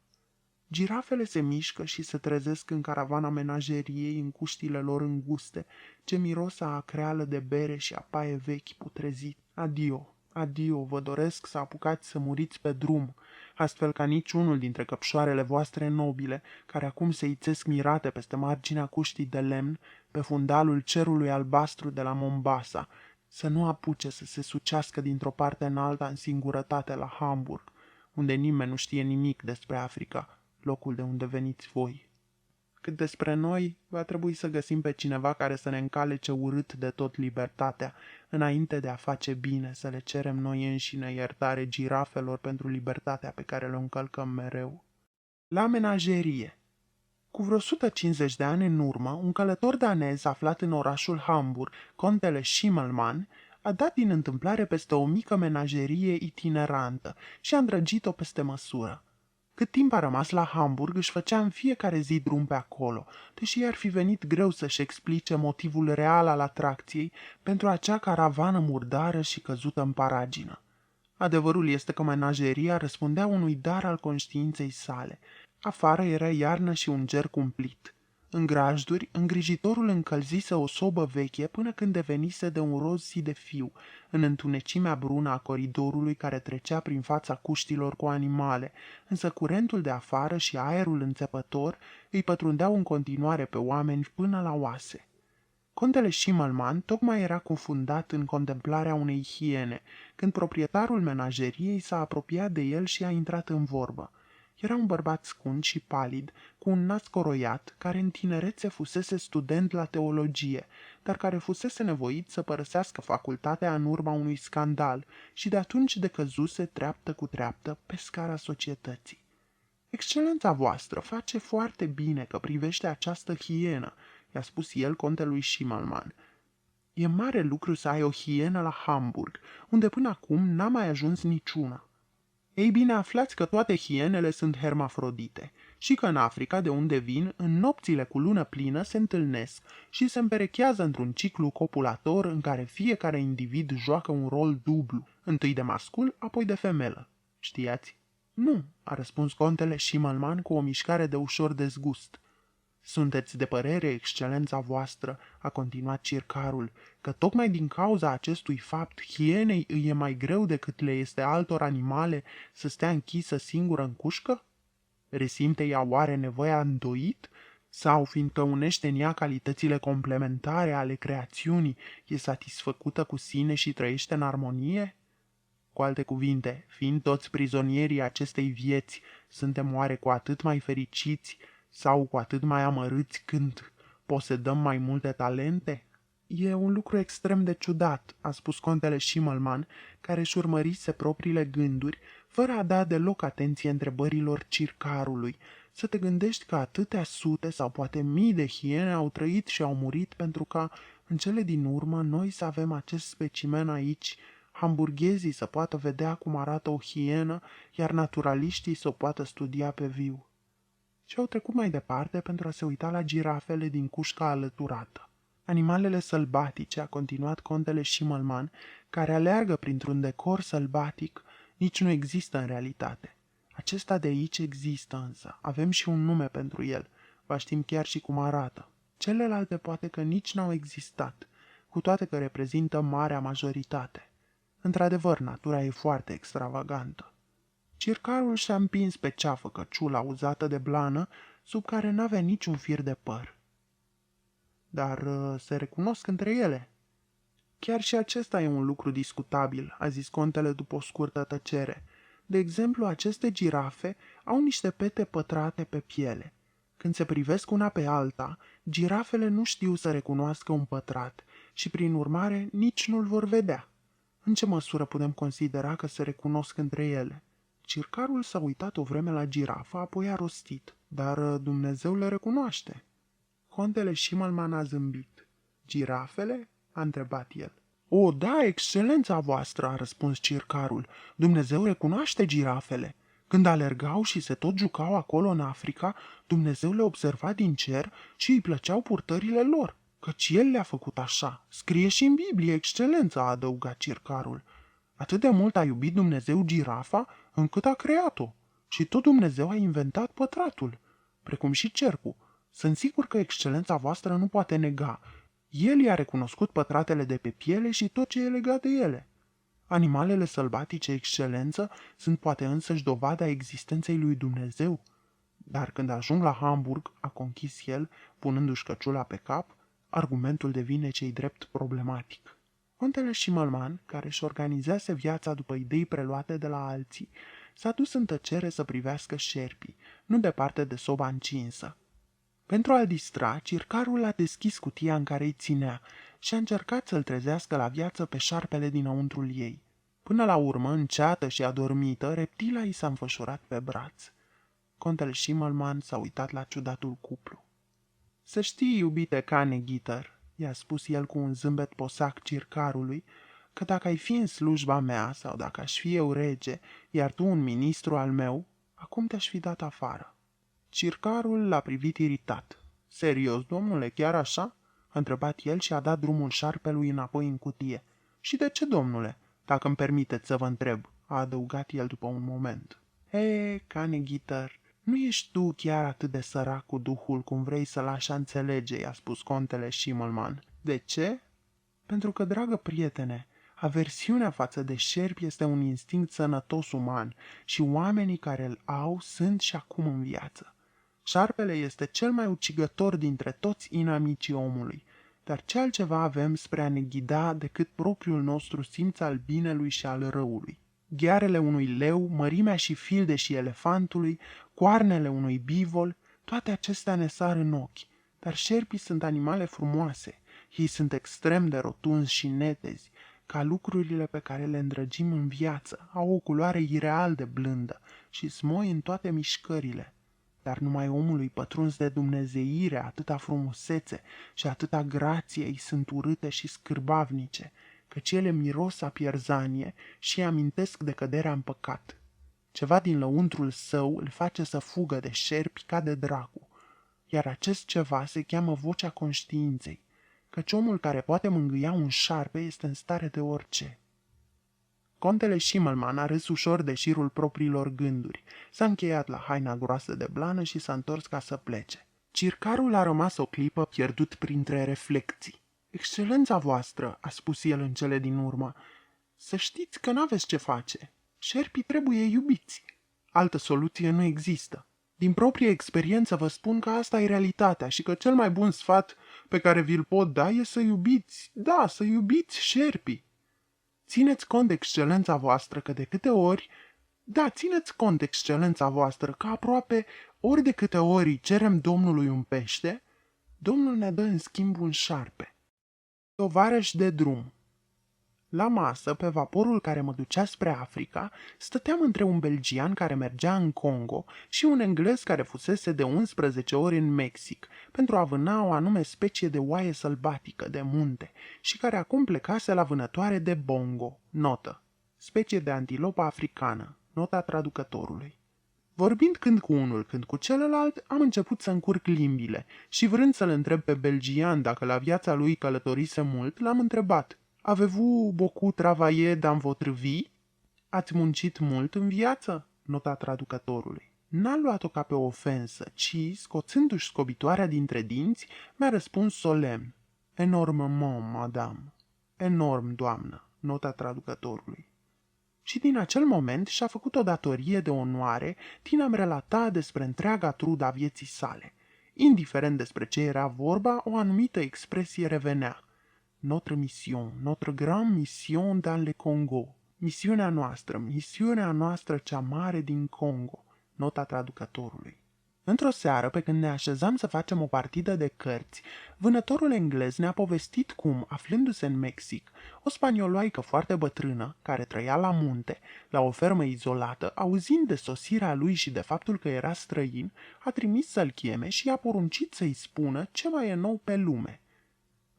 Girafele se mișcă și se trezesc în caravana menajeriei, în cuștile lor înguste, ce miros a acreală de bere și a paie vechi putrezit. Adio, adio, vă doresc să apucați să muriți pe drum, astfel ca niciunul dintre căpșoarele voastre nobile, care acum se ițesc mirate peste marginea cuștii de lemn, pe fundalul cerului albastru de la Mombasa, să nu apuce să se sucească dintr-o parte în alta în singurătate la Hamburg, unde nimeni nu știe nimic despre Africa, locul de unde veniți voi. Cât despre noi, va trebui să găsim pe cineva care să ne încalece urât de tot libertatea, înainte de a face bine, să le cerem noi înșine iertare girafelor pentru libertatea pe care le încălcăm mereu. La menagerie. Cu vreo 150 de ani în urmă, un călător danez aflat în orașul Hamburg, contele Schimmelmann, a dat din întâmplare peste o mică menagerie itinerantă și a îndrăgit-o peste măsură. Cât timp a rămas la Hamburg, își făcea în fiecare zi drum pe acolo, deși i-ar fi venit greu să-și explice motivul real al atracției pentru acea caravană murdară și căzută în paragină. Adevărul este că menageria răspundea unui dar al conștiinței sale. Afară era iarnă și un ger cumplit. În grajduri, îngrijitorul încălzise o sobă veche până când devenise de un roz sidefiu, în întunecimea brună a coridorului care trecea prin fața cuștilor cu animale, însă curentul de afară și aerul înțepător îi pătrundeau în continuare pe oameni până la oase. Contele Schimmelmann tocmai era cufundat în contemplarea unei hiene, când proprietarul menajeriei s-a apropiat de el și a intrat în vorbă. Era un bărbat scund și palid, cu un nas coroiat, care în tinerețe fusese student la teologie, dar care fusese nevoit să părăsească facultatea în urma unui scandal și de atunci decăzuse treaptă cu treaptă pe scara societății. Excelența voastră face foarte bine că privește această hienă, i-a spus el contelui Schimmelmann. E mare lucru să ai o hienă la Hamburg, unde până acum n-a mai ajuns niciuna. Ei bine, aflați că toate hienele sunt hermafrodite și că în Africa, de unde vin, în nopțile cu lună plină se întâlnesc și se împerechează într-un ciclu copulator în care fiecare individ joacă un rol dublu, întâi de mascul, apoi de femelă. Știați? Nu, a răspuns contele Schimmelmann cu o mișcare de ușor dezgust. Sunteți de părere, excelența voastră, a continuat circarul, că tocmai din cauza acestui fapt hienei îi e mai greu decât le este altor animale să stea închisă singură în cușcă? Resimte ea oare nevoia îndoit? Sau, fiindcă unește în ea calitățile complementare ale creațiunii, e satisfăcută cu sine și trăiește în armonie? Cu alte cuvinte, fiind toți prizonierii acestei vieți, suntem oare cu atât mai fericiți sau cu atât mai amărâți când posedăm mai multe talente? E un lucru extrem de ciudat, a spus contele Schimmelmann, care își urmărise propriile gânduri, fără a da deloc atenție întrebărilor circarului. Să te gândești că atâtea sute sau poate mii de hiene au trăit și au murit pentru ca, în cele din urmă, noi să avem acest specimen aici, hamburghezii să poată vedea cum arată o hienă, iar naturaliștii să o poată studia pe viu. și au trecut mai departe pentru a se uita la girafele din cușca alăturată. Animalele sălbatice, a continuat contele Schimmelmann, care aleargă printr-un decor sălbatic, nici nu există în realitate. Acesta de aici există însă, avem și un nume pentru el, vă știm chiar și cum arată. Celelalte poate că nici n-au existat, cu toate că reprezintă marea majoritate. Într-adevăr, natura e foarte extravagantă. Circarul și-a împins pe ceafă căciula uzată de blană, sub care n-avea niciun fir de păr. Dar se recunosc între ele. Chiar și acesta e un lucru discutabil, a zis contele după o scurtă tăcere. De exemplu, aceste girafe au niște pete pătrate pe piele. Când se privesc una pe alta, girafele nu știu să recunoască un pătrat și, prin urmare, nici nu-l vor vedea. În ce măsură putem considera că se recunosc între ele? Circarul s-a uitat o vreme la girafă, apoi a rostit. Dar Dumnezeu le recunoaște. Contele Schimmelmann a zâmbit. Girafele? A întrebat el. O, da, excelența voastră, a răspuns circarul. Dumnezeu recunoaște girafele. Când alergau și se tot jucau acolo în Africa, Dumnezeu le observa din cer și îi plăceau purtările lor. Căci el le-a făcut așa. Scrie și în Biblie, excelența, a adăugat circarul. Atât de mult a iubit Dumnezeu girafa, încât a creat-o. Și tot Dumnezeu a inventat pătratul, precum și cercul. Sunt sigur că excelența voastră nu poate nega. El i-a recunoscut pătratele de pe piele și tot ce e legat de ele. Animalele sălbatice, excelență, sunt poate însăși dovada existenței lui Dumnezeu. Dar când ajung la Hamburg, a conchis el, punându-și căciula pe cap, argumentul devine cei drept problematic. Contele Schimmelmann, care își organizase viața după idei preluate de la alții, s-a dus în tăcere să privească șerpii, nu departe de soba încinsă. Pentru a-l distra, circarul a deschis cutia în care îi ținea și a încercat să-l trezească la viață pe șarpele dinăuntrul ei. Până la urmă, înceată și adormită, reptila i s-a înfășurat pe braț. Contele Schimmelmann s-a uitat la ciudatul cuplu. Să știi, iubite cane Gitter, i-a spus el cu un zâmbet posac circarului, că dacă ai fi în slujba mea sau dacă aș fi eu rege, iar tu un ministru al meu, acum te-aș fi dat afară. Circarul l-a privit iritat. Serios, domnule, chiar așa? A întrebat el și a dat drumul șarpelui înapoi în cutie. Și de ce, domnule? Dacă îmi permiteți să vă întreb, a adăugat el după un moment. Cane Gitter, nu ești tu chiar atât de sărac cu duhul cum vrei să lași a înțelege, i-a spus contele Schimmelmann. De ce? Pentru că, dragă prietene, aversiunea față de șerpi este un instinct sănătos uman și oamenii care îl au sunt și acum în viață. Șarpele este cel mai ucigător dintre toți inamicii omului, dar ce altceva avem spre a ne ghida decât propriul nostru simț al binelui și al răului? Ghearele unui leu, mărimea și fildeșii elefantului, coarnele unui bivol, toate acestea ne sar în ochi, dar șerpii sunt animale frumoase, ei sunt extrem de rotunzi și netezi, ca lucrurile pe care le îndrăgim în viață, au o culoare ireal de blândă și smoi în toate mișcările. Dar numai omului pătruns de dumnezeire, atâta frumusețe și atâta grație îi sunt urâte și scârbavnice, căci ele miros a pierzanie și îi amintesc de căderea în păcat. Ceva din lăuntrul său îl face să fugă de șerpi ca de dracu, iar acest ceva se cheamă vocea conștiinței, căci omul care poate mângâia un șarpe este în stare de orice. Contele Schimmelmann a râs ușor de șirul propriilor gânduri, s-a încheiat la haina groasă de blană și s-a întors ca să plece. Circarul a rămas o clipă pierdut printre reflecții. Excelența voastră, a spus el în cele din urmă, să știți că n-aveți ce face. Șerpii trebuie iubiți. Altă soluție nu există. Din proprie experiență vă spun că asta e realitatea și că cel mai bun sfat pe care vi-l pot da e să iubiți, da, să iubiți șerpii. Țineți cont de excelența voastră că de câte ori, da, țineți cont de excelența voastră că aproape ori de câte ori îi cerem Domnului un pește, Domnul ne dă în schimb un șarpe. Tovarăș de drum. La masă, pe vaporul care mă ducea spre Africa, stăteam între un belgian care mergea în Congo și un englez care fusese de 11 ori în Mexic pentru a vâna o anume specie de oaie sălbatică de munte și care acum plecase la vânătoare de bongo, notă, specie de antilopă africană, nota traducătorului. Vorbind când cu unul, când cu celălalt, am început să încurc limbile și vrând să-l întreb pe belgian dacă la viața lui călătorise mult, l-am întrebat: Avez-vous beaucoup travaillé dans votre vie? Ați muncit mult în viață? Nota traducătorului. N-a luat-o ca pe o ofensă, ci, scoțându-și scobitoarea dintre dinți, mi-a răspuns solemn: Enormement, madame. Enorm, doamnă. Nota traducătorului. Și din acel moment și-a făcut o datorie de onoare din a-mi relata despre întreaga trudă a vieții sale. Indiferent despre ce era vorba, o anumită expresie revenea: Notre mission, notre grande mission dans le Congo. Misiunea noastră cea mare din Congo. Nota traducătorului. Într-o seară, pe când ne așezam să facem o partidă de cărți, vânătorul englez ne-a povestit cum, aflându-se în Mexic, o spanioloaică foarte bătrână, care trăia la munte, la o fermă izolată, auzind de sosirea lui și de faptul că era străin, a trimis să-l cheme și i-a poruncit să-i spună ce mai e nou pe lume.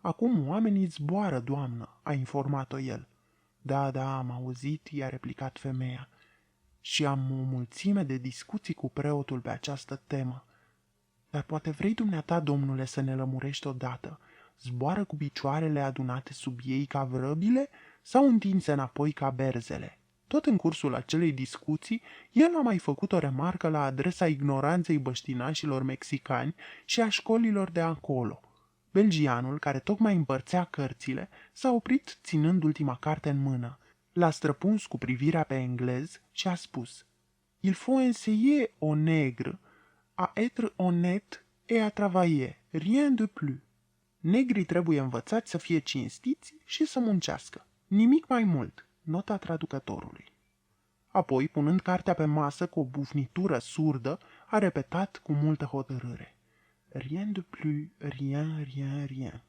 Acum oamenii zboară, doamnă, a informat-o el. Da, am auzit, i-a replicat femeia. Și am o mulțime de discuții cu preotul pe această temă. Dar poate vrei dumneata, domnule, să ne lămurești odată. Zboară cu picioarele adunate sub ei ca vrăbile sau întinse înapoi ca berzele? Tot în cursul acelei discuții, el a mai făcut o remarcă la adresa ignoranței băștinașilor mexicani și a școlilor de acolo. Belgianul, care tocmai împărțea cărțile, s-a oprit ținând ultima carte în mână. L-a străpuns cu privirea pe englez și a spus: Il faut enseigner aux nègres à être honnête et à travailler, rien de plus. Negrii trebuie învățați să fie cinstiți și să muncească. Nimic mai mult. Nota traducătorului. Apoi, punând cartea pe masă cu o bufnitură surdă, a repetat cu multă hotărâre: Rien de plus, rien.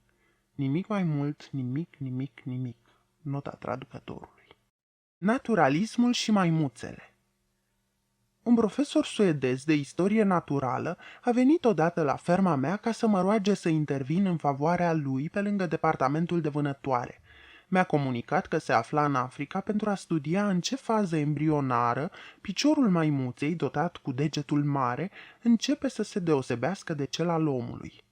Nimic mai mult, nimic. Nota traducătorului. Naturalismul și maimuțele. Un profesor suedez de istorie naturală a venit odată la ferma mea ca să mă roage să intervin în favoarea lui pe lângă departamentul de vânătoare. Mi-a comunicat că se afla în Africa pentru a studia în ce fază embrionară piciorul maimuței, dotat cu degetul mare, începe să se deosebească de cel al omului.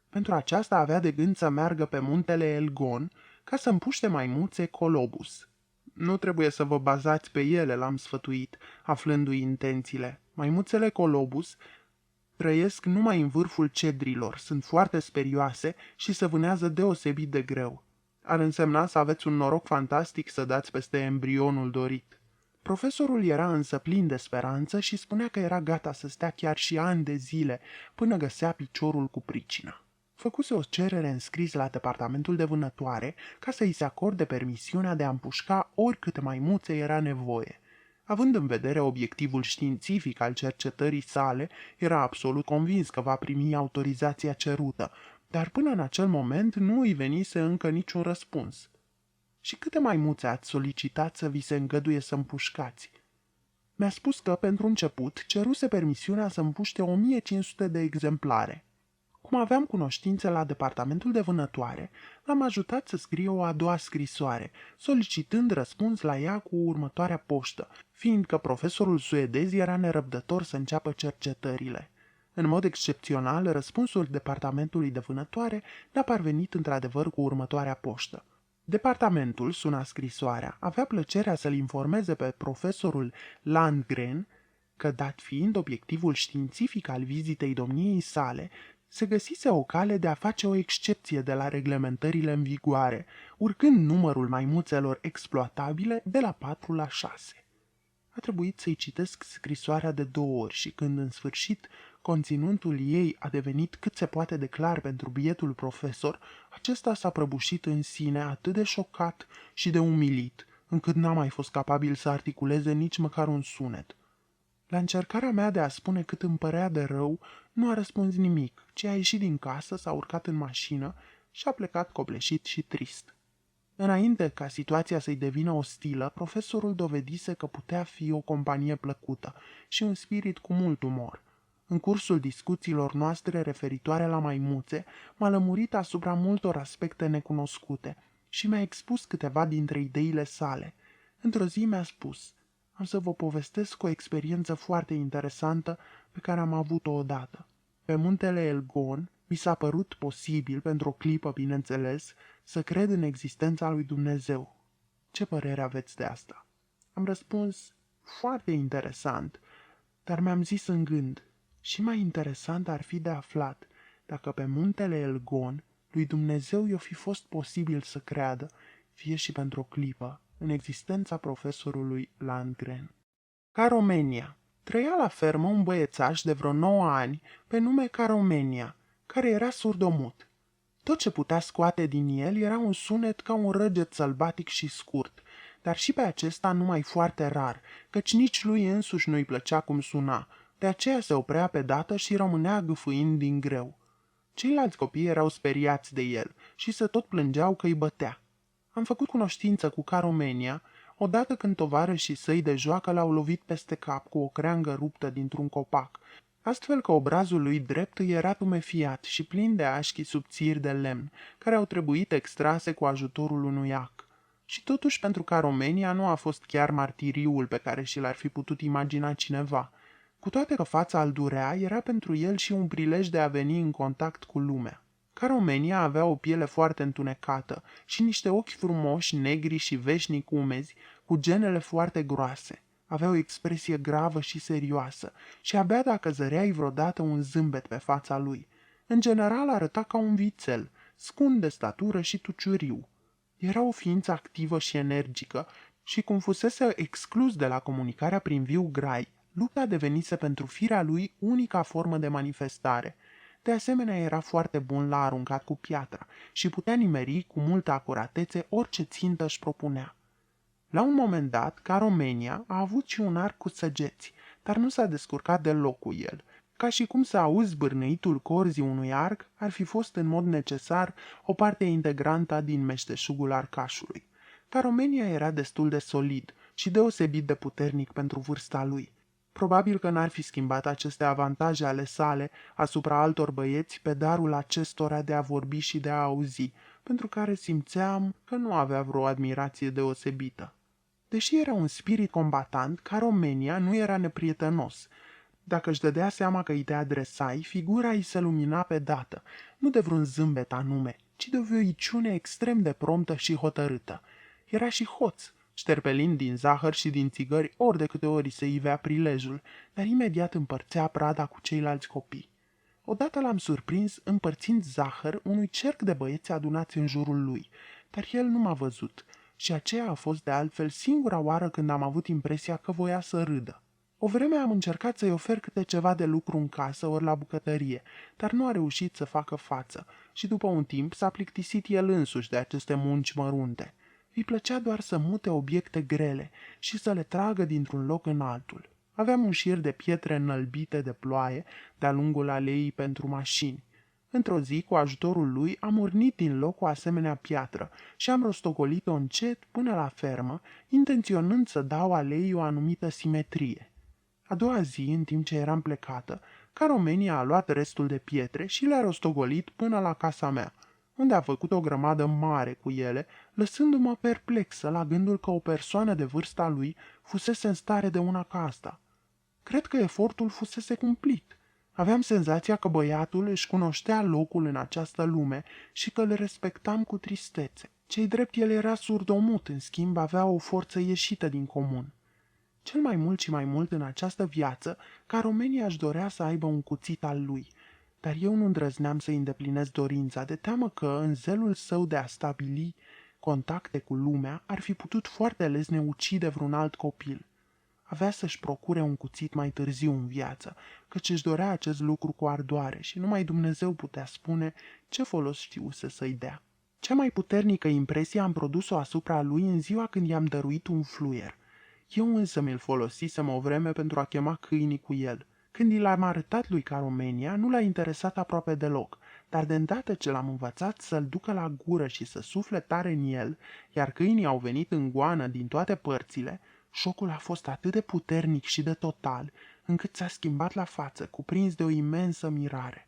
Pentru aceasta avea de gând să meargă pe muntele Elgon ca să împuște maimuțe colobus. Nu trebuie să vă bazați pe ele, l-am sfătuit, aflându-i intențiile. Maimuțele colobus trăiesc numai în vârful cedrilor, sunt foarte sperioase și se vânează deosebit de greu. Ar însemna să aveți un noroc fantastic să dați peste embrionul dorit. Profesorul era însă plin de speranță și spunea că era gata să stea chiar și ani de zile până găsea piciorul cu pricina. Făcuse o cerere în scris la departamentul de vânătoare ca să îi se acorde permisiunea de a împușca oricâte maimuțe era nevoie. Având în vedere obiectivul științific al cercetării sale, era absolut convins că va primi autorizația cerută, dar până în acel moment nu îi venise încă niciun răspuns. Și câte maimuțe ați solicitat să vi se îngăduie să împușcați? Mi-a spus că, pentru început, ceruse permisiunea să împuște 1500 de exemplare. Cum aveam cunoștințe la departamentul de vânătoare, l-am ajutat să scrie o a doua scrisoare, solicitând răspuns la ea cu următoarea poștă, fiindcă profesorul suedez era nerăbdător să înceapă cercetările. În mod excepțional, răspunsul departamentului de vânătoare ne-a parvenit într-adevăr cu următoarea poștă. Departamentul, suna scrisoarea, avea plăcerea să-l informeze pe profesorul Landgren că, dat fiind obiectivul științific al vizitei domniei sale, se găsise o cale de a face o excepție de la reglementările în vigoare, urcând numărul maimuțelor exploatabile de la 4 la 6. A trebuit să-i citesc scrisoarea de 2 ori și când în sfârșit conținutul ei a devenit cât se poate de clar pentru bietul profesor, acesta s-a prăbușit în sine atât de șocat și de umilit, încât n-a mai fost capabil să articuleze nici măcar un sunet. La încercarea mea de a spune cât îmi părea de rău, nu a răspuns nimic, ci a ieșit din casă, s-a urcat în mașină și a plecat copleșit și trist. Înainte ca situația să-i devină ostilă, profesorul dovedise că putea fi o companie plăcută și un spirit cu mult umor. În cursul discuțiilor noastre referitoare la maimuțe, m-a lămurit asupra multor aspecte necunoscute și mi-a expus câteva dintre ideile sale. Într-o zi mi-a spus: am să vă povestesc o experiență foarte interesantă pe care am avut-o odată. Pe muntele Elgon mi s-a părut posibil, pentru o clipă, bineînțeles, să cred în existența lui Dumnezeu. Ce părere aveți de asta? Am răspuns, foarte interesant, dar mi-am zis în gând, și mai interesant ar fi de aflat dacă pe muntele Elgon lui Dumnezeu i-o fi fost posibil să creadă, fie și pentru o clipă, în existența profesorului Landgren. Caromenia. Trăia la fermă un băiețaș de vreo 9 ani, pe nume Caromenia, care era surdomut. Tot ce putea scoate din el era un sunet ca un răget sălbatic și scurt, dar și pe acesta numai foarte rar, căci nici lui însuși nu-i plăcea cum suna, de aceea se oprea pe dată și rămânea gâfâind din greu. Ceilalți copii erau speriați de el și se tot plângeau că îi bătea. Am făcut cunoștință cu Caromenia odată când tovarășii săi de joacă l-au lovit peste cap cu o creangă ruptă dintr-un copac, astfel că obrazul lui drept îi era tumefiat și plin de așchi subțiri de lemn, care au trebuit extrase cu ajutorul unui ac. Și totuși pentru Caromenia nu a fost chiar martiriul pe care și l-ar fi putut imagina cineva. Cu toate că fața îl durea, era pentru el și un prilej de a veni în contact cu lumea. Caromenia avea o piele foarte întunecată și niște ochi frumoși, negri și veșnic umezi, cu genele foarte groase. Avea o expresie gravă și serioasă și abia dacă zăreai vreodată un zâmbet pe fața lui. În general arăta ca un vițel, scund de statură și tuciuriu. Era o ființă activă și energică și cum fusese exclus de la comunicarea prin viu grai, lupta devenise pentru firea lui unica formă de manifestare. De asemenea, era foarte bun la aruncat cu piatra și putea nimeri cu multă acuratețe orice țintă își propunea. La un moment dat, Caromenia a avut și un arc cu săgeți, dar nu s-a descurcat deloc cu el. Ca și cum să auzi bârnăitul corzii unui arc, ar fi fost în mod necesar o parte integrantă din meșteșugul arcașului. Caromenia era destul de solid și deosebit de puternic pentru vârsta lui. Probabil că n-ar fi schimbat aceste avantaje ale sale asupra altor băieți pe darul acestora de a vorbi și de a auzi, pentru care simțeam că nu avea vreo admirație deosebită. Deși era un spirit combatant, Caromenia nu era neprietenos. Dacă își dădea seama că îi te adresai, figura îi se lumina pe dată, nu de vreun zâmbet anume, ci de o voiciune extrem de promptă și hotărâtă. Era și hoț, șterpelind din zahăr și din țigări ori de câte ori se ivea prilejul, dar imediat împărțea prada cu ceilalți copii. Odată l-am surprins împărțind zahăr unui cerc de băieți adunați în jurul lui, dar el nu m-a văzut și aceea a fost de altfel singura oară când am avut impresia că voia să râdă. O vreme am încercat să-i ofer câte ceva de lucru în casă ori la bucătărie, dar nu a reușit să facă față și după un timp s-a plictisit el însuși de aceste munci mărunte. Îi plăcea doar să mute obiecte grele și să le tragă dintr-un loc în altul. Aveam un șir de pietre înălbite de ploaie de-a lungul aleii pentru mașini. Într-o zi, cu ajutorul lui, am urnit din loc o asemenea piatră și am rostogolit-o încet până la fermă, intenționând să dau aleii o anumită simetrie. A doua zi, în timp ce eram plecată, Caromenia a luat restul de pietre și le-a rostogolit până la casa mea, unde a făcut o grămadă mare cu ele, lăsându-mă perplexă la gândul că o persoană de vârsta lui fusese în stare de una ca asta. Cred că efortul fusese cumplit. Aveam senzația că băiatul își cunoștea locul în această lume și că îl respectam cu tristețe. Cei drept, el era surdomut, în schimb avea o forță ieșită din comun. Cel mai mult și mai mult în această viață, Caromenia își dorea să aibă un cuțit al lui, dar eu nu îndrăzneam să-i îndeplinesc dorința, de teamă că, în zelul său de a stabili contacte cu lumea, ar fi putut foarte lesne ucide vreun alt copil. Avea să-și procure un cuțit mai târziu în viață, căci își dorea acest lucru cu ardoare și numai Dumnezeu putea spune ce folos știuse să-i dea. Cea mai puternică impresie am produs-o asupra lui în ziua când i-am dăruit un fluier. Eu însă mi-l folosisem o vreme pentru a chema câinii cu el. Când i l-am arătat lui Caromenia, nu l-a interesat aproape deloc, dar de îndată ce l-am învățat să-l ducă la gură și să sufle tare în el, iar câinii au venit în goană din toate părțile, șocul a fost atât de puternic și de total, încât s-a schimbat la față, cuprins de o imensă mirare.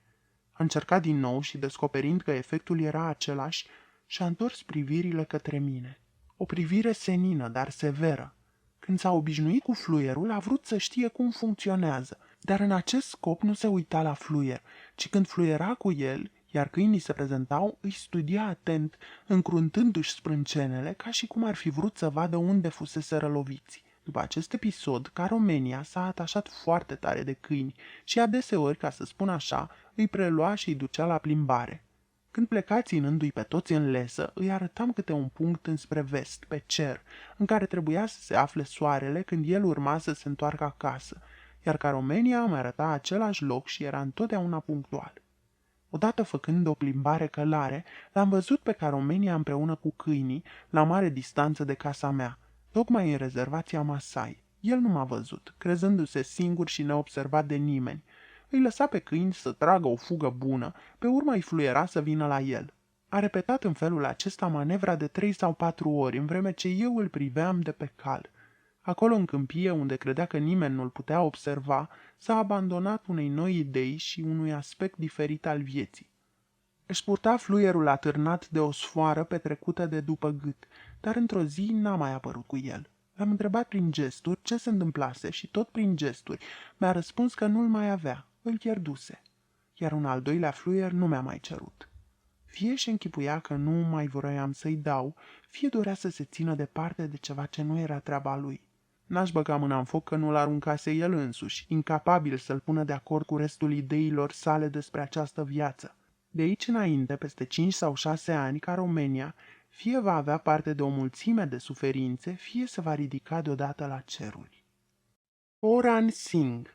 A încercat din nou și, descoperind că efectul era același, și-a întors privirile către mine. O privire senină, dar severă. Când s-a obișnuit cu fluierul, a vrut să știe cum funcționează, dar în acest scop nu se uita la fluier, ci când fluiera cu el, iar câinii se prezentau, îi studia atent, încruntându-și sprâncenele, ca și cum ar fi vrut să vadă unde fusese răloviți. După acest episod, Caromenia s-a atașat foarte tare de câini și adeseori, ca să spun așa, îi prelua și îi ducea la plimbare. Când pleca ținându-i pe toți în lesă, îi arătam câte un punct înspre vest, pe cer, în care trebuia să se afle soarele când el urma să se întoarcă acasă, iar Caromenia îmi arăta același loc și era întotdeauna punctual. Odată făcând o plimbare călare, l-am văzut pe Caromenia împreună cu câinii, la mare distanță de casa mea, tocmai în rezervația Masai. El nu m-a văzut, crezându-se singur și neobservat de nimeni. Îi lăsa pe câini să tragă o fugă bună, pe urmă îi fluiera să vină la el. A repetat în felul acesta manevra de 3 sau 4 ori, în vreme ce eu îl priveam de pe cal. Acolo în câmpie, unde credea că nimeni nu-l putea observa, s-a abandonat unei noi idei și unui aspect diferit al vieții. Își purta fluierul atârnat de o sfoară petrecută de după gât, dar într-o zi n-a mai apărut cu el. L-am întrebat prin gesturi ce se întâmplase și tot prin gesturi mi-a răspuns că nu-l mai avea, îl pierduse. Iar un al doilea fluier nu mi-a mai cerut. Fie și închipuia că nu mai vroiam să-i dau, fie dorea să se țină departe de ceva ce nu era treaba lui. N-aș băga mâna în foc că nu-l aruncase el însuși, incapabil să-l pună de acord cu restul ideilor sale despre această viață. De aici înainte, peste 5 sau 6 ani, Caromenia, fie va avea parte de o mulțime de suferințe, fie se va ridica deodată la ceruri. Poran Singh.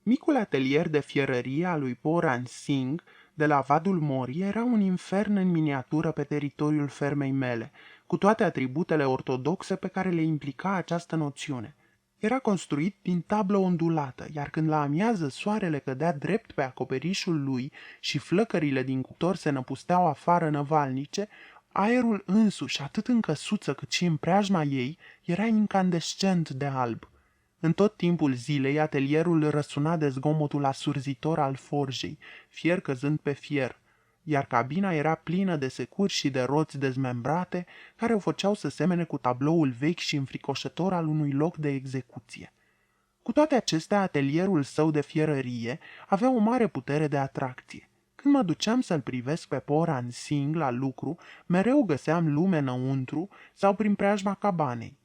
Micul atelier de fierărie al lui Poran Singh de la Vadul Mori era un infern în miniatură pe teritoriul fermei mele, cu toate atributele ortodoxe pe care le implica această noțiune. Era construit din tablă ondulată, iar când la amiază soarele cădea drept pe acoperișul lui și flăcările din cuptor se năpusteau afară năvalnice, aerul însuși, atât în căsuță cât și în preajma ei, era incandescent de alb. În tot timpul zilei, atelierul răsuna de zgomotul asurzitor al forjei, fier căzând pe fier, iar cabina era plină de securi și de roți dezmembrate, care o făceau să semene cu tabloul vechi și înfricoșător al unui loc de execuție. Cu toate acestea, atelierul său de fierărie avea o mare putere de atracție. Când mă duceam să-l privesc pe Poran Singh la lucru, mereu găseam lume înăuntru sau prin preajma cabanei.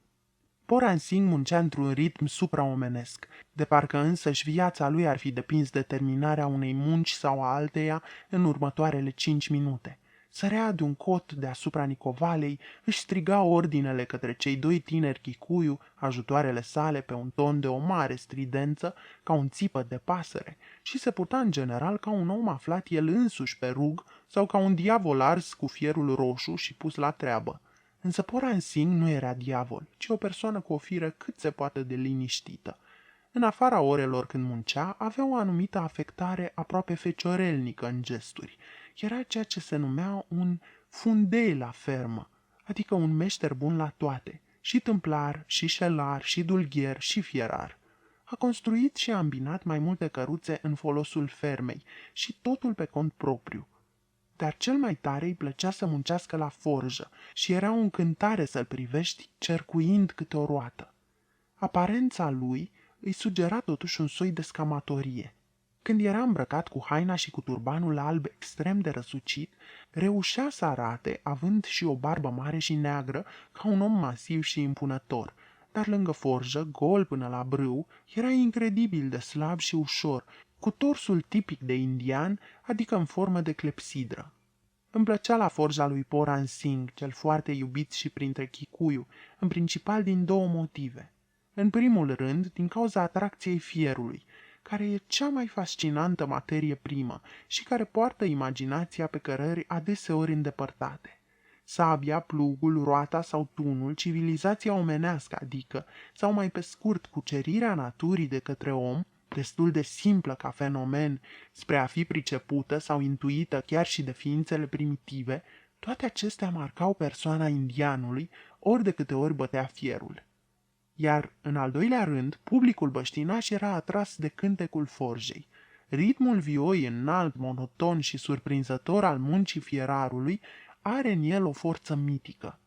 Poran Singh muncea într-un ritm supraomenesc, de parcă însăși viața lui ar fi depins de terminarea unei munci sau a alteia în următoarele 5 minute. Sărea de un cot deasupra Nicovalei, își striga ordinele către cei 2 tineri chicuiu, ajutoarele sale pe un ton de o mare stridență, ca un țipăt de pasăre, și se purta în general ca un om aflat el însuși pe rug sau ca un diavol ars cu fierul roșu și pus la treabă. Însă Poran Singh nu era diavol, ci o persoană cu o firă cât se poate de liniștită. În afara orelor când muncea, avea o anumită afectare aproape feciorelnică în gesturi. Era ceea ce se numea un fundei la fermă, adică un meșter bun la toate, și tâmplar, și șelar, și dulgher, și fierar. A construit și a îmbinat mai multe căruțe în folosul fermei și totul pe cont propriu. Dar cel mai tare îi plăcea să muncească la forjă și era o încântare să-l privești cercuind câte o roată. Aparența lui îi sugera totuși un soi de scamatorie. Când era îmbrăcat cu haina și cu turbanul alb extrem de răsucit, reușea să arate, având și o barbă mare și neagră, ca un om masiv și impunător, dar lângă forjă, gol până la brâu, era incredibil de slab și ușor, cu torsul tipic de indian, adică în formă de clepsidră. Îmi plăcea la forja lui Poran Singh, cel foarte iubit și printre chicuiu, în principal din 2 motive. În primul rând, din cauza atracției fierului, care e cea mai fascinantă materie primă și care poartă imaginația pe cărări adeseori îndepărtate. Sabia, plugul, roata sau tunul, civilizația omenească, adică, sau mai pe scurt, cucerirea naturii de către om, destul de simplă ca fenomen spre a fi pricepută sau intuită chiar și de ființele primitive, toate acestea marcau persoana indianului ori de câte ori bătea fierul. Iar, în al doilea rând, publicul băștinaș era atras de cântecul forjei. Ritmul vioi înalt, monoton și surprinzător al muncii fierarului are în el o forță mitică.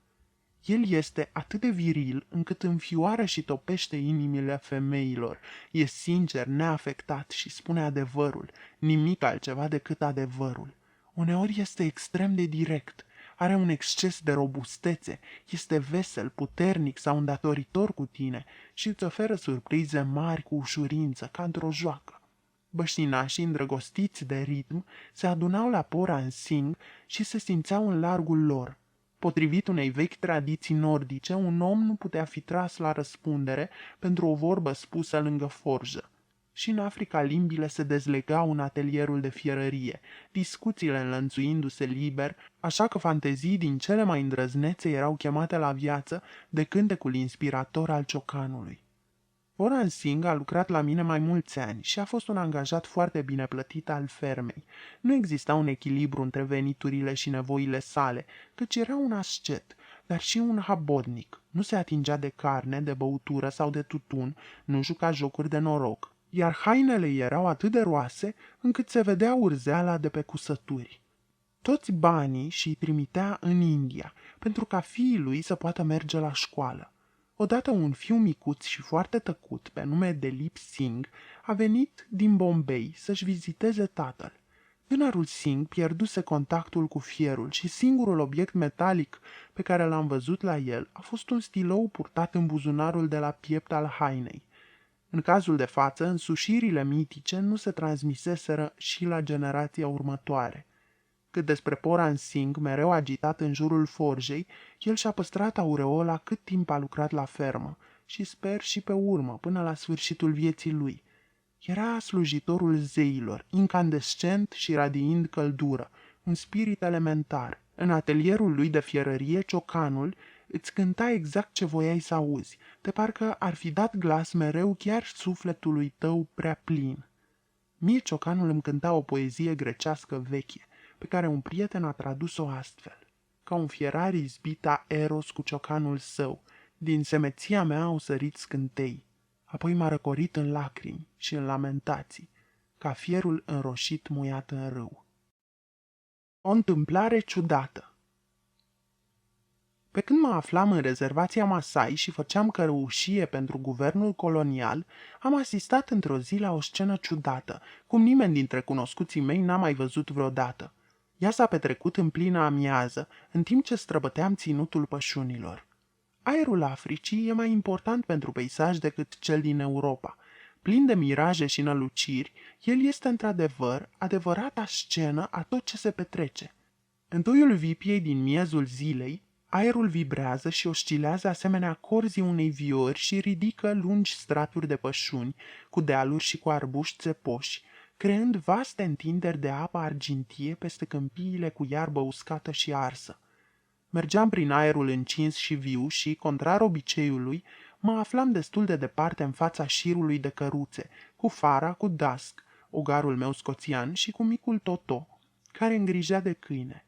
El este atât de viril încât înfioară și topește inimile femeilor. E sincer, neafectat și spune adevărul, nimic altceva decât adevărul. Uneori este extrem de direct, are un exces de robustețe, este vesel, puternic sau îndatoritor cu tine și îți oferă surprize mari cu ușurință, ca într-o joacă. Băștinașii îndrăgostiți de ritm se adunau la Poran Singh și se simțeau în largul lor. Potrivit unei vechi tradiții nordice, un om nu putea fi tras la răspundere pentru o vorbă spusă lângă forjă. Și în Africa limbile se dezlegau în atelierul de fierărie, discuțiile înlănțuindu-se liber, așa că fantezii din cele mai îndrăznețe erau chemate la viață de cântecul inspirator al ciocanului. Poran Singh a lucrat la mine mai mulți ani și a fost un angajat foarte bine plătit al fermei. Nu exista un echilibru între veniturile și nevoile sale, căci era un ascet, dar și un habodnic. Nu se atingea de carne, de băutură sau de tutun, nu juca jocuri de noroc, iar hainele erau atât de roase încât se vedea urzeala de pe cusături. Toți banii și-i trimitea în India, pentru ca fiii lui să poată merge la școală. Odată un fiu micuț și foarte tăcut, pe nume Dilip Singh, a venit din Bombay să-și viziteze tatăl. Tânărul Singh pierduse contactul cu fierul și singurul obiect metalic pe care l-am văzut la el a fost un stilou purtat în buzunarul de la piept al hainei. În cazul de față, însușirile mitice nu se transmiseseră și la generația următoare. Cât despre Poran Singh, mereu agitat în jurul forjei, el și-a păstrat aureola cât timp a lucrat la fermă și sper și pe urmă, până la sfârșitul vieții lui. Era slujitorul zeilor, incandescent și radiind căldură, un spirit elementar. În atelierul lui de fierărie, ciocanul îți cânta exact ce voiai să auzi, de parcă ar fi dat glas mereu chiar sufletului tău prea plin. Mie ciocanul îmi cânta o poezie grecească veche, pe care un prieten a tradus-o astfel. Ca un fierar izbita Eros cu ciocanul său, din semeția mea au sărit scântei, apoi m-a răcorit în lacrimi și în lamentații, ca fierul înroșit muiat în râu. O întâmplare ciudată. Pe când mă aflam în rezervația Masai și făceam cărăușie pentru guvernul colonial, am asistat într-o zi la o scenă ciudată, cum nimeni dintre cunoscuții mei n-a mai văzut vreodată. Ea s-a petrecut în plină amiază, în timp ce străbăteam ținutul pășunilor. Aerul Africii e mai important pentru peisaj decât cel din Europa. Plin de miraje și năluciri, el este într-adevăr adevărata scenă a tot ce se petrece. În toiul vipiei din miezul zilei, aerul vibrează și oscilează asemenea corzii unei viori și ridică lungi straturi de pășuni, cu dealuri și cu arbuști țepoși, creând vaste întinderi de apă argintie peste câmpiile cu iarbă uscată și arsă. Mergeam prin aerul încins și viu și, contrar obiceiului, mă aflam destul de departe în fața șirului de căruțe, cu Fara, cu Dusk, ogarul meu scoțian, și cu micul Toto, care îngrijea de câine.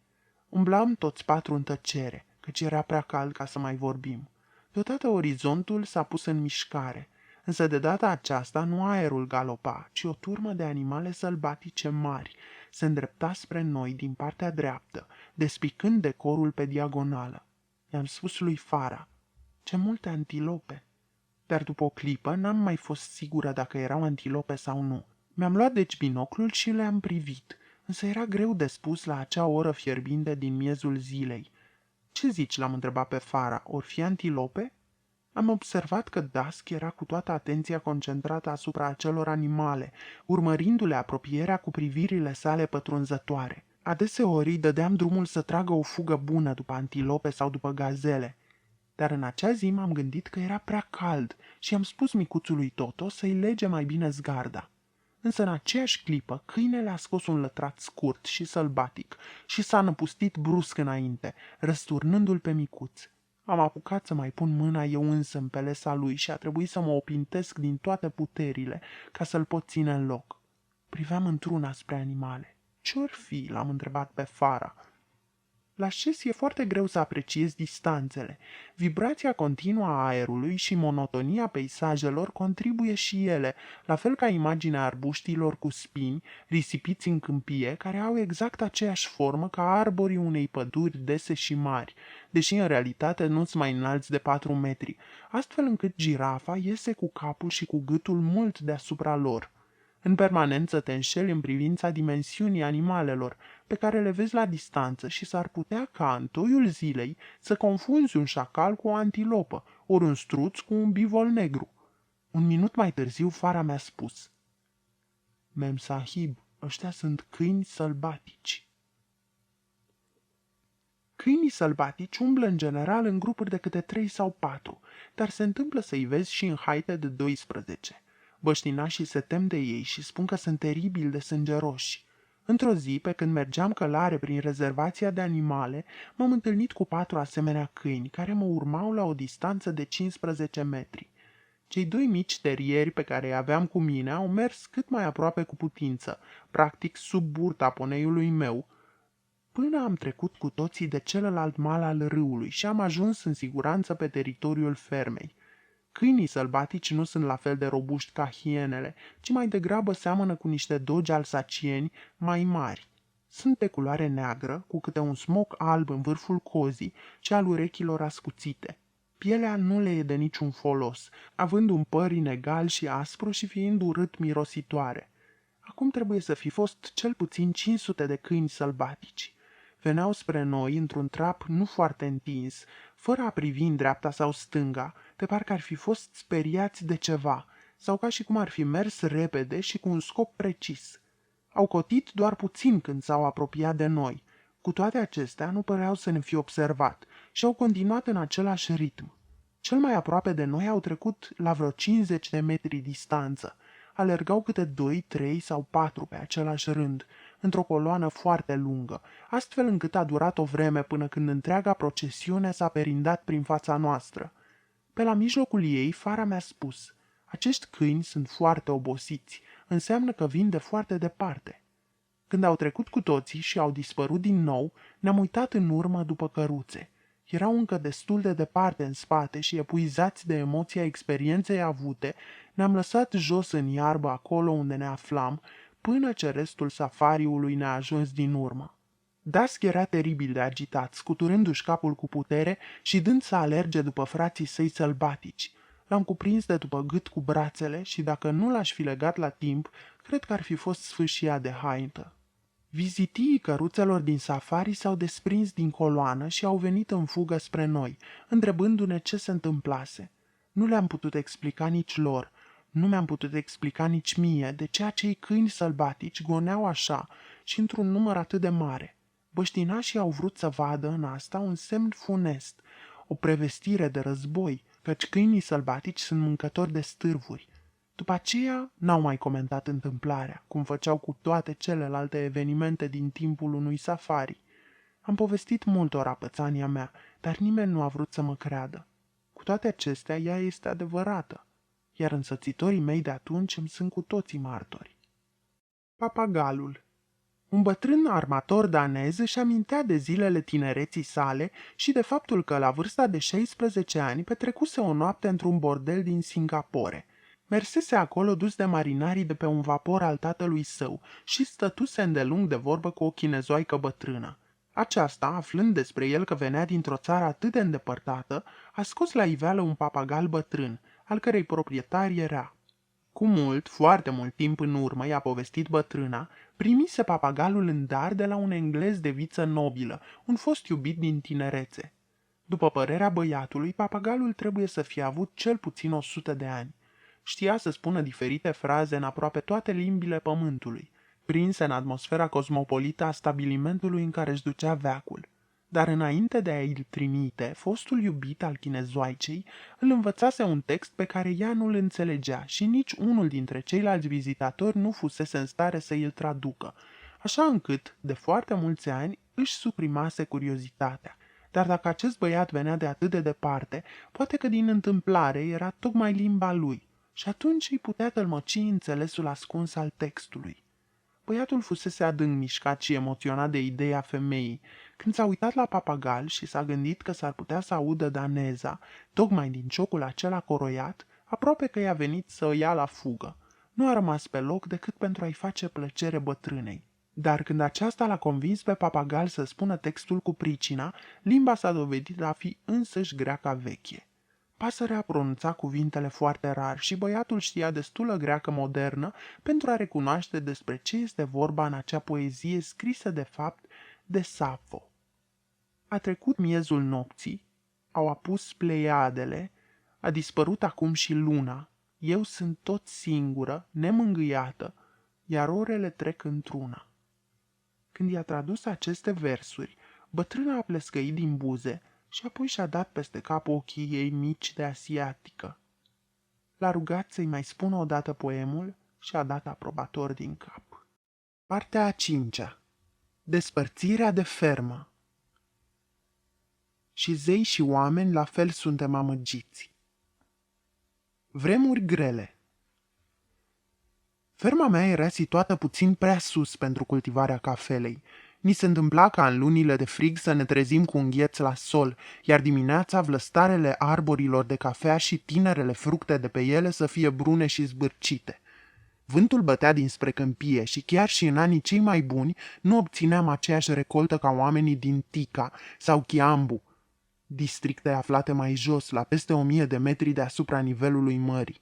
Umblam toți patru în tăcere, căci era prea cald ca să mai vorbim. Deodată orizontul s-a pus în mișcare, însă de data aceasta nu aerul galopa, ci o turmă de animale sălbatice mari se îndrepta spre noi din partea dreaptă, despicând decorul pe diagonală. I-am spus lui Fara: ce multe antilope! Dar după o clipă n-am mai fost sigură dacă erau antilope sau nu. Mi-am luat deci binoclul și le-am privit, însă era greu de spus la acea oră fierbinte din miezul zilei. Ce zici?" l-am întrebat pe Fara. Or fi antilope?" Am observat că Dusk era cu toată atenția concentrată asupra acelor animale, urmărindu-le apropierea cu privirile sale pătrunzătoare. Adeseori îi dădeam drumul să tragă o fugă bună după antilope sau după gazele. Dar în acea zi m-am gândit că era prea cald și am spus micuțului Toto să-i lege mai bine zgarda. Însă în aceeași clipă câinele a scos un lătrat scurt și sălbatic și s-a năpustit brusc înainte, răsturnându-l pe micuț. Am apucat să mai pun mâna eu însă în pelesa lui și a trebuit să mă opintesc din toate puterile ca să-l pot ține în loc. Priveam într-una spre animale. Ce-or fi?" l-am întrebat pe Fara. La șes e foarte greu să apreciezi distanțele. Vibrația continuă a aerului și monotonia peisajelor contribuie și ele, la fel ca imaginea arbuștilor cu spini, risipiți în câmpie, care au exact aceeași formă ca arborii unei păduri dese și mari, deși în realitate nu-s mai înalți de 4 metri, astfel încât girafa iese cu capul și cu gâtul mult deasupra lor. În permanență te înșeli în privința dimensiunii animalelor, pe care le vezi la distanță și s-ar putea ca în toiul zilei să confunzi un șacal cu o antilopă, ori un struț cu un bivol negru. Un minut mai târziu, Fara mi-a spus: Mem sahib, ăștia sunt câini sălbatici. Câinii sălbatici umblă în general în grupuri de câte 3 sau 4, dar se întâmplă să-i vezi și în haite de 12. Băștinașii se tem de ei și spun că sunt teribil de sângeroși. Într-o zi, pe când mergeam călare prin rezervația de animale, m-am întâlnit cu 4 asemenea câini, care mă urmau la o distanță de 15 metri. Cei 2 mici terieri pe care îi aveam cu mine au mers cât mai aproape cu putință, practic sub burta poneiului meu, până am trecut cu toții de celălalt mal al râului și am ajuns în siguranță pe teritoriul fermei. Câinii sălbatici nu sunt la fel de robuști ca hienele, ci mai degrabă seamănă cu niște dogi alsacieni mai mari. Sunt de culoare neagră, cu câte un smoc alb în vârful cozii și al urechilor ascuțite. Pielea nu le e de niciun folos, având un păr inegal și aspru și fiind urât mirositoare. Acum trebuie să fi fost cel puțin 500 de câini sălbatici. Veneau spre noi într-un trap nu foarte întins, fără a privi în dreapta sau stânga, de parcă ar fi fost speriați de ceva, sau ca și cum ar fi mers repede și cu un scop precis. Au cotit doar puțin când s-au apropiat de noi. Cu toate acestea, nu păreau să ne fi observat și au continuat în același ritm. Cel mai aproape de noi au trecut la vreo 50 de metri distanță. Alergau câte 2, 3 sau 4 pe același rând, într-o coloană foarte lungă, astfel încât a durat o vreme până când întreaga procesiune s-a perindat prin fața noastră. Pe la mijlocul ei, Fara mi-a spus: acești câini sunt foarte obosiți, înseamnă că vin de foarte departe. Când au trecut cu toții și au dispărut din nou, ne-am uitat în urmă după căruțe. Erau încă destul de departe în spate și, epuizați de emoția experienței avute, ne-am lăsat jos în iarbă acolo unde ne aflam, până ce restul safariului ne-a ajuns din urmă. Dusk era teribil de agitat, scuturându-și capul cu putere și dând să alerge după frații săi sălbatici. L-am cuprins de după gât cu brațele și dacă nu l-aș fi legat la timp, cred că ar fi fost sfâșia de haintă. Vizitii căruțelor din safari s-au desprins din coloană și au venit în fugă spre noi, întrebându-ne ce se întâmplase. Nu le-am putut explica nici lor, nu mi-am putut explica nici mie de ce acei câini sălbatici goneau așa și într-un număr atât de mare. Băștinașii au vrut să vadă în asta un semn funest, o prevestire de război, căci câinii sălbatici sunt mâncători de stârvuri. După aceea n-au mai comentat întâmplarea, cum făceau cu toate celelalte evenimente din timpul unui safari. Am povestit multora pățania mea, dar nimeni nu a vrut să mă creadă. Cu toate acestea, ea este adevărată, iar însățitorii mei de atunci îmi sunt cu toții martori. Papagalul. Un bătrân armator danez își amintea de zilele tinereții sale și de faptul că la vârsta de 16 ani petrecuse o noapte într-un bordel din Singapore. Mersese acolo dus de marinarii de pe un vapor al tatălui său și stătuse îndelung de vorbă cu o chinezoaică bătrână. Aceasta, aflând despre el că venea dintr-o țară atât de îndepărtată, a scos la iveală un papagal bătrân, al cărei proprietar era. Cu mult, foarte mult timp în urmă, i-a povestit bătrâna, primise papagalul în dar de la un englez de viță nobilă, un fost iubit din tinerețe. După părerea băiatului, papagalul trebuie să fie avut cel puțin 100 de ani. Știa să spună diferite fraze în aproape toate limbile pământului, prinse în atmosfera cosmopolită a stabilimentului în care își ducea veacul. Dar înainte de a-i trimite, fostul iubit al chinezoaicei îl învățase un text pe care ea nu îl înțelegea și nici unul dintre ceilalți vizitatori nu fusese în stare să îl traducă, așa încât, de foarte mulți ani, își suprimase curiozitatea. Dar dacă acest băiat venea de atât de departe, poate că din întâmplare era tocmai limba lui și atunci îi putea tălmăci înțelesul ascuns al textului. Băiatul fusese adânc mișcat și emoționat de ideea femeii, Când s-a uitat la papagal și s-a gândit că s-ar putea să audă daneza, tocmai din ciocul acela coroiat, aproape că i-a venit să o ia la fugă. Nu a rămas pe loc decât pentru a-i face plăcere bătrânei. Dar când aceasta l-a convins pe papagal să spună textul cu pricina, limba s-a dovedit a fi însăși greaca veche. Pasărea pronunța cuvintele foarte rar și băiatul știa destulă greacă modernă pentru a recunoaște despre ce este vorba în acea poezie scrisă de fapt de Safo. A trecut miezul nopții, au apus pleiadele, a dispărut acum și luna, eu sunt tot singură, nemângâiată, iar orele trec într-una. Când i-a tradus aceste versuri, bătrâna a plescăit din buze și apoi și-a dat peste cap ochii ei mici de asiatică. L-a rugat să-i mai spună odată poemul și a dat aprobator din cap. Partea a 5-a. Despărțirea de fermă. Și zei și oameni la fel suntem amăgiți. Vremuri grele. Ferma mea era situată puțin prea sus pentru cultivarea cafelei. Ni se întâmpla ca în lunile de frig să ne trezim cu un gheț la sol, iar dimineața vlăstarele arborilor de cafea și tinerele fructe de pe ele să fie brune și zbârcite. Vântul bătea dinspre câmpie și chiar și în anii cei mai buni nu obțineam aceeași recoltă ca oamenii din Tica sau Chiambu, districte aflate mai jos, la peste 1000 de metri deasupra nivelului mării.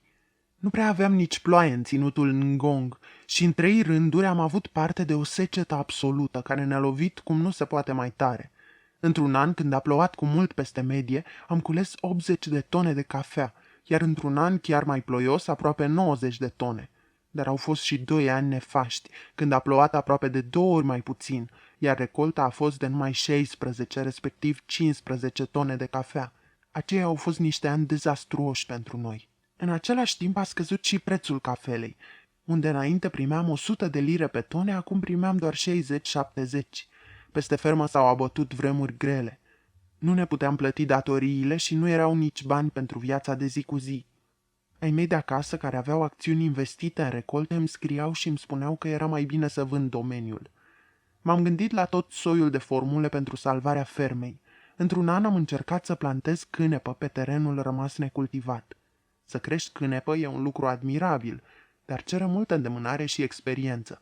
Nu prea aveam nici ploaie în ținutul Ngong și în 3 rânduri am avut parte de o secetă absolută care ne-a lovit cum nu se poate mai tare. Într-un an, când a plouat cu mult peste medie, am cules 80 de tone de cafea, iar într-un an chiar mai ploios, aproape 90 de tone. Dar au fost și 2 ani nefaști, când a plouat aproape de 2 ori mai puțin, iar recolta a fost de numai 16, respectiv 15 tone de cafea. Aceia au fost niște ani dezastruoși pentru noi. În același timp a scăzut și prețul cafelei. Unde înainte primeam 100 de lire pe tone, acum primeam doar 60-70. Peste fermă s-au abătut vremuri grele. Nu ne puteam plăti datoriile și nu erau nici bani pentru viața de zi cu zi. Ai mei de acasă, care aveau acțiuni investite în recolte, îmi scriau și îmi spuneau că era mai bine să vând domeniul. M-am gândit la tot soiul de formule pentru salvarea fermei. Într-un an am încercat să plantez cânepă pe terenul rămas necultivat. Să crești cânepă e un lucru admirabil, dar cere multă îndemânare și experiență.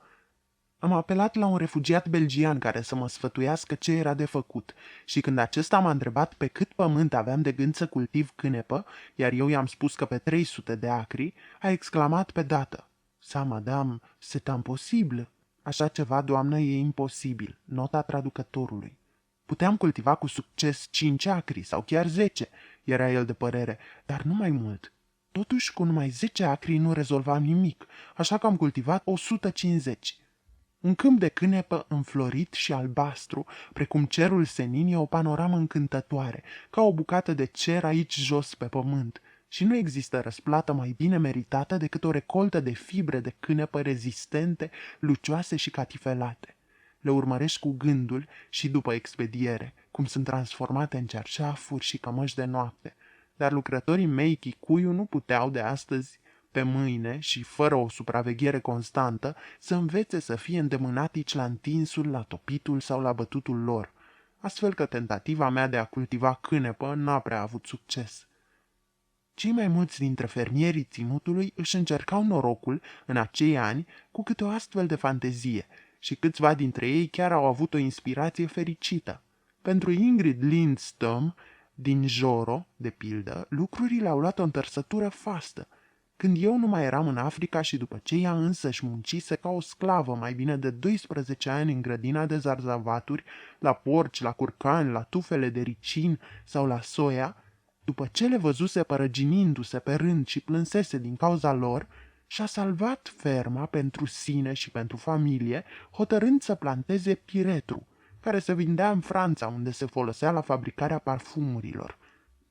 Am apelat la un refugiat belgian care să mă sfătuiască ce era de făcut și când acesta m-a întrebat pe cât pământ aveam de gând să cultiv cânepă, iar eu i-am spus că pe 300 de acri, a exclamat pe dată: "Ça, madame, c'est imposible." Așa ceva, doamnă, e imposibil, nota traducătorului. Puteam cultiva cu succes 5 acri sau chiar 10, era el de părere, dar nu mai mult. Totuși, cu numai 10 acri nu rezolvam nimic, așa că am cultivat 150. Un câmp de cânepă înflorit și albastru, precum cerul senin, e o panoramă încântătoare, ca o bucată de cer aici jos pe pământ, și nu există răsplată mai bine meritată decât o recoltă de fibre de cânepă rezistente, lucioase și catifelate. Le urmărești cu gândul și după expediere, cum sunt transformate în cerșafuri și cămăși de noapte, dar lucrătorii mei Kikuyu nu puteau de astăzi pe mâine și fără o supraveghere constantă să învețe să fie îndemânatici la întinsul, la topitul sau la bătutul lor, astfel că tentativa mea de a cultiva cânepă n-a prea avut succes. Cei mai mulți dintre fermierii ținutului își încercau norocul în acei ani cu câte o astfel de fantezie și câțiva dintre ei chiar au avut o inspirație fericită. Pentru Ingrid Lindström din Joro, de pildă, lucrurile au luat o întărsătură fastă. Când eu nu mai eram în Africa și după ce ea însăși muncise ca o sclavă mai bine de 12 ani în grădina de zarzavaturi, la porci, la curcani, la tufele de ricin sau la soia, după ce le văzuse părăginindu-se pe rând și plânsese din cauza lor, și-a salvat ferma pentru sine și pentru familie, hotărând să planteze piretru, care se vindea în Franța, unde se folosea la fabricarea parfumurilor.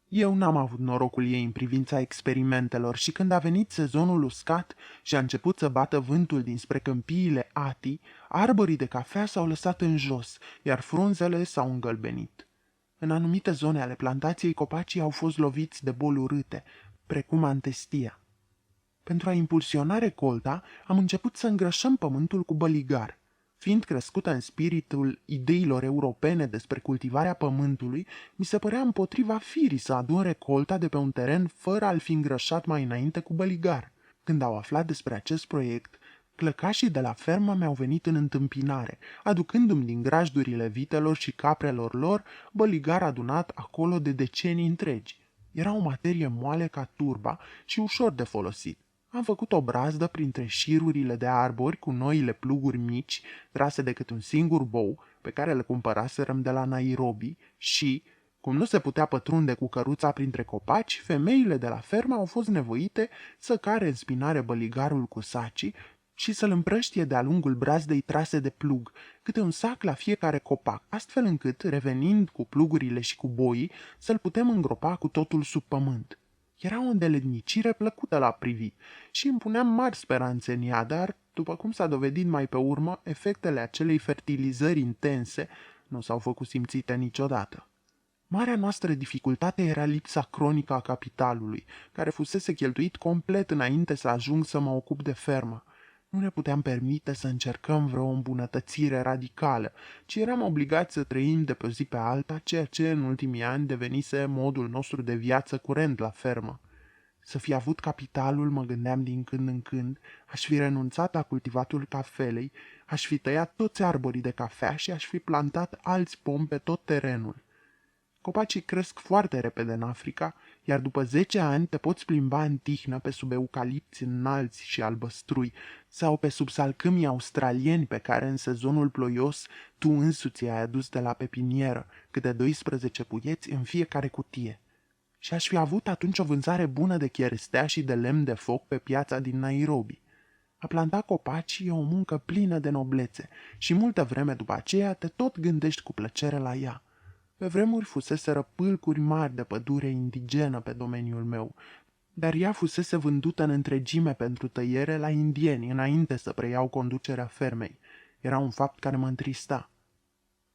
Eu n-am avut norocul ei în privința experimentelor și când a venit sezonul uscat și a început să bată vântul dinspre câmpiile Ati, arborii de cafea s-au lăsat în jos, iar frunzele s-au îngălbenit. În anumite zone ale plantației copacii au fost loviți de boli urâte, precum antestia. Pentru a impulsiona recolta, am început să îngrășăm pământul cu băligar. Fiind crescută în spiritul ideilor europene despre cultivarea pământului, mi se părea împotriva firii să adun recolta de pe un teren fără a-l fi îngrășat mai înainte cu băligar. Când au aflat despre acest proiect, clăcașii de la fermă mi-au venit în întâmpinare, aducându-mi din grajdurile vitelor și caprelor lor băligar adunat acolo de decenii întregi. Era o materie moale ca turba și ușor de folosit. Am făcut o brazdă printre șirurile de arbori cu noile pluguri mici, trase de câte un singur bou, pe care le cumpăraserăm de la Nairobi și, cum nu se putea pătrunde cu căruța printre copaci, femeile de la fermă au fost nevoite să care în spinare băligarul cu sacii și să-l împrăștie de-a lungul brazdei trase de plug, câte un sac la fiecare copac, astfel încât, revenind cu plugurile și cu boii, să-l putem îngropa cu totul sub pământ. Era o îndeletnicire plăcută la privit și îmi puneam mari speranțe în ea, dar, după cum s-a dovedit mai pe urmă, efectele acelei fertilizări intense nu s-au făcut simțite niciodată. Marea noastră dificultate era lipsa cronică a capitalului, care fusese cheltuit complet înainte să ajung să mă ocup de fermă. Nu ne puteam permite să încercăm vreo îmbunătățire radicală, ci eram obligați să trăim de pe o zi pe alta, ceea ce în ultimii ani devenise modul nostru de viață curent la fermă. Să fi avut capitalul, mă gândeam din când în când, aș fi renunțat la cultivatul cafelei, aș fi tăiat toți arborii de cafea și aș fi plantat alți pomi pe tot terenul. Copacii cresc foarte repede în Africa, iar după 10 ani te poți plimba în tihnă pe sub eucalipți înalți și albăstrui sau pe sub salcâmii australieni pe care în sezonul ploios tu însuți ai adus de la pepinieră, câte 12 puieți în fiecare cutie. Și aș fi avut atunci o vânzare bună de cherestea și de lemn de foc pe piața din Nairobi. A planta copaci e o muncă plină de noblețe și multă vreme după aceea te tot gândești cu plăcere la ea. Pe vremuri fuseseră pâlcuri mari de pădure indigenă pe domeniul meu, dar ea fusese vândută în întregime pentru tăiere la indieni înainte să preiau conducerea fermei. Era un fapt care mă întrista.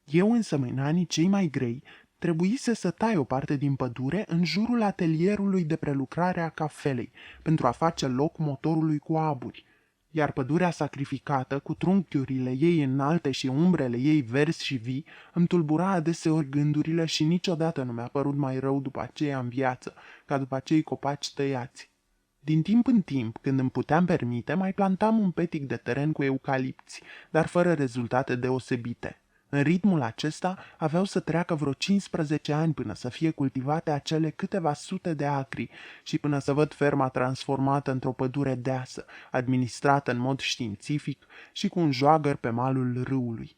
Eu însă, în anii cei mai grei, trebuise să tai o parte din pădure în jurul atelierului de prelucrare a cafelei, pentru a face loc motorului cu aburi, iar pădurea sacrificată, cu trunchiurile ei înalte și umbrele ei verzi și vii, îmi tulbura adeseori gândurile și niciodată nu mi-a părut mai rău după aceea în viață, ca după acei copaci tăiați. Din timp în timp, când îmi puteam permite, mai plantam un petic de teren cu eucalipți, dar fără rezultate deosebite. În ritmul acesta aveau să treacă vreo 15 ani până să fie cultivate acele câteva sute de acri și până să văd ferma transformată într-o pădure deasă, administrată în mod științific și cu un joagăr pe malul râului.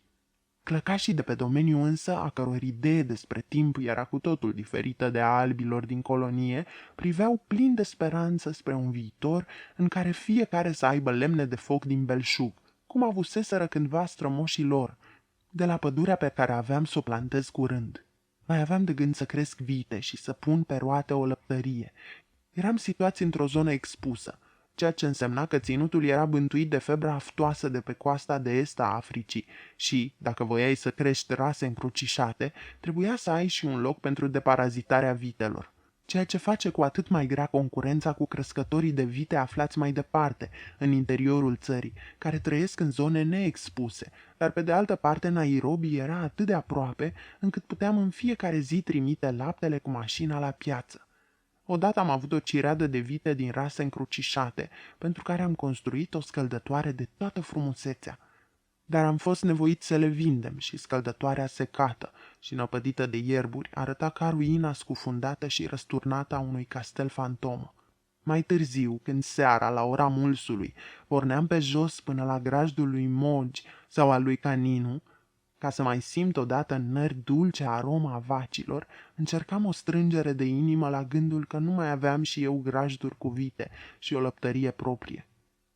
Clăcașii de pe domeniu însă, a căror idee despre timp era cu totul diferită de a albilor din colonie, priveau plin de speranță spre un viitor în care fiecare să aibă lemne de foc din belșug, cum avuseseră cândva strămoșii lor, de la pădurea pe care aveam să o plantez curând. Mai aveam de gând să cresc vite și să pun pe roate o lăptărie. Eram situați într-o zonă expusă, ceea ce însemna că ținutul era bântuit de febra aftoasă de pe coasta de est a Africii și, dacă voiai să crești rase încrucișate, trebuia să ai și un loc pentru deparazitarea vitelor, ceea ce face cu atât mai grea concurența cu crescătorii de vite aflați mai departe, în interiorul țării, care trăiesc în zone neexpuse, dar pe de altă parte Nairobi era atât de aproape încât puteam în fiecare zi trimite laptele cu mașina la piață. Odată am avut o cireadă de vite din rase încrucișate, pentru care am construit o scăldătoare de toată frumusețea. Dar am fost nevoit să le vindem și scăldătoarea secată și năpădită de ierburi arăta ca ruina scufundată și răsturnată a unui castel fantomă. Mai târziu, când seara, la ora mulsului, porneam pe jos până la grajdul lui Mogi sau al lui Caninu, ca să mai simt odată în nări dulce aroma a vacilor, încercam o strângere de inimă la gândul că nu mai aveam și eu grajduri cu vite și o lăptărie proprie.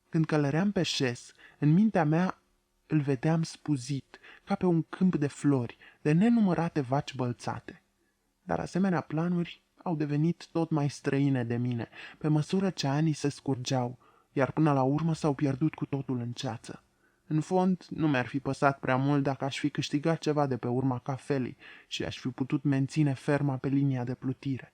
Când călăream pe șes, în mintea mea îl vedeam spuzit, ca pe un câmp de flori, de nenumărate vaci bălțate. Dar asemenea planuri au devenit tot mai străine de mine, pe măsură ce anii se scurgeau, iar până la urmă s-au pierdut cu totul în ceață. În fond, nu mi-ar fi păsat prea mult dacă aș fi câștigat ceva de pe urma cafelei și aș fi putut menține ferma pe linia de plutire.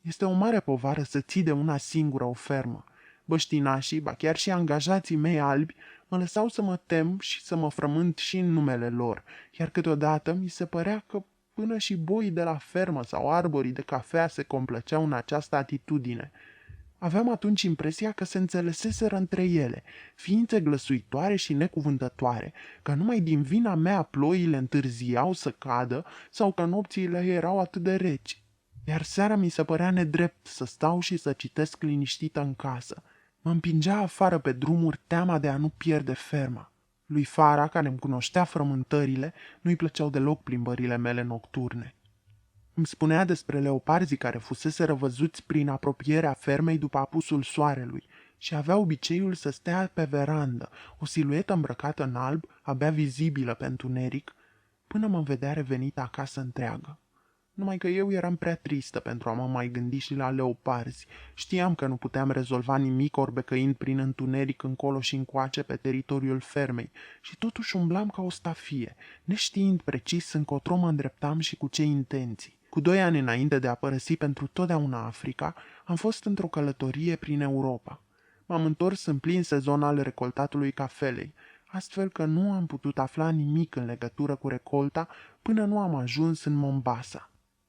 Este o mare povară să ții de una singură o fermă. Băștinașii, ba chiar și angajații mei albi, Mă lăsau să mă tem și să mă frământ și în numele lor, iar câteodată mi se părea că până și boii de la fermă sau arborii de cafea se complăceau în această atitudine. Aveam atunci impresia că se înțeleseseră între ele, ființe glăsuitoare și necuvântătoare, că numai din vina mea ploile întârziau să cadă sau că nopțile erau atât de reci. Iar seara mi se părea nedrept să stau și să citesc liniștită în casă. Mă împingea afară pe drumuri teama de a nu pierde ferma. Lui Fara, care îmi cunoștea frământările, nu-i plăceau deloc plimbările mele nocturne. Îmi spunea despre leoparzii care fusese văzuți prin apropierea fermei după apusul soarelui și avea obiceiul să stea pe verandă, o siluetă îmbrăcată în alb, abia vizibilă pe întuneric, până mă vedea revenit acasă întreagă. Numai că eu eram prea tristă pentru a mă mai gândi și la leoparzi. Știam că nu puteam rezolva nimic orbecăind prin întuneric încolo și încoace pe teritoriul fermei și totuși umblam ca o stafie, neștiind precis încotro mă îndreptam și cu ce intenții. Cu 2 ani înainte de a părăsi pentru totdeauna Africa, am fost într-o călătorie prin Europa. M-am întors în plin sezon al recoltatului cafelei, astfel că nu am putut afla nimic în legătură cu recolta până nu am ajuns în Mombasa.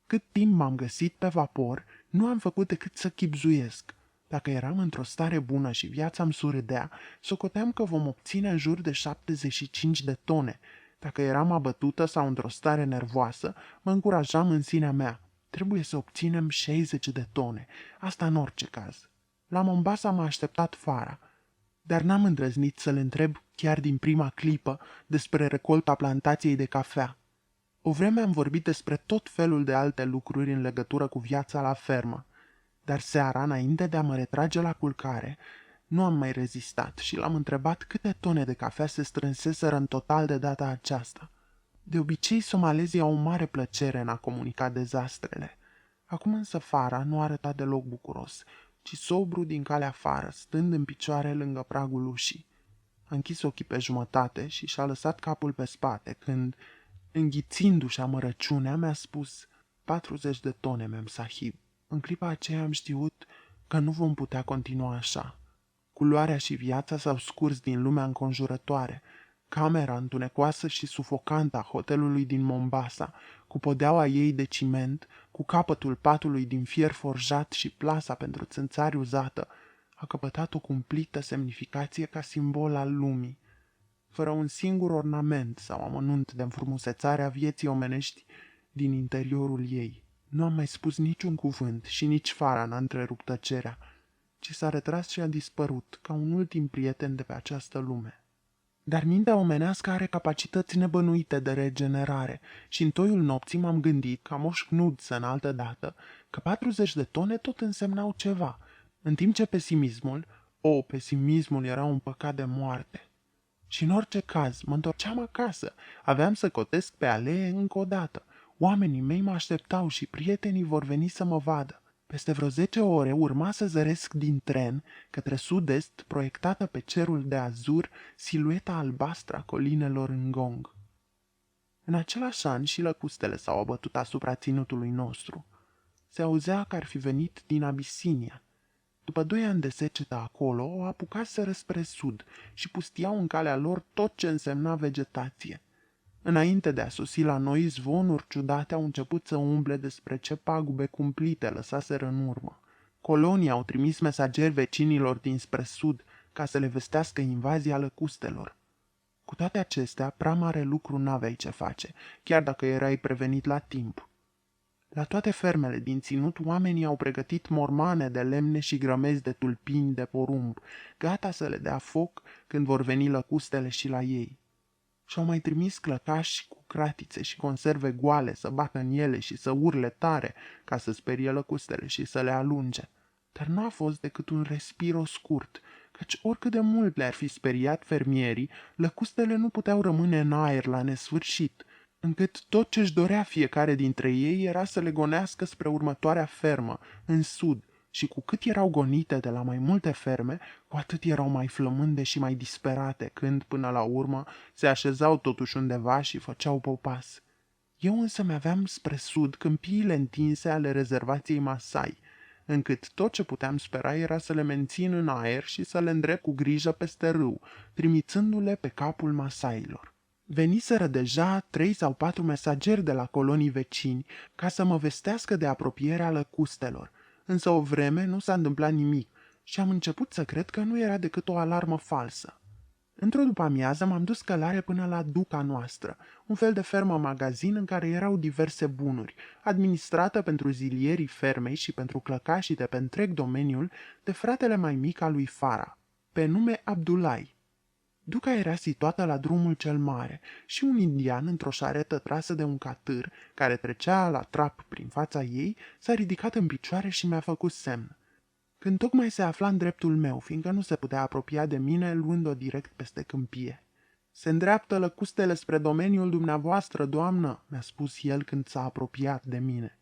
Cât timp m-am găsit pe vapor, nu am făcut decât să chibzuiesc. Dacă eram într-o stare bună și viața îmi surâdea, socoteam că vom obține în jur de 75 de tone. Dacă eram abătută sau într-o stare nervoasă, mă încurajam în sinea mea. Trebuie să obținem 60 de tone, asta în orice caz. La Mombasa m-a așteptat Fara, dar n-am îndrăznit să-l întreb chiar din prima clipă despre recolta plantației de cafea. O vreme am vorbit despre tot felul de alte lucruri în legătură cu viața la fermă, dar seara, înainte de a mă retrage la culcare, nu am mai rezistat și l-am întrebat câte tone de cafea se strânseseră în total de data aceasta. De obicei, somalezii au o mare plăcere în a comunica dezastrele. Acum însă Fara nu arăta deloc bucuros, ci sobru din calea afară, stând în picioare lângă pragul ușii. A închis ochii pe jumătate și și-a lăsat capul pe spate, când, înghițindu-și amărăciunea, mi-a spus 40 de tone, mem sahib. În clipa aceea am știut că nu vom putea continua așa. Culoarea și viața s-au scurs din lumea înconjurătoare. Camera întunecoasă și sufocantă a hotelului din Mombasa, cu podeaua ei de ciment, cu capătul patului din fier forjat și plasa pentru țânțari uzată, a căpătat o cumplită semnificație ca simbol al lumii. Fără un singur ornament sau amănunt de înfrumusețare a vieții omenești din interiorul ei. Nu am mai spus niciun cuvânt și nici Fara n-a întrerupt tăcerea, ci s-a retras și a dispărut ca un ultim prieten de pe această lume. Dar mintea omenească are capacități nebănuite de regenerare și în toiul nopții m-am gândit, ca Moș Knudsen în altă dată, că 40 de tone tot însemnau ceva, în timp ce pesimismul era un păcat de moarte. Și în orice caz, mă întorceam acasă, aveam să cotesc pe alee încă o dată. Oamenii mei mă așteptau și prietenii vor veni să mă vadă. Peste vreo 10 ore urma să zăresc din tren către sud-est, proiectată pe cerul de azur, silueta albastră a colinelor Ngong. În același an și lăcustele s-au abătut asupra ținutului nostru. Se auzea că ar fi venit din Abisinia. După 2 ani de secetă acolo, o apucaseră spre sud și pustiau în calea lor tot ce însemna vegetație. Înainte de a sosi la noi, zvonuri ciudate au început să umble despre ce pagube cumplite lăsaseră în urmă. Colonii au trimis mesageri vecinilor dinspre sud ca să le vestească invazia lăcustelor. Cu toate acestea, prea mare lucru n-aveai ce face, chiar dacă erai prevenit la timp. La toate fermele din ținut, oamenii au pregătit mormane de lemne și grămezi de tulpini de porumb, gata să le dea foc când vor veni lăcustele și la ei. Și-au mai trimis clăcași cu cratițe și conserve goale să bată în ele și să urle tare ca să sperie lăcustele și să le alunge. Dar nu a fost decât un respiro scurt, căci oricât de mult le-ar fi speriat fermierii, lăcustele nu puteau rămâne în aer la nesfârșit, încât tot ce-și dorea fiecare dintre ei era să le gonească spre următoarea fermă, în sud, și cu cât erau gonite de la mai multe ferme, cu atât erau mai flămânde și mai disperate, când, până la urmă, se așezau totuși undeva și făceau popas. Eu însă mi-aveam spre sud câmpiile întinse ale rezervației Masai. încât tot ce puteam spera era să le mențin în aer și să le îndrept cu grijă peste râu, trimițându-le pe capul masailor. Veniseră deja 3 sau 4 mesageri de la colonii vecini ca să mă vestească de apropierea lăcustelor, însă o vreme nu s-a întâmplat nimic și am început să cred că nu era decât o alarmă falsă. Într-o după-amiază m-am dus călare până la duca noastră, un fel de fermă-magazin în care erau diverse bunuri, administrată pentru zilierii fermei și pentru clăcașii de pe întreg domeniul de fratele mai mic al lui Fara, pe nume Abdulai. Duca era situată la drumul cel mare și un indian într-o șaretă trasă de un catâr, care trecea la trap prin fața ei, s-a ridicat în picioare și mi-a făcut semn. Când tocmai se afla în dreptul meu, fiindcă nu se putea apropia de mine, luând-o direct peste câmpie. Se îndreaptă lăcustele spre domeniul dumneavoastră, doamnă, mi-a spus el când s-a apropiat de mine.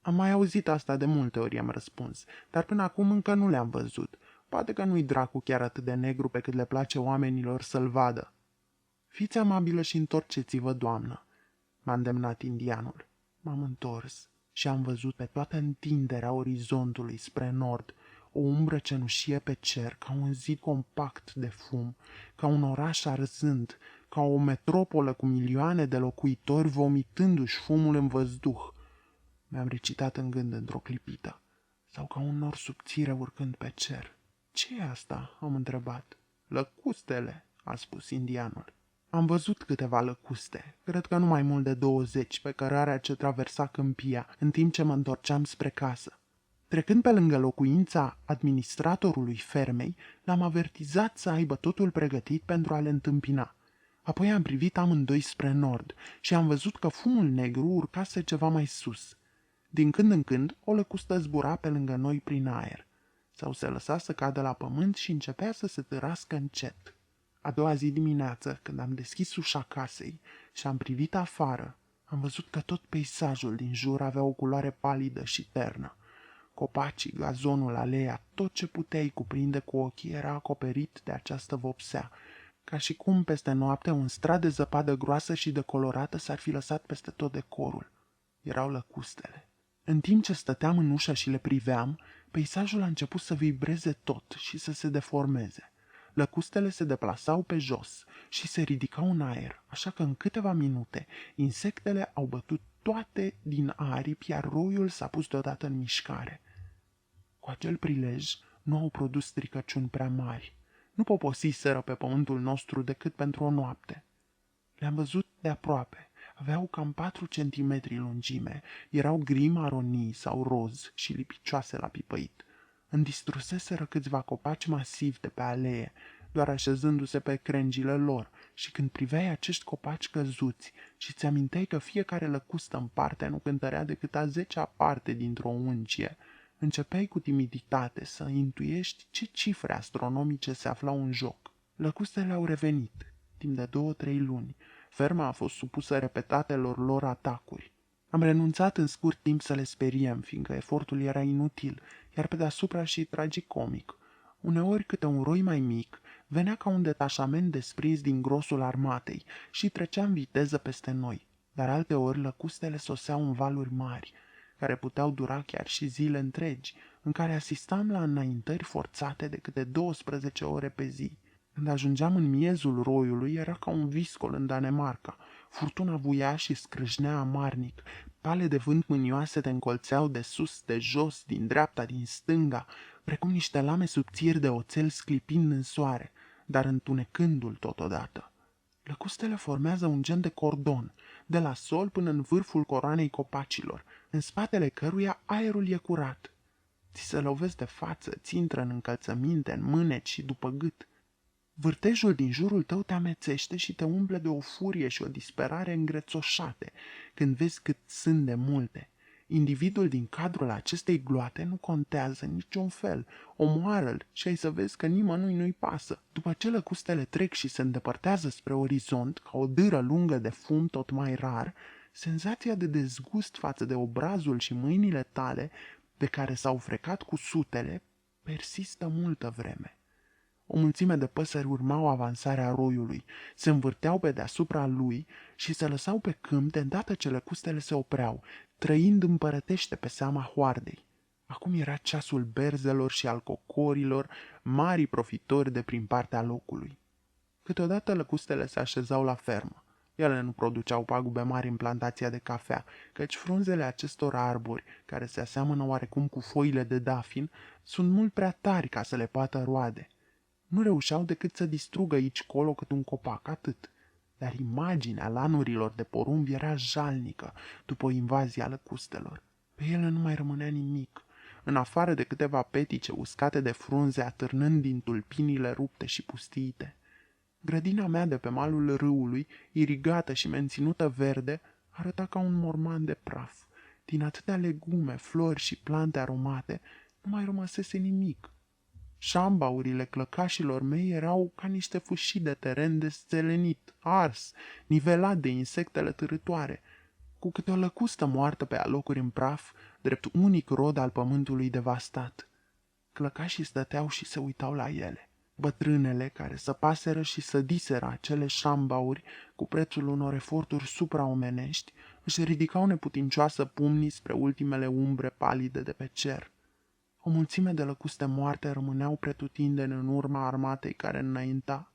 Am mai auzit asta de multe ori, am răspuns, dar până acum încă nu le-am văzut. Poate că nu-i dracu chiar atât de negru pe cât le place oamenilor să-l vadă. Fiți amabilă și întorceți-vă, doamnă, m-a îndemnat indianul. M-am întors și am văzut pe toată întinderea orizontului spre nord o umbră cenușie pe cer, ca un zid compact de fum, ca un oraș arzând, ca o metropolă cu milioane de locuitori vomitându-și fumul în văzduh. Mi-am recitat în gând într-o clipită, sau ca un nor subțire urcând pe cer. Ce e asta?" am întrebat. Lăcustele," a spus indianul. Am văzut câteva lăcuste, cred că nu mai mult de 20, pe cărarea ce traversa câmpia, în timp ce mă întorceam spre casă. Trecând pe lângă locuința administratorului fermei, l-am avertizat să aibă totul pregătit pentru a le întâmpina. Apoi am privit amândoi spre nord și am văzut că fumul negru urcase ceva mai sus. Din când în când, o lăcustă zbura pe lângă noi prin aer, sau se lăsa să cadă la pământ și începea să se târască încet. A doua zi dimineață, când am deschis ușa casei și am privit afară, am văzut că tot peisajul din jur avea o culoare palidă și ternă. Copacii, gazonul, aleea, tot ce puteai cuprinde cu ochii era acoperit de această vopsea, ca și cum peste noapte un strat de zăpadă groasă și decolorată s-ar fi lăsat peste tot decorul. Erau lăcustele. În timp ce stăteam în ușă și le priveam, peisajul a început să vibreze tot și să se deformeze. Lăcustele se deplasau pe jos și se ridicau în aer, așa că în câteva minute insectele au bătut toate din aripi, iar roiul s-a pus deodată în mișcare. Cu acel prilej nu au produs stricăciuni prea mari. Nu poposiseră pe pământul nostru decât pentru o noapte. Le-am văzut de aproape. Aveau cam 4 centimetri lungime, erau gri maronii sau roz și lipicioase la pipăit. Îndistruseseră câțiva copaci masivi de pe alee, doar așezându-se pe crengile lor, și când priveai acești copaci căzuți și ți aminteai că fiecare lăcustă în parte nu cântărea decât a 10-a parte dintr-o uncie, începeai cu timiditate să intuiești ce cifre astronomice se aflau în joc. Lăcustele au revenit, timp de 2-3 luni. Ferma a fost supusă repetatelor lor atacuri. Am renunțat în scurt timp să le speriem, fiindcă efortul era inutil, iar pe deasupra și tragicomic. Uneori câte un roi mai mic venea ca un detașament desprins din grosul armatei și trecea în viteză peste noi, dar alteori lăcustele soseau în valuri mari, care puteau dura chiar și zile întregi, în care asistam la înaintări forțate de câte 12 ore pe zi. Când ajungeam în miezul roiului, era ca un viscol în Danemarca. Furtuna vuia și scrâșnea amarnic. Pale de vânt mânioase te încolțeau de sus, de jos, din dreapta, din stânga, precum niște lame subțiri de oțel sclipind în soare, dar întunecându-l totodată. Lăcustele formează un gen de cordon, de la sol până în vârful coroanei copacilor, în spatele căruia aerul e curat. Ți se lovesc de față, ți intră în încălțăminte, în mâneci și după gât. Vârtejul din jurul tău te amețește și te umple de o furie și o disperare îngrețoșate când vezi cât sunt de multe. Individul din cadrul acestei gloate nu contează în niciun fel. Omoară-l și ai să vezi că nimănui nu-i pasă. După ce lăcustele trec și se îndepărtează spre orizont, ca o dâră lungă de fum tot mai rar, senzația de dezgust față de obrazul și mâinile tale, pe care s-au frecat cu sutele, persistă multă vreme. O mulțime de păsări urmau avansarea roiului, se învârteau pe deasupra lui și se lăsau pe câmp de îndată ce lăcustele se opreau, trăind împărătește pe seama hoardei. Acum era ceasul berzelor și al cocorilor, mari profitori de prin partea locului. Câteodată lăcustele se așezau la fermă. Ele nu produceau pagube mari în plantația de cafea, căci frunzele acestor arbori, care se aseamănă oarecum cu foile de dafin, sunt mult prea tari ca să le poată roade. Nu reușeau decât să distrugă aici colo cât un copac, atât. Dar imaginea lanurilor de porumb era jalnică după o invazie a lăcustelor. Pe ele nu mai rămânea nimic, în afară de câteva petice uscate de frunze atârnând din tulpinile rupte și pustiite. Grădina mea de pe malul râului, irigată și menținută verde, arăta ca un morman de praf. Din atâtea legume, flori și plante aromate, nu mai rămăsese nimic. Șambaurile clăcașilor mei erau ca niște fâșii de teren desțelenit, ars, nivelat de insectele târătoare, cu câte o lăcustă moartă pe alocuri în praf, drept unic rod al pământului devastat. Clăcașii stăteau și se uitau la ele. Bătrânele care săpaseră și sădiseră acele șambauri cu prețul unor eforturi supraomenești, își ridicau neputincioasă pumnii spre ultimele umbre palide de pe cer. O mulțime de lăcuste moarte rămâneau pretutindeni în urma armatei care înainta.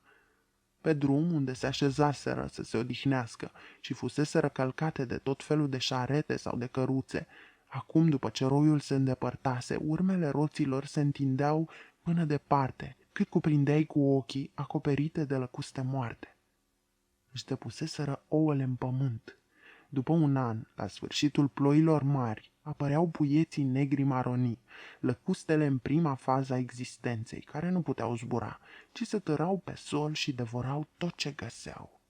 Pe drum, unde se așezaseră să se odihnească și fuseseră călcate de tot felul de șarete sau de căruțe, acum, după ce roiul se îndepărtase, urmele roților se întindeau până departe, cât cuprindeai cu ochii, acoperite de lăcuste moarte. Își depuseseră ouăle în pământ. După un an, la sfârșitul ploilor mari, apăreau puieții negri maronii, lăcustele în prima fază a existenței, care nu puteau zbura, ci se târau pe sol și devorau tot ce găseau.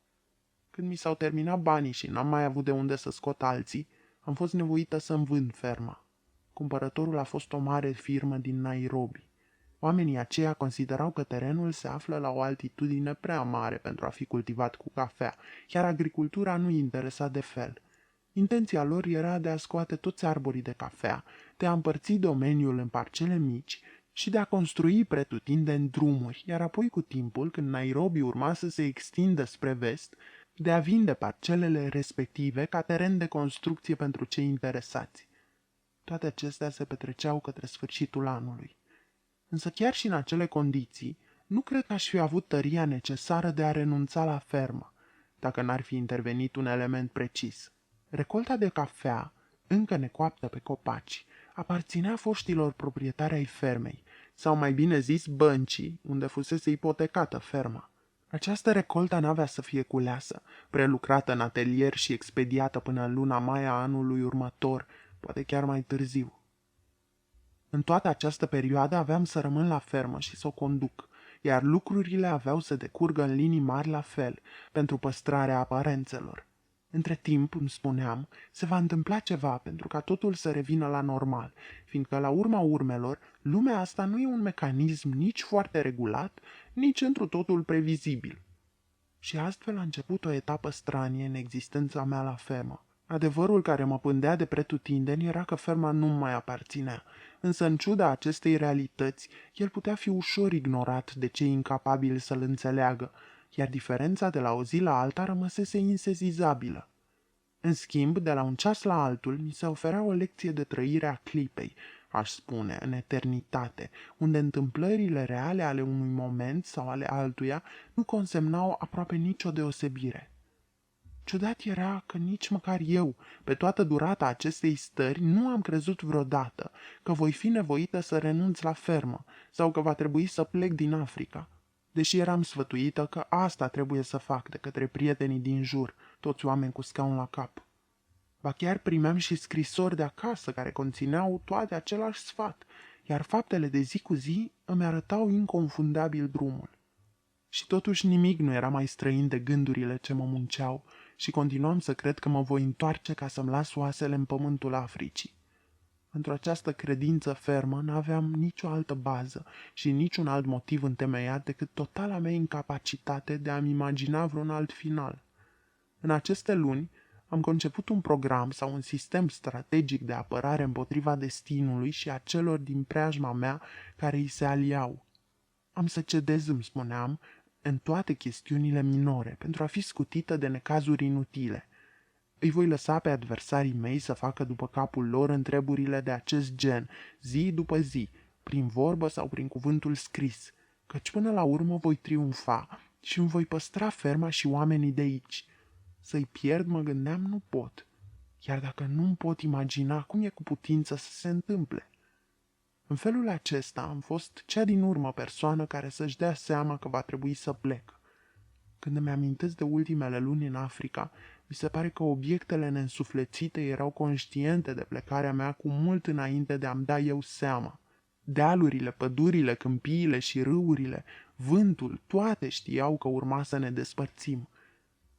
Când mi s-au terminat banii și n-am mai avut de unde să scot alții, am fost nevoită să-mi vând ferma. Cumpărătorul a fost o mare firmă din Nairobi. Oamenii aceia considerau că terenul se află la o altitudine prea mare pentru a fi cultivat cu cafea, iar agricultura nu-i interesa de fel. Intenția lor era de a scoate toți arborii de cafea, de a împărți domeniul în parcele mici și de a construi pretutindeni drumuri, iar apoi cu timpul, când Nairobi urma să se extindă spre vest, de a vinde parcelele respective ca teren de construcție pentru cei interesați. Toate acestea se petreceau către sfârșitul anului. Însă chiar și în acele condiții, nu cred că aș fi avut tăria necesară de a renunța la fermă, dacă n-ar fi intervenit un element precis. Recolta de cafea, încă necoaptă pe copaci, aparținea foștilor proprietari ai fermei, sau mai bine zis băncii, unde fusese ipotecată ferma. Această recoltă n-avea să fie culeasă, prelucrată în atelier și expediată până în luna mai a anului următor, poate chiar mai târziu. În toată această perioadă aveam să rămân la fermă și să o conduc, iar lucrurile aveau să decurgă în linii mari la fel, pentru păstrarea aparențelor. Între timp, îmi spuneam, se va întâmpla ceva pentru ca totul să revină la normal, fiindcă la urma urmelor, lumea asta nu e un mecanism nici foarte regulat, nici întru totul previzibil. Și astfel a început o etapă stranie în existența mea la fermă. Adevărul care mă pândea de pretutindeni era că ferma nu mai aparținea, însă în ciuda acestei realități, el putea fi ușor ignorat de cei incapabili să-l înțeleagă, iar diferența de la o zi la alta rămăsese insezizabilă. În schimb, de la un ceas la altul, mi se oferea o lecție de trăire a clipei, aș spune, în eternitate, unde întâmplările reale ale unui moment sau ale altuia nu consemnau aproape nicio deosebire. Ciudat era că nici măcar eu, pe toată durata acestei stări, nu am crezut vreodată că voi fi nevoită să renunț la fermă sau că va trebui să plec din Africa, deși eram sfătuită că asta trebuie să fac de către prietenii din jur, toți oameni cu scaun la cap. Ba chiar primeam și scrisori de acasă care conțineau toate același sfat, iar faptele de zi cu zi îmi arătau inconfundabil drumul. Și totuși nimic nu era mai străin de gândurile ce mă munceau și continuam să cred că mă voi întoarce ca să-mi las oasele în pământul Africii. Pentru această credință fermă n-aveam nicio altă bază și niciun alt motiv întemeiat decât totala mea incapacitate de a-mi imagina vreun alt final. În aceste luni am conceput un program sau un sistem strategic de apărare împotriva destinului și a celor din preajma mea care îi se aliau. Am să cedez, îmi spuneam, în toate chestiunile minore, pentru a fi scutită de necazuri inutile. Îi voi lăsa pe adversarii mei să facă după capul lor întreburile de acest gen, zi după zi, prin vorbă sau prin cuvântul scris, căci până la urmă voi triumfa și îmi voi păstra ferma și oamenii de aici. Să-i pierd, mă gândeam, nu pot. Iar dacă nu-mi pot imagina cum e cu putință să se întâmple. În felul acesta am fost cea din urmă persoană care să-și dea seama că va trebui să plec. Când îmi amintesc de ultimele luni în Africa, mi se pare că obiectele neînsuflețite erau conștiente de plecarea mea cu mult înainte de a-mi da eu seama. Dealurile, pădurile, câmpiile și râurile, vântul, toate știau că urma să ne despărțim.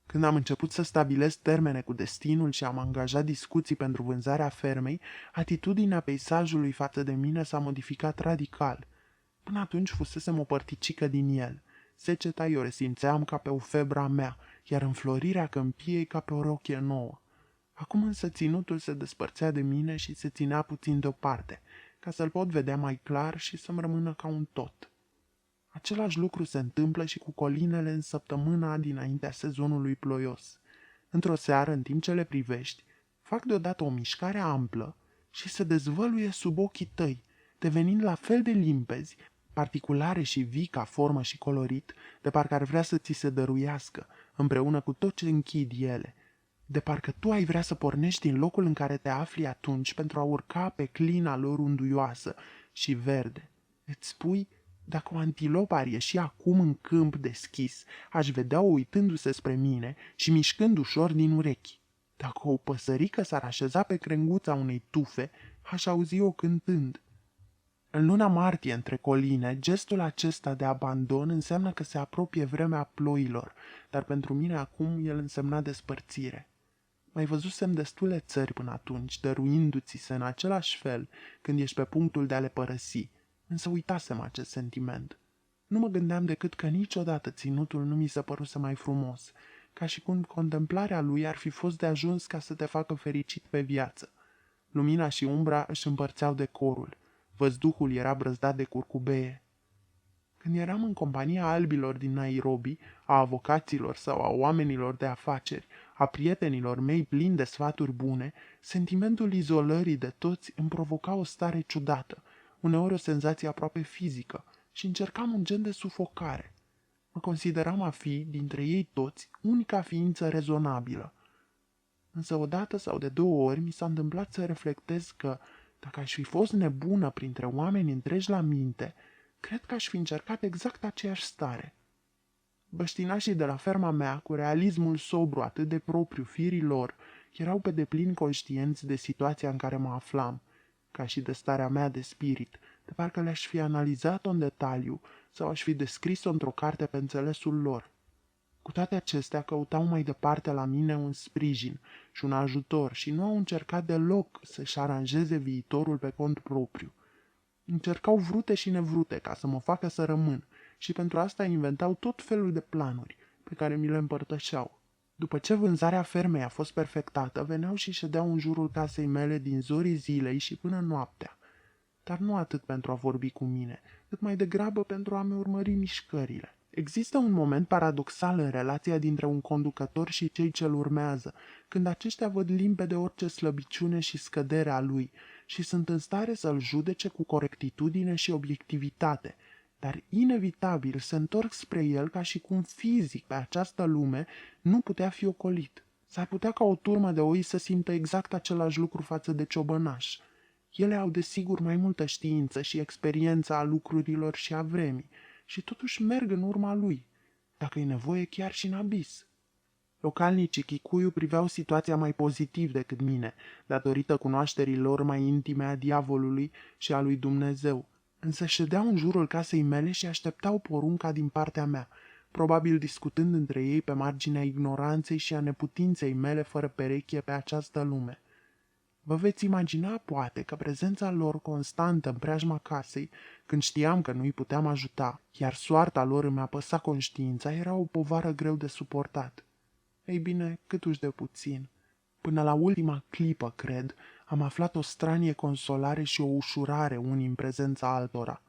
Când am început să stabilesc termene cu destinul și am angajat discuții pentru vânzarea fermei, atitudinea peisajului față de mine s-a modificat radical. Până atunci fusesem o părticică din el. Seceta eu resimțeam ca pe o febra mea, iar înflorirea câmpiei ca pe o rochie nouă. Acum însă ținutul se despărțea de mine și se ținea puțin deoparte, ca să-l pot vedea mai clar și să-mi rămână ca un tot. Același lucru se întâmplă și cu colinele în săptămâna dinaintea sezonului ploios. Într-o seară, în timp ce le privești, fac deodată o mișcare amplă și se dezvăluie sub ochii tăi, devenind la fel de limpezi, particulare și vii ca formă și colorit, de parcă ar vrea să ți se dăruiască, împreună cu tot ce închid ele, de parcă tu ai vrea să pornești din locul în care te afli atunci pentru a urca pe clina lor unduioasă și verde. Îți spui, dacă o antilopă ar ieși acum în câmp deschis, aș vedea-o uitându-se spre mine și mișcând ușor din urechi. Dacă o păsărică s-ar așeza pe crenguța unei tufe, aș auzi-o cântând. În luna martie, între coline, gestul acesta de abandon înseamnă că se apropie vremea ploilor, dar pentru mine acum el însemna despărțire. Mai văzusem destule țări până atunci, dăruindu-ți se în același fel când ești pe punctul de a le părăsi, însă uitasem acest sentiment. Nu mă gândeam decât că niciodată ținutul nu mi se păruse mai frumos, ca și cum contemplarea lui ar fi fost de ajuns ca să te facă fericit pe viață. Lumina și umbra își împărțeau decorul. Văzduhul era brăzdat de curcubeie. Când eram în compania albilor din Nairobi, a avocaților sau a oamenilor de afaceri, a prietenilor mei plini de sfaturi bune, sentimentul izolării de toți îmi provoca o stare ciudată, uneori o senzație aproape fizică, și încercam un gen de sufocare. Mă consideram a fi, dintre ei toți, unica ființă rezonabilă. Însă odată sau de 2 ori mi s-a întâmplat să reflectez că, dacă aș fi fost nebună printre oameni întregi la minte, cred că aș fi încercat exact aceeași stare. Băștinașii de la ferma mea, cu realismul sobru atât de propriu firii lor, erau pe deplin conștienți de situația în care mă aflam, ca și de starea mea de spirit, de parcă le-aș fi analizat-o în detaliu sau aș fi descris-o într-o carte pe înțelesul lor. Cu toate acestea, căutau mai departe la mine un sprijin și un ajutor și nu au încercat deloc să-și aranjeze viitorul pe cont propriu. Încercau vrute și nevrute ca să mă facă să rămân și pentru asta inventau tot felul de planuri pe care mi le împărtășeau. După ce vânzarea fermei a fost perfectată, veneau și ședeau în jurul casei mele din zorii zilei și până noaptea. Dar nu atât pentru a vorbi cu mine, cât mai degrabă pentru a-mi urmări mișcările. Există un moment paradoxal în relația dintre un conducător și cei ce-l urmează, când aceștia văd limpede orice slăbiciune și scădere a lui și sunt în stare să-l judece cu corectitudine și obiectivitate, dar inevitabil se întorc spre el ca și cum fizic pe această lume nu putea fi ocolit. S-ar putea ca o turmă de oi să simtă exact același lucru față de ciobănaș. Ele au desigur mai multă știință și experiență a lucrurilor și a vremii, și totuși merg în urma lui, dacă e nevoie chiar și în abis. Localnicii Kikuyu priveau situația mai pozitiv decât mine, datorită cunoașterii lor mai intime a diavolului și a lui Dumnezeu, însă ședeau în jurul casei mele și așteptau porunca din partea mea, probabil discutând între ei pe marginea ignoranței și a neputinței mele fără pereche pe această lume. Vă veți imagina, poate, că prezența lor constantă în preajma casei, când știam că nu-i puteam ajuta, iar soarta lor îmi apăsa conștiința, era o povară greu de suportat. Ei bine, câtuși de puțin. Până la ultima clipă, cred, am aflat o stranie consolare și o ușurare unii în prezența altora.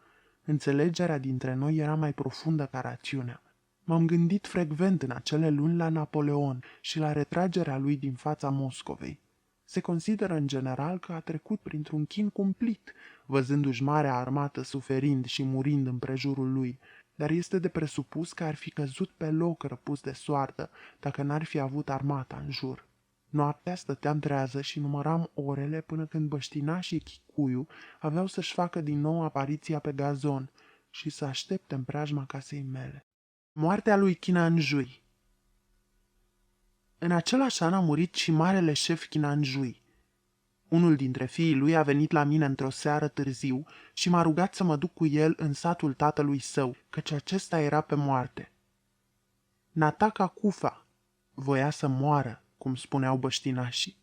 Înțelegerea dintre noi era mai profundă ca rațiunea. M-am gândit frecvent în acele luni la Napoleon și la retragerea lui din fața Moscovei. Se consideră în general că a trecut printr-un chin cumplit, văzându-și marea armată suferind și murind în prejurul lui, dar este de presupus că ar fi căzut pe loc răpus de soartă dacă n-ar fi avut armata în jur. Noaptea stăteam trează și număram orele până când băștinașii Chicuiu aveau să-și facă din nou apariția pe gazon și să aștepte în preajma casei mele. Moartea lui Chinanjui. În același an a murit și marele șef Chinanjui. Unul dintre fiii lui a venit la mine într-o seară târziu și m-a rugat să mă duc cu el în satul tatălui său, căci acesta era pe moarte. Nataka Kufa voia să moară, cum spuneau băștinașii.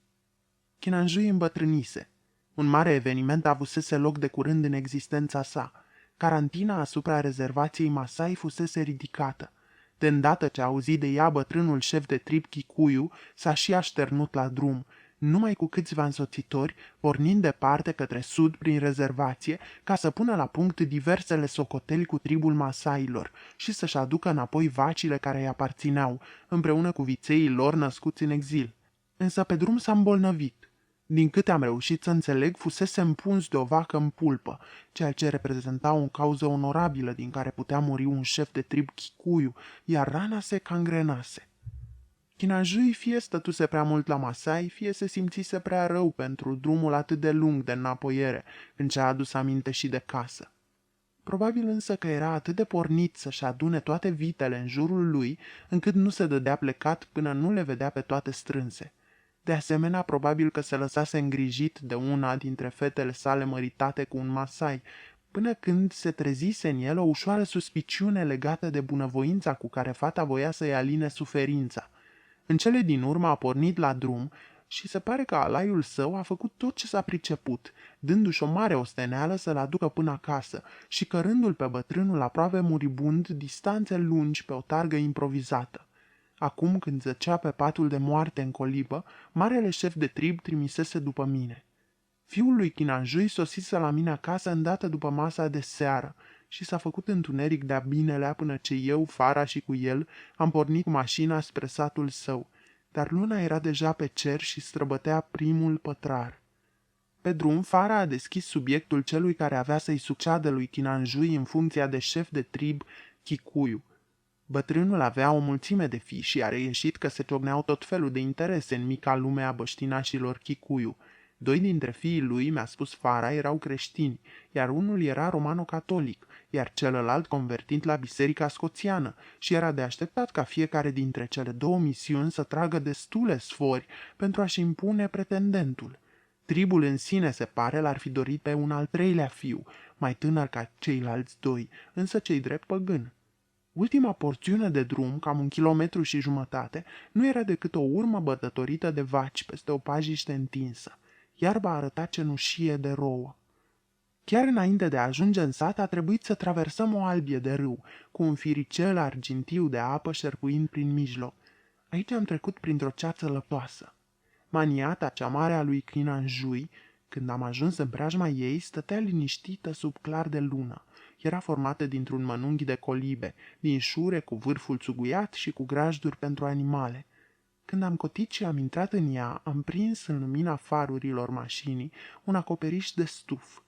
Chinanjui îmbătrânise. Un mare eveniment avusese loc de curând în existența sa. Carantina asupra rezervației Masai fusese ridicată. De îndată ce a auzit de ea, bătrânul șef de trib Kikuyu s-a și așternut la drum, numai cu câțiva însoțitori, pornind departe către sud prin rezervație, ca să pună la punct diversele socoteli cu tribul Masailor și să-și aducă înapoi vacile care îi aparțineau, împreună cu vițeii lor născuți în exil. Însă pe drum s-a îmbolnăvit. Din câte am reușit să înțeleg, fusese împuns de o vacă în pulpă, ceea ce reprezenta o cauză onorabilă din care putea muri un șef de trib Kikuyu, iar rana se cangrenase. Chinanjui fie stătuse prea mult la Masai, fie se simțise prea rău pentru drumul atât de lung de înapoiere, când și-a adus aminte și de casă. Probabil însă că era atât de pornit să-și adune toate vitele în jurul lui, încât nu se dădea plecat până nu le vedea pe toate strânse. De asemenea, probabil că se lăsase îngrijit de una dintre fetele sale măritate cu un Masai, până când se trezise în el o ușoară suspiciune legată de bunăvoința cu care fata voia să-i aline suferința. În cele din urmă a pornit la drum și se pare că alaiul său a făcut tot ce s-a priceput, dându-și o mare osteneală să-l aducă până acasă și cărându-l pe bătrânul aproape muribund distanțe lungi pe o targă improvizată. Acum, când zăcea pe patul de moarte în colibă, marele șef de trib trimisese după mine. Fiul lui Chinanjui sosise la mine acasă îndată după masa de seară și s-a făcut întuneric de-a binelea până ce eu, Fara și cu el am pornit cu mașina spre satul său, dar luna era deja pe cer și străbătea primul pătrar. Pe drum, Fara a deschis subiectul celui care avea să-i succeadă lui Chinanjui în funcția de șef de trib Kikuyu. Bătrânul avea o mulțime de fii și a reieșit că se ciocneau tot felul de interese în mica lume a băștinașilor Kikuyu. 2 dintre fiii lui, mi-a spus Fara, erau creștini, iar unul era romano-catolic, iar celălalt convertit la biserica scoțiană și era de așteptat ca fiecare dintre cele 2 misiuni să tragă destule sfori pentru a-și impune pretendentul. Tribul în sine, se pare, l-ar fi dorit pe un al 3-lea fiu, mai tânăr ca ceilalți 2, însă cei drept păgân. Ultima porțiune de drum, cam 1,5 kilometru, nu era decât o urmă bătătorită de vaci peste o pajiște întinsă. Iarba arăta cenușie de rouă. Chiar înainte de a ajunge în sat, a trebuit să traversăm o albie de râu, cu un firicel argintiu de apă șerpuind prin mijloc. Aici am trecut printr-o ceață lăptoasă. Maniata cea mare a lui Chinanjui, când am ajuns în preajma ei, stătea liniștită sub clar de lună. Era formată dintr-un mănunghi de colibe, din șure cu vârful țuguiat și cu grajduri pentru animale. Când am cotit și am intrat în ea, am prins în lumina farurilor mașinii un acoperiș de stuf.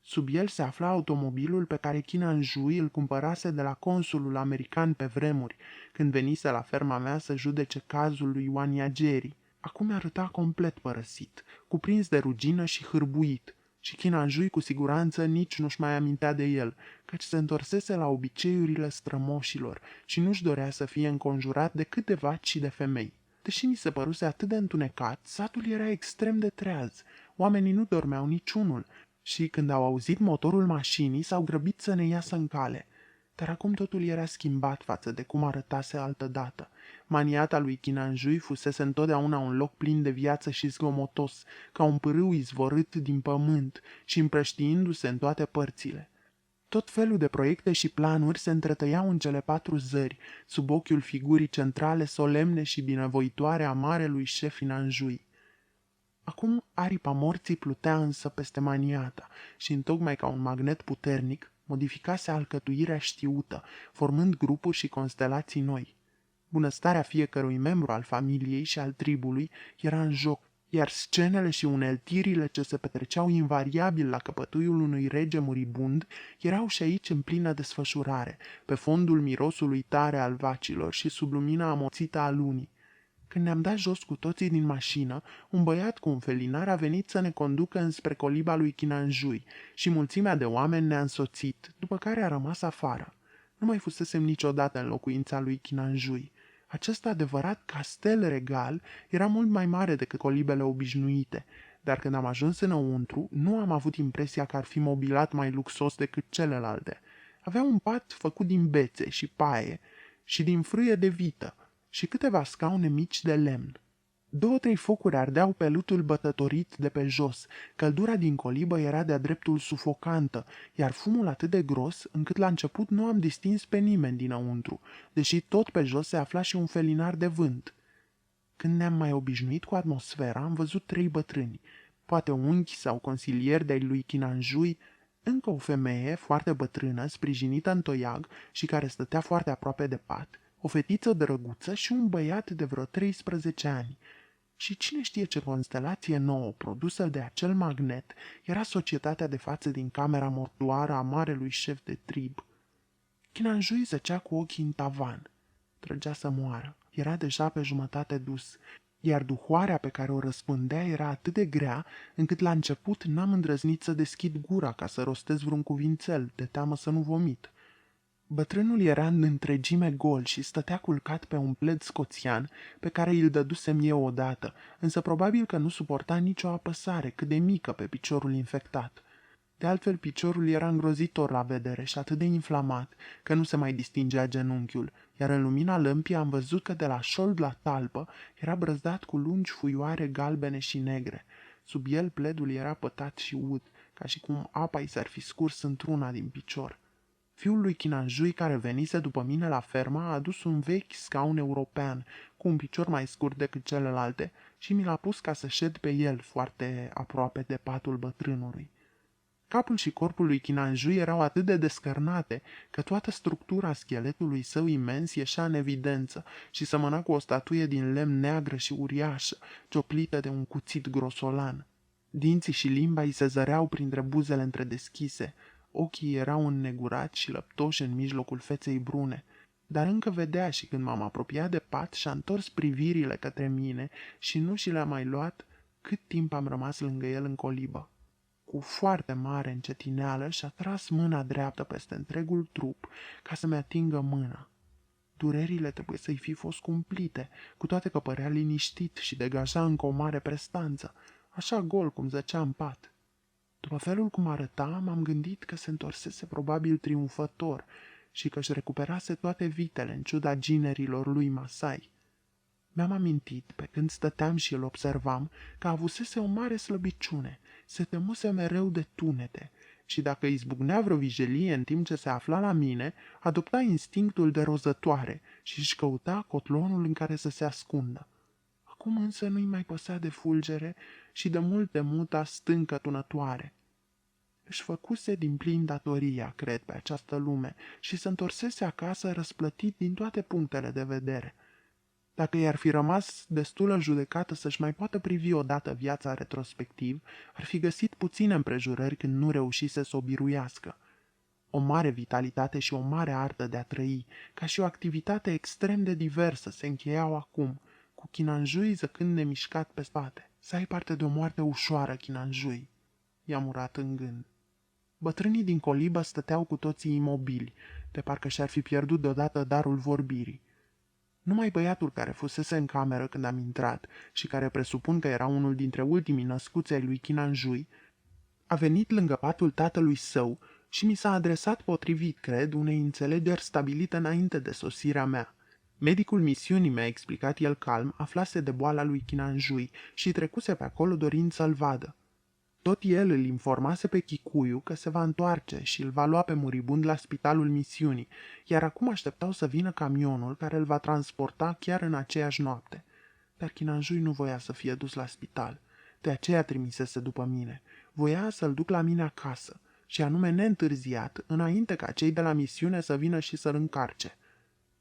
Sub el se afla automobilul pe care Chinanjui îl cumpărase de la consulul american pe vremuri, când venise la ferma mea să judece cazul lui Waniageri. Acum arăta complet părăsit, cuprins de rugină și hârbuit, și Chinanjui cu siguranță nici nu-și mai amintea de el, căci se întorsese la obiceiurile strămoșilor și nu-și dorea să fie înconjurat decât de vaci și de femei. Deși mi se păruse atât de întunecat, satul era extrem de treaz. Oamenii nu dormeau niciunul și, când au auzit motorul mașinii, s-au grăbit să ne iasă în cale. Dar acum totul era schimbat față de cum arătase altădată. Maniata lui Chinanjui fusese întotdeauna un loc plin de viață și zgomotos, ca un pârâu izvorât din pământ și împrăștiindu-se în toate părțile. Tot felul de proiecte și planuri se întretăiau în cele 4 zări, sub ochiul figurii centrale solemne și binevoitoare a marelui șef Chinanjui. Acum aripa morții plutea însă peste Maniata și, întocmai ca un magnet puternic, modificase alcătuirea știută, formând grupuri și constelații noi. Bunăstarea fiecărui membru al familiei și al tribului era în joc, iar scenele și uneltirile ce se petreceau invariabil la căpătuiul unui rege muribund erau și aici în plină desfășurare, pe fondul mirosului tare al vacilor și sub lumina amoțită a lunii. Când ne-am dat jos cu toții din mașină, un băiat cu un felinar a venit să ne conducă înspre coliba lui Chinanjui și mulțimea de oameni ne-a însoțit, după care a rămas afară. Nu mai fusesem niciodată în locuința lui Chinanjui. Acest adevărat castel regal era mult mai mare decât colibele obișnuite, dar când am ajuns înăuntru, nu am avut impresia că ar fi mobilat mai luxos decât celelalte. Avea un pat făcut din bețe și paie și din frâie de vită și câteva scaune mici de lemn. 2-3 focuri ardeau pe lutul bătătorit de pe jos, căldura din colibă era de-a dreptul sufocantă, iar fumul atât de gros încât la început nu am distins pe nimeni dinăuntru, deși tot pe jos se afla și un felinar de vânt. Când ne-am mai obișnuit cu atmosfera, am văzut 3 bătrâni, poate unchi sau consilieri de-ai lui Chinanjui, încă o femeie foarte bătrână, sprijinită în toiag și care stătea foarte aproape de pat, o fetiță drăguță și un băiat de vreo 13 ani. Și cine știe ce constelație nouă, produsă de acel magnet, era societatea de față din camera mortuară a marelui șef de trib. Chinanjui zăcea cu ochii în tavan. Trăgea să moară. Era deja pe jumătate dus, iar duhoarea pe care o răspândea era atât de grea, încât la început n-am îndrăznit să deschid gura ca să rostez vreun cuvințel, de teamă să nu vomit. Bătrânul era în întregime gol și stătea culcat pe un pled scoțian pe care îl dădusem eu odată, însă probabil că nu suporta nicio apăsare cât de mică pe piciorul infectat. De altfel, piciorul era îngrozitor la vedere și atât de inflamat că nu se mai distingea genunchiul, iar în lumina lămpii am văzut că de la șold la talpă era brăzdat cu lungi fuioare galbene și negre. Sub el pledul era pătat și ud, ca și cum apa i s-ar fi scurs într-una din picior. Fiul lui Chinanjui, care venise după mine la fermă, a adus un vechi scaun european, cu un picior mai scurt decât celelalte, și mi l-a pus ca să șed pe el, foarte aproape de patul bătrânului. Capul și corpul lui Chinanjui erau atât de descărnate că toată structura scheletului său imens ieșea în evidență și semăna cu o statuie din lemn neagră și uriașă, cioplită de un cuțit grosolan. Dinții și limba îi se zăreau printre buzele întredeschise. Ochii erau înnegurați și lăptoși în mijlocul feței brune, dar încă vedea și când m-am apropiat de pat și-a întors privirile către mine și nu și le-a mai luat cât timp am rămas lângă el în colibă. Cu foarte mare încetineală și-a tras mâna dreaptă peste întregul trup ca să-mi atingă mâna. Durerile trebuie să-i fi fost cumplite, cu toate că părea liniștit și degaja încă o mare prestanță, așa gol cum zăcea în pat. După felul cum arăta, m-am gândit că se întorsese probabil triumfător și că își recuperase toate vitele în ciuda ginerilor lui Masai. Mi-am amintit, pe când stăteam și îl observam, că avusese o mare slăbiciune, se temuse mereu de tunete și dacă izbucnea vreo vijelie în timp ce se afla la mine, adopta instinctul de rozătoare și își căuta cotlonul în care să se ascundă. Acum însă nu-i mai păsa de fulgere și de mult de muta stâncă tunătoare. Își făcuse din plin datoria, cred, pe această lume și se întorsese acasă răsplătit din toate punctele de vedere. Dacă i-ar fi rămas destulă judecată să-și mai poată privi odată viața retrospectiv, ar fi găsit puține împrejurări când nu reușise să o biruiască. O mare vitalitate și o mare artă de a trăi, ca și o activitate extrem de diversă, se încheiau acum, cu Chinanjui zăcând nemișcat pe spate. Să ai parte de o moarte ușoară, Chinanjui, i-am urat în gând. Bătrânii din colibă stăteau cu toții imobili, de parcă și-ar fi pierdut deodată darul vorbirii. Numai băiatul care fusese în cameră când am intrat și care presupun că era unul dintre ultimii născuți ai lui Chinanjui, a venit lângă patul tatălui său și mi s-a adresat potrivit, cred, unei înțelegeri stabilite înainte de sosirea mea. Medicul misiunii, mi-a explicat el calm, aflase de boala lui Chinanjui și trecuse pe acolo dorind să-l vadă. Tot el îl informase pe Chicuiu că se va întoarce și îl va lua pe muribund la spitalul misiunii, iar acum așteptau să vină camionul care îl va transporta chiar în aceeași noapte. Dar Chinanjui nu voia să fie dus la spital, de aceea trimisese după mine. Voia să-l duc la mine acasă, și anume neîntârziat, înainte ca cei de la misiune să vină și să-l încarce.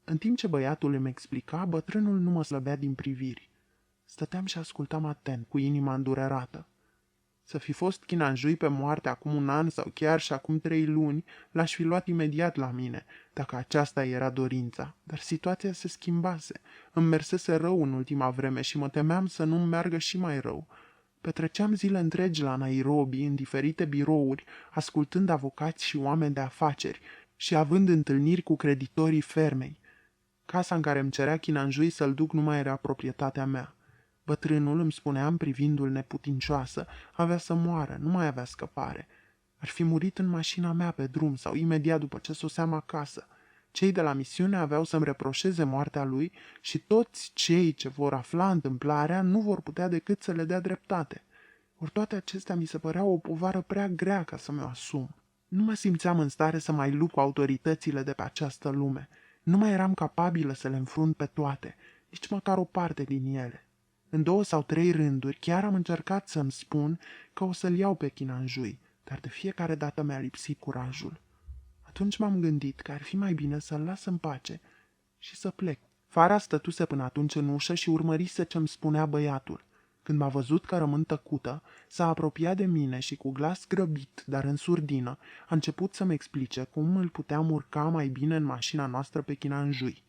În timp ce băiatul îmi explica, bătrânul nu mă slăbea din priviri. Stăteam și ascultam atent, cu inima îndurerată. Să fi fost Chinanjui pe moarte acum 1 an sau chiar și acum 3 luni, l-aș fi luat imediat la mine, dacă aceasta era dorința. Dar situația se schimbase. Îmi mersese rău în ultima vreme și mă temeam să nu-mi meargă și mai rău. Petreceam zile întregi la Nairobi, în diferite birouri, ascultând avocați și oameni de afaceri și având întâlniri cu creditorii fermei. Casa în care îmi cerea Chinanjui să-l duc nu mai era proprietatea mea. Bătrânul, îmi spuneam privindu-l neputincioasă, avea să moară, nu mai avea scăpare. Ar fi murit în mașina mea pe drum sau imediat după ce soseam acasă. Cei de la misiune aveau să-mi reproșeze moartea lui și toți cei ce vor afla întâmplarea nu vor putea decât să le dea dreptate. Ori toate acestea mi se păreau o povară prea grea ca să mi-o asum. Nu mă simțeam în stare să mai lupt cu autoritățile de pe această lume. Nu mai eram capabilă să le înfrunt pe toate, nici măcar o parte din ele. În 2 sau 3 rânduri chiar am încercat să-mi spun că o să-l iau pe Chinanjui, dar de fiecare dată mi-a lipsit curajul. Atunci m-am gândit că ar fi mai bine să-l las în pace și să plec. Fara stătuse până atunci în ușă și urmărise ce-mi spunea băiatul. Când m-a văzut că rămân tăcută, s-a apropiat de mine și cu glas grăbit, dar în surdină, a început să-mi explice cum îl puteam urca mai bine în mașina noastră pe Chinanjui.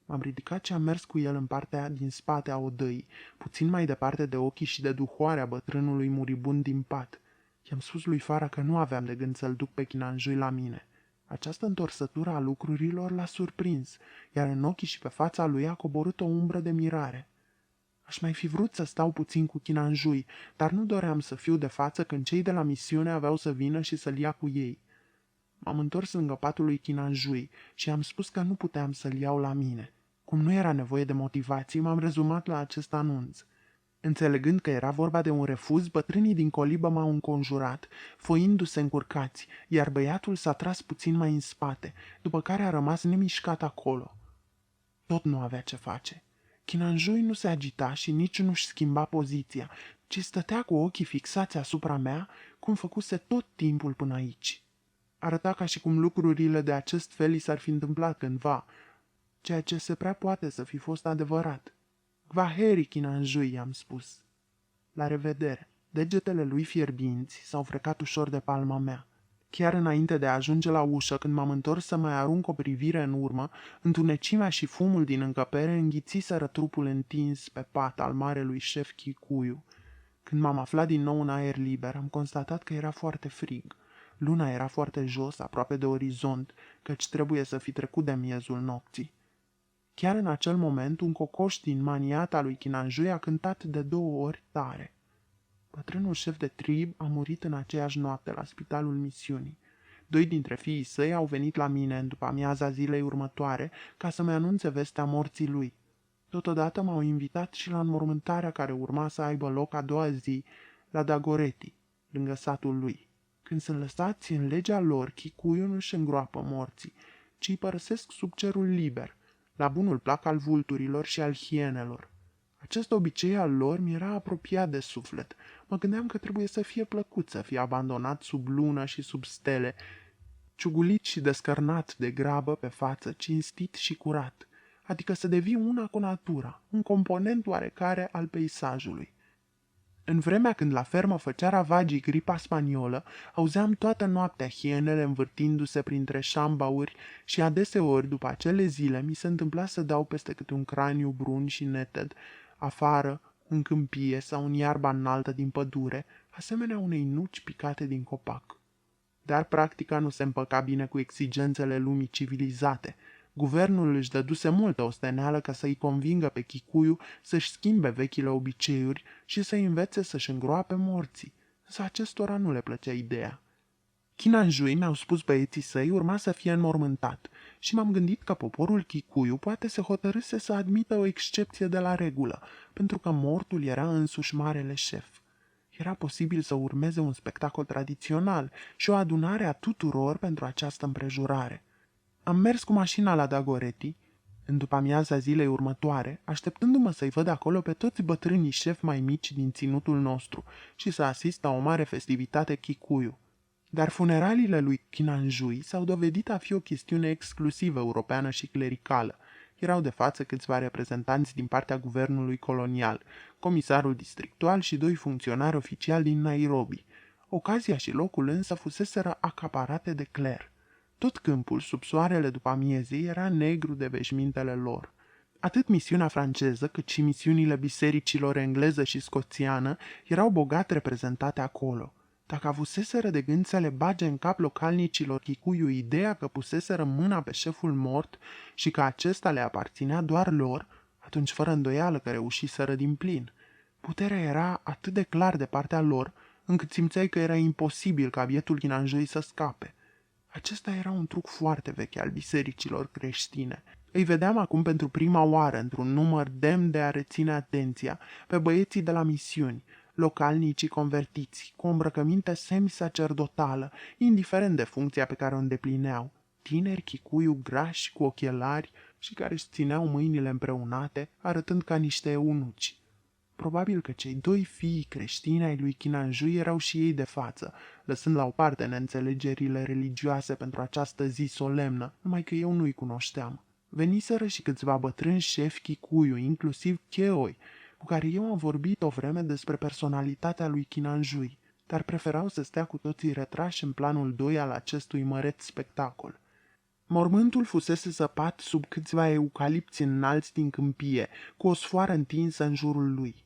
M-am ridicat și am mers cu el în partea din spate a odăii, puțin mai departe de ochii și de duhoarea bătrânului muribund din pat. I-am spus lui Fara că nu aveam de gând să-l duc pe Chinanjui la mine. Această întorsătură a lucrurilor l-a surprins, iar în ochii și pe fața lui a coborât o umbră de mirare. Aș mai fi vrut să stau puțin cu Chinanjui, dar nu doream să fiu de față când cei de la misiune aveau să vină și să-l ia cu ei. M-am întors lângă patul lui Chinanjui și am spus că nu puteam să-l iau la mine. Cum nu era nevoie de motivații, m-am rezumat la acest anunț. Înțelegând că era vorba de un refuz, bătrânii din colibă m-au înconjurat, foindu-se încurcați, iar băiatul s-a tras puțin mai în spate, după care a rămas nemișcat acolo. Tot nu avea ce face. Chinanjui nu se agita și nici nu-și schimba poziția, ci stătea cu ochii fixați asupra mea, cum făcuse tot timpul până aici. Arăta ca și cum lucrurile de acest fel i s-ar fi întâmplat cândva, ceea ce se prea poate să fi fost adevărat. Kwaheri, Chinanjui, i-am spus. La revedere. Degetele lui fierbinți s-au frecat ușor de palma mea. Chiar înainte de a ajunge la ușă, când m-am întors să mai arunc o privire în urmă, întunecimea și fumul din încăpere înghițiseră trupul întins pe pat al marelui șef Kikuyu. Când m-am aflat din nou în aer liber, am constatat că era foarte frig. Luna era foarte jos, aproape de orizont, căci trebuie să fi trecut de miezul nopții. Chiar în acel moment, un cocoș din maniata lui Chinanjui a cântat de 2 ori tare. Bătrânul șef de trib a murit în aceeași noapte la spitalul misiunii. 2 dintre fiii săi au venit la mine în după-amiaza zilei următoare ca să-mi anunțe vestea morții lui. Totodată m-au invitat și la înmormântarea care urma să aibă loc a doua zi la Dagoretti, lângă satul lui. Când sunt lăsați în legea lor, Kikuyu nu-și îngroapă morții, ci îi părăsesc sub cerul liber, la bunul plac al vulturilor și al hienelor. Acest obicei al lor mi era apropiat de suflet. Mă gândeam că trebuie să fie plăcut să fie abandonat sub lună și sub stele, ciugulit și descărnat de grabă pe față, cinstit și curat, adică să devii una cu natura, un component oarecare al peisajului. În vremea când la fermă făcea ravagii gripa spaniolă, auzeam toată noaptea hienele învârtindu-se printre șambauri și adeseori, după acele zile, mi se întâmpla să dau peste câte un craniu brun și neted, afară, în câmpie sau în iarba înaltă din pădure, asemenea unei nuci picate din copac. Dar practica nu se împăca bine cu exigențele lumii civilizate. Guvernul își dăduse multă osteneală ca să-i convingă pe Kikuyu să-și schimbe vechile obiceiuri și să-i învețe să-și îngroape morții, însă acestora nu le plăcea ideea. Chinanjui, mi-au spus băieții săi, urma să fie înmormântat și m-am gândit că poporul Kikuyu poate se hotărâse să admită o excepție de la regulă, pentru că mortul era însuși marele șef. Era posibil să urmeze un spectacol tradițional și o adunare a tuturor pentru această împrejurare. Am mers cu mașina la Dagoretti, în după-amiaza zilei următoare, așteptându-mă să-i văd acolo pe toți bătrânii șefi mai mici din ținutul nostru și să asist la o mare festivitate Kikuyu. Dar funeraliile lui Kinanjui s-au dovedit a fi o chestiune exclusiv europeană și clericală. Erau de față câțiva reprezentanți din partea guvernului colonial, comisarul districtual și 2 funcționari oficiali din Nairobi. Ocazia și locul însă fuseseră acaparate de cler. Tot câmpul, sub soarele după amiezii, era negru de veșmintele lor. Atât misiunea franceză, cât și misiunile bisericilor engleză și scoțiană erau bogat reprezentate acolo. Dacă avuseseră de gând să le bage în cap localnicilor Kikuyu ideea că puseseră mâna pe șeful mort și că acesta le aparținea doar lor, atunci fără îndoială că reușiseră din plin. Puterea era atât de clar de partea lor, încât simțeai că era imposibil ca bietul Kinanjui să scape. Acesta era un truc foarte vechi al bisericilor creștine. Îi vedeam acum pentru prima oară, într-un număr demn de a reține atenția, pe băieții de la misiuni, localnicii convertiți, cu o îmbrăcăminte semi-sacerdotală, indiferent de funcția pe care o îndeplineau, tineri Kikuyu grași cu ochelari și care își țineau mâinile împreunate, arătând ca niște eunuci. Probabil că cei 2 fii creștini ai lui Kinanjui erau și ei de față, lăsând la o parte neînțelegerile religioase pentru această zi solemnă, numai că eu nu-i cunoșteam. Veniseră și câțiva bătrâni șefi Kikuyu, inclusiv Cheoi, cu care eu am vorbit o vreme despre personalitatea lui Kinanjui, dar preferau să stea cu toții retrași în planul 2 al acestui măreț spectacol. Mormântul fusese săpat sub câțiva eucalipți înalți din câmpie, cu o sfoară întinsă în jurul lui.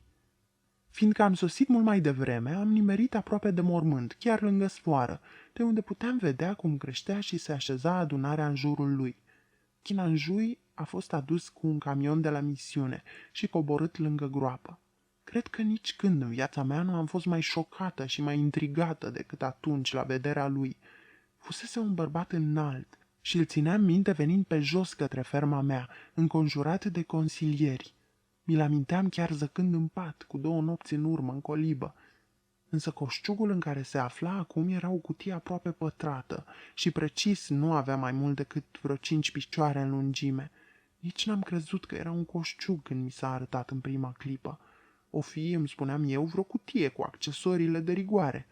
Fiindcă am sosit mult mai devreme, am nimerit aproape de mormânt, chiar lângă sfoară, de unde puteam vedea cum creștea și se așeza adunarea în jurul lui. Kinanjui a fost adus cu un camion de la misiune și coborât lângă groapă. Cred că nici când în viața mea nu am fost mai șocată și mai intrigată decât atunci la vederea lui. Fusese un bărbat înalt și îl țineam minte venind pe jos către ferma mea, înconjurat de consilieri. Mi-l aminteam chiar zăcând în pat, cu 2 nopți în urmă, în colibă. Însă coșciugul în care se afla acum era o cutie aproape pătrată și precis nu avea mai mult decât vreo 5 picioare în lungime. Nici n-am crezut că era un coșciug când mi s-a arătat în prima clipă. O fi, îmi spuneam eu, vreo cutie cu accesoriile de rigoare.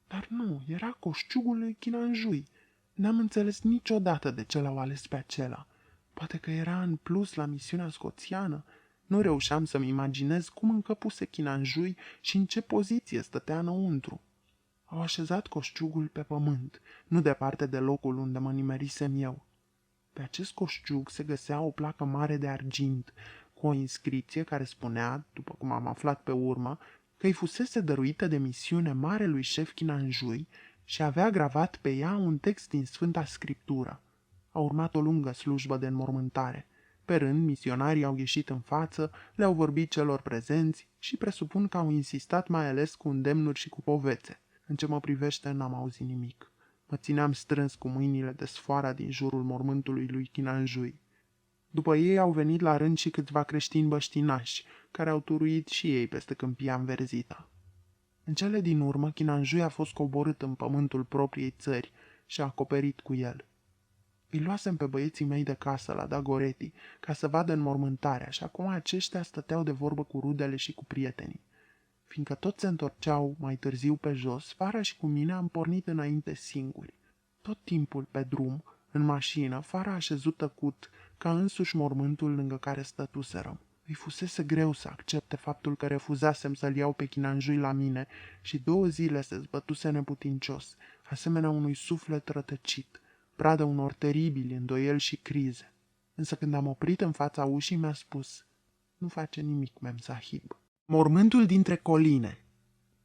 Dar nu, era coșciugul lui Kinanjui. N-am înțeles niciodată de ce l-au ales pe acela. Poate că era în plus la misiunea scoțiană. Nu reușeam să-mi imaginez cum încăpuse Kinanjui și în ce poziție stătea înăuntru. Au așezat coșciugul pe pământ, nu departe de locul unde mă nimerisem eu. Pe acest coșciug se găsea o placă mare de argint, cu o inscripție care spunea, după cum am aflat pe urmă, că îi fusese dăruită de misiune marelui șef Kinanjui și avea gravat pe ea un text din Sfânta Scriptură. A urmat o lungă slujbă de înmormântare. Pe rând, misionarii au ieșit în față, le-au vorbit celor prezenți și presupun că au insistat mai ales cu îndemnuri și cu povețe. În ce mă privește, n-am auzit nimic. Mă țineam strâns cu mâinile de sfoara din jurul mormântului lui Kinanjui. După ei au venit la rând și câțiva creștini băștinași, care au turuit și ei peste câmpia înverzită. În cele din urmă, Kinanjui a fost coborât în pământul propriei țări și a acoperit cu el. Îi luasem pe băieții mei de casă la Dagoretti ca să vadă înmormântarea și acum aceștia stăteau de vorbă cu rudele și cu prietenii. Fiindcă toți se întorceau mai târziu pe jos, Fara și cu mine am pornit înainte singuri. Tot timpul pe drum, în mașină, Fara a șezut tăcut, ca însuși mormântul lângă care stătuserăm. Îi fusese greu să accepte faptul că refuzasem să-l iau pe Kinanjui la mine și 2 zile se zbătuse neputincios, asemenea unui suflet rătăcit, pradă unor teribili îndoieli și crize. Însă când am oprit în fața ușii, mi-a spus: "Nu face nimic, mem sahib." Mormântul dintre coline.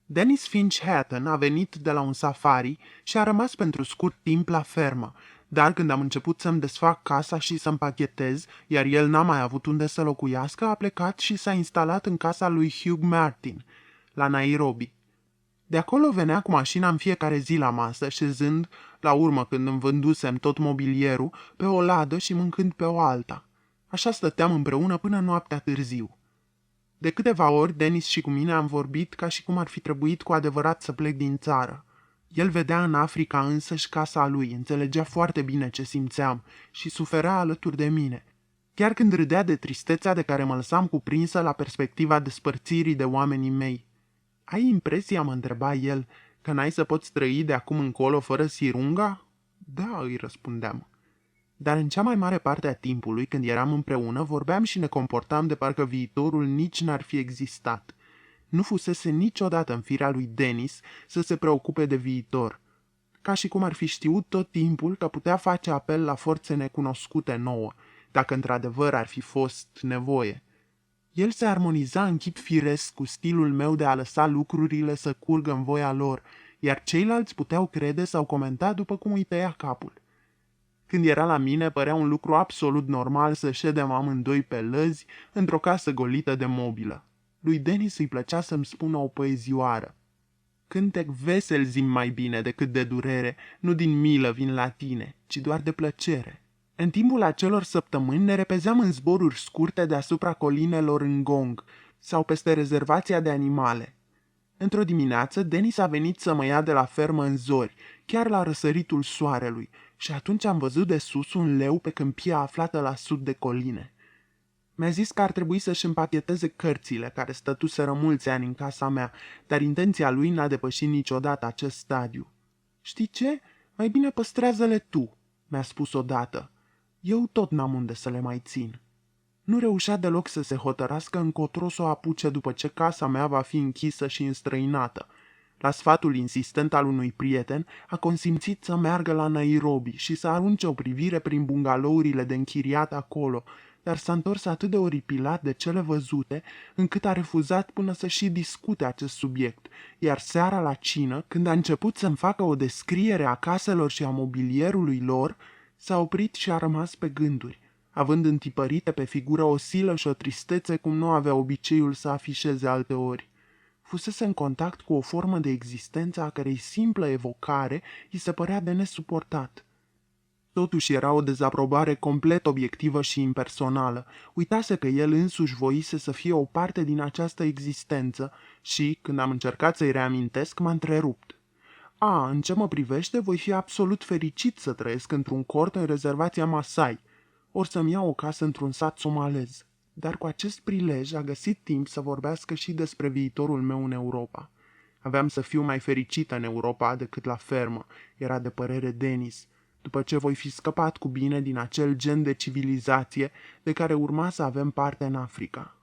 Dennis Finch Hatton a venit de la un safari și a rămas pentru scurt timp la fermă, dar când am început să-mi desfac casa și să împachetez, iar el n-a mai avut unde să locuiască, a plecat și s-a instalat în casa lui Hugh Martin, la Nairobi. De acolo venea cu mașina în fiecare zi la masă, șezând, la urmă când îmi vândusem tot mobilierul, pe o ladă și mâncând pe o alta. Așa stăteam împreună până noaptea târziu. De câteva ori, Dennis și cu mine am vorbit ca și cum ar fi trebuit cu adevărat să plec din țară. El vedea în Africa însăși casa lui, înțelegea foarte bine ce simțeam și suferea alături de mine. Chiar când râdea de tristețea de care mă lăsam cuprinsă la perspectiva despărțirii de oamenii mei. "Ai impresia," mă întreba el, Că n-ai să poți trăi de acum încolo fără sirunga? Da, îi răspundeam. Dar în cea mai mare parte a timpului, când eram împreună, vorbeam și ne comportam de parcă viitorul nici n-ar fi existat. Nu fusese niciodată în firea lui Dennis să se preocupe de viitor, ca și cum ar fi știut tot timpul că putea face apel la forțe necunoscute nouă, dacă într-adevăr ar fi fost nevoie. El se armoniza în chip firesc cu stilul meu de a lăsa lucrurile să curgă în voia lor, iar ceilalți puteau crede sau comenta după cum îi tăia capul. Când era la mine, părea un lucru absolut normal să ședem amândoi pe lăzi într-o casă golită de mobilă. Lui Dennis îi plăcea să-mi spună o poezioară. Cântec vesel zim mai bine decât de durere, nu din milă vin la tine, ci doar de plăcere. În timpul acelor săptămâni ne repezeam în zboruri scurte deasupra colinelor în Gong sau peste rezervația de animale. Într-o dimineață, Dennis a venit să mă ia de la fermă în zori, chiar la răsăritul soarelui, și atunci am văzut de sus un leu pe câmpia aflată la sud de coline. Mi-a zis că ar trebui să-și împacheteze cărțile care stătuseră mulți ani în casa mea, dar intenția lui n-a depășit niciodată acest stadiu. Știi ce? Mai bine păstrează-le tu, mi-a spus odată. Eu tot n-am unde să le mai țin. Nu reușea deloc să se hotărască încotro să o apuce după ce casa mea va fi închisă și înstrăinată. La sfatul insistent al unui prieten, a consimțit să meargă la Nairobi și să arunce o privire prin bungalourile de închiriat acolo, dar s-a întors atât de oripilat de cele văzute, încât a refuzat până să și discute acest subiect, iar seara la cină, când a început să-mi facă o descriere a caselor și a mobilierului lor, s-a oprit și a rămas pe gânduri, având întipărite pe figură o silă și o tristețe cum nu avea obiceiul să afișeze alteori. Fusese în contact cu o formă de existență a cărei simplă evocare îi se părea de nesuportat. Totuși era o dezaprobare complet obiectivă și impersonală. Uitase că el însuși voise să fie o parte din această existență și, când am încercat să-i reamintesc, m-a întrerupt. În ce mă privește, voi fi absolut fericit să trăiesc într-un cort în rezervația Masai, ori să-mi iau o casă într-un sat somalez. Dar cu acest prilej a găsit timp să vorbească și despre viitorul meu în Europa. Aveam să fiu mai fericită în Europa decât la fermă, era de părere Dennis, după ce voi fi scăpat cu bine din acel gen de civilizație de care urma să avem parte în Africa.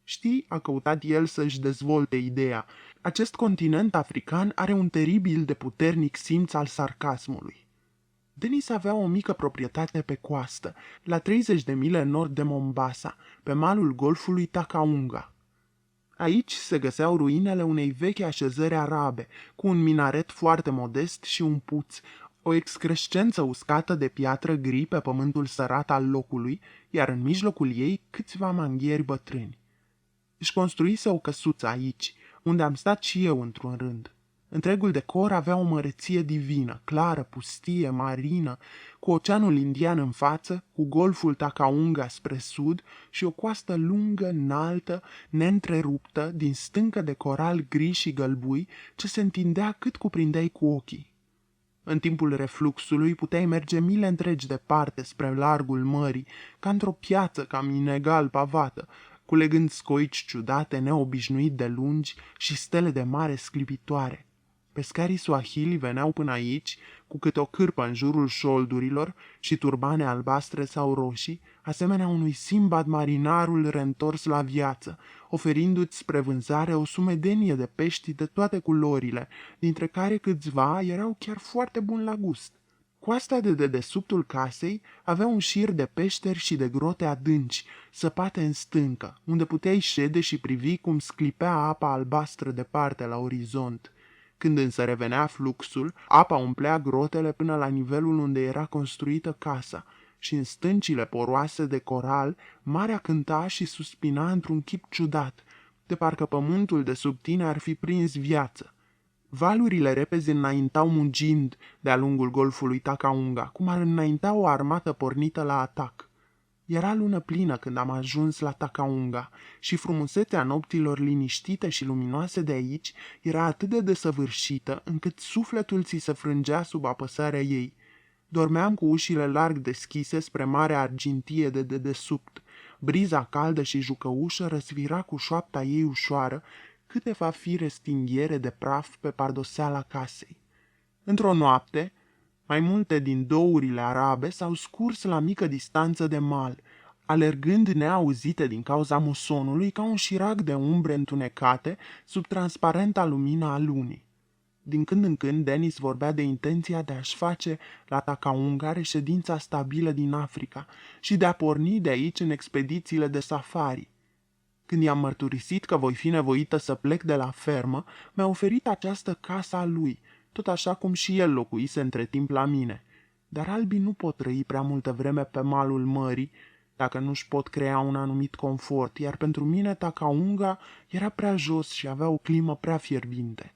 Știi, a căutat el să-și dezvolte ideea, acest continent african are un teribil de puternic simț al sarcasmului. Dennis avea o mică proprietate pe coastă, la 30 de mile nord de Mombasa, pe malul golfului Takaunga. Aici se găseau ruinele unei vechi așezări arabe, cu un minaret foarte modest și un puț, o excrescență uscată de piatră gri pe pământul sărat al locului, iar în mijlocul ei câțiva manghieri bătrâni. Își construise o căsuță aici, unde am stat și eu într-un rând. Întregul decor avea o măreție divină, clară, pustie, marină, cu oceanul Indian în față, cu golful Takaunga spre sud și o coastă lungă, înaltă, neîntreruptă, din stâncă de coral gri și gălbui, ce se întindea cât cuprindeai cu ochii. În timpul refluxului puteai merge mile întregi departe spre largul mării, ca într-o piață cam inegal pavată, culegând scoici ciudate, neobișnuit de lungi și stele de mare sclipitoare. Pescarii Swahili veneau până aici, cu câte o cârpă în jurul șoldurilor și turbane albastre sau roșii, asemenea unui Simbad marinarul reîntors la viață, oferindu-ți spre vânzare o sumedenie de pești de toate culorile, dintre care câțiva erau chiar foarte buni la gust. Coasta de dedesubtul casei avea un șir de peșteri și de grote adânci, săpate în stâncă, unde puteai șede și privi cum sclipea apa albastră departe la orizont. Când însă revenea fluxul, apa umplea grotele până la nivelul unde era construită casa și în stâncile poroase de coral, marea cânta și suspina într-un chip ciudat, de parcă pământul de sub tine ar fi prins viață. Valurile repezi înaintau mugind de-a lungul golfului Takaunga, cum ar înainta o armată pornită la atac. Era lună plină când am ajuns la Takaunga și frumusețea nopților liniștite și luminoase de aici era atât de desăvârșită încât sufletul ți se frângea sub apăsarea ei. Dormeam cu ușile larg deschise spre marea argintie de dedesubt. Briza caldă și jucăușă răsfira cu șoapta ei ușoară, câteva fire stinghiere de praf pe pardoseala casei. Într-o noapte, mai multe din dourile arabe s-au scurs la mică distanță de mal, alergând neauzite din cauza musonului ca un șirac de umbre întunecate sub transparenta lumină a lunii. Din când în când, Dennis vorbea de intenția de a-și face la Takaunga reședința stabilă din Africa și de a porni de aici în expedițiile de safari. Când i-am mărturisit că voi fi nevoită să plec de la fermă, mi-a oferit această casă a lui, tot așa cum și el locuise între timp la mine. Dar albii nu pot trăi prea multă vreme pe malul mării, dacă nu-și pot crea un anumit confort, iar pentru mine Takaunga era prea jos și avea o climă prea fierbinte.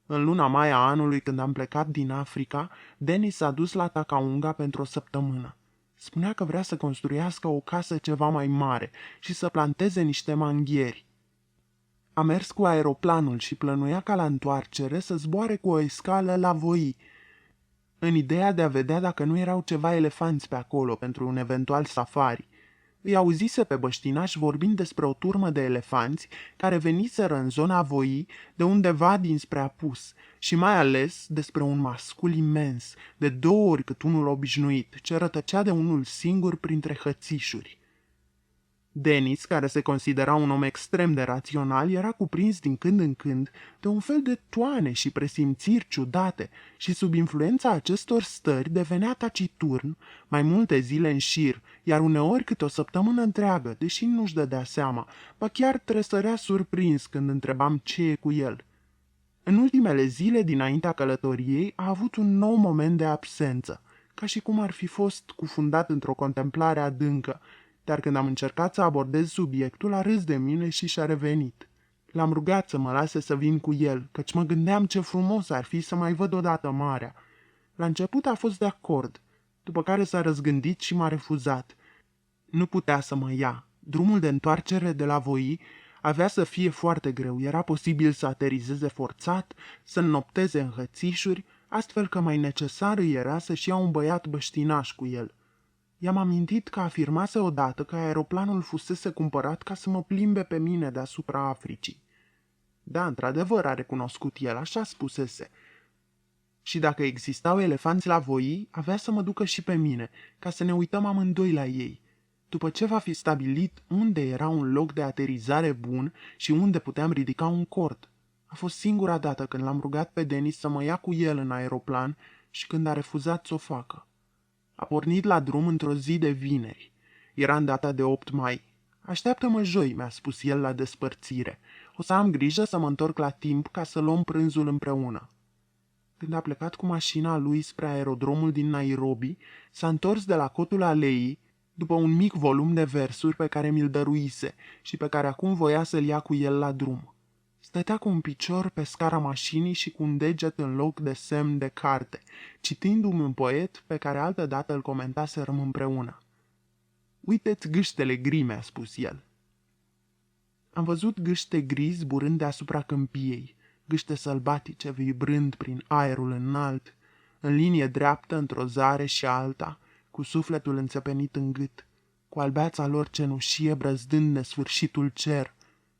În luna mai a anului, când am plecat din Africa, Dennis s-a dus la Takaunga pentru o săptămână. Spunea că vrea să construiască o casă ceva mai mare și să planteze niște manghieri. A mers cu aeroplanul și plănuia ca la întoarcere să zboare cu o escală la Voi, în ideea de a vedea dacă nu erau ceva elefanți pe acolo pentru un eventual safari. Îi auzise pe băștinaș vorbind despre o turmă de elefanți care veniseră în zona Voii de undeva dinspre apus și mai ales despre un mascul imens, de 2 ori cât unul obișnuit, ce rătăcea de unul singur printre hățișuri. Dennis, care se considera un om extrem de rațional, era cuprins din când în când de un fel de toane și presimțiri ciudate și sub influența acestor stări devenea taciturn mai multe zile în șir, iar uneori câte o săptămână întreagă, deși nu-și dădea seama, ba chiar tresărea surprins când întrebam ce e cu el. În ultimele zile dinaintea călătoriei a avut un nou moment de absență, ca și cum ar fi fost cufundat într-o contemplare adâncă, dar când am încercat să abordez subiectul, a râs de mine și și-a revenit. L-am rugat să mă lase să vin cu el, căci mă gândeam ce frumos ar fi să mai văd odată marea. La început a fost de acord, după care s-a răzgândit și m-a refuzat. Nu putea să mă ia. Drumul de întoarcere de la Voi avea să fie foarte greu, era posibil să aterizeze forțat, să înnopteze în hățișuri, astfel că mai necesar îi era să-și ia un băiat băștinaș cu el. I-am amintit că afirmase odată că aeroplanul fusese cumpărat ca să mă plimbe pe mine deasupra Africii. Da, într-adevăr, a recunoscut el, așa spusese. Și dacă existau elefanți la Voi, avea să mă ducă și pe mine, ca să ne uităm amândoi la ei. După ce va fi stabilit unde era un loc de aterizare bun și unde puteam ridica un cord. A fost singura dată când l-am rugat pe Denis să mă ia cu el în aeroplan și când a refuzat să o facă. A pornit la drum într-o zi de vineri. Era în data de 8 mai. Așteaptă-mă joi, mi-a spus el la despărțire. O să am grijă să mă întorc la timp ca să luăm prânzul împreună. Când a plecat cu mașina lui spre aerodromul din Nairobi, s-a întors de la cotul aleii după un mic volum de versuri pe care mi-l dăruise și pe care acum voia să-l ia cu el la drum. Stătea cu un picior pe scara mașinii și cu un deget în loc de semn de carte, citindu-mi un poet pe care altădată îl comentaserăm împreună. Uite-ți gâștele gri, mi-a spus el. Am văzut gâște gri zburând deasupra câmpiei, gâște sălbatice vibrând prin aerul înalt, în linie dreaptă într-o zare și alta, cu sufletul înțepenit în gât, cu albeața lor cenușie brăzdând nesfârșitul cer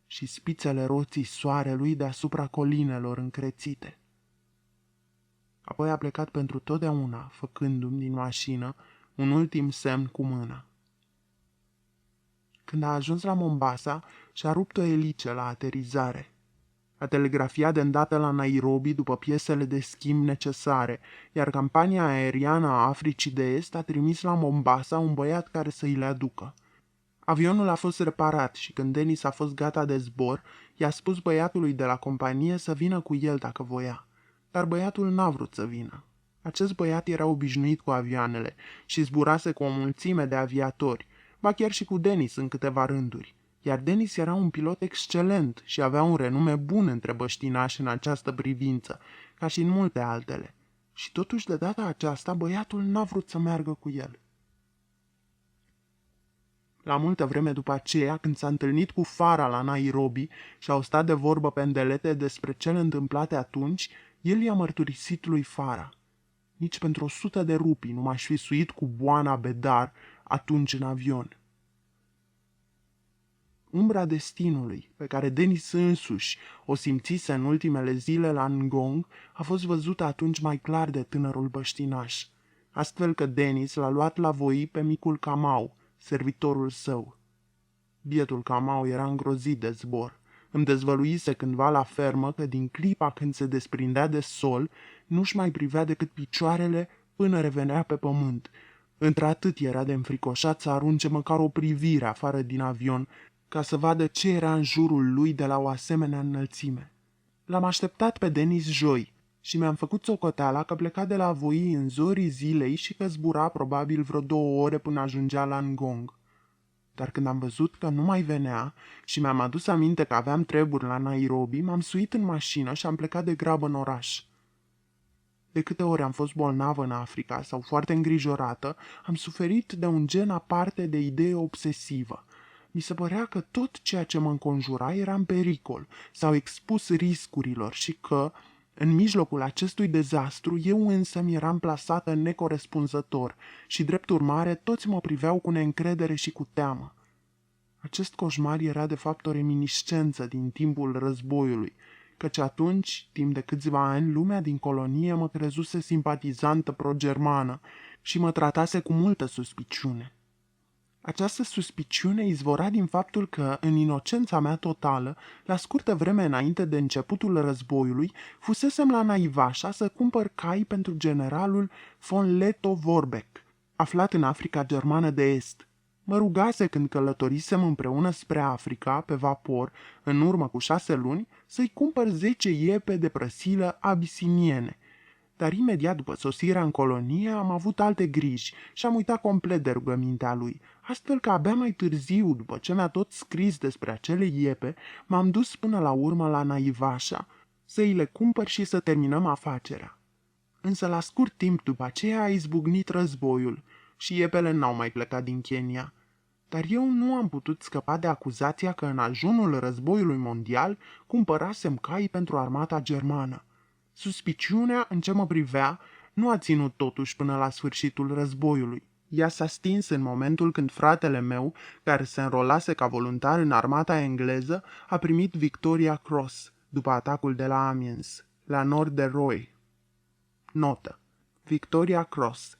și spițele roții soarelui deasupra colinelor încrețite. Apoi a plecat pentru totdeauna, făcându-mi din mașină un ultim semn cu mâna. Când a ajuns la Mombasa, și-a rupt o elice la aterizare. A telegrafiat de îndată la Nairobi după piesele de schimb necesare, iar campania aeriană a Africii de Est a trimis la Mombasa un băiat care să îi le aducă. Avionul a fost reparat și când Dennis a fost gata de zbor, i-a spus băiatului de la companie să vină cu el dacă voia. Dar băiatul n-a vrut să vină. Acest băiat era obișnuit cu avioanele și zburase cu o mulțime de aviatori, ba chiar și cu Dennis în câteva rânduri. Iar Dennis era un pilot excelent și avea un renume bun între băștinași în această privință, ca și în multe altele. Și totuși de data aceasta băiatul n-a vrut să meargă cu el. La multă vreme după aceea, când s-a întâlnit cu Farah la Nairobi și au stat de vorbă pe îndelete despre cele întâmplate atunci, el i-a mărturisit lui Farah. Nici pentru 100 de rupii nu m-aș fi suit cu Boana Bedar atunci în avion. Umbra destinului, pe care Dennis însuși o simțise în ultimele zile la Ngong, a fost văzută atunci mai clar de tânărul băștinaș, astfel că Dennis l-a luat la voi pe micul Camau, servitorul său. Bietul Camau era îngrozit de zbor. Îmi dezvăluise cândva la fermă că din clipa când se desprindea de sol, nu-și mai privea decât picioarele până revenea pe pământ. Într-atât era de înfricoșat să arunce măcar o privire afară din avion, ca să vadă ce era în jurul lui de la o asemenea înălțime. L-am așteptat pe Denis joi și mi-am făcut socoteala că pleca de la voi în zorii zilei și că zbura probabil vreo 2 ore până ajungea la Ngong. Dar când am văzut că nu mai venea și mi-am adus aminte că aveam treburi la Nairobi, m-am suit în mașină și am plecat de grabă în oraș. De câte ori am fost bolnavă în Africa sau foarte îngrijorată, am suferit de un gen aparte de idee obsesivă. Mi se părea că tot ceea ce mă înconjura era în pericol sau expus riscurilor și că, în mijlocul acestui dezastru, eu însă mi eram plasată necorespunzător și, drept urmare, toți mă priveau cu neîncredere și cu teamă. Acest coșmar era de fapt o reminiscență din timpul războiului, căci atunci, timp de câțiva ani, lumea din colonie mă crezuse simpatizantă pro-germană și mă tratase cu multă suspiciune. Această suspiciune izvora din faptul că, în inocența mea totală, la scurtă vreme înainte de începutul războiului, fusesem la Naivașa să cumpăr cai pentru generalul von Lettow-Vorbeck, aflat în Africa Germană de Est. Mă rugase când călătorisem împreună spre Africa, pe vapor, în urmă cu 6 luni, să-i cumpăr 10 iepe de prăsilă abisiniene. Dar imediat după sosirea în colonie am avut alte griji și am uitat complet de rugămintea lui, astfel că abia mai târziu, după ce mi-a tot scris despre acele iepe, m-am dus până la urmă la Naivașa, să-i le cumpăr și să terminăm afacerea. Însă la scurt timp după aceea a izbucnit războiul și iepele n-au mai plecat din Kenya. Dar eu nu am putut scăpa de acuzația că în ajunul războiului mondial cumpărasem cai pentru armata germană. Suspiciunea, în ce mă privea, nu a ținut totuși până la sfârșitul războiului. Ea s-a stins în momentul când fratele meu, care se înrolase ca voluntar în armata engleză, a primit Victoria Cross după atacul de la Amiens, la nord de Roy. Notă: Victoria Cross,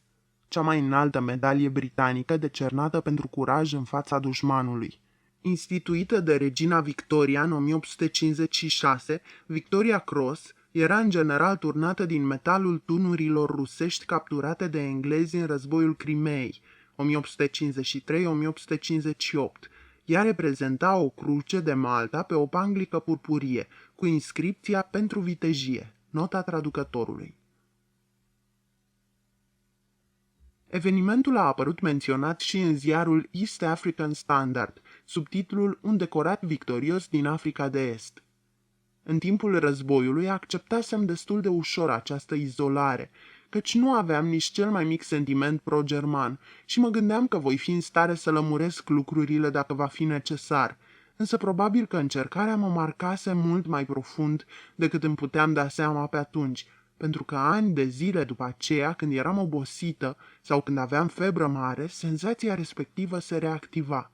cea mai înaltă medalie britanică decernată pentru curaj în fața dușmanului. Instituită de regina Victoria în 1856, Victoria Cross era în general turnată din metalul tunurilor rusești capturate de englezi în războiul Crimeei, 1853-1858. Ea reprezenta o cruce de Malta pe o panglică purpurie, cu inscripția pentru vitejie, nota traducătorului. Evenimentul a apărut menționat și în ziarul East African Standard, sub titlul Un decorat victorios din Africa de Est. În timpul războiului acceptasem destul de ușor această izolare, căci nu aveam nici cel mai mic sentiment pro-german și mă gândeam că voi fi în stare să lămuresc lucrurile dacă va fi necesar, însă probabil că încercarea mă marcase mult mai profund decât îmi puteam da seama pe atunci, pentru că ani de zile după aceea, când eram obosită sau când aveam febră mare, senzația respectivă se reactiva.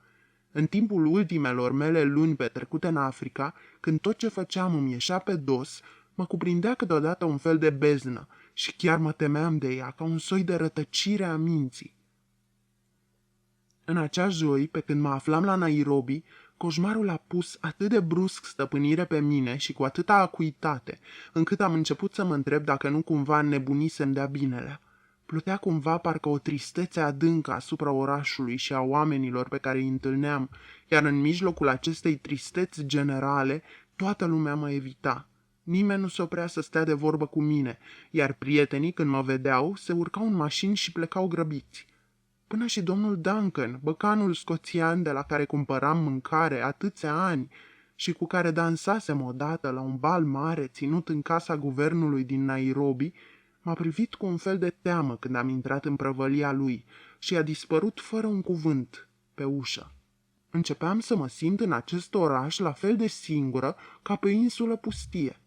În timpul ultimelor mele luni petrecute în Africa, când tot ce făceam îmi ieșea pe dos, mă cuprindea câteodată un fel de beznă și chiar mă temeam de ea, ca un soi de rătăcire a minții. În acea joi, pe când mă aflam la Nairobi, coșmarul a pus atât de brusc stăpânire pe mine și cu atâta acuitate, încât am început să mă întreb dacă nu cumva înnebunisem de-a binelea. Plutea cumva parcă o tristețe adâncă asupra orașului și a oamenilor pe care îi întâlneam, iar în mijlocul acestei tristeți generale, toată lumea mă evita. Nimeni nu se oprea să stea de vorbă cu mine, iar prietenii, când mă vedeau, se urcau în mașini și plecau grăbiți. Până și domnul Duncan, băcanul scoțian de la care cumpăram mâncare atâția ani și cu care dansasem odată la un bal mare ținut în casa guvernului din Nairobi, m-a privit cu un fel de teamă când am intrat în prăvălia lui și a dispărut fără un cuvânt pe ușă. Începeam să mă simt în acest oraș la fel de singură ca pe o insulă pustie.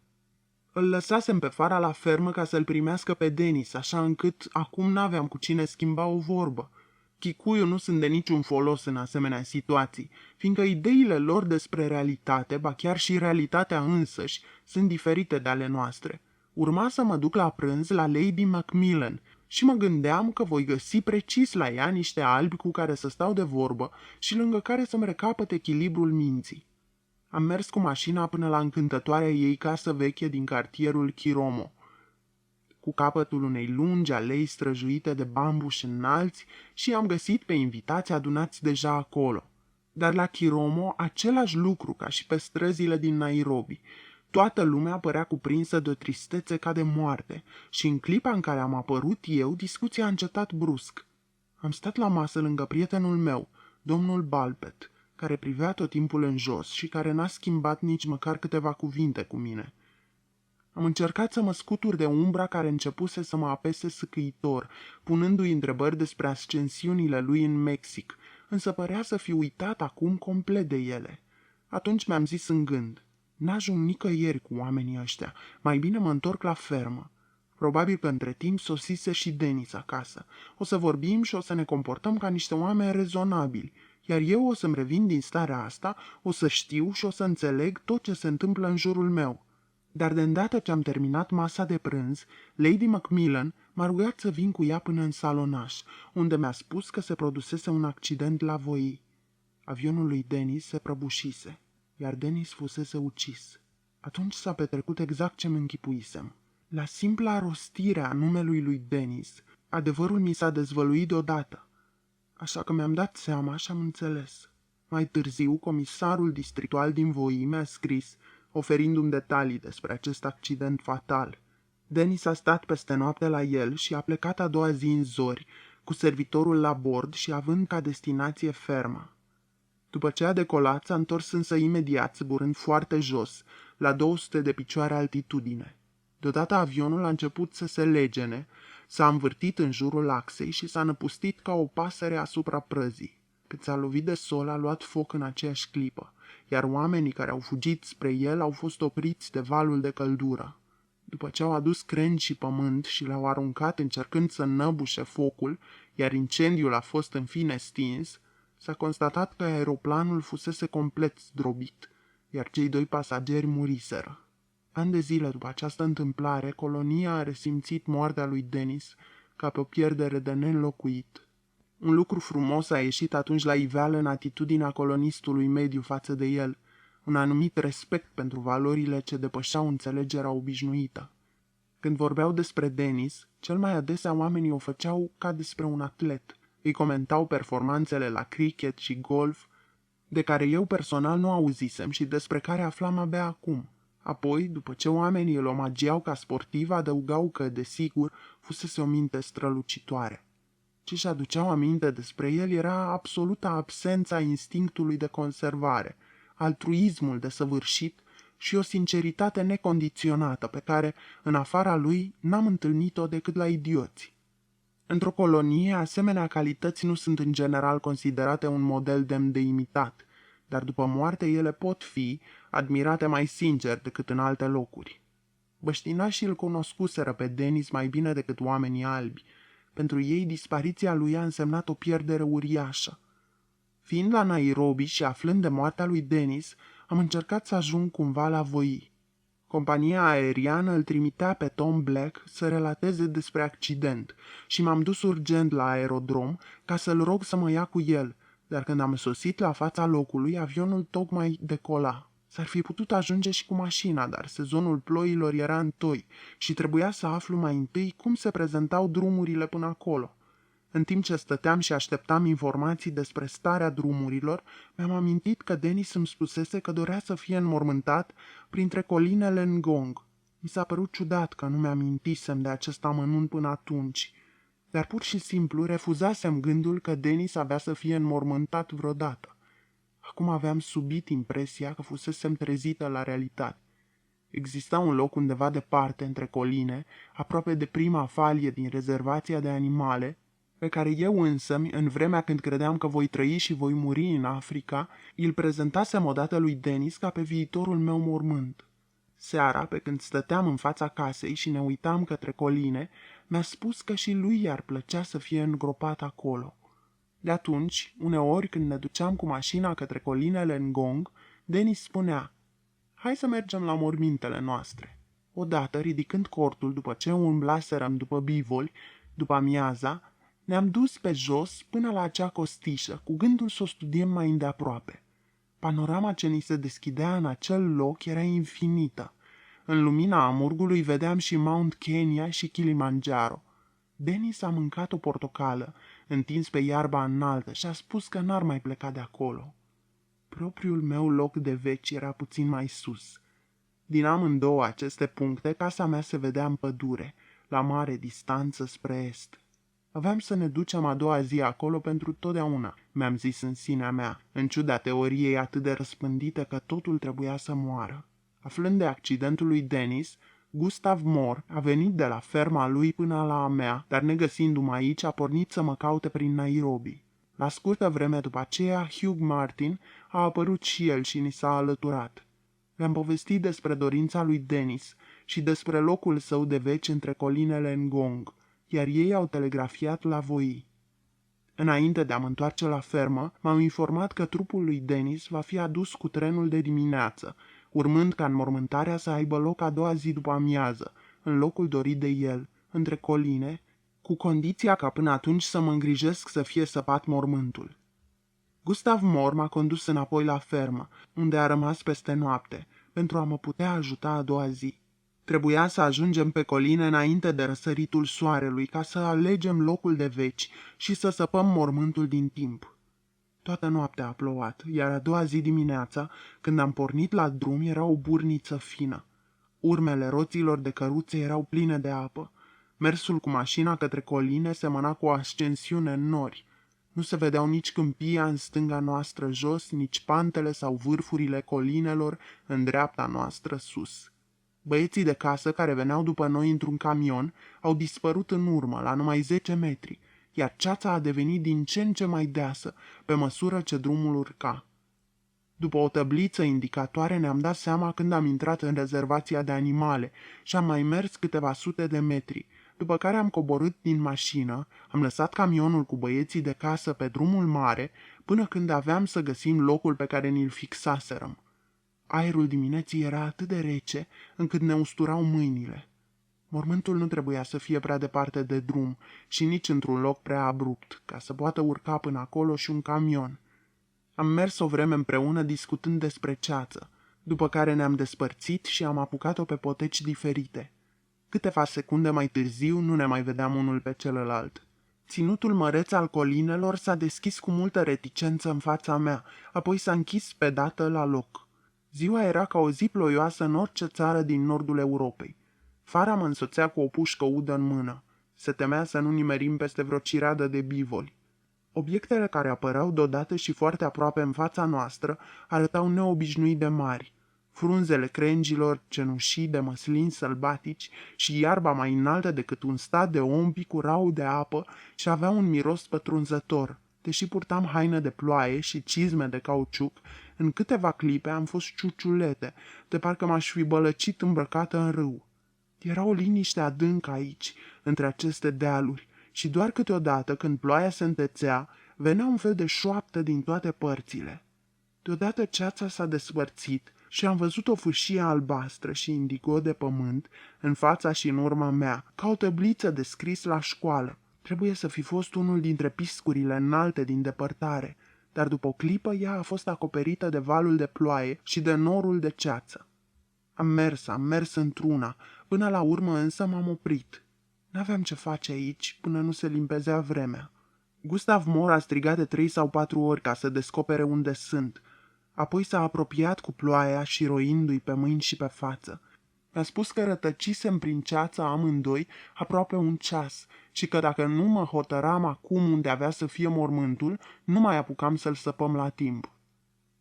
Îl lăsasem pe Fara la fermă ca să-l primească pe Denis, așa încât acum n-aveam cu cine schimba o vorbă. Chicuiul nu sunt de niciun folos în asemenea situații, fiindcă ideile lor despre realitate, ba chiar și realitatea însăși, sunt diferite de ale noastre. Urma să mă duc la prânz la Lady Macmillan și mă gândeam că voi găsi precis la ea niște albi cu care să stau de vorbă și lângă care să-mi recapăt echilibrul minții. Am mers cu mașina până la încântătoarea ei casă veche din cartierul Chiromo, cu capătul unei lungi alei străjuite de bambuși înalți, și am găsit pe invitați adunați deja acolo. Dar la Chiromo același lucru ca și pe străzile din Nairobi. Toată lumea părea cuprinsă de o tristețe ca de moarte și în clipa în care am apărut eu, discuția a încetat brusc. Am stat la masă lângă prietenul meu, domnul Balpet, care privea tot timpul în jos și care n-a schimbat nici măcar câteva cuvinte cu mine. Am încercat să mă scutur de umbra care începuse să mă apese sâcâitor, punându-i întrebări despre ascensiunile lui în Mexic, însă părea să fi uitat acum complet de ele. Atunci mi-am zis în gând: n-ajung nicăieri cu oamenii ăștia, mai bine mă întorc la fermă. Probabil că între timp sosise și Denis acasă. O să vorbim și o să ne comportăm ca niște oameni rezonabili, iar eu o să-mi revin din starea asta, o să știu și o să înțeleg tot ce se întâmplă în jurul meu. Dar de îndată ce am terminat masa de prânz, Lady Macmillan m-a rugat să vin cu ea până în salonaș, unde mi-a spus că se produsese un accident la voi. Avionul lui Denis se prăbușise, iar Denis fusese ucis. Atunci s-a petrecut exact ce-mi închipuisem. La simpla rostire a numelui lui Denis, adevărul mi s-a dezvăluit deodată, așa că mi-am dat seama și am înțeles. Mai târziu, comisarul districtual din Voi mi-a scris, oferindu-mi detalii despre acest accident fatal. Denis a stat peste noapte la el și a plecat a doua zi în zori, cu servitorul la bord și având ca destinație ferma. După ce a decolat, s-a întors însă imediat, zburând foarte jos, la 200 de picioare altitudine. Deodată avionul a început să se legene, s-a învârtit în jurul axei și s-a năpustit ca o pasăre asupra prăzii. Cât s-a lovit de sol, a luat foc în aceeași clipă, iar oamenii care au fugit spre el au fost opriți de valul de căldură. După ce au adus crengi și pământ și le-au aruncat încercând să năbușe focul, iar incendiul a fost în fine stins, s-a constatat că aeroplanul fusese complet zdrobit, iar cei doi pasageri muriseră. Ani de zile după această întâmplare, colonia a resimțit moartea lui Denis ca pe o pierdere de neînlocuit. Un lucru frumos a ieșit atunci la iveală în atitudinea colonistului mediu față de el, un anumit respect pentru valorile ce depășeau înțelegerea obișnuită. Când vorbeau despre Denis, cel mai adesea oamenii o făceau ca despre un atlet. Îi comentau performanțele la cricket și golf, de care eu personal nu auzisem și despre care aflam abia acum. Apoi, după ce oamenii îl omagiau ca sportiv, adăugau că, desigur, fusese o minte strălucitoare. Ce-și aduceau aminte despre el era absoluta absența instinctului de conservare, altruismul desăvârșit și o sinceritate necondiționată pe care, în afara lui, n-am întâlnit-o decât la idioți. Într-o colonie, asemenea calități nu sunt în general considerate un model demn de imitat, dar după moarte ele pot fi admirate mai sincer decât în alte locuri. Băștinașii îl cunoscuseră pe Denis mai bine decât oamenii albi. Pentru ei, dispariția lui a însemnat o pierdere uriașă. Fiind la Nairobi și aflând de moartea lui Denis, am încercat să ajung cumva la Voi. Compania aeriană îl trimitea pe Tom Black să relateze despre accident și m-am dus urgent la aerodrom ca să-l rog să mă ia cu el, dar când am sosit la fața locului, avionul tocmai decola. S-ar fi putut ajunge și cu mașina, dar sezonul ploilor era întoi și trebuia să aflu mai întâi cum se prezentau drumurile până acolo. În timp ce stăteam și așteptam informații despre starea drumurilor, mi-am amintit că Denis îmi spusese că dorea să fie înmormântat printre colinele Ngong. Mi s-a părut ciudat că nu mi-amintisem de acest amănunt până atunci, dar pur și simplu refuzasem gândul că Denis avea să fie înmormântat vreodată. Acum aveam subit impresia că fusesem trezită la realitate. Exista un loc undeva departe între coline, aproape de prima falie din rezervația de animale, pe care eu însămi, în vremea când credeam că voi trăi și voi muri în Africa, îl prezentasem odată lui Denis ca pe viitorul meu mormânt. Seara, pe când stăteam în fața casei și ne uitam către coline, mi-a spus că și lui i-ar plăcea să fie îngropat acolo. De atunci, uneori când ne duceam cu mașina către colinele Ngong, Denis spunea: "Hai să mergem la mormintele noastre." Odată, ridicând cortul după ce umblaserăm după bivoli, după amiaza, ne-am dus pe jos până la acea costișă, cu gândul să o studiem mai îndeaproape. Panorama ce ni se deschidea în acel loc era infinită. În lumina amurgului vedeam și Mount Kenya și Kilimanjaro. Denis a mâncat o portocală, întins pe iarba înaltă, și a spus că n-ar mai pleca de acolo. Propriul meu loc de veci era puțin mai sus. Din amândouă aceste puncte, casa mea se vedea în pădure, la mare distanță spre est. Aveam să ne ducem a doua zi acolo pentru totdeauna, mi-am zis în sinea mea, în ciuda teoriei atât de răspândită că totul trebuia să moară. Aflând de accidentul lui Denis, Gustav Moore a venit de la ferma lui până la a mea, dar negăsindu-mă aici a pornit să mă caute prin Nairobi. La scurtă vreme după aceea, Hugh Martin a apărut și el și ni s-a alăturat. Le-am povestit despre dorința lui Denis și despre locul său de veci între colinele Ngong, iar ei au telegrafiat la Voi. Înainte de a mă întoarce la fermă, m-au informat că trupul lui Denis va fi adus cu trenul de dimineață, urmând ca înmormântarea să aibă loc a doua zi după amiază, în locul dorit de el, între coline, cu condiția ca până atunci să mă îngrijesc să fie săpat mormântul. Gustav Moore m-a condus înapoi la fermă, unde a rămas peste noapte, pentru a mă putea ajuta a doua zi. Trebuia să ajungem pe coline înainte de răsăritul soarelui, ca să alegem locul de veci și să săpăm mormântul din timp. Toată noaptea a plouat, iar a doua zi dimineața, când am pornit la drum, era o burniță fină. Urmele roților de căruțe erau pline de apă. Mersul cu mașina către coline semăna cu o ascensiune în nori. Nu se vedeau nici câmpia în stânga noastră jos, nici pantele sau vârfurile colinelor în dreapta noastră sus. Băieții de casă care veneau după noi într-un camion au dispărut în urmă, la numai 10 metri, iar ceața a devenit din ce în ce mai deasă, pe măsură ce drumul urca. După o tăbliță indicatoare ne-am dat seama când am intrat în rezervația de animale și am mai mers câteva sute de metri, după care am coborât din mașină, am lăsat camionul cu băieții de casă pe drumul mare, până când aveam să găsim locul pe care ni-l fixaserăm. Aerul dimineții era atât de rece, încât ne usturau mâinile. Mormântul nu trebuia să fie prea departe de drum și nici într-un loc prea abrupt, ca să poată urca până acolo și un camion. Am mers o vreme împreună discutând despre ceață, după care ne-am despărțit și am apucat-o pe poteci diferite. Câteva secunde mai târziu nu ne mai vedeam unul pe celălalt. Ținutul măreț al colinelor s-a deschis cu multă reticență în fața mea, apoi s-a închis pe dată la loc. Ziua era ca o zi ploioasă în orice țară din nordul Europei. Fara mă însoțea cu o pușcă udă în mână. Se temea să nu nimerim peste vreo ciradă de bivoli. Obiectele care apăreau deodată și foarte aproape în fața noastră arătau neobișnuit de mari. Frunzele crengilor cenușii de măslini sălbatici și iarba mai înaltă decât un stat de ombi curau de apă și aveau un miros pătrunzător. Deși purtam haine de ploaie și cizme de cauciuc, în câteva clipe am fost ciuciulete, de parcă m-aș fi bălăcit îmbrăcată în râu. Era o liniște adâncă aici, între aceste dealuri, și doar câteodată, când ploaia se întețea, venea un fel de șoaptă din toate părțile. Deodată ceața s-a despărțit și am văzut o fâșie albastră și indigo de pământ în fața și în urma mea, ca o tăbliță de scris la școală. Trebuie să fi fost unul dintre piscurile înalte din depărtare, dar după o clipă ea a fost acoperită de valul de ploaie și de norul de ceață. Am mers într-una, până la urmă însă m-am oprit. N-aveam ce face aici până nu se limpezea vremea. Gustav Moore a strigat de 3 sau 4 ori ca să descopere unde sunt. Apoi s-a apropiat cu ploaia și roindu-i pe mâini și pe față. Mi-a spus că rătăcisem prin ceață amândoi aproape un ceas și că dacă nu mă hotăram acum unde avea să fie mormântul, nu mai apucam să-l săpăm la timp.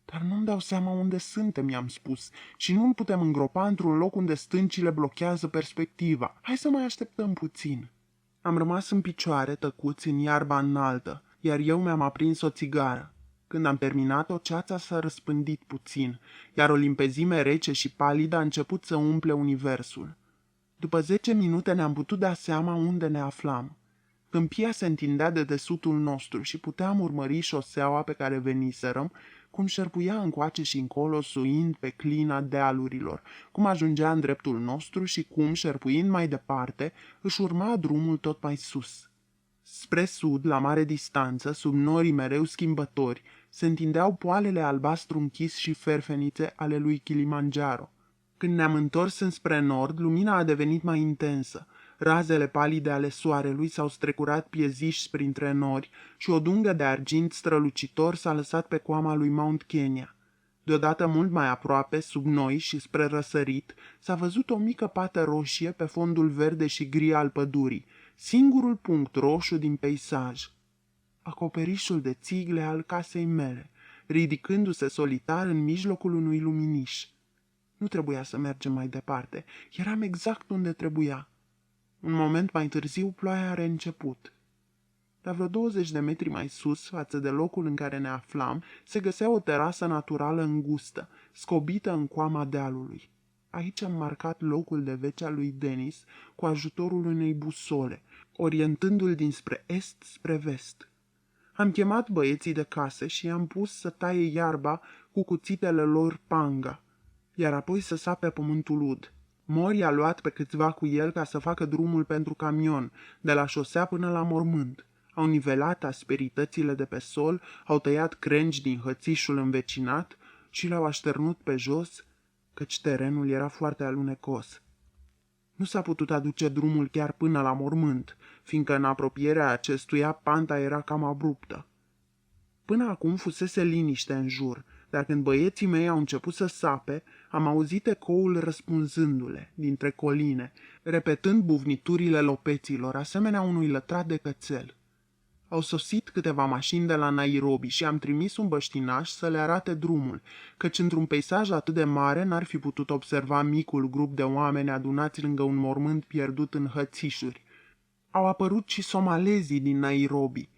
Dar nu-mi dau seama unde suntem, i-am spus, și nu-l putem îngropa într-un loc unde stâncile blochează perspectiva. Hai să mai așteptăm puțin. Am rămas în picioare, tăcuți în iarba înaltă, iar eu mi-am aprins o țigară. Când am terminat-o, ceața s-a răspândit puțin, iar o limpezime rece și palidă a început să umple universul. După 10 minute ne-am putut da seama unde ne aflam. Câmpia se întindea de desutul nostru și puteam urmări șoseaua pe care veniserăm, cum șerpuia încoace și încolo, suind pe clina dealurilor, cum ajungea în dreptul nostru și cum, șerpuind mai departe, își urma drumul tot mai sus. Spre sud, la mare distanță, sub norii mereu schimbători, se întindeau poalele albastru închis și ferfenițe ale lui Kilimanjaro. Când ne-am întors înspre nord, lumina a devenit mai intensă. Razele palide ale soarelui s-au strecurat pieziși printre nori și o dungă de argint strălucitor s-a lăsat pe coama lui Mount Kenya. Deodată mult mai aproape, sub noi și spre răsărit, s-a văzut o mică pată roșie pe fondul verde și gri al pădurii, singurul punct roșu din peisaj. Acoperișul de țigle al casei mele, ridicându-se solitar în mijlocul unui luminiș. Nu trebuia să mergem mai departe, eram exact unde trebuia. Un moment mai târziu, ploaia a reînceput. La vreo 20 de metri mai sus, față de locul în care ne aflam, se găsea o terasă naturală îngustă, scobită în coama dealului. Aici am marcat locul de vece al lui Dennis cu ajutorul unei busole, orientându-l dinspre est spre vest. Am chemat băieții de casă și i-am pus să taie iarba cu cuțitele lor panga, iar apoi să sape pământul ud. Mori a luat pe câțiva cu el ca să facă drumul pentru camion, de la șosea până la mormânt. Au nivelat asperitățile de pe sol, au tăiat crengi din hățișul învecinat și le-au așternut pe jos, căci terenul era foarte alunecos. Nu s-a putut aduce drumul chiar până la mormânt, fiindcă în apropierea acestuia panta era cam abruptă. Până acum fusese liniște în jur, dar când băieții mei au început să sape, am auzit ecoul răspunzându-le dintre coline, repetând buvniturile lopeților, asemenea unui lătrat de cățel. Au sosit câteva mașini de la Nairobi și am trimis un băștinaș să le arate drumul, căci într-un peisaj atât de mare n-ar fi putut observa micul grup de oameni adunați lângă un mormânt pierdut în hățișuri. Au apărut și somalezii din Nairobi.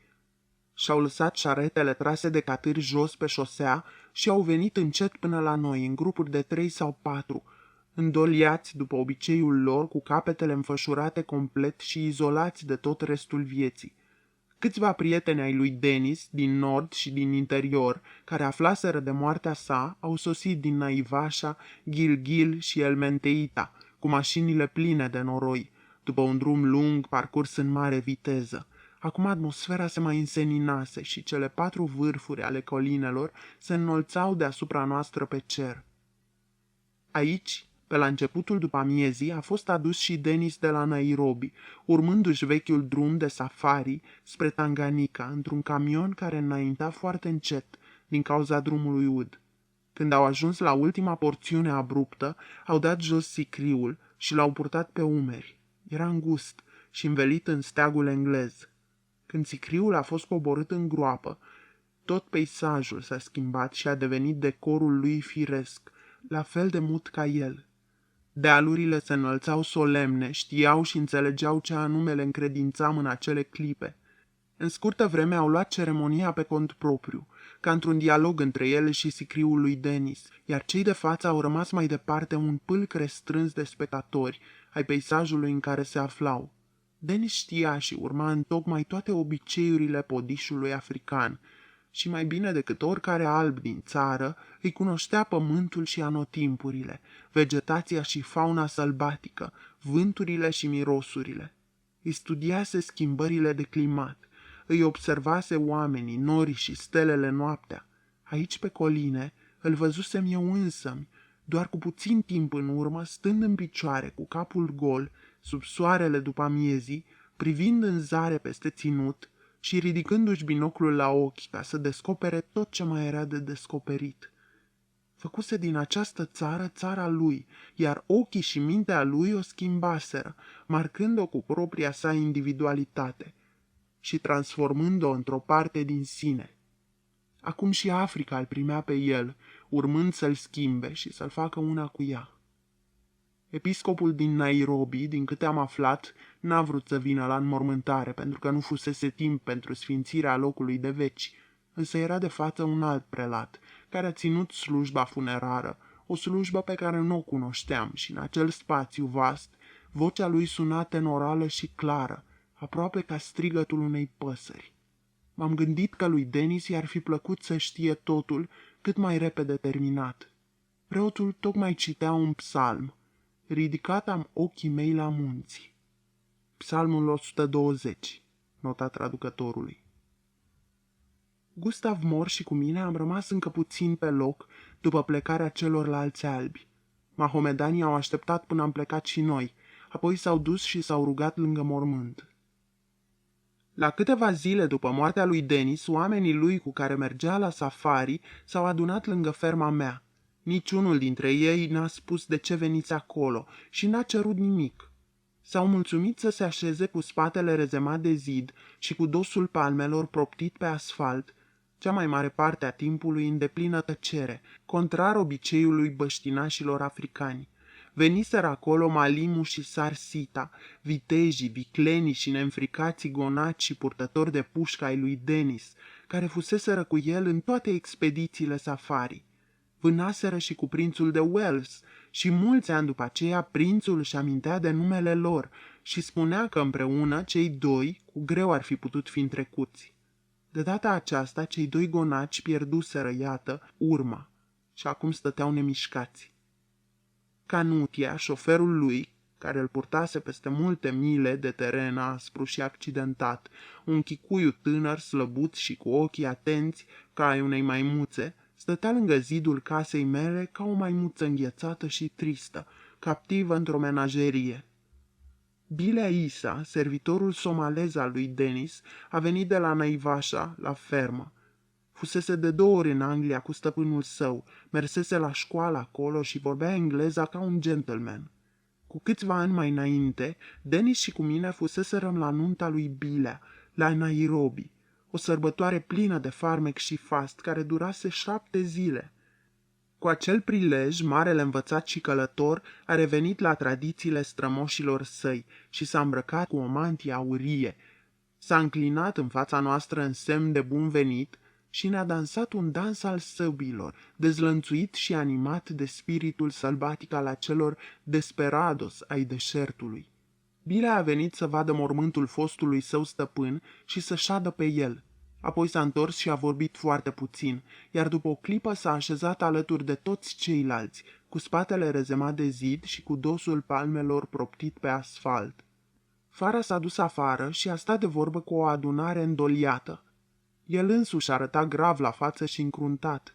Și-au lăsat șaretele trase de catâri jos pe șosea și au venit încet până la noi, în grupuri de 3 sau 4, îndoliați după obiceiul lor, cu capetele înfășurate complet și izolați de tot restul vieții. Câțiva prieteni ai lui Dennis, din nord și din interior, care aflaseră de moartea sa, au sosit din Naivasha, Gilgil și Elmenteita, cu mașinile pline de noroi, după un drum lung parcurs în mare viteză. Acum atmosfera se mai înseninase și cele 4 vârfuri ale colinelor se înălțau deasupra noastră pe cer. Aici, pe la începutul după-amiezii, a fost adus și Dennis de la Nairobi, urmându-și vechiul drum de safari spre Tanganyika, într-un camion care înainta foarte încet din cauza drumului ud. Când au ajuns la ultima porțiune abruptă, au dat jos sicriul și l-au purtat pe umeri. Era îngust și învelit în steagul englez. Când sicriul a fost coborât în groapă, tot peisajul s-a schimbat și a devenit decorul lui firesc, la fel de mut ca el. Dealurile se înălțau solemne, știau și înțelegeau ce anume le încredințam în acele clipe. În scurtă vreme au luat ceremonia pe cont propriu, ca într-un dialog între ele și sicriul lui Dennis, iar cei de față au rămas mai departe un pâlc restrâns de spectatori ai peisajului în care se aflau. Dennis știa și urma întocmai toate obiceiurile podișului african și mai bine decât oricare alb din țară îi cunoștea pământul și anotimpurile, vegetația și fauna sălbatică, vânturile și mirosurile. Îi studiase schimbările de climat, îi observase oamenii, norii și stelele noaptea. Aici pe coline îl văzusem eu însămi, doar cu puțin timp în urmă, stând în picioare, cu capul gol, sub soarele după-amiezii, privind în zare peste ținut și ridicându-și binoclul la ochi ca să descopere tot ce mai era de descoperit. Făcuse din această țară țara lui, iar ochii și mintea lui o schimbaseră, marcând-o cu propria sa individualitate și transformând-o într-o parte din sine. Acum și Africa îl primea pe el, urmând să-l schimbe și să-l facă una cu ea. Episcopul din Nairobi, din câte am aflat, n-a vrut să vină la înmormântare, pentru că nu fusese timp pentru sfințirea locului de veci, însă era de față un alt prelat, care a ținut slujba funerară, o slujbă pe care nu o cunoșteam și în acel spațiu vast, vocea lui suna tenorală și clară, aproape ca strigătul unei păsări. M-am gândit că lui Denis i-ar fi plăcut să știe totul cât mai repede terminat. Preotul tocmai citea un psalm. Ridicat am ochii mei la munți. Psalmul 120, nota traducătorului. Gustav Mor și cu mine am rămas încă puțin pe loc după plecarea celorlalți albi. Mahomedanii au așteptat până am plecat și noi, apoi s-au dus și s-au rugat lângă mormânt. La câteva zile după moartea lui Denis, oamenii lui cu care mergea la safari s-au adunat lângă ferma mea. Niciunul dintre ei n-a spus de ce veniți acolo și n-a cerut nimic. S-au mulțumit să se așeze cu spatele rezemat de zid și cu dosul palmelor proptit pe asfalt, cea mai mare parte a timpului în deplină tăcere, contrar obiceiului băștinașilor africani. Veniseră acolo Malimu și Sarsita, vitejii, viclenii și neînfricații gonaci și purtători de pușcă ai lui Denis, care fuseseră cu el în toate expedițiile safari. Vânaseră și cu prințul de Wales și mulți ani după aceea prințul își amintea de numele lor și spunea că împreună cei doi cu greu ar fi putut fi întrecuți. De data aceasta cei doi gonaci pierduseră, iată, urma și acum stăteau nemișcați. Canutia, șoferul lui, care îl purtase peste multe mile de teren aspru și accidentat, un chicuiu tânăr, slăbuț și cu ochii atenți ca ai unei maimuțe, stătea lângă zidul casei mele ca o maimuță înghețată și tristă, captivă într-o menagerie. Bilea Isa, servitorul somalez al lui Denis, a venit de la Naivașa, la fermă. Fusese de 2 ori în Anglia cu stăpânul său, mersese la școală acolo și vorbea engleza ca un gentleman. Cu câțiva ani mai înainte, Denis și cu mine fuseserăm la nunta lui Bilea, la Nairobi, o sărbătoare plină de farmec și fast care durase 7 zile. Cu acel prilej, marele învățat și călător a revenit la tradițiile strămoșilor săi și s-a îmbrăcat cu o mantie aurie. S-a înclinat în fața noastră în semn de bun venit și ne-a dansat un dans al săbilor, dezlănțuit și animat de spiritul sălbatic al acelor desperados ai deșertului. Bilea a venit să vadă mormântul fostului său stăpân și să șadă pe el. Apoi s-a întors și a vorbit foarte puțin, iar după o clipă s-a așezat alături de toți ceilalți, cu spatele rezemat de zid și cu dosul palmelor proptit pe asfalt. Fara s-a dus afară și a stat de vorbă cu o adunare îndoliată. El însuși arăta grav la față și încruntat.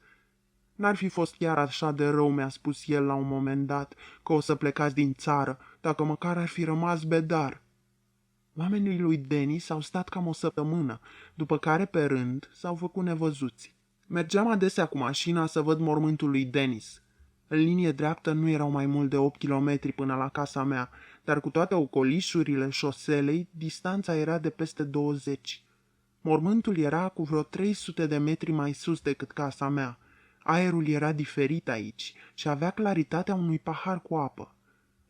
N-ar fi fost chiar așa de rău, mi-a spus el la un moment dat, că o să plecați din țară, dacă măcar ar fi rămas bedar. Oamenii lui Denis au stat cam o săptămână, după care, pe rând, s-au făcut nevăzuți. Mergeam adesea cu mașina să văd mormântul lui Denis. În linie dreaptă nu erau mai mult de 8 kilometri până la casa mea, dar cu toate ocolișurile șoselei, distanța era de peste 20. Mormântul era cu vreo 300 de metri mai sus decât casa mea. Aerul era diferit aici și avea claritatea unui pahar cu apă.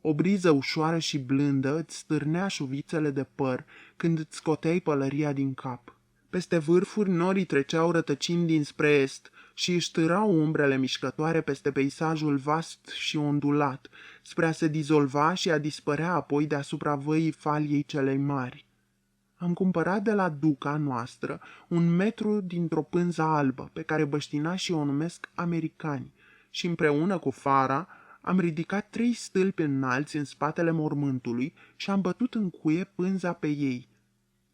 O briză ușoară și blândă îți stârnea șuvițele de păr când îți scoteai pălăria din cap. Peste vârfuri norii treceau rătăcind dinspre est și își târau umbrele mișcătoare peste peisajul vast și ondulat, spre a se dizolva și a dispărea apoi deasupra văii faliei celei mari. Am cumpărat de la duca noastră un metru dintr-o pânză albă, pe care băștinașii o numesc americani, și împreună cu Fara am ridicat 3 stâlpi înalți în spatele mormântului și am bătut în cuie pânza pe ei,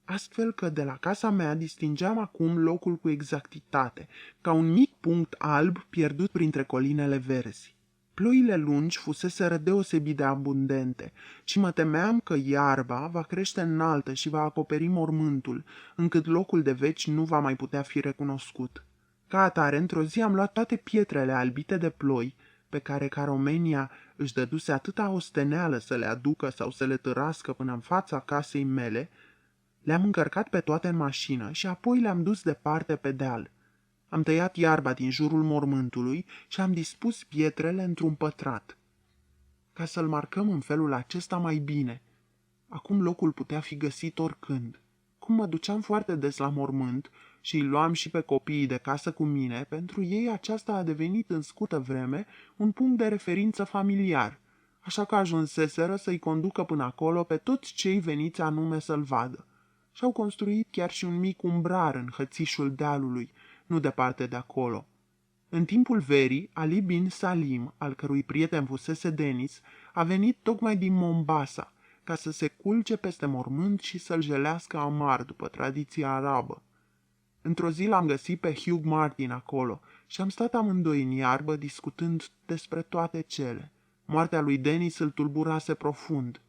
astfel că de la casa mea distingeam acum locul cu exactitate, ca un mic punct alb pierdut printre colinele verzi. Ploile lungi fuseseră deosebit de abundente și mă temeam că iarba va crește înaltă și va acoperi mormântul, încât locul de veci nu va mai putea fi recunoscut. Ca atare, într-o zi am luat toate pietrele albite de ploi, pe care Caromenia își dăduse atâta osteneală să le aducă sau să le târască până în fața casei mele, le-am încărcat pe toate în mașină și apoi le-am dus departe pe deal. Am tăiat iarba din jurul mormântului și am dispus pietrele într-un pătrat, ca să-l marcăm în felul acesta mai bine. Acum locul putea fi găsit oricând. Cum mă duceam foarte des la mormânt și îi luam și pe copiii de casă cu mine, pentru ei aceasta a devenit în scurtă vreme un punct de referință familiar, așa că ajunseseră să-i conducă până acolo pe toți cei veniți anume să-l vadă. și-au construit chiar și un mic umbrar în hățișul dealului, nu departe de acolo. În timpul verii, Ali bin Salim, al cărui prieten fusese Denis, a venit tocmai din Mombasa, ca să se culce peste mormânt și să-l jelească amar după tradiția arabă. Într-o zi l-am găsit pe Hugh Martin acolo și am stat amândoi în iarbă discutând despre toate cele. Moartea lui Denis îl tulburase profund.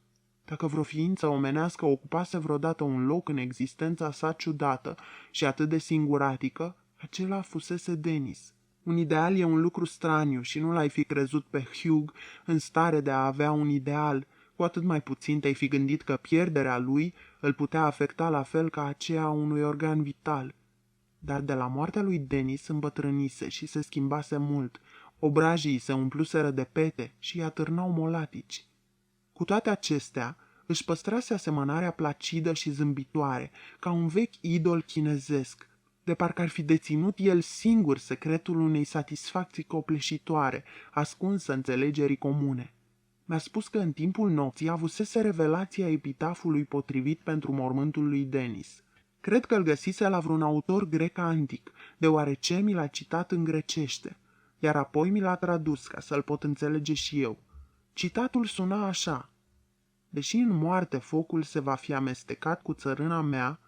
Dacă vreo ființă omenească ocupase vreodată un loc în existența sa ciudată și atât de singuratică, acela fusese Denis. Un ideal e un lucru straniu și nu l-ai fi crezut pe Hugh în stare de a avea un ideal, cu atât mai puțin te-ai fi gândit că pierderea lui îl putea afecta la fel ca aceea a unui organ vital. Dar de la moartea lui Denis îmbătrânise și se schimbase mult, obrajii se umpluseră de pete și îi atârnau molatici. Cu toate acestea, își păstrase asemănarea placidă și zâmbitoare, ca un vechi idol chinezesc, de parcă ar fi deținut el singur secretul unei satisfacții copleșitoare, ascunsă înțelegerii comune. Mi-a spus că în timpul nopții avusese revelația epitafului potrivit pentru mormântul lui Denis. Cred că îl găsise la vreun autor grec antic, deoarece mi l-a citat în grecește, iar apoi mi l-a tradus ca să-l pot înțelege și eu. Citatul suna așa: deși în moarte focul se va fi amestecat cu țărâna mea,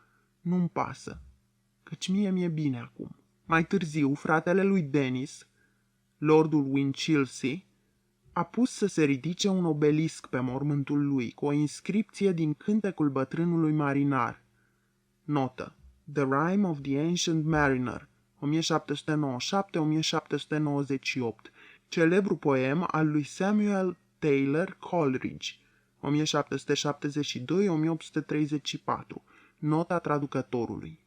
nu-mi pasă, căci mie mi-e bine acum. Mai târziu, fratele lui Denis, lordul Winchelsea, a pus să se ridice un obelisc pe mormântul lui, cu o inscripție din Cântecul bătrânului marinar. Notă: The Rime of the Ancient Mariner, 1797-1798, celebru poem al lui Samuel Taylor Coleridge, 1772-1834, nota traducătorului.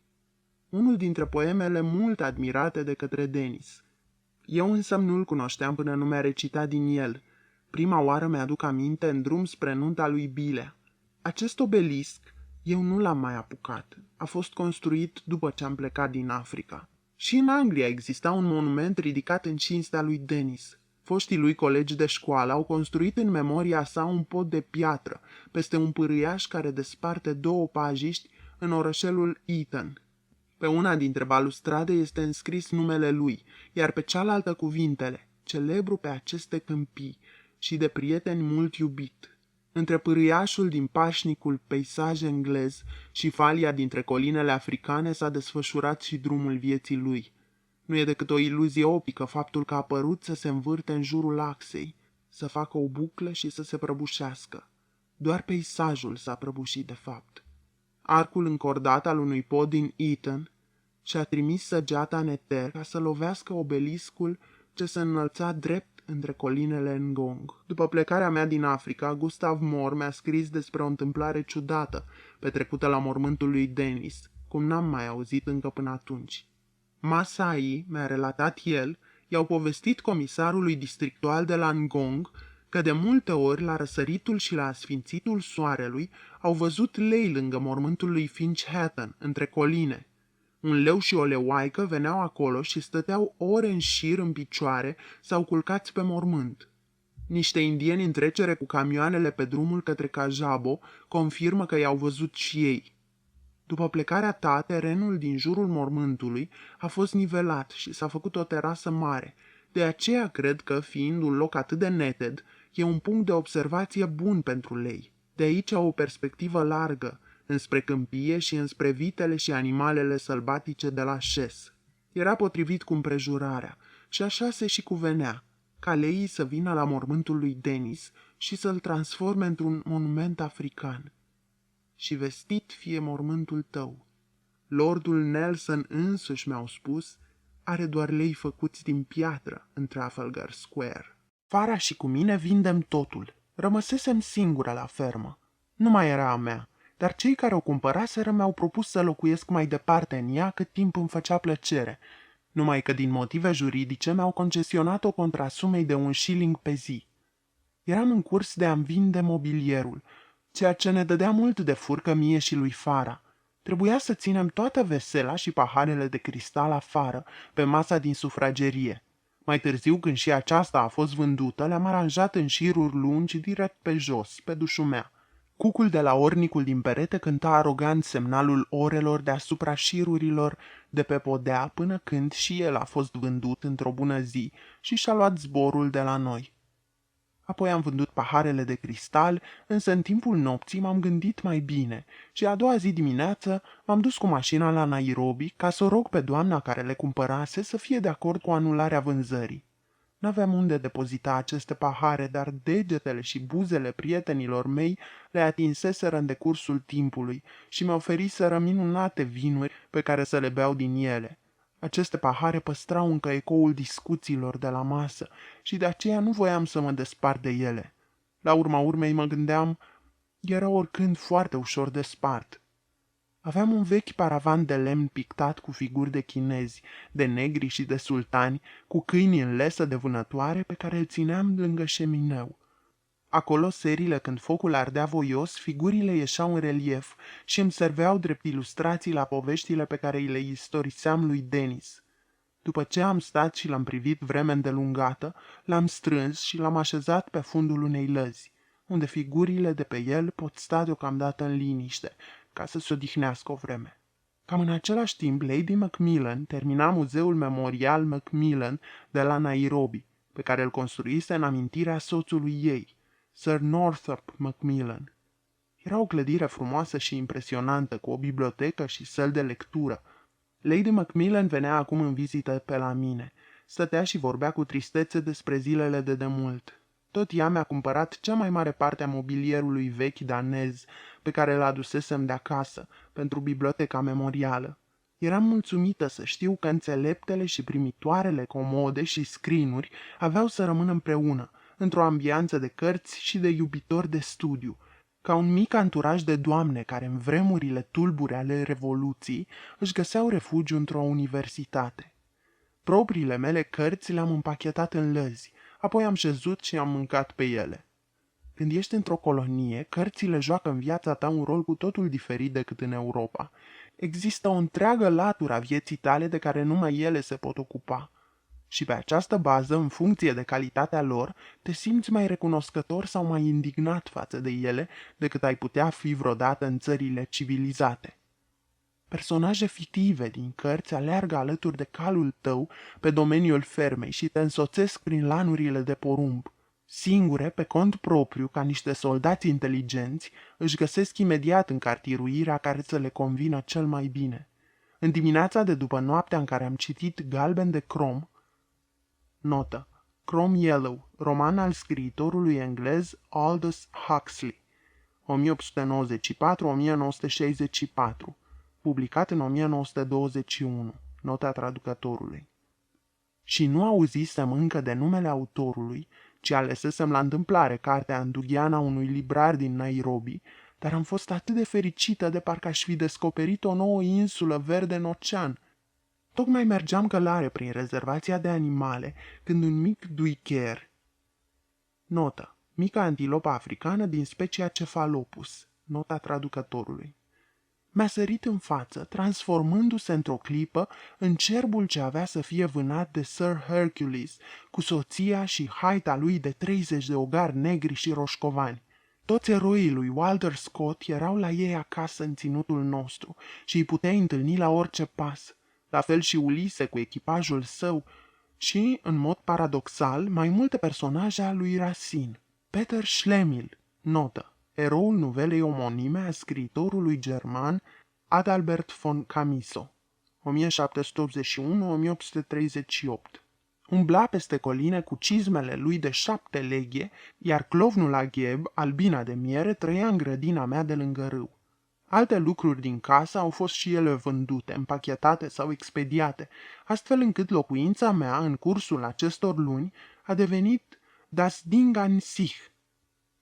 Unul dintre poemele mult admirate de către Denis. Eu însă nu-l cunoșteam până nu mi-a recitat din el. Prima oară mi-aduc aminte în drum spre nunta lui Bilea. Acest obelisc eu nu l-am mai apucat. A fost construit după ce am plecat din Africa. Și în Anglia exista un monument ridicat în cinstea lui Denis. Foștii lui colegi de școală au construit în memoria sa un pod de piatră peste un pârâiaș care desparte două pajiști în orășelul Eton. Pe una dintre balustrade este înscris numele lui, iar pe cealaltă cuvintele: celebru pe aceste câmpii și de prieteni mult iubit. Între pârâiașul din pașnicul peisaj englez și falia dintre colinele africane s-a desfășurat și drumul vieții lui. Nu e decât o iluzie optică faptul că a părut să se învârte în jurul axei, să facă o buclă și să se prăbușească. Doar peisajul s-a prăbușit de fapt. Arcul încordat al unui pod din Eton și-a trimis săgeata în eter ca să lovească obeliscul ce se înălța drept între colinele Ngong. După plecarea mea din Africa, Gustav Moore mi-a scris despre o întâmplare ciudată petrecută la mormântul lui Denis, cum n-am mai auzit încă până atunci. Masai, mi-a relatat el, i-au povestit comisarului districtual de la Ngong că de multe ori, la răsăritul și la asfințitul soarelui, au văzut lei lângă mormântul lui Finch Hatton, între coline. Un leu și o leuaică veneau acolo și stăteau ore în șir în picioare sau culcați pe mormânt. Niște indieni în trecere cu camioanele pe drumul către Cajabo confirmă că i-au văzut și ei. După plecarea ta, terenul din jurul mormântului a fost nivelat și s-a făcut o terasă mare. De aceea cred că, fiind un loc atât de neted, e un punct de observație bun pentru lei. De aici o perspectivă largă, înspre câmpie și înspre vitele și animalele sălbatice de la șes. Era potrivit cu împrejurarea și așa se și cuvenea, ca leii să vină la mormântul lui Denis și să-l transforme într-un monument african. Și vestit fie mormântul tău. Lordul Nelson însuși, mi-au spus, are doar lei făcuți din piatră în Trafalgar Square. Fara și cu mine vindem totul. Rămăsesem singură la fermă. Nu mai era a mea, dar cei care o cumpăraseră mi-au propus să locuiesc mai departe în ea cât timp îmi făcea plăcere, numai că din motive juridice mi-au concesionat-o contra sumei de 1 shilling pe zi. Eram în curs de a-mi vinde mobilierul, ceea ce ne dădea mult de furcă mie și lui Fara. Trebuia să ținem toată vesela și paharele de cristal afară, pe masa din sufragerie. Mai târziu, când și aceasta a fost vândută, le-am aranjat în șiruri lungi direct pe jos, pe dușumea. Cucul de la ornicul din perete cânta arogant semnalul orelor deasupra șirurilor de pe podea până când și el a fost vândut într-o bună zi și și-a luat zborul de la noi. Apoi am vândut paharele de cristal, însă în timpul nopții m-am gândit mai bine și a doua zi dimineață m-am dus cu mașina la Nairobi ca să o rog pe doamna care le cumpărase să fie de acord cu anularea vânzării. N-aveam unde depozita aceste pahare, dar degetele și buzele prietenilor mei le atinseseră în decursul timpului și mi oferiseră minunate vinuri pe care să le beau din ele. Aceste pahare păstrau încă ecoul discuțiilor de la masă și de aceea nu voiam să mă despart de ele. La urma urmei mă gândeam, era oricând foarte ușor de spart. Aveam un vechi paravan de lemn pictat cu figuri de chinezi, de negri și de sultani, cu câini în lesă de vânătoare pe care îl țineam lângă șemineu. Acolo, serile, când focul ardea voios, figurile ieșeau în relief și îmi serveau drept ilustrații la poveștile pe care îi le istoriseam lui Denis. După ce am stat și l-am privit vreme îndelungată, l-am strâns și l-am așezat pe fundul unei lăzi, unde figurile de pe el pot sta deocamdată în liniște, ca să se odihnească o vreme. Cam în același timp, Lady Macmillan termina muzeul memorial Macmillan de la Nairobi, pe care îl construise în amintirea soțului ei, Sir Northrop Macmillan. Era o clădire frumoasă și impresionantă, cu o bibliotecă și săli de lectură. Lady Macmillan venea acum în vizită pe la mine. Stătea și vorbea cu tristețe despre zilele de demult. Tot ea mi-a cumpărat cea mai mare parte a mobilierului vechi danez pe care îl adusesem de acasă, pentru biblioteca memorială. Eram mulțumită să știu că înțeleptele și primitoarele comode și scrinuri aveau să rămână împreună, într-o ambianță de cărți și de iubitori de studiu, ca un mic anturaj de doamne care în vremurile tulbure ale Revoluției își găseau refugiu într-o universitate. Propriile mele cărți le-am împachetat în lăzi, apoi am șezut și am mâncat pe ele. Când ești într-o colonie, cărțile joacă în viața ta un rol cu totul diferit decât în Europa. Există o întreagă latură a vieții tale de care numai ele se pot ocupa. Și pe această bază, în funcție de calitatea lor, te simți mai recunoscător sau mai indignat față de ele decât ai putea fi vreodată în țările civilizate. Personaje fictive din cărți aleargă alături de calul tău pe domeniul fermei și te însoțesc prin lanurile de porumb. Singure, pe cont propriu, ca niște soldați inteligenți, își găsesc imediat încartiruirea care să le convină cel mai bine. În dimineața de după noaptea în care am citit Galben de Crom, notă, Chrome Yellow, roman al scriitorului englez Aldous Huxley, 1894-1964, publicat în 1921, nota traducătorului. Și nu auzisem încă de numele autorului, ci alesesem la întâmplare cartea îndughiana unui librar din Nairobi, dar am fost atât de fericită de parcă aș fi descoperit o nouă insulă verde în ocean. Tocmai mergeam călare prin rezervația de animale, când un mic duicher, notă, mica antilopă africană din specia Cephalopus, nota traducătorului, mi-a sărit în față, transformându-se într-o clipă în cerbul ce avea să fie vânat de Sir Hercules, cu soția și haita lui de 30 de ogari negri și roșcovani. Toți eroii lui Walter Scott erau la ei acasă în ținutul nostru și îi puteai întâlni la orice pas. La fel și Ulise cu echipajul său și, în mod paradoxal, mai multe personaje ale lui Racine. Peter Schlemihl, notă, eroul nuvelei omonime a scriitorului german Adalbert von Chamisso, 1781-1838. Umbla peste coline cu cizmele lui de 7 leghe, iar clovnul Agheb, albina de miere, trăia în grădina mea de lângă râu. Alte lucruri din casă au fost și ele vândute, împachetate sau expediate, astfel încât locuința mea, în cursul acestor luni, a devenit das Ding an sich,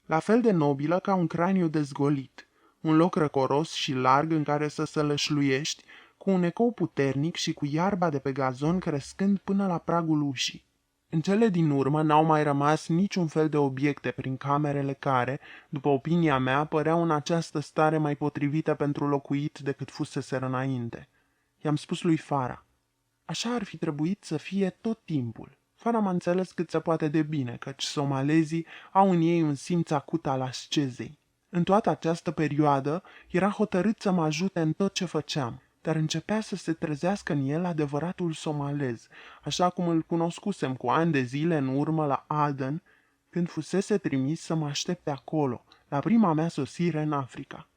la fel de nobilă ca un craniu dezgolit, un loc răcoros și larg în care să sălășluiești, cu un ecou puternic și cu iarba de pe gazon crescând până la pragul ușii. În cele din urmă n-au mai rămas niciun fel de obiecte prin camerele care, după opinia mea, păreau în această stare mai potrivită pentru locuit decât fuseseră înainte. I-am spus lui Fara, așa ar fi trebuit să fie tot timpul. Fara m-a înțeles cât se poate de bine, căci somalezii au în ei un simț acut al ascezei. În toată această perioadă era hotărât să mă ajute în tot ce făceam, dar începea să se trezească în el adevăratul somalez, așa cum îl cunoscusem cu ani de zile în urmă la Aden, când fusese trimis să mă aștepte acolo, la prima mea sosire în Africa.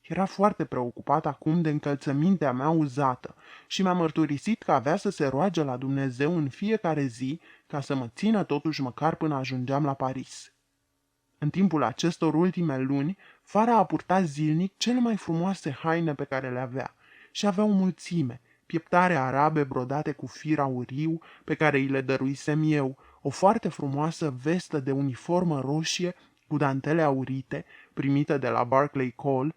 Era foarte preocupat acum de încălțămintea mea uzată și mi-a mărturisit că avea să se roage la Dumnezeu în fiecare zi ca să mă țină totuși măcar până ajungeam la Paris. În timpul acestor ultime luni, Fara a purtat zilnic cele mai frumoase haine pe care le avea și avea o mulțime, pieptare arabe brodate cu fir auriu pe care îi le dăruisem eu, o foarte frumoasă vestă de uniformă roșie cu dantele aurite, primită de la Barclay Cole,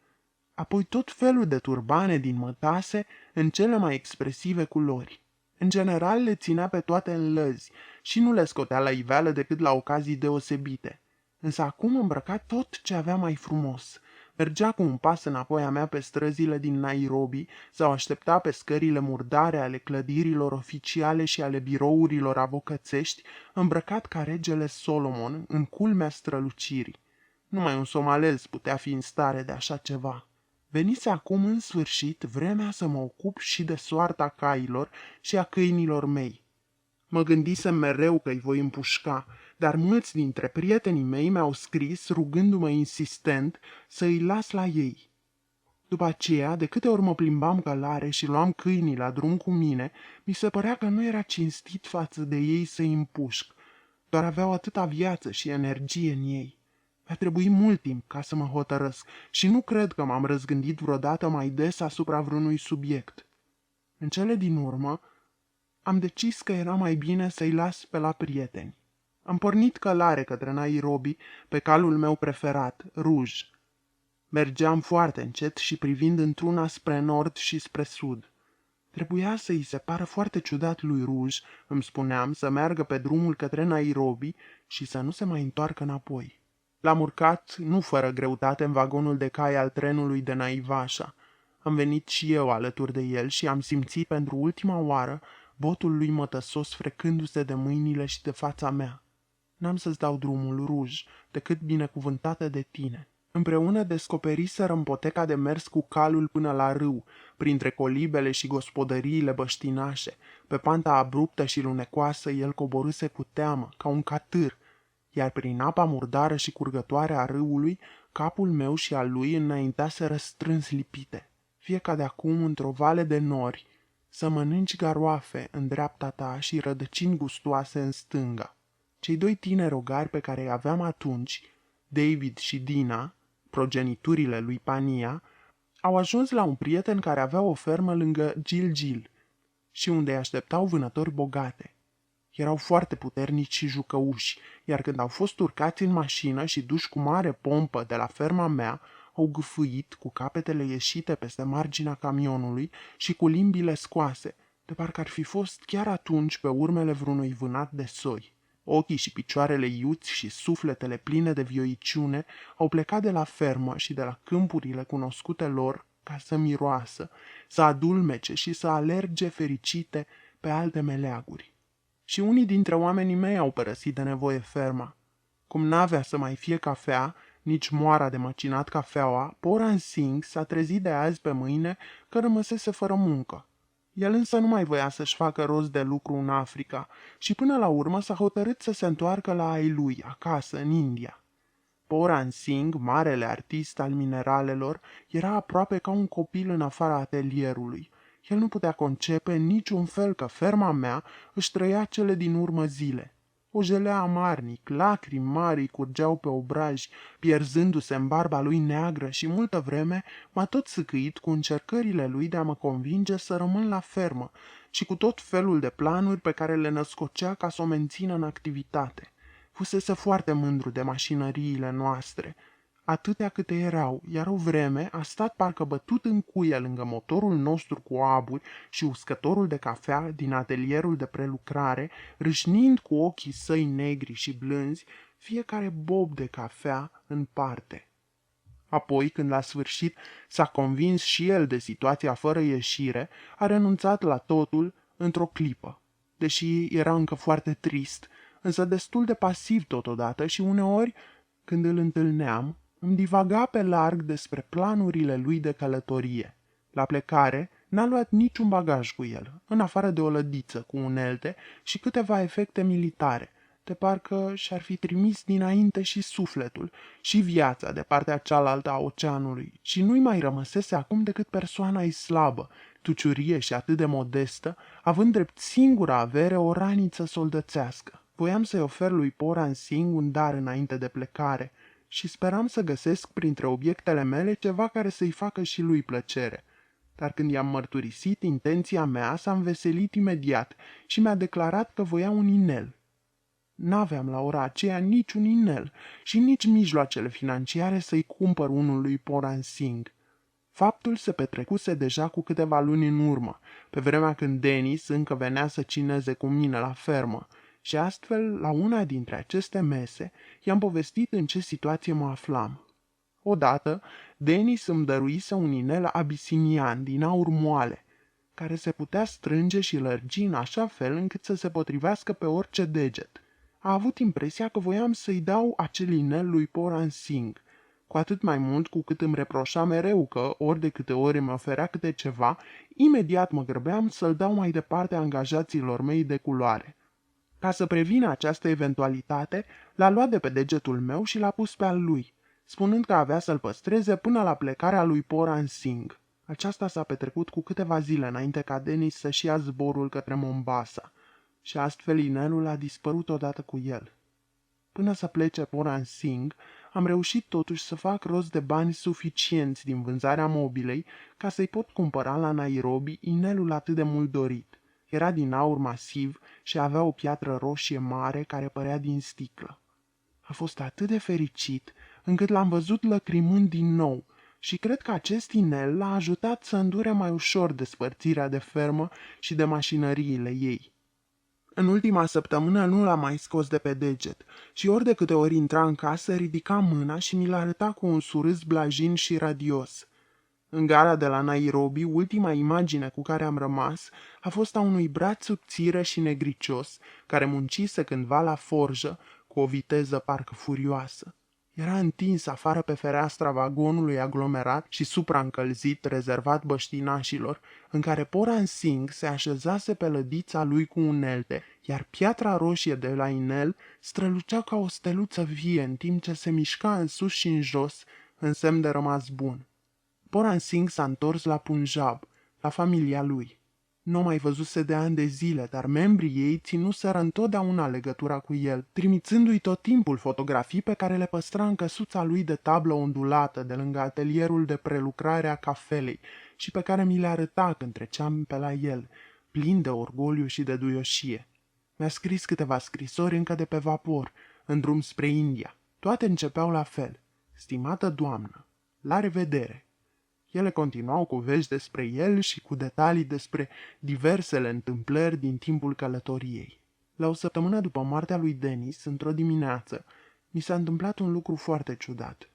apoi tot felul de turbane din mătase în cele mai expresive culori. În general le ținea pe toate în lăzi și nu le scotea la iveală decât la ocazii deosebite. Însă acum îmbrăca tot ce avea mai frumos. Mergea cu un pas înapoi a mea pe străzile din Nairobi sau aștepta pe scările murdare ale clădirilor oficiale și ale birourilor avocățești, îmbrăcat ca regele Solomon în culmea strălucirii. Numai un somalez putea fi în stare de așa ceva. Venise acum în sfârșit vremea să mă ocup și de soarta cailor și a câinilor mei. Mă gândisem mereu că îi voi împușca, dar mulți dintre prietenii mei mi-au scris rugându-mă insistent să îi las la ei. După aceea, de câte ori mă plimbam călare și luam câinii la drum cu mine, mi se părea că nu era cinstit față de ei să-i împușc, doar aveau atâta viață și energie în ei. Mi-a trebuit mult timp ca să mă hotărăsc și nu cred că m-am răzgândit vreodată mai des asupra vreunui subiect. În cele din urmă, am decis că era mai bine să-i las pe la prieteni. Am pornit călare către Nairobi pe calul meu preferat, Rouge. Mergeam foarte încet și privind într-una spre nord și spre sud. Trebuia să îi se pară foarte ciudat lui Rouge, îmi spuneam, să meargă pe drumul către Nairobi și să nu se mai întoarcă înapoi. L-am urcat, nu fără greutate, în vagonul de cai al trenului de Naivasha. Am venit și eu alături de el și am simțit pentru ultima oară botul lui mătăsos frecându-se de mâinile și de fața mea. N-am să-ți dau drumul, Rouge, decât binecuvântată de tine. Împreună descoperiserăm poteca de mers cu calul până la râu, printre colibele și gospodăriile băștinașe. Pe panta abruptă și lunecoasă el coborâse cu teamă, ca un catâr, iar prin apa murdară și curgătoare a râului, capul meu și al lui înaintaseră strâns lipite. Fie ca de acum într-o vale de nori, să mănânci garoafe în dreapta ta și rădăcini gustoase în stânga. Cei doi tineri rogari pe care îi aveam atunci, David și Dina, progeniturile lui Pania, au ajuns la un prieten care avea o fermă lângă Gilgil și unde îi așteptau vânători bogate. Erau foarte puternici și jucăuși, iar când au fost urcați în mașină și duși cu mare pompă de la ferma mea, au gâfâit cu capetele ieșite peste marginea camionului și cu limbile scoase, de parcă ar fi fost chiar atunci pe urmele vreunui vânat de soi. Ochii și picioarele iuți și sufletele pline de vioiciune au plecat de la fermă și de la câmpurile cunoscute lor ca să miroasă, să adulmece și să alerge fericite pe alte meleaguri. Și unii dintre oamenii mei au părăsit de nevoie ferma. Cum n-avea să mai fie cafea, nici moara de măcinat cafeaua, Poran Singh s-a trezit de azi pe mâine că rămăsese fără muncă. El însă nu mai voia să-și facă rost de lucru în Africa și până la urmă s-a hotărât să se întoarcă la ai lui, acasă, în India. Poran Singh, marele artist al mineralelor, era aproape ca un copil în afara atelierului. El nu putea concepe în niciun fel că ferma mea își trăia cele din urmă zile. O jelea amarnic, lacrimi mari îi curgeau pe obraj, pierzându-se în barba lui neagră și multă vreme m-a tot sâcâit cu încercările lui de a mă convinge să rămân la fermă și cu tot felul de planuri pe care le născocea ca să o mențină în activitate. Fusese foarte mândru de mașinăriile noastre, atâtea câte erau, iar o vreme a stat parcă bătut în cuie lângă motorul nostru cu aburi și uscătorul de cafea din atelierul de prelucrare, râșnind cu ochii săi negri și blânzi fiecare bob de cafea în parte. Apoi, când la sfârșit s-a convins și el de situația fără ieșire, a renunțat la totul într-o clipă. Deși era încă foarte trist, însă destul de pasiv totodată și uneori, când îl întâlneam, Îmi divaga pe larg despre planurile lui de călătorie. La plecare, n-a luat niciun bagaj cu el, în afară de o lădiță cu unelte și câteva efecte militare, de parcă și-ar fi trimis dinainte și sufletul și viața de partea cealaltă a oceanului, și nu-i mai rămăsese acum decât persoana-i slabă, tuciurie și atât de modestă, având drept singura avere o raniță soldățească. Voiam să-i ofer lui Poran Singh un dar înainte de plecare și speram să găsesc printre obiectele mele ceva care să-i facă și lui plăcere. Dar când i-am mărturisit intenția mea, s-a înveselit imediat și mi-a declarat că voia un inel. N-aveam la ora aceea niciun inel și nici mijloacele financiare să-i cumpăr unul lui Poran Singh. Faptul se petrecuse deja cu câteva luni în urmă, pe vremea când Denis încă venea să cineze cu mine la fermă, și astfel, la una dintre aceste mese, i-am povestit în ce situație mă aflam. Odată, Denis îmi dăruise un inel abisinian din aur moale, care se putea strânge și lărgi în așa fel încât să se potrivească pe orice deget. A avut impresia că voiam să-i dau acel inel lui Poran Singh, cu atât mai mult cu cât îmi reproșa mereu că, ori de câte ori îmi oferea câte ceva, imediat mă grăbeam să-l dau mai departe angajaților mei de culoare. Ca să prevină această eventualitate, l-a luat de pe degetul meu și l-a pus pe al lui, spunând că avea să-l păstreze până la plecarea lui Poran Singh. Aceasta s-a petrecut cu câteva zile înainte ca Denis să-și ia zborul către Mombasa și astfel inelul a dispărut odată cu el. Până să plece Poran Singh, am reușit totuși să fac rost de bani suficienți din vânzarea mobilei ca să-i pot cumpăra la Nairobi inelul atât de mult dorit. Era din aur masiv și avea o piatră roșie mare care părea din sticlă. A fost atât de fericit încât l-am văzut lăcrimând din nou și cred că acest inel l-a ajutat să îndure mai ușor despărțirea de fermă și de mașinăriile ei. În ultima săptămână nu l-am mai scos de pe deget și ori de câte ori intra în casă, ridica mâna și mi-l arăta cu un surâs blajin și radios. În gara de la Nairobi, ultima imagine cu care am rămas a fost a unui braț subțire și negricios, care muncise cândva la forjă cu o viteză parcă furioasă. Era întins afară pe fereastra vagonului aglomerat și supraîncălzit, rezervat băștinașilor, în care Poran Singh se așezase pe lădița lui cu unelte, iar piatra roșie de la inel strălucea ca o steluță vie în timp ce se mișca în sus și în jos, în semn de rămas bun. Poran Singh s-a întors la Punjab, la familia lui. Nu o mai văzuse de ani de zile, dar membrii ei ținuseră întotdeauna legătura cu el, trimițându-i tot timpul fotografii pe care le păstra în căsuța lui de tablă ondulată de lângă atelierul de prelucrare a cafelei și pe care mi le arăta când treceam pe la el, plin de orgoliu și de duioșie. Mi-a scris câteva scrisori încă de pe vapor, în drum spre India. Toate începeau la fel. Stimată doamnă, la revedere! Ele continuau cu vești despre el și cu detalii despre diversele întâmplări din timpul călătoriei. La o săptămână după moartea lui Denis, într-o dimineață, mi s-a întâmplat un lucru foarte ciudat.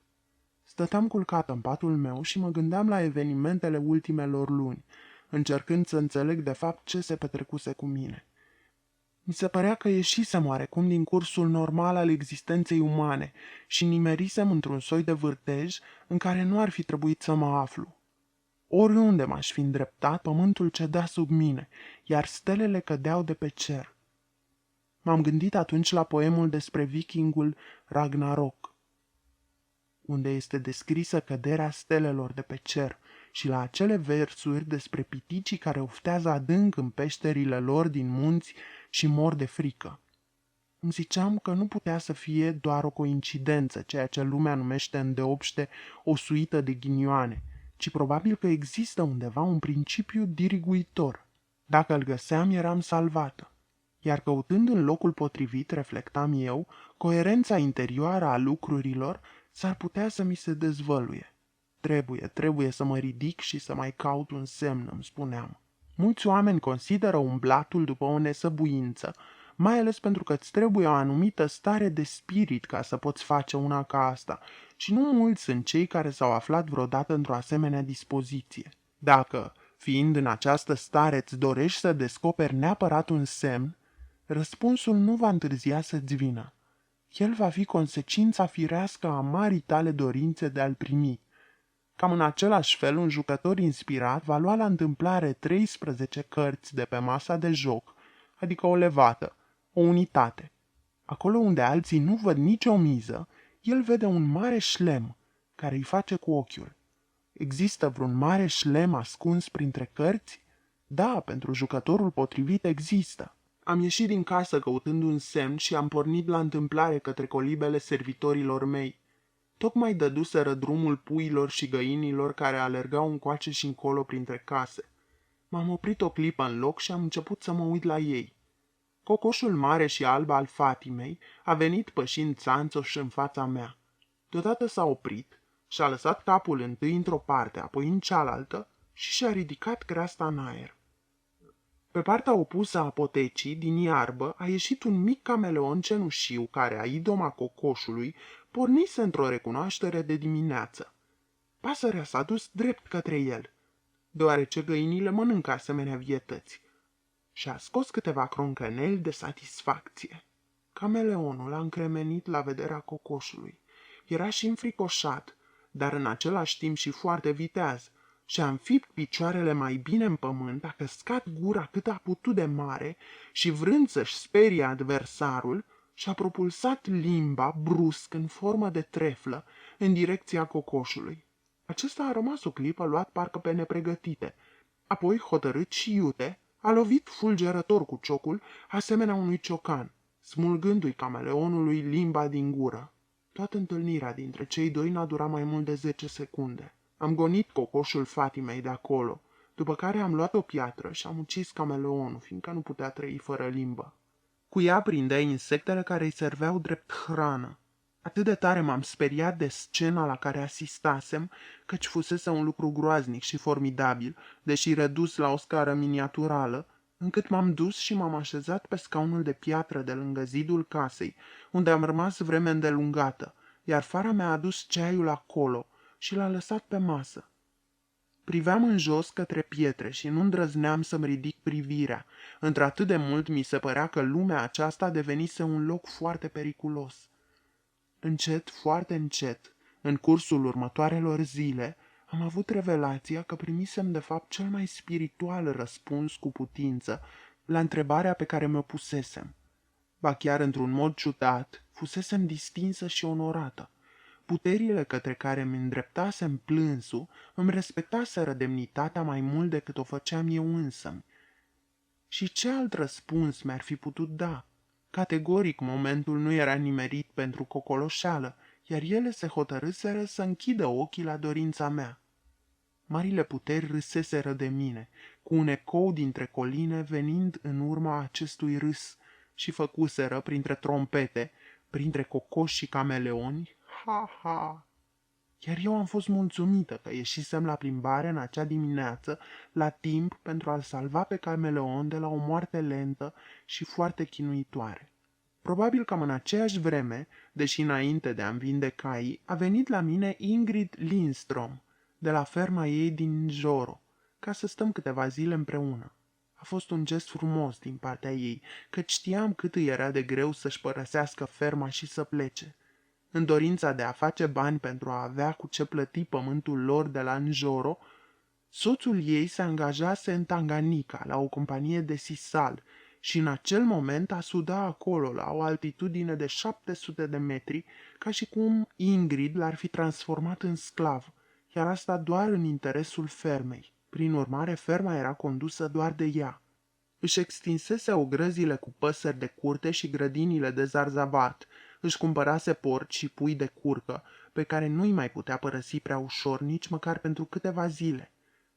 Stăteam culcat în patul meu și mă gândeam la evenimentele ultimelor luni, încercând să înțeleg de fapt ce se petrecuse cu mine. Mi se părea că ieșisem oarecum din cursul normal al existenței umane și nimerisem într-un soi de vârtej în care nu ar fi trebuit să mă aflu. Oriunde m-aș fi îndreptat, pământul cedea sub mine, iar stelele cădeau de pe cer. M-am gândit atunci la poemul despre vikingul Ragnarok, unde este descrisă căderea stelelor de pe cer, și la acele versuri despre piticii care oftează adânc în peșterile lor din munți și mor de frică. Îmi ziceam că nu putea să fie doar o coincidență, ceea ce lumea numește îndeopște o suită de ghinioane, ci probabil că există undeva un principiu diriguitor. Dacă îl găseam, eram salvată. Iar căutând în locul potrivit, reflectam eu, coerența interioară a lucrurilor s-ar putea să mi se dezvăluie. Trebuie să mă ridic și să mai caut un semn, îmi spuneam. Mulți oameni consideră umblatul după o nesăbuință, mai ales pentru că îți trebuie o anumită stare de spirit ca să poți face una ca asta, și nu mulți sunt cei care s-au aflat vreodată într-o asemenea dispoziție. Dacă, fiind în această stare, îți dorești să descoperi neapărat un semn, răspunsul nu va întârzia să-ți vină. El va fi consecința firească a marii tale dorințe de a-l primi. Cam în același fel, un jucător inspirat va lua la întâmplare 13 cărți de pe masa de joc, adică o levată, o unitate. Acolo unde alții nu văd nicio miză, el vede un mare șlem care îi face cu ochiul. Există vreun mare șlem ascuns printre cărți? Da, pentru jucătorul potrivit există. Am ieșit din casă căutând un semn și am pornit la întâmplare către colibele servitorilor mei. Tocmai dăduseră drumul puilor și găinilor care alergau încoace și încolo printre case. M-am oprit o clipă în loc și am început să mă uit la ei. Cocoșul mare și alb al Fatimei a venit pășind țanțoș în fața mea. Deodată s-a oprit și-a lăsat capul întâi într-o parte, apoi în cealaltă și și-a ridicat creasta în aer. Pe partea opusă a potecii, din iarbă, a ieșit un mic cameleon cenușiu care, a idoma cocoșului, pornise într-o recunoaștere de dimineață. Pasărea s-a dus drept către el, deoarece găinile mănâncă asemenea vietăți, și a scos câteva croncăneli de satisfacție. Cameleonul a încremenit la vederea cocoșului. Era și înfricoșat, dar în același timp și foarte viteaz, și-a înfipt picioarele mai bine în pământ, a căscat gura cât a putut de mare și, vrând să-și sperie adversarul, și-a propulsat limba brusc în formă de treflă în direcția cocoșului. Acesta a rămas o clipă luat parcă pe nepregătite. Apoi, hotărât și iute, a lovit fulgerător cu ciocul, asemenea unui ciocan, smulgându-i cameleonului limba din gură. Toată întâlnirea dintre cei doi n-a durat mai mult de 10 secunde. Am gonit cocoșul Fatimei de acolo, după care am luat o piatră și am ucis cameleonul, fiindcă nu putea trăi fără limbă. Cu ea prindea insectele care îi serveau drept hrană. Atât de tare m-am speriat de scena la care asistasem, căci fusese un lucru groaznic și formidabil, deși redus la o scară miniaturală, încât m-am dus și m-am așezat pe scaunul de piatră de lângă zidul casei, unde am rămas vreme îndelungată, iar fara mi-a adus ceaiul acolo și l-a lăsat pe masă. Priveam în jos către pietre și nu îndrăzneam să-mi ridic privirea, într-atât de mult mi se părea că lumea aceasta devenise un loc foarte periculos. Încet, foarte încet, în cursul următoarelor zile, am avut revelația că primisem de fapt cel mai spiritual răspuns cu putință la întrebarea pe care mi-o pusesem. Ba chiar într-un mod ciudat, fusesem distinsă și onorată. Puterile către care mi îndreptasem plânsul îmi respectaseră demnitatea mai mult decât o făceam eu însămi. Și ce alt răspuns mi-ar fi putut da? Categoric, momentul nu era nimerit pentru cocoloșeală, iar ele se hotărâseră să închidă ochii la dorința mea. Marile puteri râseseră de mine, cu un ecou dintre coline venind în urma acestui râs, și făcuseră, printre trompete, printre cocoși și cameleoni, ha, ha! Iar eu am fost mulțumită că ieșisem la plimbare în acea dimineață, la timp pentru a-l salva pe cameleon de la o moarte lentă și foarte chinuitoare. Probabil cam în aceeași vreme, deși înainte de a-mi vinde caii, a venit la mine Ingrid Lindström, de la ferma ei din Joro, ca să stăm câteva zile împreună. A fost un gest frumos din partea ei, căci știam cât îi era de greu să-și părăsească ferma și să plece. În dorința de a face bani pentru a avea cu ce plăti pământul lor de la Njoro, soțul ei se angajase în Tanganyika, la o companie de sisal, și în acel moment a suda acolo, la o altitudine de 700 de metri, ca și cum Ingrid l-ar fi transformat în sclav, iar asta doar în interesul fermei. Prin urmare, ferma era condusă doar de ea. Își extinsese ogrăzile cu păsări de curte și grădinile de zarzavat, își cumpărase porci și pui de curcă, pe care nu-i mai putea părăsi prea ușor, nici măcar pentru câteva zile.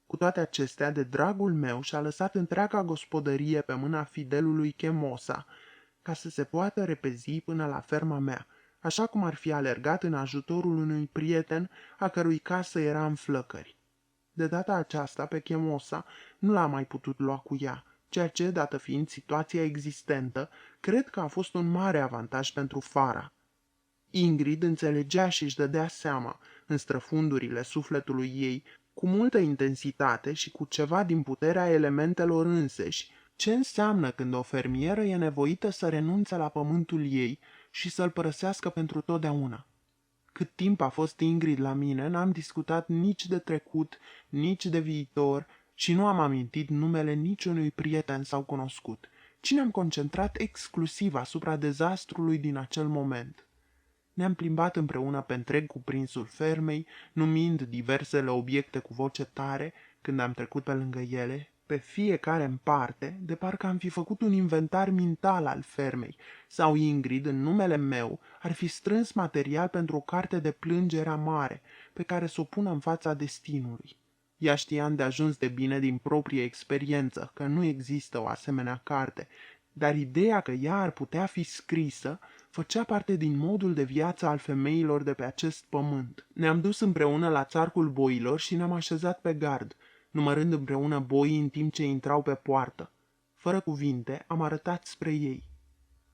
Cu toate acestea, de dragul meu, și-a lăsat întreaga gospodărie pe mâna fidelului Chemosa, ca să se poată repezi până la ferma mea, așa cum ar fi alergat în ajutorul unui prieten a cărui casă era în flăcări. De data aceasta, pe Chemosa nu l-a mai putut lua cu ea, ceea ce, dată fiind situația existentă, cred că a fost un mare avantaj pentru Fara. Ingrid înțelegea și își dădea seama, în străfundurile sufletului ei, cu multă intensitate și cu ceva din puterea elementelor înseși, ce înseamnă când o fermieră e nevoită să renunțe la pământul ei și să-l părăsească pentru totdeauna. Cât timp a fost Ingrid la mine, n-am discutat nici de trecut, nici de viitor și nu am amintit numele niciunui prieten sau cunoscut, ci ne-am concentrat exclusiv asupra dezastrului din acel moment. Ne-am plimbat împreună pe întreg cuprinsul fermei, numind diversele obiecte cu voce tare când am trecut pe lângă ele, pe fiecare în parte, de parcă am fi făcut un inventar mental al fermei, sau Ingrid, în numele meu, ar fi strâns material pentru o carte de plângere amare, pe care să o pună în fața destinului. Ea știa îndeajuns de bine din proprie experiență că nu există o asemenea carte, dar ideea că ea ar putea fi scrisă făcea parte din modul de viață al femeilor de pe acest pământ. Ne-am dus împreună la țarcul boilor și ne-am așezat pe gard, numărând împreună boii în timp ce intrau pe poartă. Fără cuvinte, am arătat spre ei.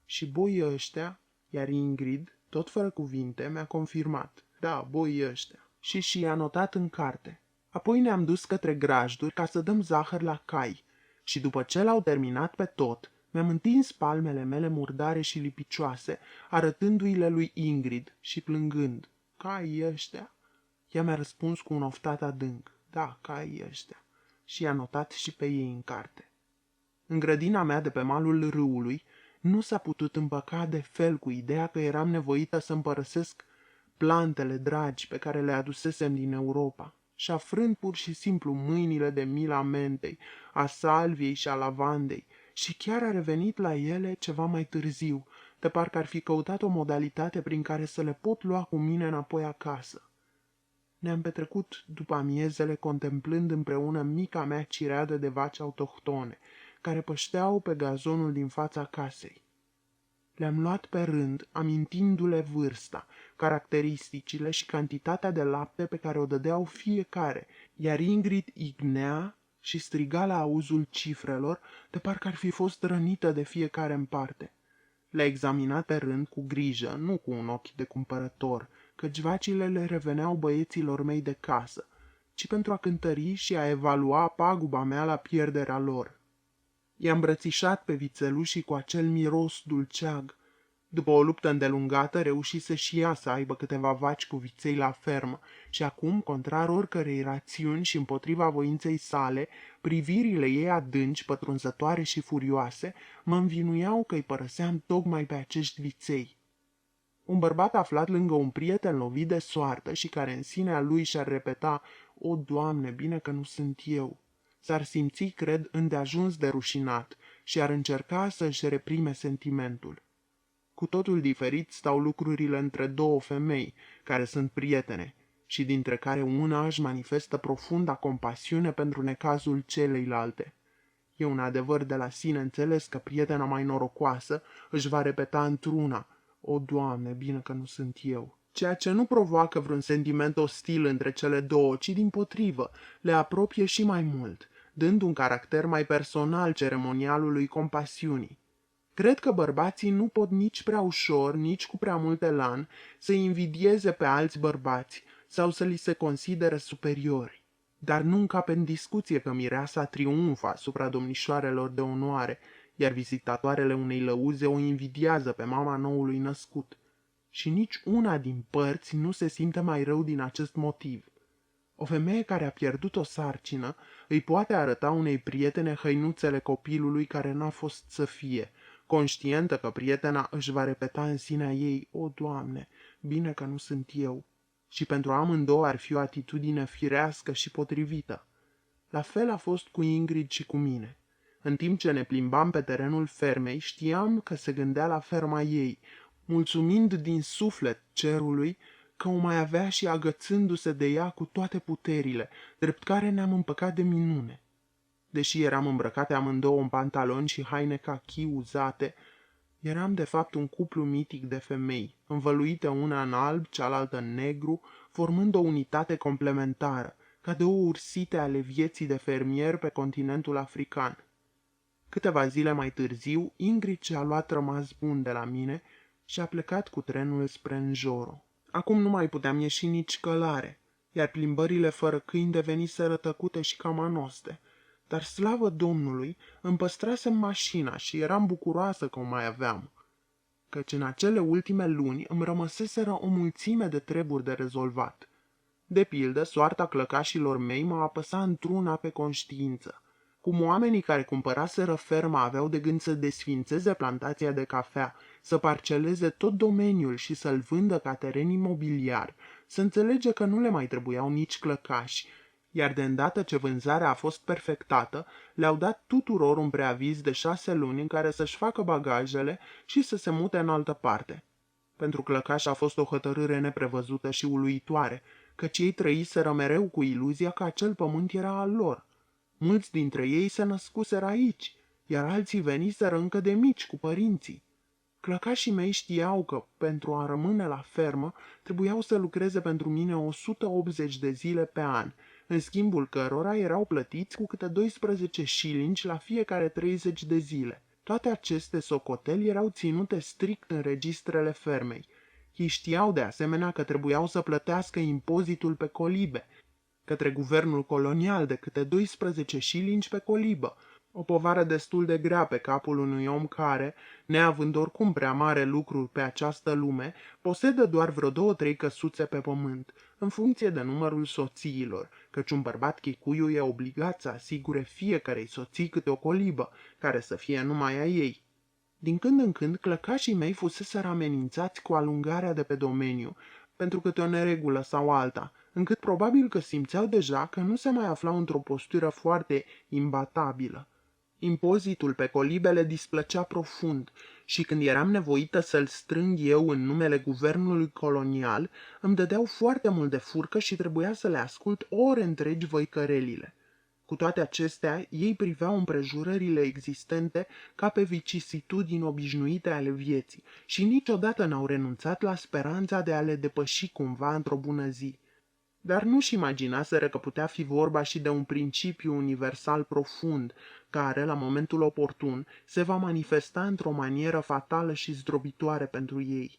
Și boii ăștia, iar Ingrid, tot fără cuvinte, mi-a confirmat. Da, boii ăștia. Și i-a notat în carte. Apoi ne-am dus către grajduri ca să dăm zahăr la cai. Și după ce l-au terminat pe tot, mi-am întins palmele mele murdare și lipicioase, arătându-i-le lui Ingrid și plângând. Caii ăștia? Ea mi-a răspuns cu un oftat adânc. Da, caii ăștia. Și i-a notat și pe ei în carte. În grădina mea de pe malul râului nu s-a putut împăca de fel cu ideea că eram nevoită să împărăsesc plantele dragi pe care le adusesem din Europa și afrând pur și simplu mâinile de mila mentei, a salviei și a lavandei, și chiar a revenit la ele ceva mai târziu, de parcă ar fi căutat o modalitate prin care să le pot lua cu mine înapoi acasă. Ne-am petrecut după amiezele contemplând împreună mica mea cireadă de vaci autohtone, care pășteau pe gazonul din fața casei. Le-am luat pe rând, amintindu-le vârsta, caracteristicile și cantitatea de lapte pe care o dădeau fiecare, iar Ingrid ignea și striga la auzul cifrelor, de parcă ar fi fost rănită de fiecare în parte. Le-a examinat pe rând cu grijă, nu cu un ochi de cumpărător, căci vacile le reveneau băieților mei de casă, ci pentru a cântări și a evalua paguba mea la pierderea lor. I-a îmbrățișat pe vițelușii cu acel miros dulceag. După o luptă îndelungată, reușise și ea să aibă câteva vaci cu viței la fermă și acum, contrar oricărei rațiuni și împotriva voinței sale, privirile ei adânci, pătrunzătoare și furioase, mă învinuiau că îi părăseam tocmai pe acești viței. Un bărbat aflat lângă un prieten lovit de soartă și care în sinea lui și-ar repeta: "O, Doamne, bine că nu sunt eu!" s-ar simți, cred, îndeajuns de rușinat și ar încerca să-și reprime sentimentul. Cu totul diferit stau lucrurile între două femei, care sunt prietene, și dintre care una își manifestă profunda compasiune pentru necazul celeilalte. E un adevăr de la sine înțeles că prietena mai norocoasă își va repeta într-una: "O, Doamne, bine că nu sunt eu!" Ceea ce nu provoacă vreun sentiment ostil între cele două, ci dimpotrivă, le apropie și mai mult, dând un caracter mai personal ceremonialului compasiunii. Cred că bărbații nu pot nici prea ușor, nici cu prea mult elan să invidieze pe alți bărbați sau să li se considere superiori. Dar nu încape în discuție că mireasa triumfă asupra domnișoarelor de onoare, iar vizitatoarele unei lăuze o invidiază pe mama noului născut. Și nici una din părți nu se simte mai rău din acest motiv. O femeie care a pierdut o sarcină îi poate arăta unei prietene hăinuțele copilului care n-a fost să fie, conștientă că prietena își va repeta în sinea ei: "O, Doamne, bine că nu sunt eu." Și pentru amândouă ar fi o atitudine firească și potrivită. La fel a fost cu Ingrid și cu mine. În timp ce ne plimbam pe terenul fermei, știam că se gândea la ferma ei, mulțumind din suflet cerului că o mai avea și agățându-se de ea cu toate puterile, drept care ne-am împăcat de minune. Deși eram îmbrăcate amândouă în pantaloni și haine cachi uzate, eram de fapt un cuplu mitic de femei, învăluite una în alb, cealaltă în negru, formând o unitate complementară, ca două ursite ale vieții de fermier pe continentul african. Câteva zile mai târziu, Ingrid și-a luat rămas bun de la mine și a plecat cu trenul spre Njoro. Acum nu mai puteam ieși nici călare, iar plimbările fără câini deveniseră tăcute și cam anoste. Dar, slavă Domnului, îmi păstrasem mașina și eram bucuroasă că o mai aveam. căci în acele ultime luni îmi rămăseseră o mulțime de treburi de rezolvat. De pildă, soarta clăcașilor mei mă apăsa într-una pe conștiință. Cum oamenii care cumpăraseră ferma aveau de gând să desfințeze plantația de cafea, să parceleze tot domeniul și să-l vândă ca teren imobiliar, să înțelege că nu le mai trebuiau nici clăcași, iar de îndată ce vânzarea a fost perfectată, le-au dat tuturor un preaviz de 6 luni în care să-și facă bagajele și să se mute în altă parte. Pentru clăcași a fost o hotărâre neprevăzută și uluitoare, căci ei trăiseră mereu cu iluzia că acel pământ era al lor. Mulți dintre ei se născuseră aici, iar alții veniseră încă de mici cu părinții. Clăcașii mei știau că, pentru a rămâne la fermă, trebuiau să lucreze pentru mine 180 de zile pe an, în schimbul cărora erau plătiți cu câte 12 șilingi la fiecare 30 de zile. Toate aceste socoteli erau ținute strict în registrele fermei. Ei știau de asemenea că trebuiau să plătească impozitul pe colibe către guvernul colonial de câte 12 șilingi pe colibă, o povară destul de grea pe capul unui om care, neavând oricum prea mare lucru pe această lume, posedă doar vreo 2-3 căsuțe pe pământ, în funcție de numărul soțiilor, căci un bărbat chicuiu e obligat să asigure fiecarei soții câte o colibă, care să fie numai a ei. Din când în când, clăcașii mei fuseseră amenințați cu alungarea de pe domeniu, pentru câte o neregulă sau alta, încât probabil că simțeau deja că nu se mai aflau într-o postură foarte imbatabilă. Impozitul pe colibe le displăcea profund și când eram nevoită să-l strâng eu în numele guvernului colonial, îmi dădeau foarte mult de furcă și trebuia să le ascult ore întregi văicărelile. Cu toate acestea, ei priveau împrejurările existente ca pe vicisitudini obișnuite ale vieții și niciodată n-au renunțat la speranța de a le depăși cumva într-o bună zi. Dar nu-și imaginaseră că putea fi vorba și de un principiu universal profund, care, la momentul oportun, se va manifesta într-o manieră fatală și zdrobitoare pentru ei.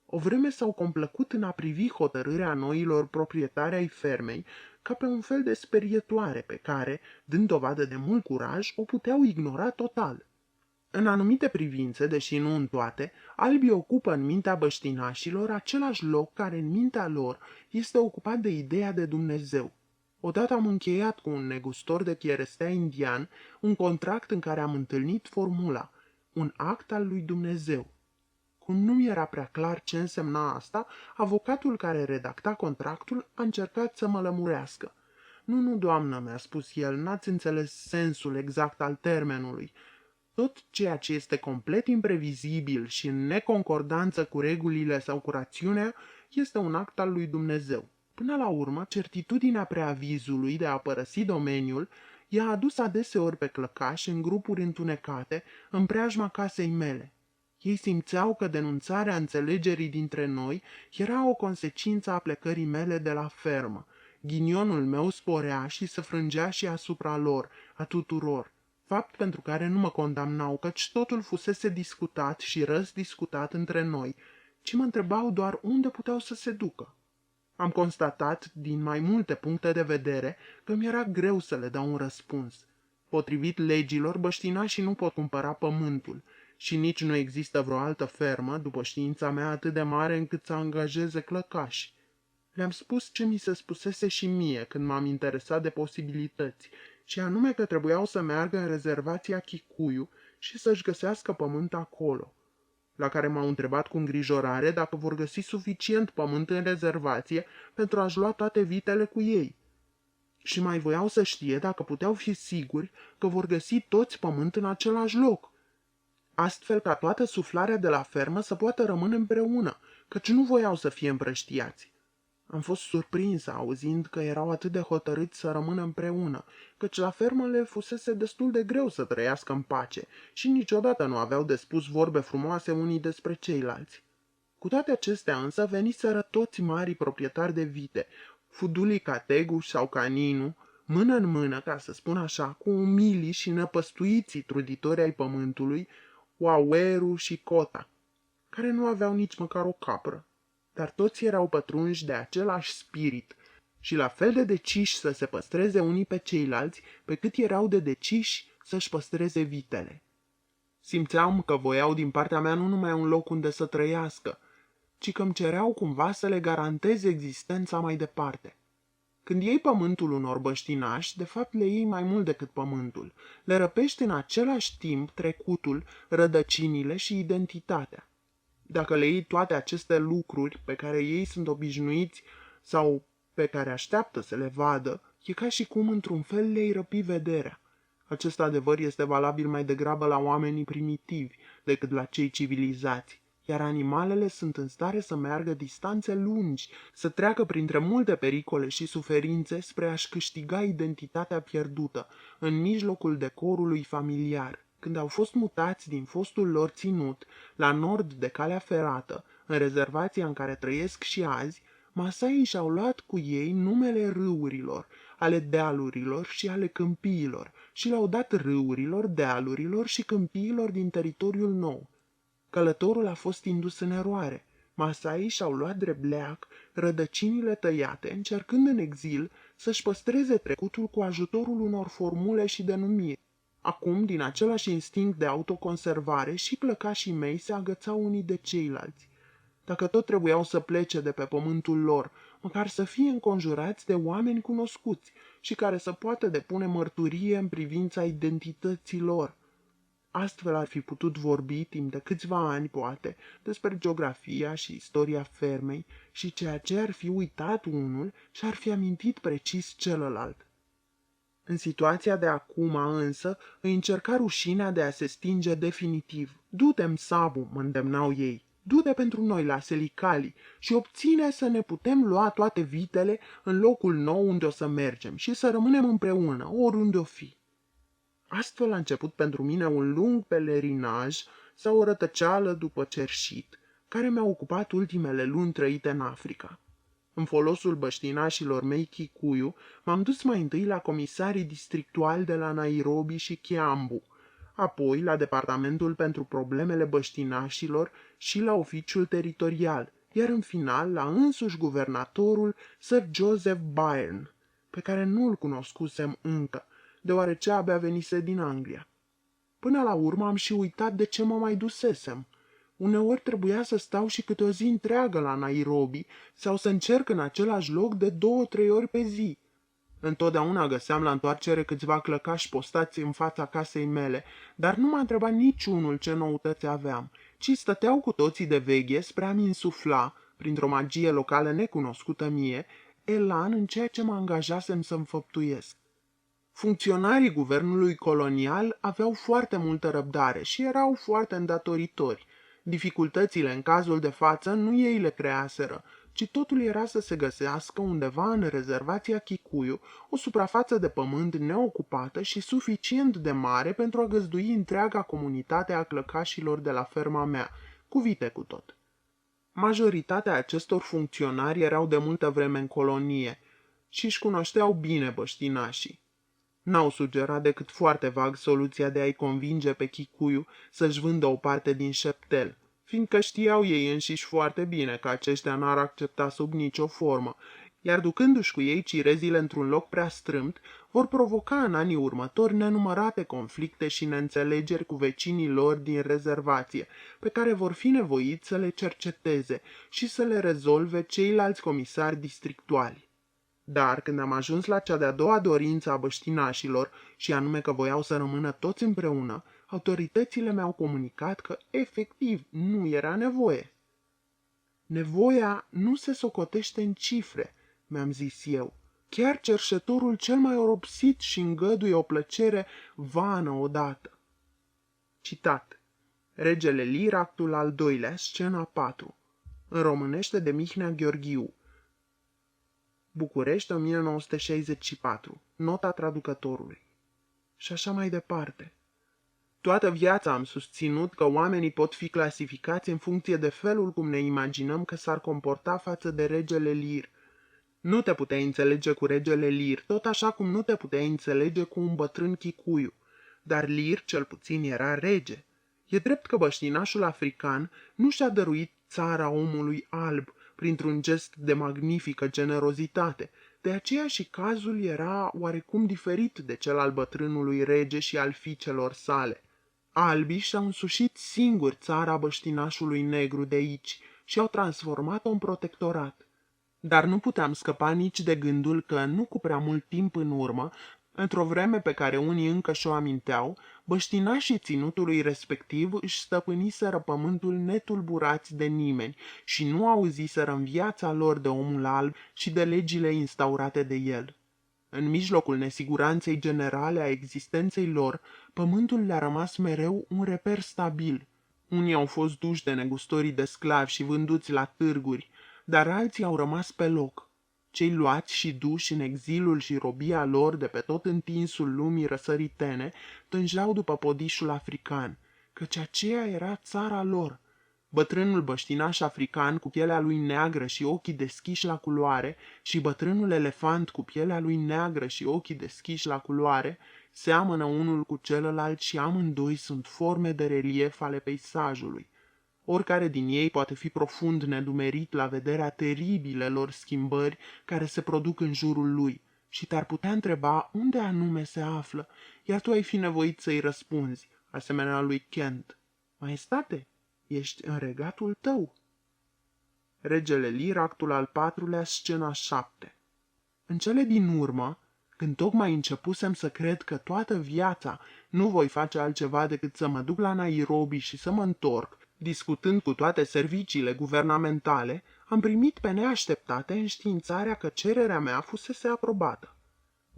O vreme s-au complăcut în a privi hotărârea noilor proprietari ai fermei ca pe un fel de sperietoare pe care, dând dovadă de mult curaj, o puteau ignora total. În anumite privințe, deși nu în toate, albii ocupă în mintea băștinașilor același loc care în mintea lor este ocupat de ideea de Dumnezeu. Odată am încheiat cu un negustor de cherestea indian un contract în care am întâlnit formula, un act al lui Dumnezeu. Cum nu mi era prea clar ce însemna asta, avocatul care redacta contractul a încercat să mă lămurească. Nu, doamnă," mi-a spus el, n-ați înțeles sensul exact al termenului. Tot ceea ce este complet imprevizibil și în neconcordanță cu regulile sau cu rațiunea este un act al lui Dumnezeu. Până la urmă, certitudinea preavizului de a părăsi domeniul i-a adus adeseori pe clăcași în grupuri întunecate în preajma casei mele. Ei simțeau că denunțarea înțelegerii dintre noi era o consecință a plecării mele de la fermă. Ghinionul meu sporea și se frângea și asupra lor, a tuturor. Fapt pentru care nu mă condamnau, căci totul fusese discutat și răzdiscutat între noi, ci mă întrebau doar unde puteau să se ducă. Am constatat, din mai multe puncte de vedere, că mi-era greu să le dau un răspuns. Potrivit legilor, băștinașii nu pot cumpăra pământul și nici nu există vreo altă fermă, după știința mea, atât de mare încât să angajeze clăcași. Le-am spus ce mi se spusese și mie când m-am interesat de posibilități, și anume că trebuiau să meargă în rezervația Chicuiu și să-și găsească pământ acolo. La care m-au întrebat cu îngrijorare dacă vor găsi suficient pământ în rezervație pentru a-și lua toate vitele cu ei. Și mai voiau să știe dacă puteau fi siguri că vor găsi toți pământ în același loc, astfel ca toată suflarea de la fermă să poată rămâne împreună, căci nu voiau să fie împrăștiați. Am fost surprinsă auzind că erau atât de hotărâți să rămână împreună, căci la fermă le fusese destul de greu să trăiască în pace și niciodată nu aveau de spus vorbe frumoase unii despre ceilalți. Cu toate acestea însă veniseră toți marii proprietari de vite, Fudulii Categu sau Caninu, mână în mână, ca să spun așa, cu umilii și năpăstuiții truditori ai pământului, Uaueru și Cota, care nu aveau nici măcar o capră. Dar toți erau pătrunși de același spirit și la fel de deciși să se păstreze unii pe ceilalți, pe cât erau de deciși să-și păstreze vitele. Simțeam că voiau din partea mea nu numai un loc unde să trăiască, ci că îmi cereau cumva să le garantez existența mai departe. Când iei pământul unor băștinași, de fapt le iei mai mult decât pământul. Le răpești în același timp trecutul, rădăcinile și identitatea. Dacă le iei toate aceste lucruri pe care ei sunt obișnuiți sau pe care așteaptă să le vadă, e ca și cum într-un fel le-ai răpi vederea. Acest adevăr este valabil mai degrabă la oamenii primitivi decât la cei civilizați, iar animalele sunt în stare să meargă distanțe lungi, să treacă printre multe pericole și suferințe spre a-și câștiga identitatea pierdută în mijlocul decorului familiar. Când au fost mutați din fostul lor ținut la nord de calea ferată, în rezervația în care trăiesc și azi, Masaii și-au luat cu ei numele râurilor, ale dealurilor și ale câmpiilor și le-au dat râurilor, dealurilor și câmpiilor din teritoriul nou. Călătorul a fost indus în eroare. Masaii și-au luat drept leac rădăcinile tăiate, încercând în exil să-și păstreze trecutul cu ajutorul unor formule și denumiri. Acum, din același instinct de autoconservare, și clăcașii mei se agățau unii de ceilalți. Dacă tot trebuiau să plece de pe pământul lor, măcar să fie înconjurați de oameni cunoscuți și care să poată depune mărturie în privința identității lor. Astfel ar fi putut vorbi timp de câțiva ani, poate, despre geografia și istoria fermei și ceea ce ar fi uitat unul și-ar fi amintit precis celălalt. În situația de acum însă îi încerca rușinea de a se stinge definitiv. Du-te, Msabu, mă îndemnau ei. Du-te pentru noi la Selicali și obține să ne putem lua toate vitele în locul nou unde o să mergem și să rămânem împreună, oriunde o fi. Astfel a început pentru mine un lung pelerinaj sau o rătăceală după cerșit, care mi-a ocupat ultimele luni trăite în Africa. În folosul băștinașilor mei Kikuyu, m-am dus mai întâi la comisarii districtuali de la Nairobi și Kiambu, apoi la departamentul pentru problemele băștinașilor și la oficiul teritorial, iar în final la însuși guvernatorul Sir Joseph Byrne, pe care nu-l cunoscusem încă, deoarece abia venise din Anglia. Până la urmă am și uitat de ce mă mai dusesem. Uneori trebuia să stau și câte o zi întreagă la Nairobi sau să încerc în același loc de 2-3 ori pe zi. Întotdeauna găseam la întoarcere câțiva clăcași postați în fața casei mele, dar nu m-a întrebat niciunul ce noutăți aveam, ci stăteau cu toții de veche spre a-mi insufla, printr-o magie locală necunoscută mie, elan în ceea ce mă angajasem să înfăptuiesc. Funcționarii guvernului colonial aveau foarte multă răbdare și erau foarte îndatoritori. Dificultățile în cazul de față nu ei le creaseră, ci totul era să se găsească undeva în rezervația Kikuyu o suprafață de pământ neocupată și suficient de mare pentru a găzdui întreaga comunitate a clăcașilor de la ferma mea, cu vite cu tot. Majoritatea acestor funcționari erau de multă vreme în colonie și își cunoșteau bine băștinașii. N-au sugerat decât foarte vag soluția de a-i convinge pe Kikuyu să-și vândă o parte din șeptel, fiindcă știau ei înșiși foarte bine că aceștia n-ar accepta sub nicio formă, iar ducându-și cu ei cirezile într-un loc prea strâmt, vor provoca în anii următori nenumărate conflicte și neînțelegeri cu vecinii lor din rezervație, pe care vor fi nevoiți să le cerceteze și să le rezolve ceilalți comisari districtuali. Dar când am ajuns la cea de-a doua dorință a băștinașilor, și anume că voiau să rămână toți împreună, autoritățile mi-au comunicat că, efectiv, nu era nevoie. Nevoia nu se socotește în cifre, mi-am zis eu. Chiar cerșetorul cel mai oropsit și îngăduie o plăcere vană odată. Citat. Regele Lir, actul al doilea, scena 4. În românește de Mihnea Gheorghiu. București, 1964. Nota traducătorului. Și așa mai departe. Toată viața am susținut că oamenii pot fi clasificați în funcție de felul cum ne imaginăm că s-ar comporta față de regele Lir. Nu te puteai înțelege cu regele Lir, tot așa cum nu te puteai înțelege cu un bătrân Kikuyu, dar Lir cel puțin era rege. E drept că băștinașul african nu și-a dăruit țara omului alb, printr-un gest de magnifică generozitate, de aceea și cazul era oarecum diferit de cel al bătrânului rege și al fiicelor sale. Albii și-au însușit singuri țara băștinașului negru de aici și au transformat-o în protectorat. Dar nu puteam scăpa nici de gândul că, nu cu prea mult timp în urmă, într-o vreme pe care unii încă și-o aminteau, băștinașii ținutului respectiv își stăpâniseră pământul netulburați de nimeni și nu auziseră în viața lor de omul alb și de legile instaurate de el. În mijlocul nesiguranței generale a existenței lor, pământul le-a rămas mereu un reper stabil. Unii au fost duși de negustorii de sclavi și vânduți la târguri, dar alții au rămas pe loc. Cei luați și duși în exilul și robia lor de pe tot întinsul lumii răsăritene tânjeau după podișul african, căci aceea era țara lor. Bătrânul băștinaș african cu pielea lui neagră și ochii deschiși la culoare și bătrânul elefant cu pielea lui neagră și ochii deschiși la culoare seamănă unul cu celălalt și amândoi sunt forme de relief ale peisajului. Oricare din ei poate fi profund nedumerit la vederea teribilelor schimbări care se produc în jurul lui și te-ar putea întreba unde anume se află, iar tu ai fi nevoit să-i răspunzi, asemenea lui Kent. Maestate, ești în regatul tău. Regele Lear, actul al 4-lea, scena 7. În cele din urmă, când tocmai începusem să cred că toată viața nu voi face altceva decât să mă duc la Nairobi și să mă întorc, discutând cu toate serviciile guvernamentale, am primit pe neașteptate înștiințarea că cererea mea fusese aprobată.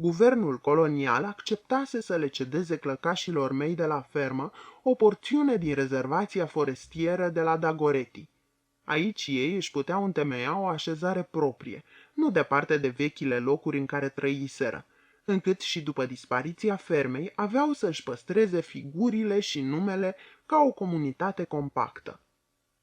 Guvernul colonial acceptase să le cedeze clăcașilor mei de la fermă o porțiune din rezervația forestieră de la Dagoretti. Aici ei își puteau întemeia o așezare proprie, nu departe de vechile locuri în care trăiseră, încât și după dispariția fermei aveau să-și păstreze figurile și numele ca o comunitate compactă.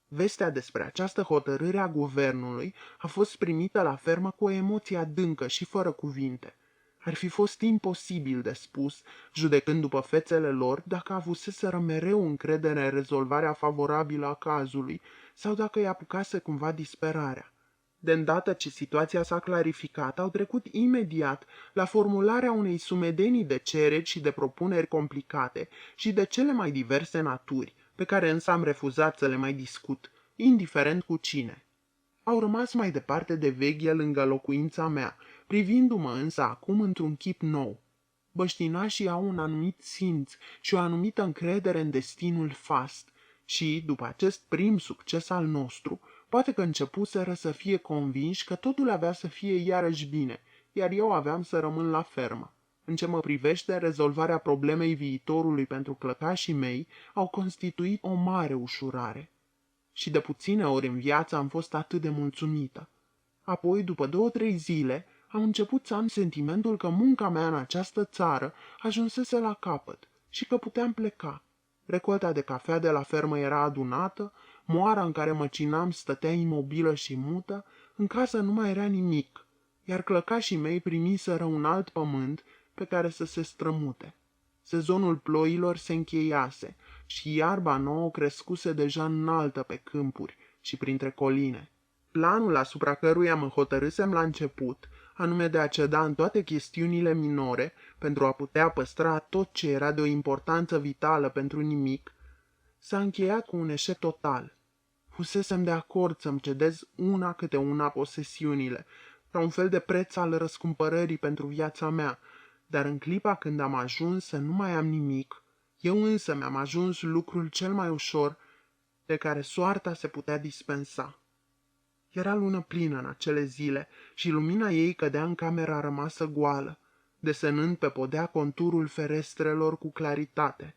Vestea despre această hotărâre a guvernului a fost primită la fermă cu o emoție adâncă și fără cuvinte. Ar fi fost imposibil de spus, judecând după fețele lor, dacă avuseseră mereu încredere în rezolvarea favorabilă a cazului sau dacă îi apucase cumva disperarea. De îndată ce situația s-a clarificat, au trecut imediat la formularea unei sumedenii de cereri și de propuneri complicate și de cele mai diverse naturi, pe care însă am refuzat să le mai discut, indiferent cu cine. Au rămas mai departe de veche lângă locuința mea, privindu-mă însă acum într-un chip nou. Băștinașii au un anumit simț și o anumită încredere în destinul fast și, după acest prim succes al nostru, poate că începuseră să fie convinși că totul avea să fie iarăși bine, iar eu aveam să rămân la fermă. În ce mă privește, rezolvarea problemei viitorului pentru clăcașii mei au constituit o mare ușurare. Și de puține ori în viață am fost atât de mulțumită. Apoi, după 2-3 zile, am început să am sentimentul că munca mea în această țară ajunsese la capăt și că puteam pleca. Recolta de cafea de la fermă era adunată, moara în care măcinam stătea imobilă și mută, în casă nu mai era nimic, iar clăcașii mei primiseră un alt pământ pe care să se strămute. Sezonul ploilor se încheiase și iarba nouă crescuse deja înaltă pe câmpuri și printre coline. Planul asupra căruia mă hotărâsem la început, anume de a ceda în toate chestiunile minore pentru a putea păstra tot ce era de o importanță vitală pentru nimic, s-a încheiat cu un eșec total. Fusesem de acord să-mi cedez una câte una posesiunile, ca un fel de preț al răscumpărării pentru viața mea, dar în clipa când am ajuns să nu mai am nimic, eu însă mi-am ajuns lucrul cel mai ușor de care soarta se putea dispensa. Era lună plină în acele zile și lumina ei cădea în camera rămasă goală, desenând pe podea conturul ferestrelor cu claritate.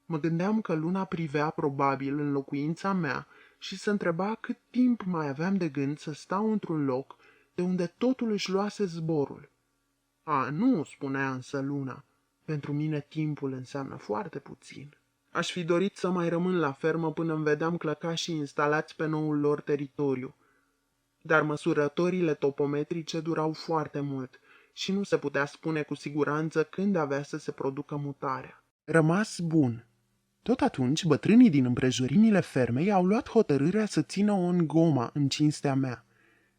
Mă gândeam că luna privea probabil în locuința mea și se întreba cât timp mai aveam de gând să stau într-un loc de unde totul își luase zborul. A, nu, spunea însă luna, pentru mine timpul înseamnă foarte puțin. Aș fi dorit să mai rămân la fermă până îmi vedeam clăcașii instalați pe noul lor teritoriu, dar măsurătorile topometrice durau foarte mult și nu se putea spune cu siguranță când avea să se producă mutarea. Rămas bun. Tot atunci, bătrânii din împrejurimile fermei au luat hotărârea să țină o îngoma în cinstea mea.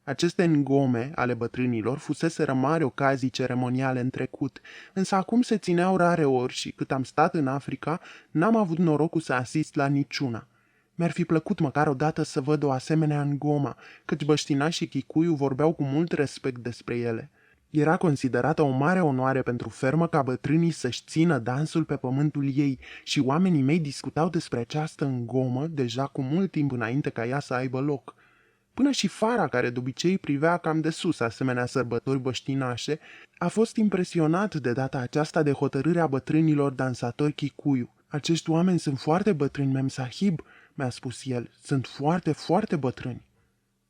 Aceste ngome ale bătrânilor fuseseră mari ocazii ceremoniale în trecut, însă acum se țineau rare ori și cât am stat în Africa, n-am avut norocul să asist la niciuna. Mi-ar fi plăcut măcar odată să văd o asemenea ngoma, căci băștinașii Kikuyu vorbeau cu mult respect despre ele. Era considerată o mare onoare pentru fermă ca bătrânii să-și țină dansul pe pământul ei și oamenii mei discutau despre această ngomă deja cu mult timp înainte ca ea să aibă loc. Până și Fara, care de obicei privea cam de sus asemenea sărbători băștinașe, a fost impresionat de data aceasta de hotărârea bătrânilor dansatori Kikuyu. Acești oameni sunt foarte bătrâni, Memsahib, mi-a spus el, sunt foarte, foarte bătrâni.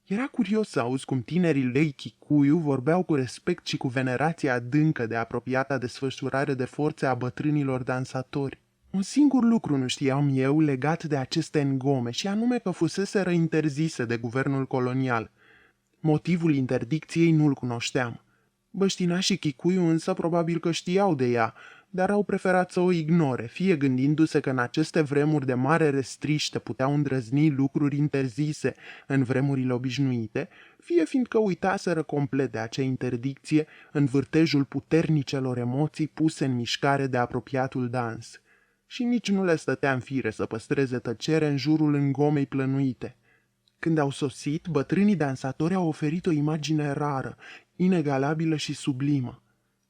Era curios să auzi cum tinerii lei Kikuyu vorbeau cu respect și cu venerație adâncă de apropiata desfășurare de forțe a bătrânilor dansatori. Un singur lucru nu știam eu legat de aceste ngome și anume că fuseseră interzise de guvernul colonial. Motivul interdicției nu-l cunoșteam. Băștinașii Kikuyu însă probabil că știau de ea, dar au preferat să o ignore, fie gândindu-se că în aceste vremuri de mare restriște puteau îndrăzni lucruri interzise în vremurile obișnuite, fie fiindcă uitaseră complet de acea interdicție în vârtejul puternicelor emoții puse în mișcare de apropiatul dans. Și nici nu le stătea în fire să păstreze tăcere în jurul îngomei plănuite. Când au sosit, bătrânii dansatori au oferit o imagine rară, inegalabilă și sublimă.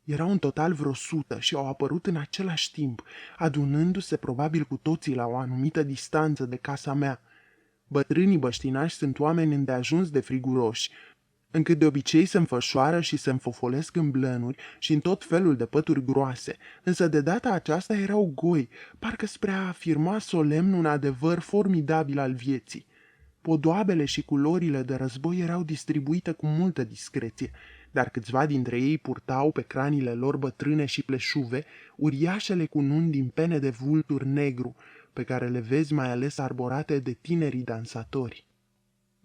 Erau în total vreo 100 și au apărut în același timp, adunându-se probabil cu toții la o anumită distanță de casa mea. Bătrânii băștinași sunt oameni îndeajuns de friguroși, încât de obicei se înfășoară și se înfofolesc în blănuri și în tot felul de pături groase, însă de data aceasta erau goi, parcă spre a afirma solemn un adevăr formidabil al vieții. Podoabele și culorile de război erau distribuite cu multă discreție, dar câțiva dintre ei purtau pe cranile lor bătrâne și pleșuve uriașele cununi din pene de vultur negru, pe care le vezi mai ales arborate de tinerii dansatori.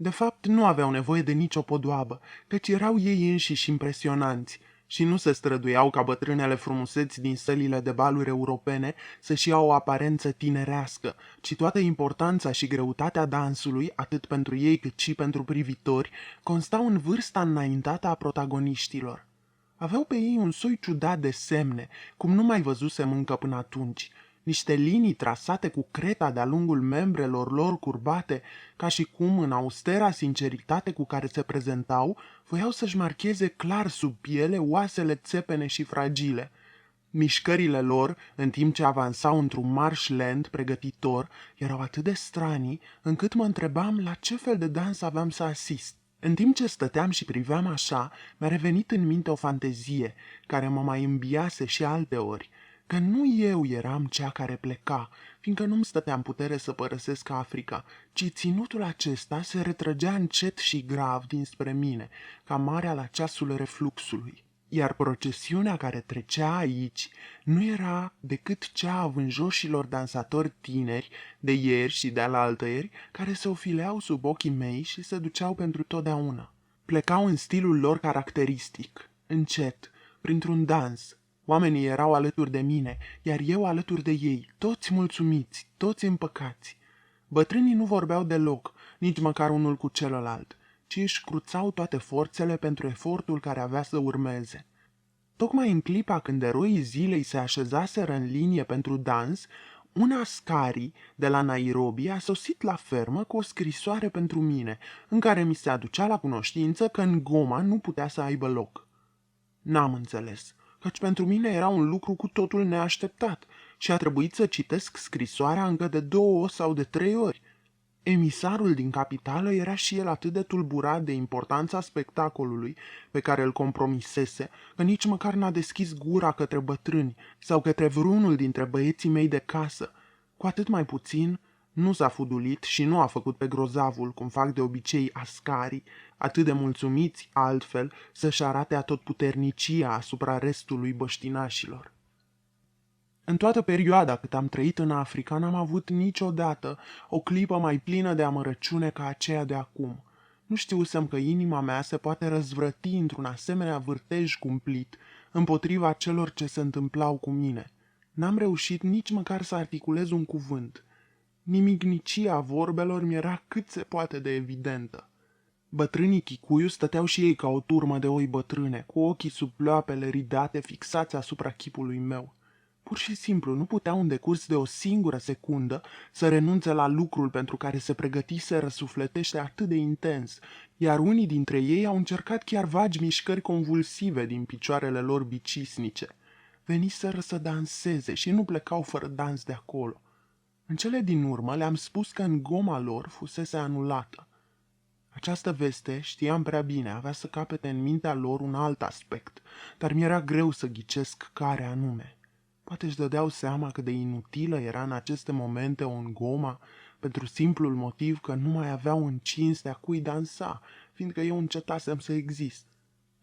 De fapt, nu aveau nevoie de nicio podoabă, căci erau ei înșiși impresionanți și nu se străduiau ca bătrânele frumuseți din sălile de baluri europene să-și iau o aparență tinerească, ci toată importanța și greutatea dansului, atât pentru ei cât și pentru privitori, constau în vârsta înaintată a protagoniștilor. Aveau pe ei un soi ciudat de semne, cum nu mai văzusem încă până atunci, niște linii trasate cu creta de-a lungul membrelor lor curbate, ca și cum, în austera sinceritate cu care se prezentau, voiau să-și marcheze clar sub piele oasele țepene și fragile. Mișcările lor, în timp ce avansau într-un marș lent, pregătitor, erau atât de stranii, încât mă întrebam la ce fel de dans aveam să asist. În timp ce stăteam și priveam așa, mi-a revenit în minte o fantezie, care mă mai îmbiase și alteori, că nu eu eram cea care pleca, fiindcă nu-mi stătea în putere să părăsesc Africa, ci ținutul acesta se retrăgea încet și grav dinspre mine, ca marea la ceasul refluxului. Iar procesiunea care trecea aici nu era decât cea a vânjoșilor dansatori tineri de ieri și de alaltăieri, care se ofileau sub ochii mei și se duceau pentru totdeauna. Plecau în stilul lor caracteristic, încet, printr-un dans. Oamenii erau alături de mine, iar eu alături de ei, toți mulțumiți, toți împăcați. Bătrânii nu vorbeau deloc, nici măcar unul cu celălalt, ci își cruțau toate forțele pentru efortul care avea să urmeze. Tocmai în clipa când eroii zilei se așezaseră în linie pentru dans, un ascari de la Nairobi a sosit la fermă cu o scrisoare pentru mine, în care mi se aducea la cunoștință că ngoma nu putea să aibă loc. N-am înțeles, căci pentru mine era un lucru cu totul neașteptat și a trebuit să citesc scrisoarea încă de 2 sau de 3 ori. Emisarul din capitală era și el atât de tulburat de importanța spectacolului pe care îl compromisese, că nici măcar n-a deschis gura către bătrâni sau către vreunul dintre băieții mei de casă. Cu atât mai puțin, nu s-a fudulit și nu a făcut pe grozavul, cum fac de obicei ascarii, atât de mulțumiți, altfel, să-și arate atotputernicia asupra restului băștinașilor. În toată perioada cât am trăit în Africa, n-am avut niciodată o clipă mai plină de amărăciune ca aceea de acum. Nu știusem că inima mea se poate răzvrăti într-un asemenea vârtej cumplit împotriva celor ce se întâmplau cu mine. N-am reușit nici măcar să articulez un cuvânt. Nimicnicia vorbelor mi era cât se poate de evidentă. Bătrânii Kikuyu stăteau și ei ca o turmă de oi bătrâne, cu ochii sub ploapele ridate fixați asupra chipului meu. Pur și simplu nu puteau în decurs de o singură secundă să renunțe la lucrul pentru care se pregătiseră sufletește atât de intens, iar unii dintre ei au încercat chiar vagi mișcări convulsive din picioarele lor bicisnice. Veniseră să danseze și nu plecau fără dans de acolo. În cele din urmă le-am spus că în goma lor fusese anulată. Această veste, știam prea bine, avea să capete în mintea lor un alt aspect, dar mi-era greu să ghicesc care anume. Poate își dădeau seama cât de inutilă era în aceste momente o îngoma, pentru simplul motiv că nu mai aveau în cinstea cui dansa, fiindcă eu încetasem să exist.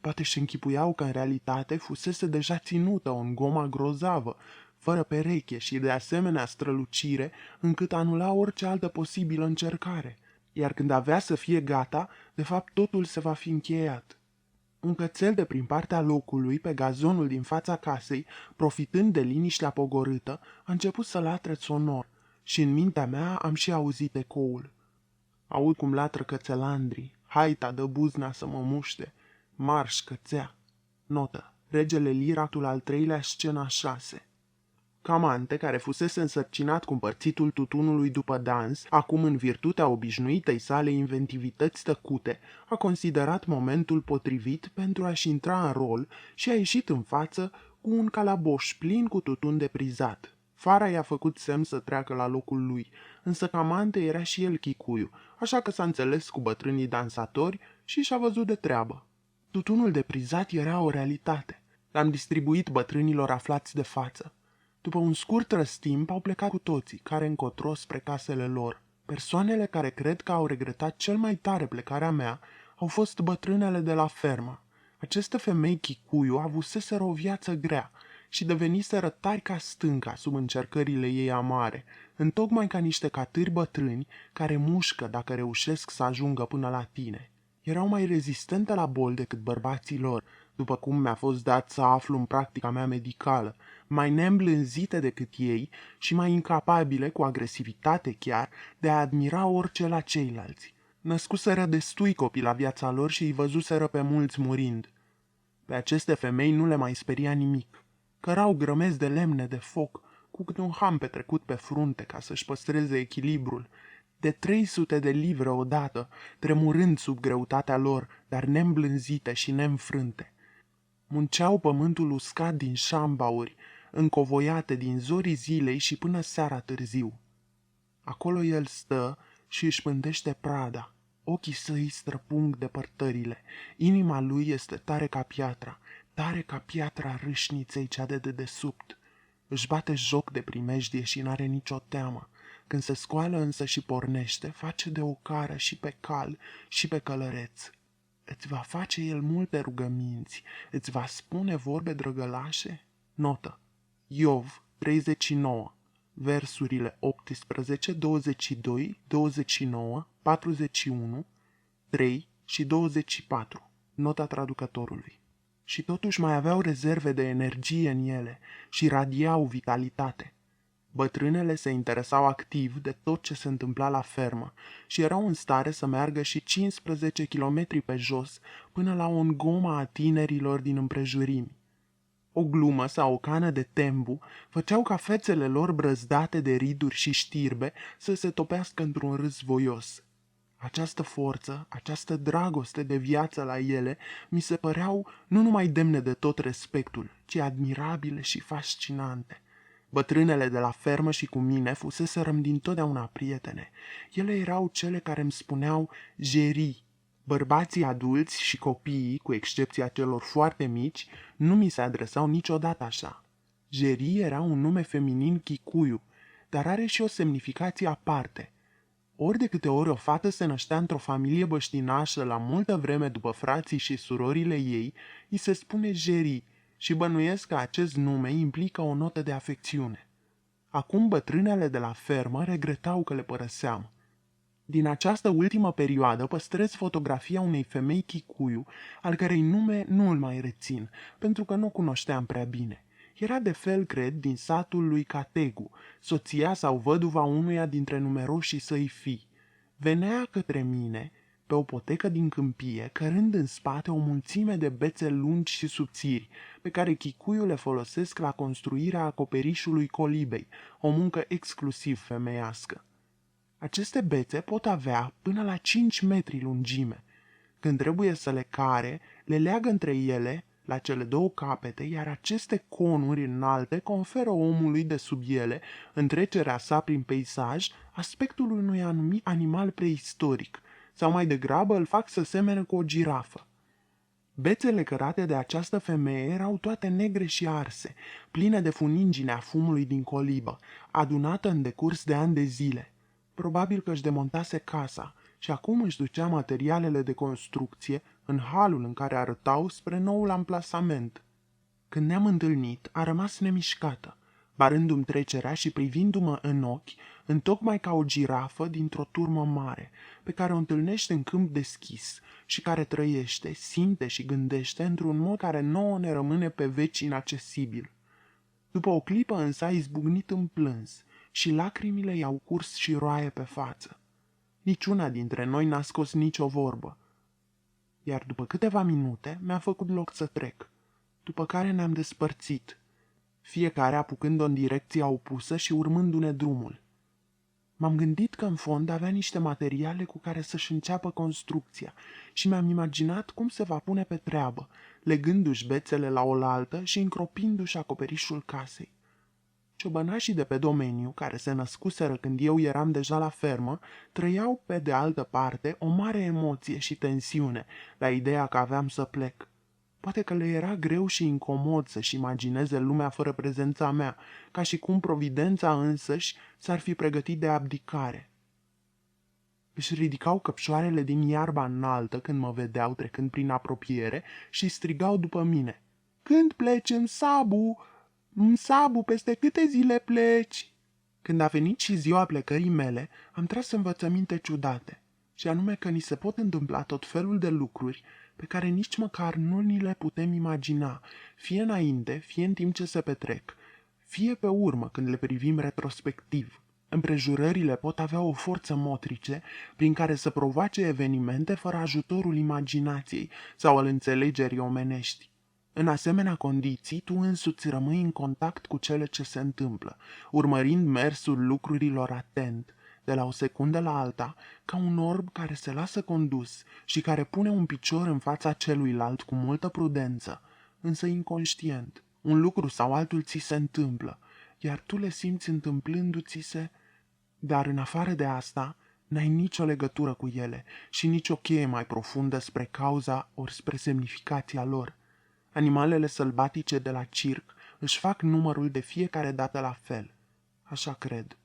Poate își închipuiau că în realitate fusese deja ținută o îngoma grozavă, fără pereche și de asemenea strălucire, încât anula orice altă posibilă încercare. Iar când avea să fie gata, de fapt totul se va fi încheiat. Un cățel de prin partea locului, pe gazonul din fața casei, profitând de liniștea pogorâtă, a început să latre sonor și în mintea mea am și auzit ecoul. Aud cum latră cățelandrii, haita dă buzna să mă muște, marș cățea. Notă: Regele Lir, actul al 3-lea, scena 6. Camante, care fusese însărcinat cu împărțitul tutunului după dans, acum în virtutea obișnuitei sale inventivități tăcute, a considerat momentul potrivit pentru a-și intra în rol și a ieșit în față cu un calaboș plin cu tutun de prizat. Fara i-a făcut semn să treacă la locul lui, însă Camante era și el Kikuyu, așa că s-a înțeles cu bătrânii dansatori și și-a văzut de treabă. Tutunul de prizat era o realitate. L-am distribuit bătrânilor aflați de față. După un scurt răstimp au plecat cu toții, care încotro spre casele lor. Persoanele care cred că au regretat cel mai tare plecarea mea au fost bătrânele de la fermă. Aceste femei Kikuyu avuseseră o viață grea și deveniseră tari ca stânca sub încercările ei amare, întocmai ca niște catâri bătrâni care mușcă dacă reușesc să ajungă până la tine. Erau mai rezistente la boli decât bărbații lor, după cum mi-a fost dat să aflu în practica mea medicală, mai neîmblânzite decât ei și mai incapabile, cu agresivitate chiar, de a admira orice la ceilalți. Născuseră destui copii la viața lor și îi văzuseră pe mulți murind. Pe aceste femei nu le mai speria nimic. Cărau grămezi de lemne de foc, cu câte un ham petrecut pe frunte ca să-și păstreze echilibrul, de 300 de livre odată, tremurând sub greutatea lor, dar neîmblânzite și neînfrânte. Munceau pământul uscat din șambauri, încovoiate din zorii zilei și până seara târziu. Acolo el stă și își pândește prada. Ochii săi străpung depărtările. Inima lui este tare ca piatra râșniței cea de dedesubt. Își bate joc de primejdie și n-are nicio teamă. Când se scoală însă și pornește, face de ocară și pe cal și pe călăreț. Îți va face el multe rugăminți, îți va spune vorbe drăgălașe? Notă: Iov 39, versurile 18, 22, 29, 41, 3 și 24. Nota traducătorului. Și totuși mai aveau rezerve de energie în ele și radiau vitalitate. Bătrânele se interesau activ de tot ce se întâmpla la fermă și erau în stare să meargă și 15 kilometri pe jos până la o îngoma a tinerilor din împrejurimi. O glumă sau o cană de tembu făceau ca fețele lor brăzdate de riduri și știrbe să se topească într-un râs voios. Această forță, această dragoste de viață la ele mi se păreau nu numai demne de tot respectul, ci admirabile și fascinante. Bătrânele de la fermă și cu mine fuseserăm dintotdeauna prietene. Ele erau cele care îmi spuneau Jerry. Bărbații adulți și copiii, cu excepția celor foarte mici, nu mi se adresau niciodată așa. Jerry era un nume feminin Kikuyu, dar are și o semnificație aparte. Ori de câte ori o fată se năștea într-o familie băștinașă la multă vreme după frații și surorile ei, îi se spune Jerry și bănuiesc că acest nume implică o notă de afecțiune. Acum bătrânele de la fermă regretau că le părăseam. Din această ultimă perioadă păstrez fotografia unei femei Kikuyu, al cărei nume nu îl mai rețin, pentru că nu o cunoșteam prea bine. Era de fel, cred, din satul lui Kategu, soția sau văduva unuia dintre numeroșii săi fii. Venea către mine, pe o potecă din câmpie, cărând în spate o mulțime de bețe lungi și subțiri, pe care chicuiul le folosesc la construirea acoperișului colibei, o muncă exclusiv femeiască. Aceste bețe pot avea până la 5 metri lungime. Când trebuie să le care, le leagă între ele, la cele două capete, iar aceste conuri înalte conferă omului de sub ele, în trecerea sa prin peisaj, aspectul unui anumit animal preistoric, sau mai degrabă îl fac să semene cu o girafă. Bețele cărate de această femeie erau toate negre și arse, pline de funinginea fumului din colibă, adunată în decurs de ani de zile. Probabil că își demontase casa și acum își ducea materialele de construcție în halul în care arătau spre noul amplasament. Când ne-am întâlnit, a rămas nemișcată, barându-mi trecerea și privindu-mă în ochi, întocmai ca o girafă dintr-o turmă mare, pe care o întâlnește în câmp deschis și care trăiește, simte și gândește într-un mod care nouă ne rămâne pe veci inaccesibil. După o clipă însă a izbucnit în plâns și lacrimile i-au curs și roaie pe față. Niciuna dintre noi n-a scos nicio vorbă, iar după câteva minute mi-a făcut loc să trec, după care ne-am despărțit, fiecare apucând-o în direcția opusă și urmându-ne drumul. M-am gândit că în fond avea niște materiale cu care să-și înceapă construcția și mi-am imaginat cum se va pune pe treabă, legându-și bețele la oaltă și încropindu-și acoperișul casei. Ciobănașii de pe domeniu, care se născuseră când eu eram deja la fermă, trăiau pe de altă parte o mare emoție și tensiune la ideea că aveam să plec. Poate că le era greu și incomod să-și imagineze lumea fără prezența mea, ca și cum providența însăși s-ar fi pregătit de abdicare. Își ridicau căpșoarele din iarba înaltă când mă vedeau trecând prin apropiere și strigau după mine: "Când pleci, Msabu? Msabu, peste câte zile pleci?" Când a venit și ziua plecării mele, am tras învățăminte ciudate, și anume că ni se pot întâmpla tot felul de lucruri pe care nici măcar nu ni le putem imagina, fie înainte, fie în timp ce se petrec, fie pe urmă când le privim retrospectiv. Împrejurările pot avea o forță motrice prin care să provoace evenimente fără ajutorul imaginației sau al înțelegerii omenești. În asemenea condiții, tu însuți rămâi în contact cu cele ce se întâmplă, urmărind mersul lucrurilor atent, de la o secundă la alta, ca un orb care se lasă condus și care pune un picior în fața celuilalt cu multă prudență, însă inconștient. Un lucru sau altul ți se întâmplă, iar tu le simți întâmplându-ți se, dar în afară de asta, n-ai nicio legătură cu ele și nicio cheie mai profundă spre cauza ori spre semnificația lor. Animalele sălbatice de la circ își fac numărul de fiecare dată la fel. Așa cred.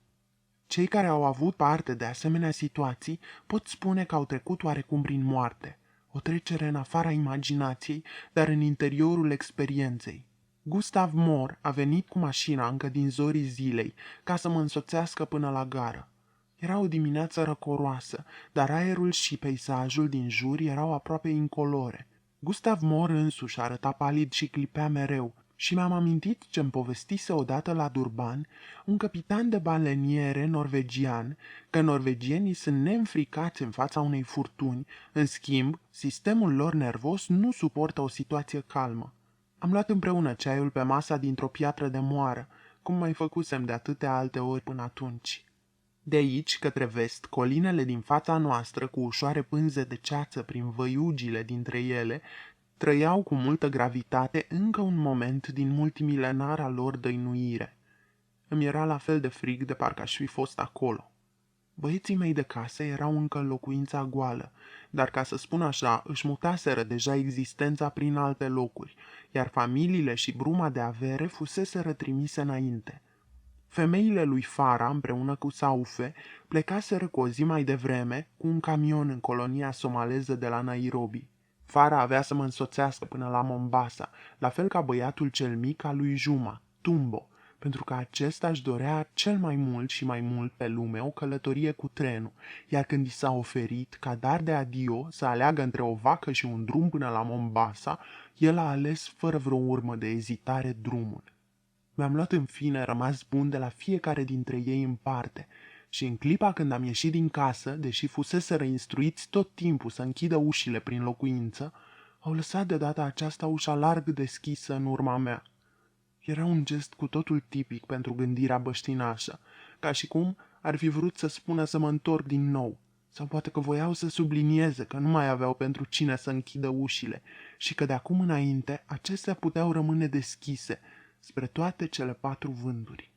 Cei care au avut parte de asemenea situații pot spune că au trecut oarecum prin moarte, o trecere în afara imaginației, dar în interiorul experienței. Gustav Mohr a venit cu mașina încă din zorii zilei ca să mă însoțească până la gară. Era o dimineață răcoroasă, dar aerul și peisajul din jur erau aproape incolore. Gustav Mohr însuși arăta palid și clipea mereu, și mi-am amintit ce-mi povestise odată la Durban un capitan de baleniere norvegian, că norvegienii sunt neînfricați în fața unei furtuni, în schimb, sistemul lor nervos nu suportă o situație calmă. Am luat împreună ceaiul pe masa dintr-o piatră de moară, cum mai făcusem de atâtea alte ori până atunci. De aici, către vest, colinele din fața noastră, cu ușoare pânze de ceață prin văiugile dintre ele, trăiau cu multă gravitate încă un moment din multimilenara lor dăinuire. Îmi era la fel de frig de parcă aș fi fost acolo. Băieții mei de casă erau încă în locuința goală, dar, ca să spun așa, își mutaseră deja existența prin alte locuri, iar familiile și bruma de avere fuseseră trimise înainte. Femeile lui Fara, împreună cu Saufe, plecaseră cu o zi mai devreme cu un camion în colonia somaleză de la Nairobi. Fara avea să mă însoțească până la Mombasa, la fel ca băiatul cel mic al lui Juma, Tumbo, pentru că acesta își dorea cel mai mult și mai mult pe lume o călătorie cu trenul, iar când i s-a oferit, ca dar de adio, să aleagă între o vacă și un drum până la Mombasa, el a ales fără vreo urmă de ezitare drumul. Mi-am luat în fine rămas bun de la fiecare dintre ei în parte și în clipa când am ieșit din casă, deși fuseseră instruiți tot timpul să închidă ușile prin locuință, au lăsat de data aceasta ușa larg deschisă în urma mea. Era un gest cu totul tipic pentru gândirea băștinașă, ca și cum ar fi vrut să spună să mă întorc din nou, sau poate că voiau să sublinieze că nu mai aveau pentru cine să închidă ușile și că de acum înainte acestea puteau rămâne deschise spre toate cele 4 vânturi.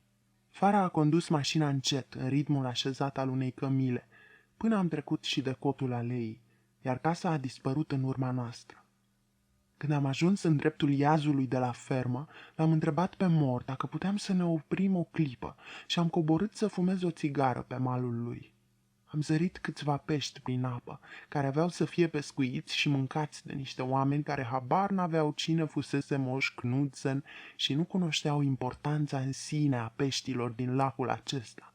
Fara a condus mașina încet, în ritmul așezat al unei cămile, până am trecut și de cotul aleii, iar casa a dispărut în urma noastră. Când am ajuns în dreptul iazului de la fermă, l-am întrebat pe Mor dacă puteam să ne oprim o clipă și am coborât să fumez o țigară pe malul lui. Am zărit câțiva pești prin apă, care aveau să fie pescuiți și mâncați de niște oameni care habar n-aveau cine fusese Moș Knudsen și nu cunoșteau importanța în sine a peștilor din lacul acesta.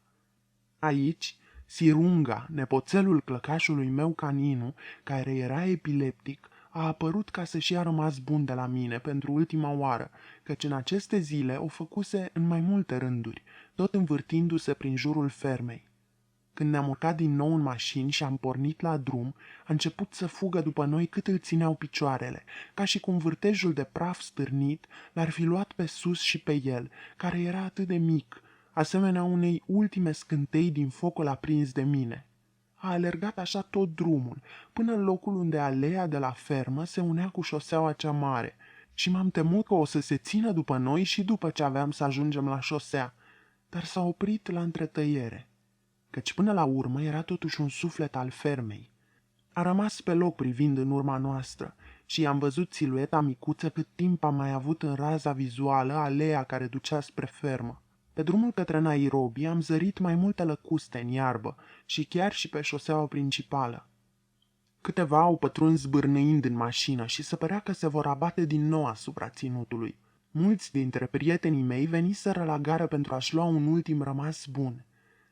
Aici, Sirunga, nepoțelul clăcașului meu Caninu, care era epileptic, a apărut ca să-și ia rămas bun de la mine pentru ultima oară, căci în aceste zile o făcuse în mai multe rânduri, tot învârtindu-se prin jurul fermei. Când ne-am urcat din nou în mașini și am pornit la drum, a început să fugă după noi cât îl țineau picioarele, ca și cum vârtejul de praf stârnit l-ar fi luat pe sus și pe el, care era atât de mic, asemenea unei ultime scântei din focul aprins de mine. A alergat așa tot drumul, până în locul unde aleea de la fermă se unea cu șoseaua cea mare, și m-am temut că o să se țină după noi și după ce aveam să ajungem la șosea, dar s-a oprit la întretăiere, căci până la urmă era totuși un suflet al fermei. A rămas pe loc privind în urma noastră și i-am văzut silueta micuță cât timp am mai avut în raza vizuală aleea care ducea spre fermă. Pe drumul către Nairobi am zărit mai multe lăcuste în iarbă și chiar și pe șoseaua principală. Câteva au pătruns zbârnâind în mașină și se părea că se vor abate din nou asupra ținutului. Mulți dintre prietenii mei veniseră la gară pentru a-și lua un ultim rămas bun.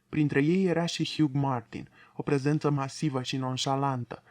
Printre ei era și Hugh Martin, o prezență masivă și nonșalantă,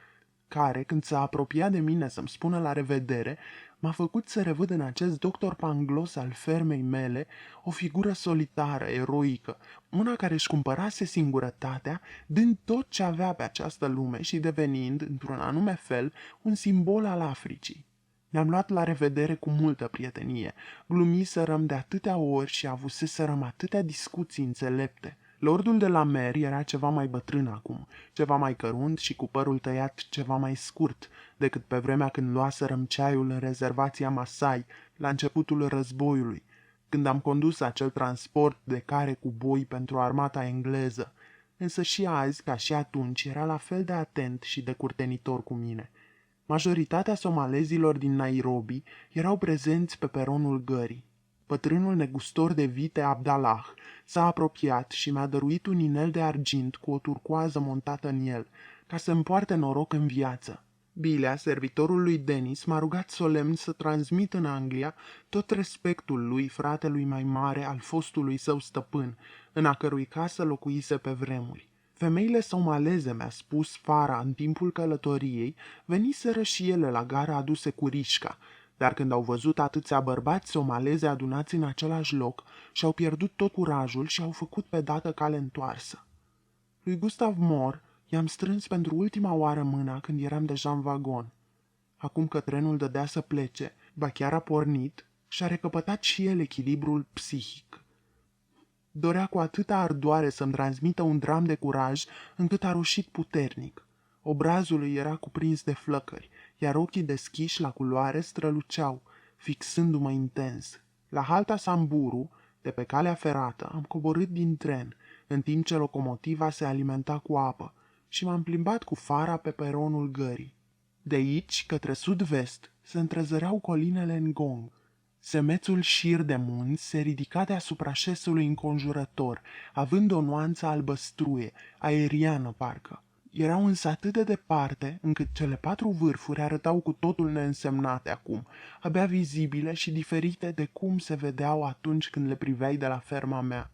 care, când s-a apropiat de mine să-mi spună la revedere, m-a făcut să revăd în acest doctor panglos al fermei mele o figură solitară, eroică, una care își cumpărase singurătatea, dând tot ce avea pe această lume și devenind, într-un anume fel, un simbol al Africii. Ne-am luat la revedere cu multă prietenie, glumiserăm de atâtea ori și avuseserăm atâtea discuții înțelepte. Lordul de la Mer era ceva mai bătrân acum, ceva mai cărunt și cu părul tăiat ceva mai scurt decât pe vremea când luaserăm ceaiul în rezervația Masai, la începutul războiului, când am condus acel transport de care cu boi pentru armata engleză. Însă și azi, ca și atunci, era la fel de atent și de curtenitor cu mine. Majoritatea somalezilor din Nairobi erau prezenți pe peronul gării. Bătrânul negustor de vite Abdallah s-a apropiat și mi-a dăruit un inel de argint cu o turcoază montată în el, ca să-mi poarte noroc în viață. Bilea, servitorul lui Dennis, m-a rugat solemn să transmit în Anglia tot respectul lui fratelui mai mare al fostului său stăpân, în a cărui casă locuise pe vremuri. Femeile somaleze, mi-a spus Fara în timpul călătoriei, veniseră și ele la gara aduse cu rișca, dar când au văzut atâția bărbați somaleze adunați în același loc, și-au pierdut tot curajul și au făcut pe dată cale întoarsă. Lui Gustav Moore i-am strâns pentru ultima oară mâna când eram deja în vagon. Acum că trenul dădea să plece, ba chiar a pornit, și-a recăpătat și el echilibrul psihic. Dorea cu atâta ardoare să-mi transmită un dram de curaj, încât a rușit puternic. Obrazul lui era cuprins de flăcări, iar ochii deschiși la culoare străluceau, fixându-mă intens. La halta Samburu, de pe calea ferată, am coborât din tren, în timp ce locomotiva se alimenta cu apă, și m-am plimbat cu Fara pe peronul gării. De aici, către sud-vest, se întrezăreau colinele Ngong. Semețul șir de munți se ridica deasupra șesului înconjurător, având o nuanță albăstruie, aeriană parcă. Erau însă atât de departe, încât cele 4 vârfuri arătau cu totul neînsemnate acum, abia vizibile și diferite de cum se vedeau atunci când le priveai de la ferma mea.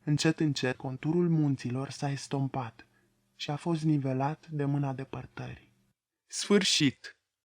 Încet, încet, conturul munților s-a estompat și a fost nivelat de mâna depărtării. Sfârșit!